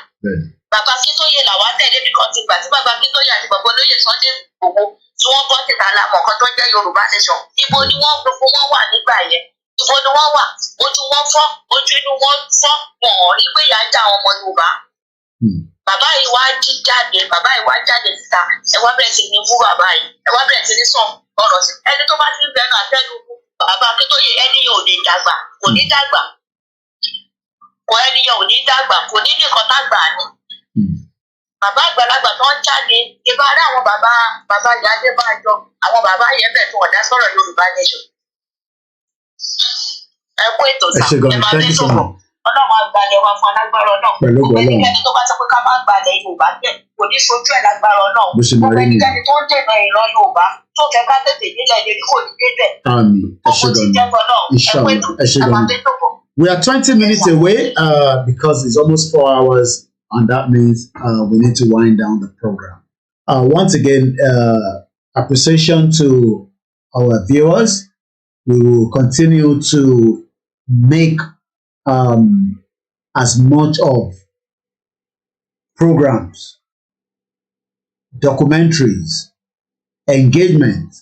Bàbá Akíntóyè làwa tẹ̀lé bí kan ti gbà tí bàbá Akíntóyè àti bàbá olóyè Sunday Igboho tí wọ́n bọ́ síta lámọ̀ kan tó jẹ́ Yorùbá nation ibo ni wọ́n gbogbo wọn wà nígbà yẹn ibo ni wọ́n wà ojú wọn fọ́ ojú inú wọn fọ́ wọn rí pé ìyà ń já àwọn ọmọ Yorùbá. Bàbá yìí wá jí jáde bàbá yìí wá jáde síta ẹ wá bẹ̀rẹ̀ sí ní bú bàbá yìí ẹ wá bẹ̀rẹ̀ sí ní sọ ọ̀rọ̀ sí ẹni tó bá ti ń bẹnu àtẹ́lu bàbá Akíntóyè ẹni yẹn ò ní dàgbà kò ní dàgbà ẹni yẹn ò ní dàgbà kò ní nìkan dàgbà ni. Bàbá àgbàlagbà tó ń jáde ìbá rẹ àwọn bàbá ìyá Adébánjọ àwọn bàbá yẹn bẹ̀ tó ọ̀dá sọ̀rọ̀ Yorùbá nation. Ẹ kú ètò sá ẹ máa bẹ́ sọ̀rọ̀ Ọlọ́run àgbàlẹ̀ wa fún alágbára náà. Gbogbo ẹnikẹ́ni tó bá sọ pé ká má gbalẹ̀ Yorùbá tẹ̀ kò ní sojú ẹ̀ lágbára náà. Gbogbo ẹnikẹ́ni tó ń dènà ìran Yorùbá tó fẹ́ ká tètè nílẹ̀ yẹn kò ní débẹ̀. Gbogbo ti jẹ́ tọ́lọ́ ẹ kú ètò ẹ máa bẹ́ sọ̀rọ̀. We are 20 minutes away because it's almost 4 hours. And that means we need to wind down the program. Once again, appreciation to our viewers. We will continue to make as much of programs, documentaries, engagement,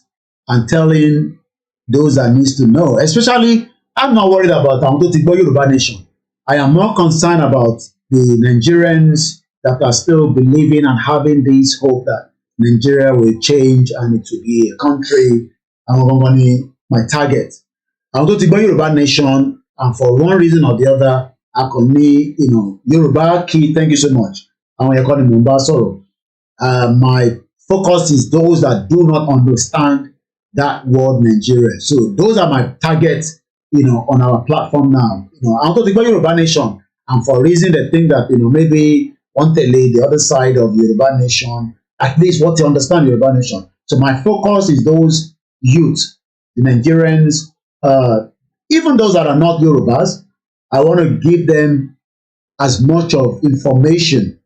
and telling those that needs to know. Especially, I'm not worried about Yoruba Nation. I am more concerned about the Nigerians that are still believing and having this hope that Nigeria will change and it will be a country. And my target. I'm going to go Yoruba Nation, and for one reason or the other, I can need, Yoruba key. Thank you so much. I'm going to call him Mombasoro. My focus is those that do not understand that word Nigeria. So those are my targets, on our platform now. I'm going to go Yoruba Nation. And for a reason they think that, maybe want to lay the other side of Yoruba Nation, at least what you understand Yoruba Nation. So my focus is those youth, the Nigerians, even those that are not Yorubas. I want to give them as much of information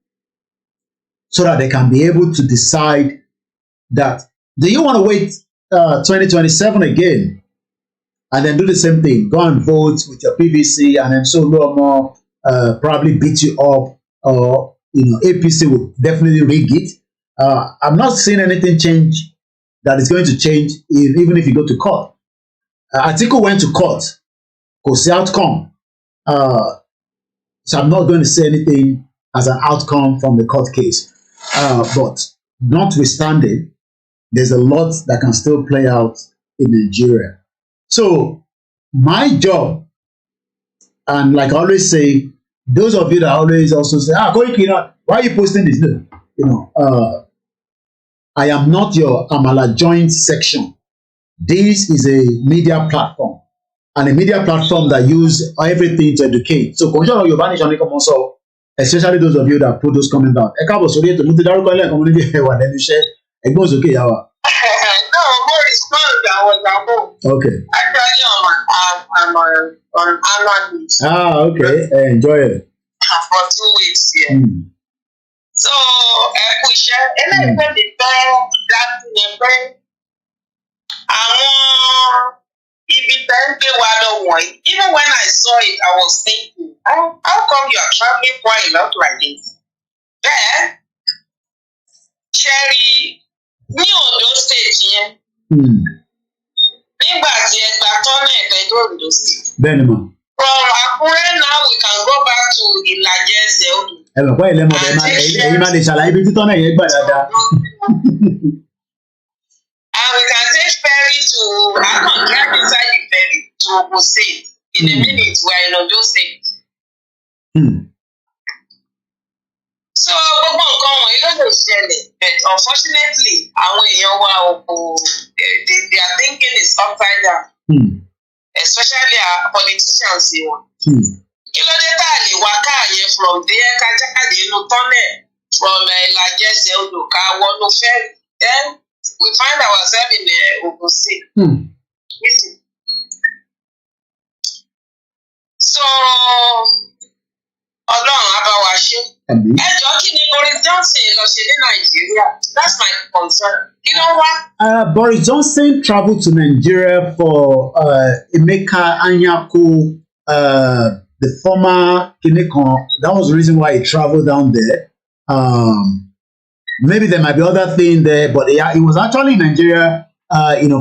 so that they can be able to decide that, do you want to wait 2027 again and then do the same thing, go and vote with your PVC and then so no more, probably beat you up, or APC will definitely rig it. I'm not seeing anything change that is going to change even if you go to court. Atiku went to court, because the outcome. So I'm not going to say anything as an outcome from the court case. But notwithstanding, there's a lot that can still play out in Nigeria. So my job, and like I always say, those of you that always also say, Koikimedia, why are you posting this? I am not your Amala joint section. This is a media platform, and a media platform that use everything to educate. So, especially those of you that put those comments down. Okay. Actually, I'm on annual leave. Okay. Enjoy it. For 2 weeks here. So, we share. Even when I saw it, I was thinking, how come you are traveling quite a lot like this? Then, Cherry, ní Ondo State yẹn. Nígbà tí ẹ gba tọ́nà ẹ̀fẹ̀ tó Ondo State. Bẹ́ẹ̀ni ma. From Akure now we can go back to Ìlàjẹ Ẹsẹ̀-Odò. Ẹ bẹ̀ pọ́ ilé mọ̀ ẹ̀yin máa lè ṣàlàyé ibi títọ́ náà yẹn gbà dáadáa. And we can take ferry to drive inside the ferry to Ogun State. In a minute, we are in Ondo State. So gbogbo nǹkan wọ̀nyí ló lè ṣẹlẹ̀, but unfortunately, àwọn èèyàn wa they are thinking it's upside down. Especially our politicians wọn. Kí ló dé tá a lè wá káàyè from there ká jáde inú tunnel from Ìlàjẹ Ẹsẹ̀-Odò ká wọnú ferry. Then we find ourselves in the Ogun State. So, Ọlọ́run á bá wa ṣe. Ẹ jọ̀ọ́ kí ni Boris Johnson lọ ṣe ní Nàìjíríà? That's my concern. Kí ló wá? Boris Johnson traveled to Nigeria for Emeka Anyaku, the former Kinekon. That was the reason why he traveled down there. maybe there might be other things there, but yeah, it was actually in Nigeria,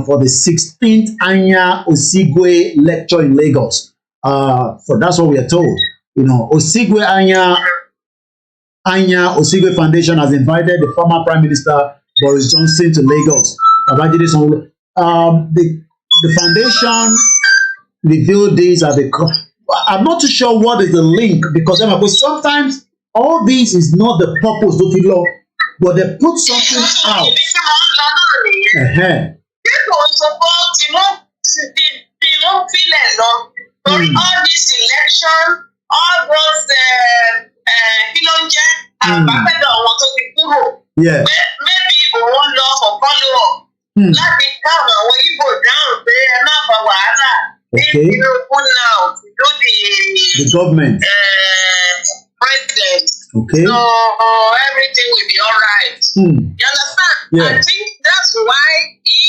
for the 16th annual Osigwe lecture in Lagos. For that's what we are told. Osigwe Anya Osigwe Foundation has invited the former Prime Minister Boris Johnson to Lagos. The foundation revealed this at the. I'm not too sure what is the link because sometimes all this is not the purpose of the law, but they put something out. All this election, all those yeah. Maybe we won't love for follow-up. Let me calm our Igbo down there, not for Wahana. Okay. Now to do the government. President. Okay. So everything will be all right. You understand? Yeah. I think that's why he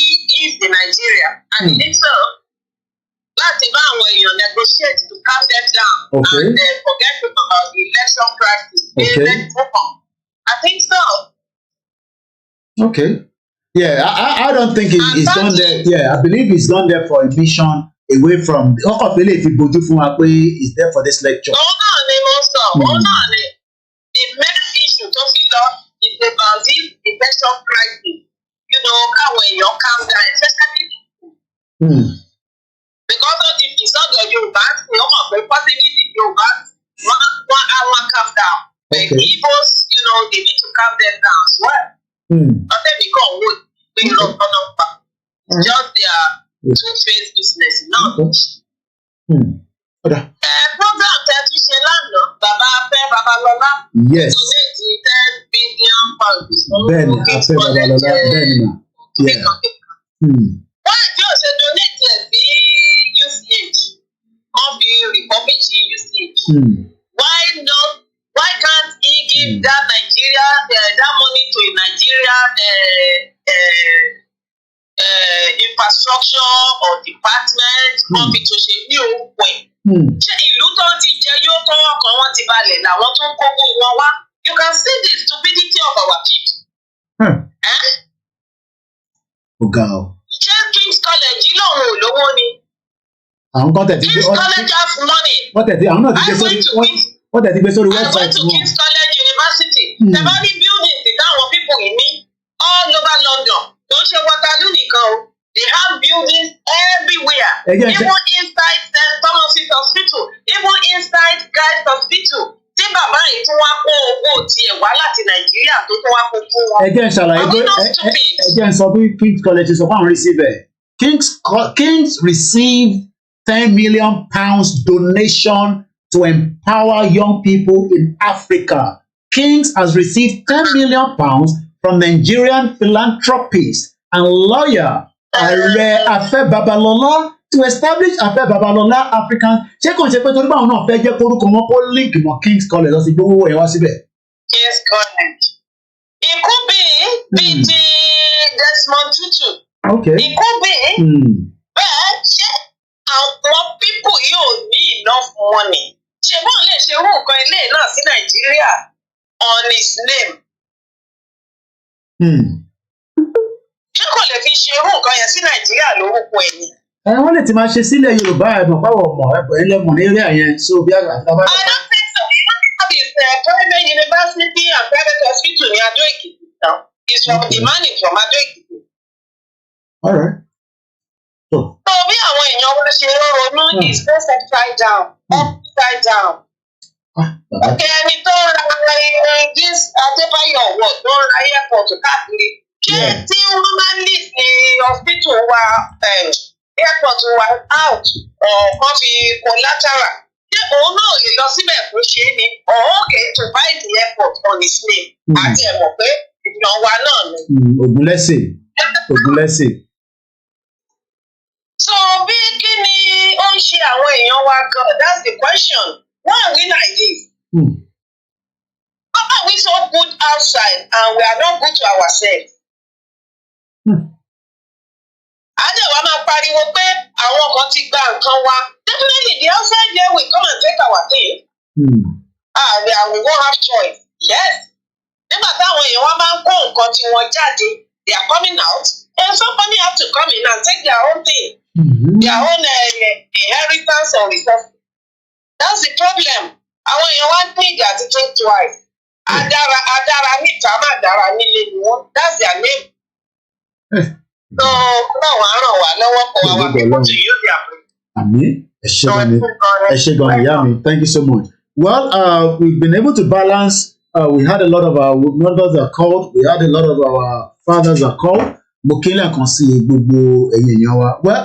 is in Nigeria. And he needs to negotiate to calm them down. Okay. And forget about the election crisis. Okay. I think so. Okay. Yeah, I don't think he's gone there. Yeah, I believe he's gone there for a mission away from the is there for this lecture. The main issue talking about is about this election crisis. When you calm down, especially because of the result of Yoruba, possibility Yoruba, one hour calm down. But Igbos, they need to calm them down as well. Not they become wood, we love just their two-faced business. Program that we shall learn, Baba Babalola. Yes. $10 billion. Ben Babalola. Yeah. Why just donate the UCH? Or the Republic UCH? Why not? Why can't he give that Nigeria that money to a Nigeria infrastructure or department? Or to ṣe ní òpin? Ṣé ìlú tó ti jẹ yóò tó ọkàn wọn ti balẹ̀ làwọn tó ń kókó wọn wá? You can see the stupidity of our people. Ṣé King's College lòun ò lówó ni? King's College has money. What did they say? I went to King's College University. The only buildings that our people in me all over London. Don't you Waterloo nìkan? They have buildings everywhere. Even inside St. Thomas's Hospital, even inside Christ Hospital. Tí bàbá yìí tún wá kó owó tiẹ̀ wá láti Nàìjíríà tó tún wá kó fún wọn. Again, so King's College is upon receiver. King's received £10 million donation to empower young people in Africa. King's has received £10 million from Nigerian philanthropist and lawyer Ààrẹ Afe Babalola to establish Afe Babalola African. Ṣé kò ṣe pé torí báwọn náà fẹ́ jẹ́ kórúkọ wọn kó link mọ́ King's College lọ sí gbówó ẹ̀ wá síbẹ̀? King's College. It could be the Desmond Tutu. Okay. It could be. Bẹ́ẹ̀ ṣé àwọn people yóò ní enough money. Ṣé wọ́n lè ṣe owó nǹkan ilé náà sí Nàìjíríà on his name? Ṣé kò lè fi ṣe owó nǹkan yẹn sí Nàìjíríà lórúkọ ẹ̀ ni? Wọ́n lè ti máa ṣe sílẹ̀ Yorùbá ẹ̀mọ̀ báwọ̀ mọ̀ ẹlẹ́mọ̀ ní eré àyẹn so bí àgbà. I don't think so. It's private university and private hospital ní Adó Èkìtì now. It's from the money from Adó Èkìtì. All right. So bí àwọn èèyàn wọ́n ṣe ronú is just upside down. Upside down. Ẹni tó ra this Adébáyọ̀ wọ̀ tó ra airport káàkiri. Ṣé tí wọ́n máa ń list ní hospital wa airport wa out wọ́n fi collateral? Ṣé òun náà lè lọ síbẹ̀ fún ṣe ni? Okay to buy the airport on his name. Àti ẹ̀mọ̀ pé ìyàn wa náà ni. Ògúnlẹ́sẹ̀. So bí kí ni ó ń ṣe àwọn èèyàn wa gan? That's the question. Why are we like this? Why are we so good outside and we are not good to ourselves? Àdéhùn a máa pariwo pé àwọn kan ti gba nǹkan wa. Definitely the outside there will come and take our thing. And we won't have choice. Yes. nígbà táwọn èèyàn wá máa ń kó nǹkan tí wọ́n jáde they are coming out and somebody have to come in and take their own thing their own inheritance or resources that's the problem àwọn èèyàn wá ń pín ìgbà àti think twice adára níta má dára nílé ni wọ́n that's their name so náà wàá ràn wá lọ́wọ́ kó wa wá people to use their brain. Àmín. Ẹ ṣé gan ìyá mi. Thank you so much. Well, we've been able to balance. We had a lot of our mothers are called. We had a lot of our fathers are called. Mokele kan sí gbogbo ẹ̀yin èèyàn wa. Well,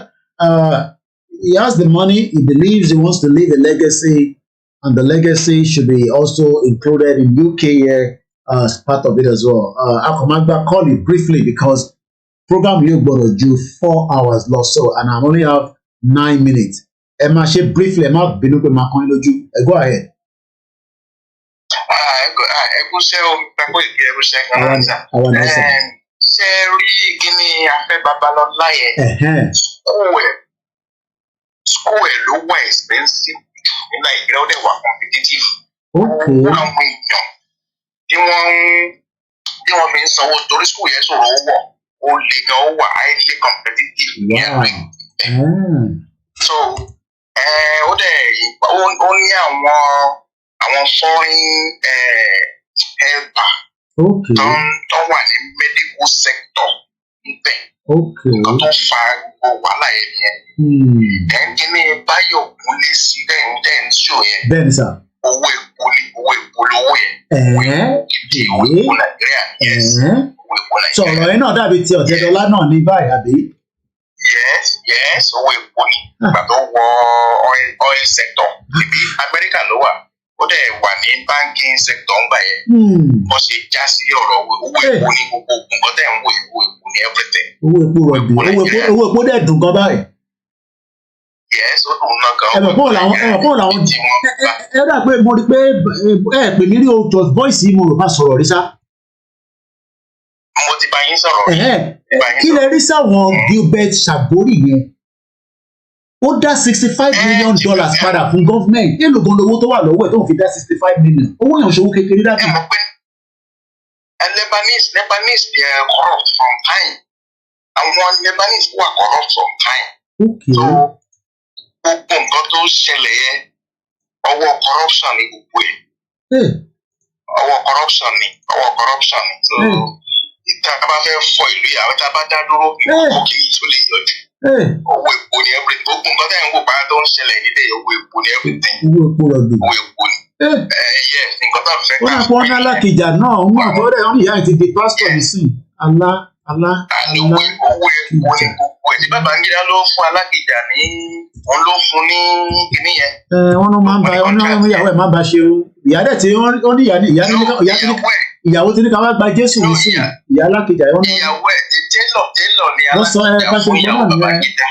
he has the money. He believes he wants to leave a legacy, and the legacy should be also included in UK here as part of it as well. Akomagba, call you briefly because program yóò gbọ́dọ̀ ju 4 hours lọ so, and I only have 9 minutes. Ẹ máa ṣe briefly, ẹ má bínú pé máa kàn yín lójú. Go ahead. Ẹgúnṣẹ́ o, pẹ̀pọ̀ ìgbé ẹgúnṣẹ́ kan náà sà. Ṣé rí kíní Afẹ́ Babalọ́lá yẹn? School ẹ̀ ló wà expensive ní Nàìjíríà ó dẹ̀ wà competitive. Àwọn èèyàn bí wọ́n fi ń sanwó torí school yẹn sọ̀rọ̀ ó wọ̀ ó lè gan ó wà highly competitive ní ẹ̀rọ. So ó dẹ̀ ó ní àwọn foreign helper tó wà ní medical sector níbẹ̀ nǹkan tó fa gbogbo wàhálà yẹn yẹn kíní Báyọ̀ Kúnlé sí dẹ́n ṣó yẹn owó epo lówó yẹn owó epo Nàìjíríà owó epo Nàìjíríà. Sọ̀rọ̀ yẹn náà dàbí ti Ọ̀tẹ́dọ́lá náà ní báyìí àbí? Yes, owó epo ni ìgbà tó wọ oil sector ibi Amẹ́ríkà ló wà ó dẹ̀ wà ní banking sector ńgbà yẹn wọ́n ṣe já sí ọ̀rọ̀ owó epo ní gbogbo nǹkan tẹ̀ ń wo owó epo ní everything. Owó epo rọ̀bì owó epo dẹ̀ dùn gan báyìí. Yes, ó dùn náà gan. Ẹ̀mọ̀ làwọn ẹ dà pé mo rí pé ẹ pè mí rí o just voice yìí mo rò bá sọ̀rọ̀ rí sá. Mo ti bá yín sọ̀rọ̀. Kí lẹ rí sáwọn Gilbert Ṣàgórì yẹn? Ó dá $65 million padà fún gọ́fìmẹ̀ntì. Èlò gan lówó tó wà lọ́wọ́ ẹ̀ tó ń fi dá $65 million. Owó yẹn ò ṣòwò kékeré dájú. Ẹ mọ̀ pé Lebanese they are corrupt from time. Àwọn Lebanese wà corrupt from time. So gbogbo nǹkan tó ṣẹlẹ̀ yẹn ọwọ́ corruption ni gbogbo ẹ̀. Ọwọ́ corruption ni. So ìta bá fẹ́ fọ ìlú yà àwọn tá a bá dá dúró ìlú kì í tó lè yọjú. Owó epo ni everything gbogbo nǹkan tẹ̀ ń wò bá tó ń ṣẹlẹ̀ nílé owó epo ni everything. Owó epo rọ̀bì. Owó epo ni. Nǹkan tó ń fẹ́ ká. Ó náà fọ́ Alákìjà náà ń wà fọ́rẹ́ wọn ìyá ẹ̀ ti di pásítọ̀ nísìn. Owó epo ni gbogbo ẹ̀ tí Babangida ló fún Alákìjà ní òun ló fún ní kinní yẹn. Wọ́n ló máa ń ba ìyàwó ẹ̀ máa ba ṣe o. Ìyá dẹ̀ tí wọ́n ní ìyàwó tí ní ká wá gba Jésù nísìn. Ìyá Alákìjà wọn. Ìyàwó ẹ̀ ti télọ̀ ni Alákìjà fún ìyàwó Babangida.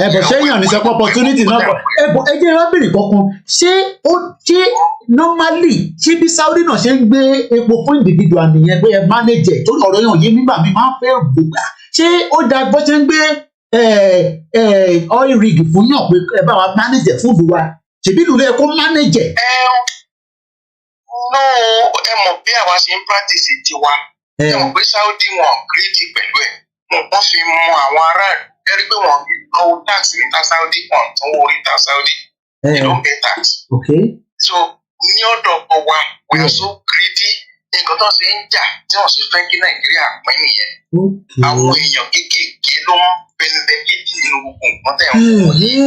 Ẹ̀bọ̀ ṣẹ́yìn ní sọ́kọ́ opportunity náà kọ́. Ẹ̀bọ̀ ẹjẹ́ rábìrì kankan ṣé normally ṣé bí Saudi náà ṣe ń gbé epo fún individual nìyẹn pé ẹ manage tó ọ̀rọ̀ yàn yé nígbà mi máa ń fẹ́ gbogbo ṣé ó da bó ṣe ń gbé oil rig fún yàn pé ẹ bá wa manage fún ìlú wa ṣèbí ìlú rẹ kó manage. No, ẹ mọ̀ bí àwa ṣe ń practice tiwa ẹ mọ̀ pé Saudi wọn gírídì pẹ̀lú ẹ̀ wọ́n fi mú àwọn aráàlú ẹ rí pé wọ́n fi gbọ́ tax níta Saudi kan tó ń orí ta Saudi they don't pay tax. So ní ọ̀dọ̀ wa we are so greedy nǹkan tó ṣe ń jà tí wọ́n ṣe fẹ́ kí Nàìjíríà pín nìyẹn. Àwọn èèyàn kéékèèké ló ń benefit nínú gbogbo nǹkan tẹ̀ ń wọ̀ yìí.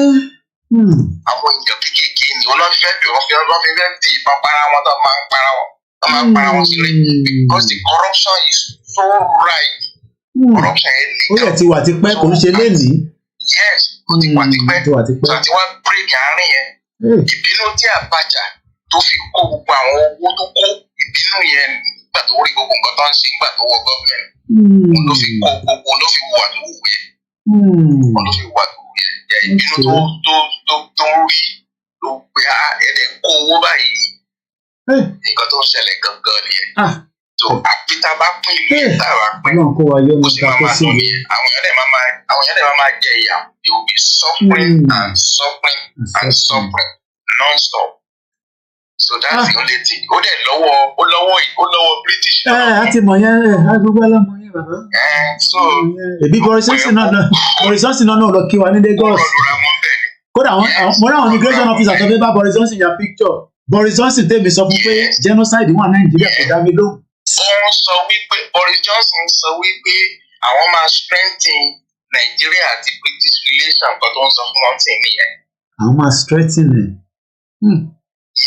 Àwọn èèyàn kéékèèké ni wọ́n fẹ́ bí wọ́n fi fẹ́ di ìbọn para wọn tó máa ń para wọn sílẹ̀ because the corruption is so right. Corruption yẹn ní. Ó yẹ ti wà ti pẹ́ kò ń ṣe lénìí. Yes, ó ti wà ti pẹ́. So àti wá break àárín yẹn. Ìbínú tí Abacha tó fi kó gbogbo àwọn owó tó kó ìbínú yẹn nígbà tó rí gbogbo nǹkan tó ń ṣe nígbà tó wọ gọ́ọ̀mẹ̀ntì. Òun ló fi kó gbogbo òun ló fi wùwà tó wù yẹn. Òun ló fi wùwà tó wù yẹn. Ìbínú tó ń rí ló pe ẹ̀dẹ̀ kó owó báyìí. Nǹkan tó ń ṣẹlẹ̀ gangan nìyẹn. So àpíta bá pín ìlú yẹn táwa pín ó sì máa dùn nìyẹn. Àwọn èèyàn dẹ̀ máa jẹ ìyà. They will be suffering and suffering and suffering non-stop. So that's the only thing. Ó lọ́wọ́ British. A ti mọ̀ yẹn agbègbè ọlọ́mọ yẹn bàbá. So. Èbí Boris Johnson náà lọ kí wa ní Lagos. Kódà wọ́n ráwọn immigration officer tó fẹ́ bá Boris Johnson ya picture. Boris Johnson tèmi sọ fún pé genocide wà Nàìjíríà kò dá mi lóhùn. Boris Johnson sọ wípé àwọn máa strengthen Nigeria àti British relation kan tó ń sọ fún wọn sí nìyẹn. Àwọn máa strengthen ẹ̀.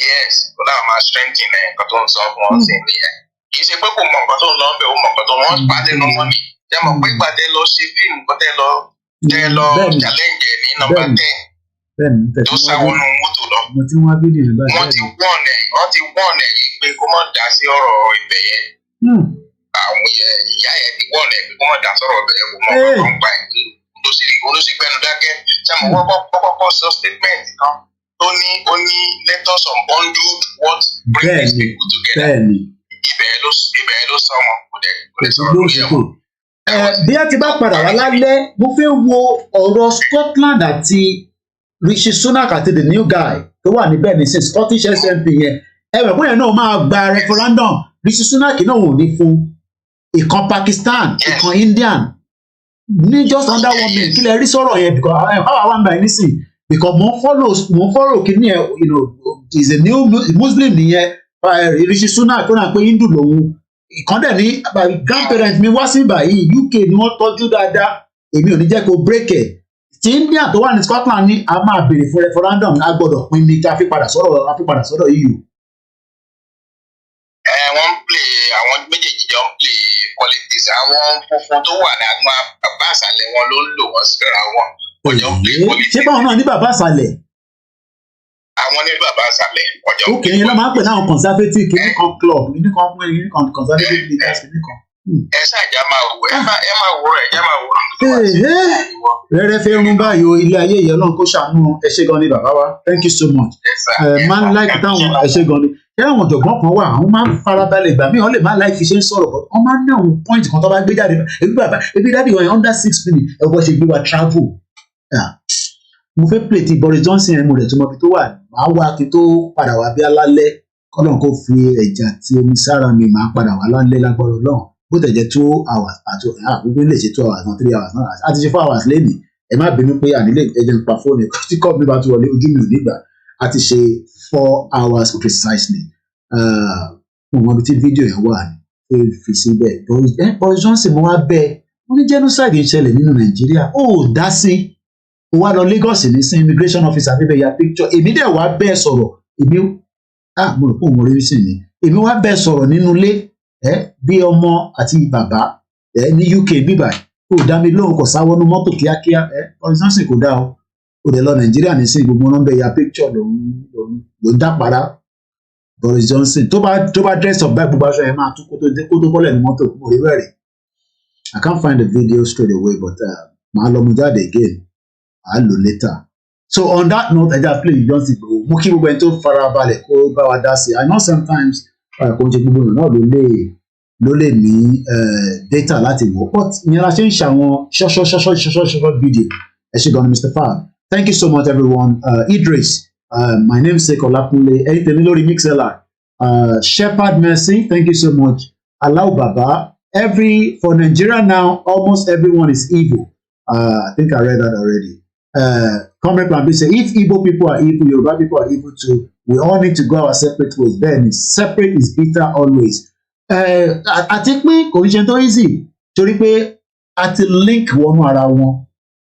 Yes, kódà àwọn máa strengthen ẹ̀ kan tó ń sọ fún wọn sí nìyẹn. Kì í ṣe pé kò mọ nǹkan tó ń lọ bẹ̀ ó mọ nǹkan tó wọ́n pàdé nínú wọn ni. Jẹ́ mọ̀ pé ìgbàdé lọ ṣe fíìmù kó tẹ́ lọ challenge ẹ̀ ní nọ́mbà 10. Tó sáwọnú mọ́tò lọ. Mo ti wá fídíò yẹn báyìí. Wọ́n ti wọ́n ẹ̀ yìí pé kó má dá sí ọ̀rọ̀ ibẹ̀ yẹn. Àwọn ìyá yẹn ti wọ́n ẹ̀ pé kó má dá sọ̀rọ̀ ibẹ̀ yẹn kó mọ̀ ọ̀rọ̀ ń pa ẹ̀. Olóṣègbẹ́nu dákẹ́. Sẹ́mu kọ́kọ́ sọ statement kan tó ní let us unbundle what bring these people together. Ibẹ̀ ló sọ wọn kò dẹ̀ sọ̀rọ̀ lórí ẹ̀wọ̀n. Bí a ti bá padà wá lálẹ́, mo fẹ́ wo ọ̀rọ̀ Scotland àti Rishi Sunak àti the new guy tó wà níbẹ̀ ní sin Scottish SNP yẹn. Ẹ̀wẹ̀ pé yẹn náà máa gba referendum. Rishi Sunak náà wò ní fún ìkan Pakistan, ìkan Indian. Ní just under 1 minute kí lè rí sọ̀rọ̀ yẹn because how wà ń bá yẹn nísìn because mo follow kí ni ẹ is a new Muslim nìyẹn Rishi Sunak tó náà pé Hindu lòun ìkan dẹ̀ ní grandparents mi wá sí báyìí UK ni wọ́n tọ́jú dáadáa èmi ò ní jẹ́ kó break ẹ̀ tí India tó wà ní Scotland ní a máa béèrè fún referendum a gbọ́dọ̀ pín ní kí a fi padà sọ́dọ̀ EU. Wọ́n ń play àwọn méjèèjì jọ ń play politics àwọn funfun tó wà ní àwọn bàbá àṣàlẹ̀ wọn ló ń lò wọ́n síra wọn ọjọ́ ń play politics. Ṣé báwọn náà ní bàbá àṣàlẹ̀? Àwọn ní bàbá àṣàlẹ̀ ọjọ́ ń play. Òkè yẹn ló máa ń pè náà conservative kìíní kan club kìíní kan conservative leaders kìíní kan. Ẹ ṣáàjà máa wò ẹ máa wò ẹ máa wò. Rẹ́rẹ́ fẹ́ rún báyìí o ilé ayé yẹn náà kó ṣàánú ẹ ṣé gan ni bàbá wa thank you so much. Máa ń láìpẹ́ táwọn ẹ ṣé gan ni. Ṣé àwọn ọ̀jọ̀gbọ́n kan wà àwọn máa ń farabalẹ̀ ìgbà míì wọ́n lè má láì fi ṣe ń sọ̀rọ̀ bọ́ wọ́n máa ń ní àwọn point kan tó bá gbé jáde ebi dábì wọn under 6 minutes ẹ bọ́ ṣe gbé wa travel. Mo fẹ́ play ti Boris Johnson ẹ̀ mo rẹ̀ tó mọ ibi tó wà máa wá kí tó padà wá bí alálẹ́ kọ́lọ́n kó fi ẹ̀jà tí omi sára mi máa padà wá lálẹ́ lágbọ́rọ̀ náà bó tẹ̀ jẹ́ 2 hours àti àbúgbé lè ṣe 2 hours náà 3 hours náà àti ṣe 4 hours lẹ́nìí ẹ má bínú pé ànílé ẹjẹ ń pa fóònù tí kọ́ mi bá tún wọlé ojú mi ò nígbà àti ṣe 4 hours precisely. Mo mọ ibi tí fídíò yẹn wà ní fi síbẹ̀ Boris Johnson mo wá bẹ́ẹ̀ wọ́n ní genocide ń ṣẹlẹ̀ nínú Nàìjíríà ó dá sí ó wá lọ Lagos ní sí immigration officer bíbẹ̀ ya picture èmi dẹ̀ wá bẹ́ẹ̀ sọ̀rọ̀ èmi mo rò pé òun rí sí ni èmi wá bẹ́ẹ̀ sọ̀rọ̀ nínú ilé bí ọmọ àti bàbá ní UK bíbà kò dá mi lóhùn kò sáwọnú mọ́tò kíákíá Boris Johnson kò dá o ó dẹ̀ lọ Nàìjíríà ní sí gbogbo wọn bẹ́ẹ̀ ya picture ló ń dápara Boris Johnson tó bá dress up báyìí gbogbo aṣọ yẹn máa tún kó tó bọ́lẹ̀ ní mọ́tò mo rí wẹ̀rẹ̀ I can't find the video straight away but màá lọ mú jáde again I'll lo later. So on that note, I just play Johnson. Mo kí gbogbo ẹni tó farabalẹ̀ kó bá wa dá sí. I know sometimes kò ń ṣe gbogbo èèyàn náà ló lè ní data láti wò. But ìyẹn la ṣe ń ṣàwọn ṣọ́ṣọ́ video. Ẹ ṣé gan ni Mr. Fab. Thank you so much everyone. Idris, my name is Olakunle. Ẹni tèmi lórí MixLR. Shepherd Mercy, thank you so much. Allow Baba. For Nigeria now, almost everyone is evil. I think I read that already. Comrade Plan B say if Igbo people are evil, Yoruba people are evil too. We all need to go our separate ways. Then separate is bitter always. I think pé kò ní ṣe tó easy torí pé a ti link wọnú ara wọn,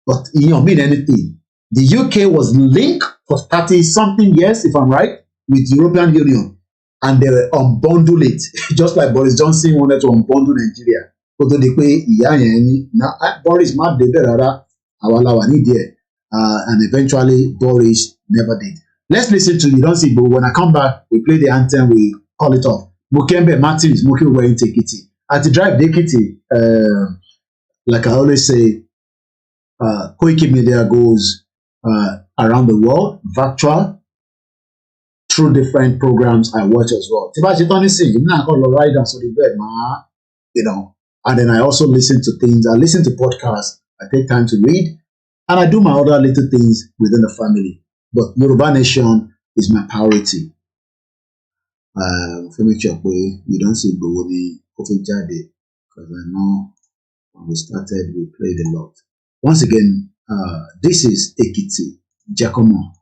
but it don't mean anything. The UK was linked for 30-something years, if I'm right, with the European Union, and they unbundled it, just like Boris Johnson wanted to unbundle Nigeria. Kó tó di pé ìyá yẹn ní Boris má débẹ̀ rárá àwa la wà nídìí ẹ̀. And eventually Boris never did. Let's listen to You Don't See, but when I come back, we play the anthem, we call it off. Mokembe Martins, Moki wearing Tekiti. At the drive Dekiti, like I always say, Koikimedia goes around the world, virtual, through different programs I watch as well. Tiba Chitoni sing, I'm not going to ride on the bed, and then I also listen to things. I listen to podcasts. I take time to read. And I do my other little things within the family. But Yoruba Nation is my priority. make sure you don't see Bowoni Kofi Jade, because I know when we started we played a lot. Once again, this is Ekiti Giacomo.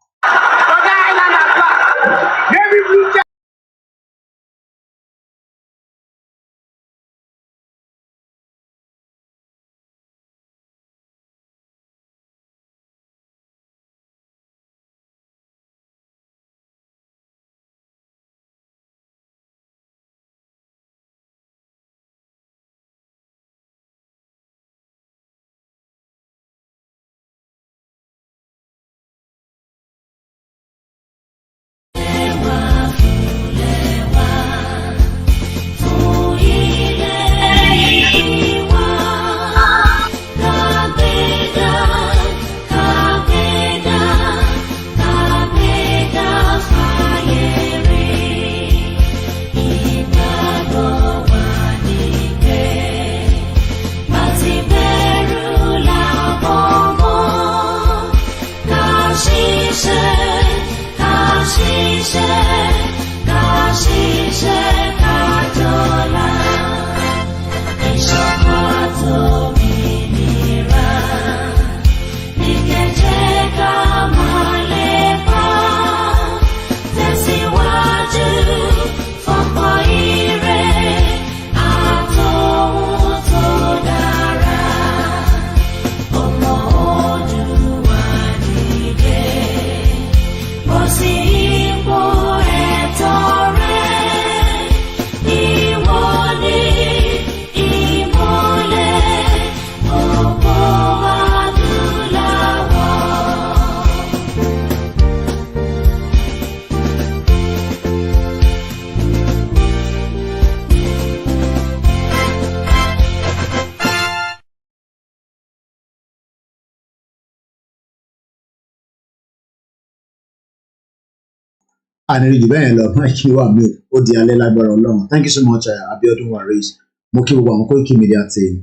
And you bẹ́ẹ̀ lọ Mike wà mí ó di alẹ́ lágbára Ọlọ́run. Thank you so much Abiodun Waris. Mo kí gbogbo àwọn Koikimedia team.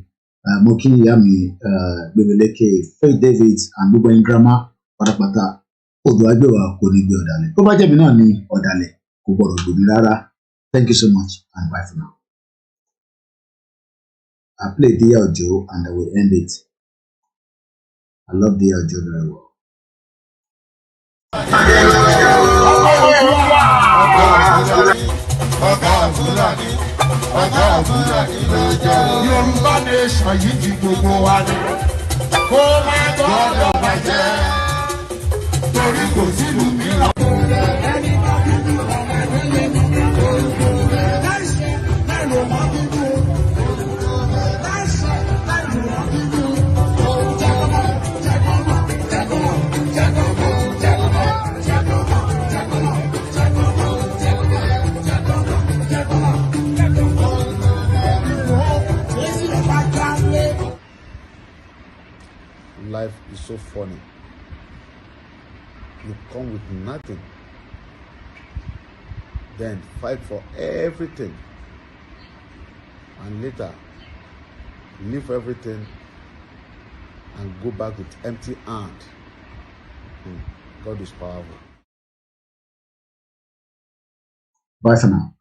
Mo kí ìyá mi Gbèmílékè Faith David and gbogbo ẹ̀yin grandma pátápátá. Odò agbèwà kò ní gbé ọ̀dàlẹ̀. Tó bá jẹ́ mi náà ní ọ̀dàlẹ̀ kò gbọ́dọ̀ gbòmí rárá. Thank you so much and bye for now. I play Dia Ojo and I will end it. I love Dia Ojo very well. Yorùbá nation yìí ti gbogbo wa ni kó má gbọ́dọ̀ bàjẹ́ torí kò sílùú mìíràn. Life is so funny. You come with nothing, then fight for everything, and later leave everything and go back with empty hand. God is powerful. Bye for now.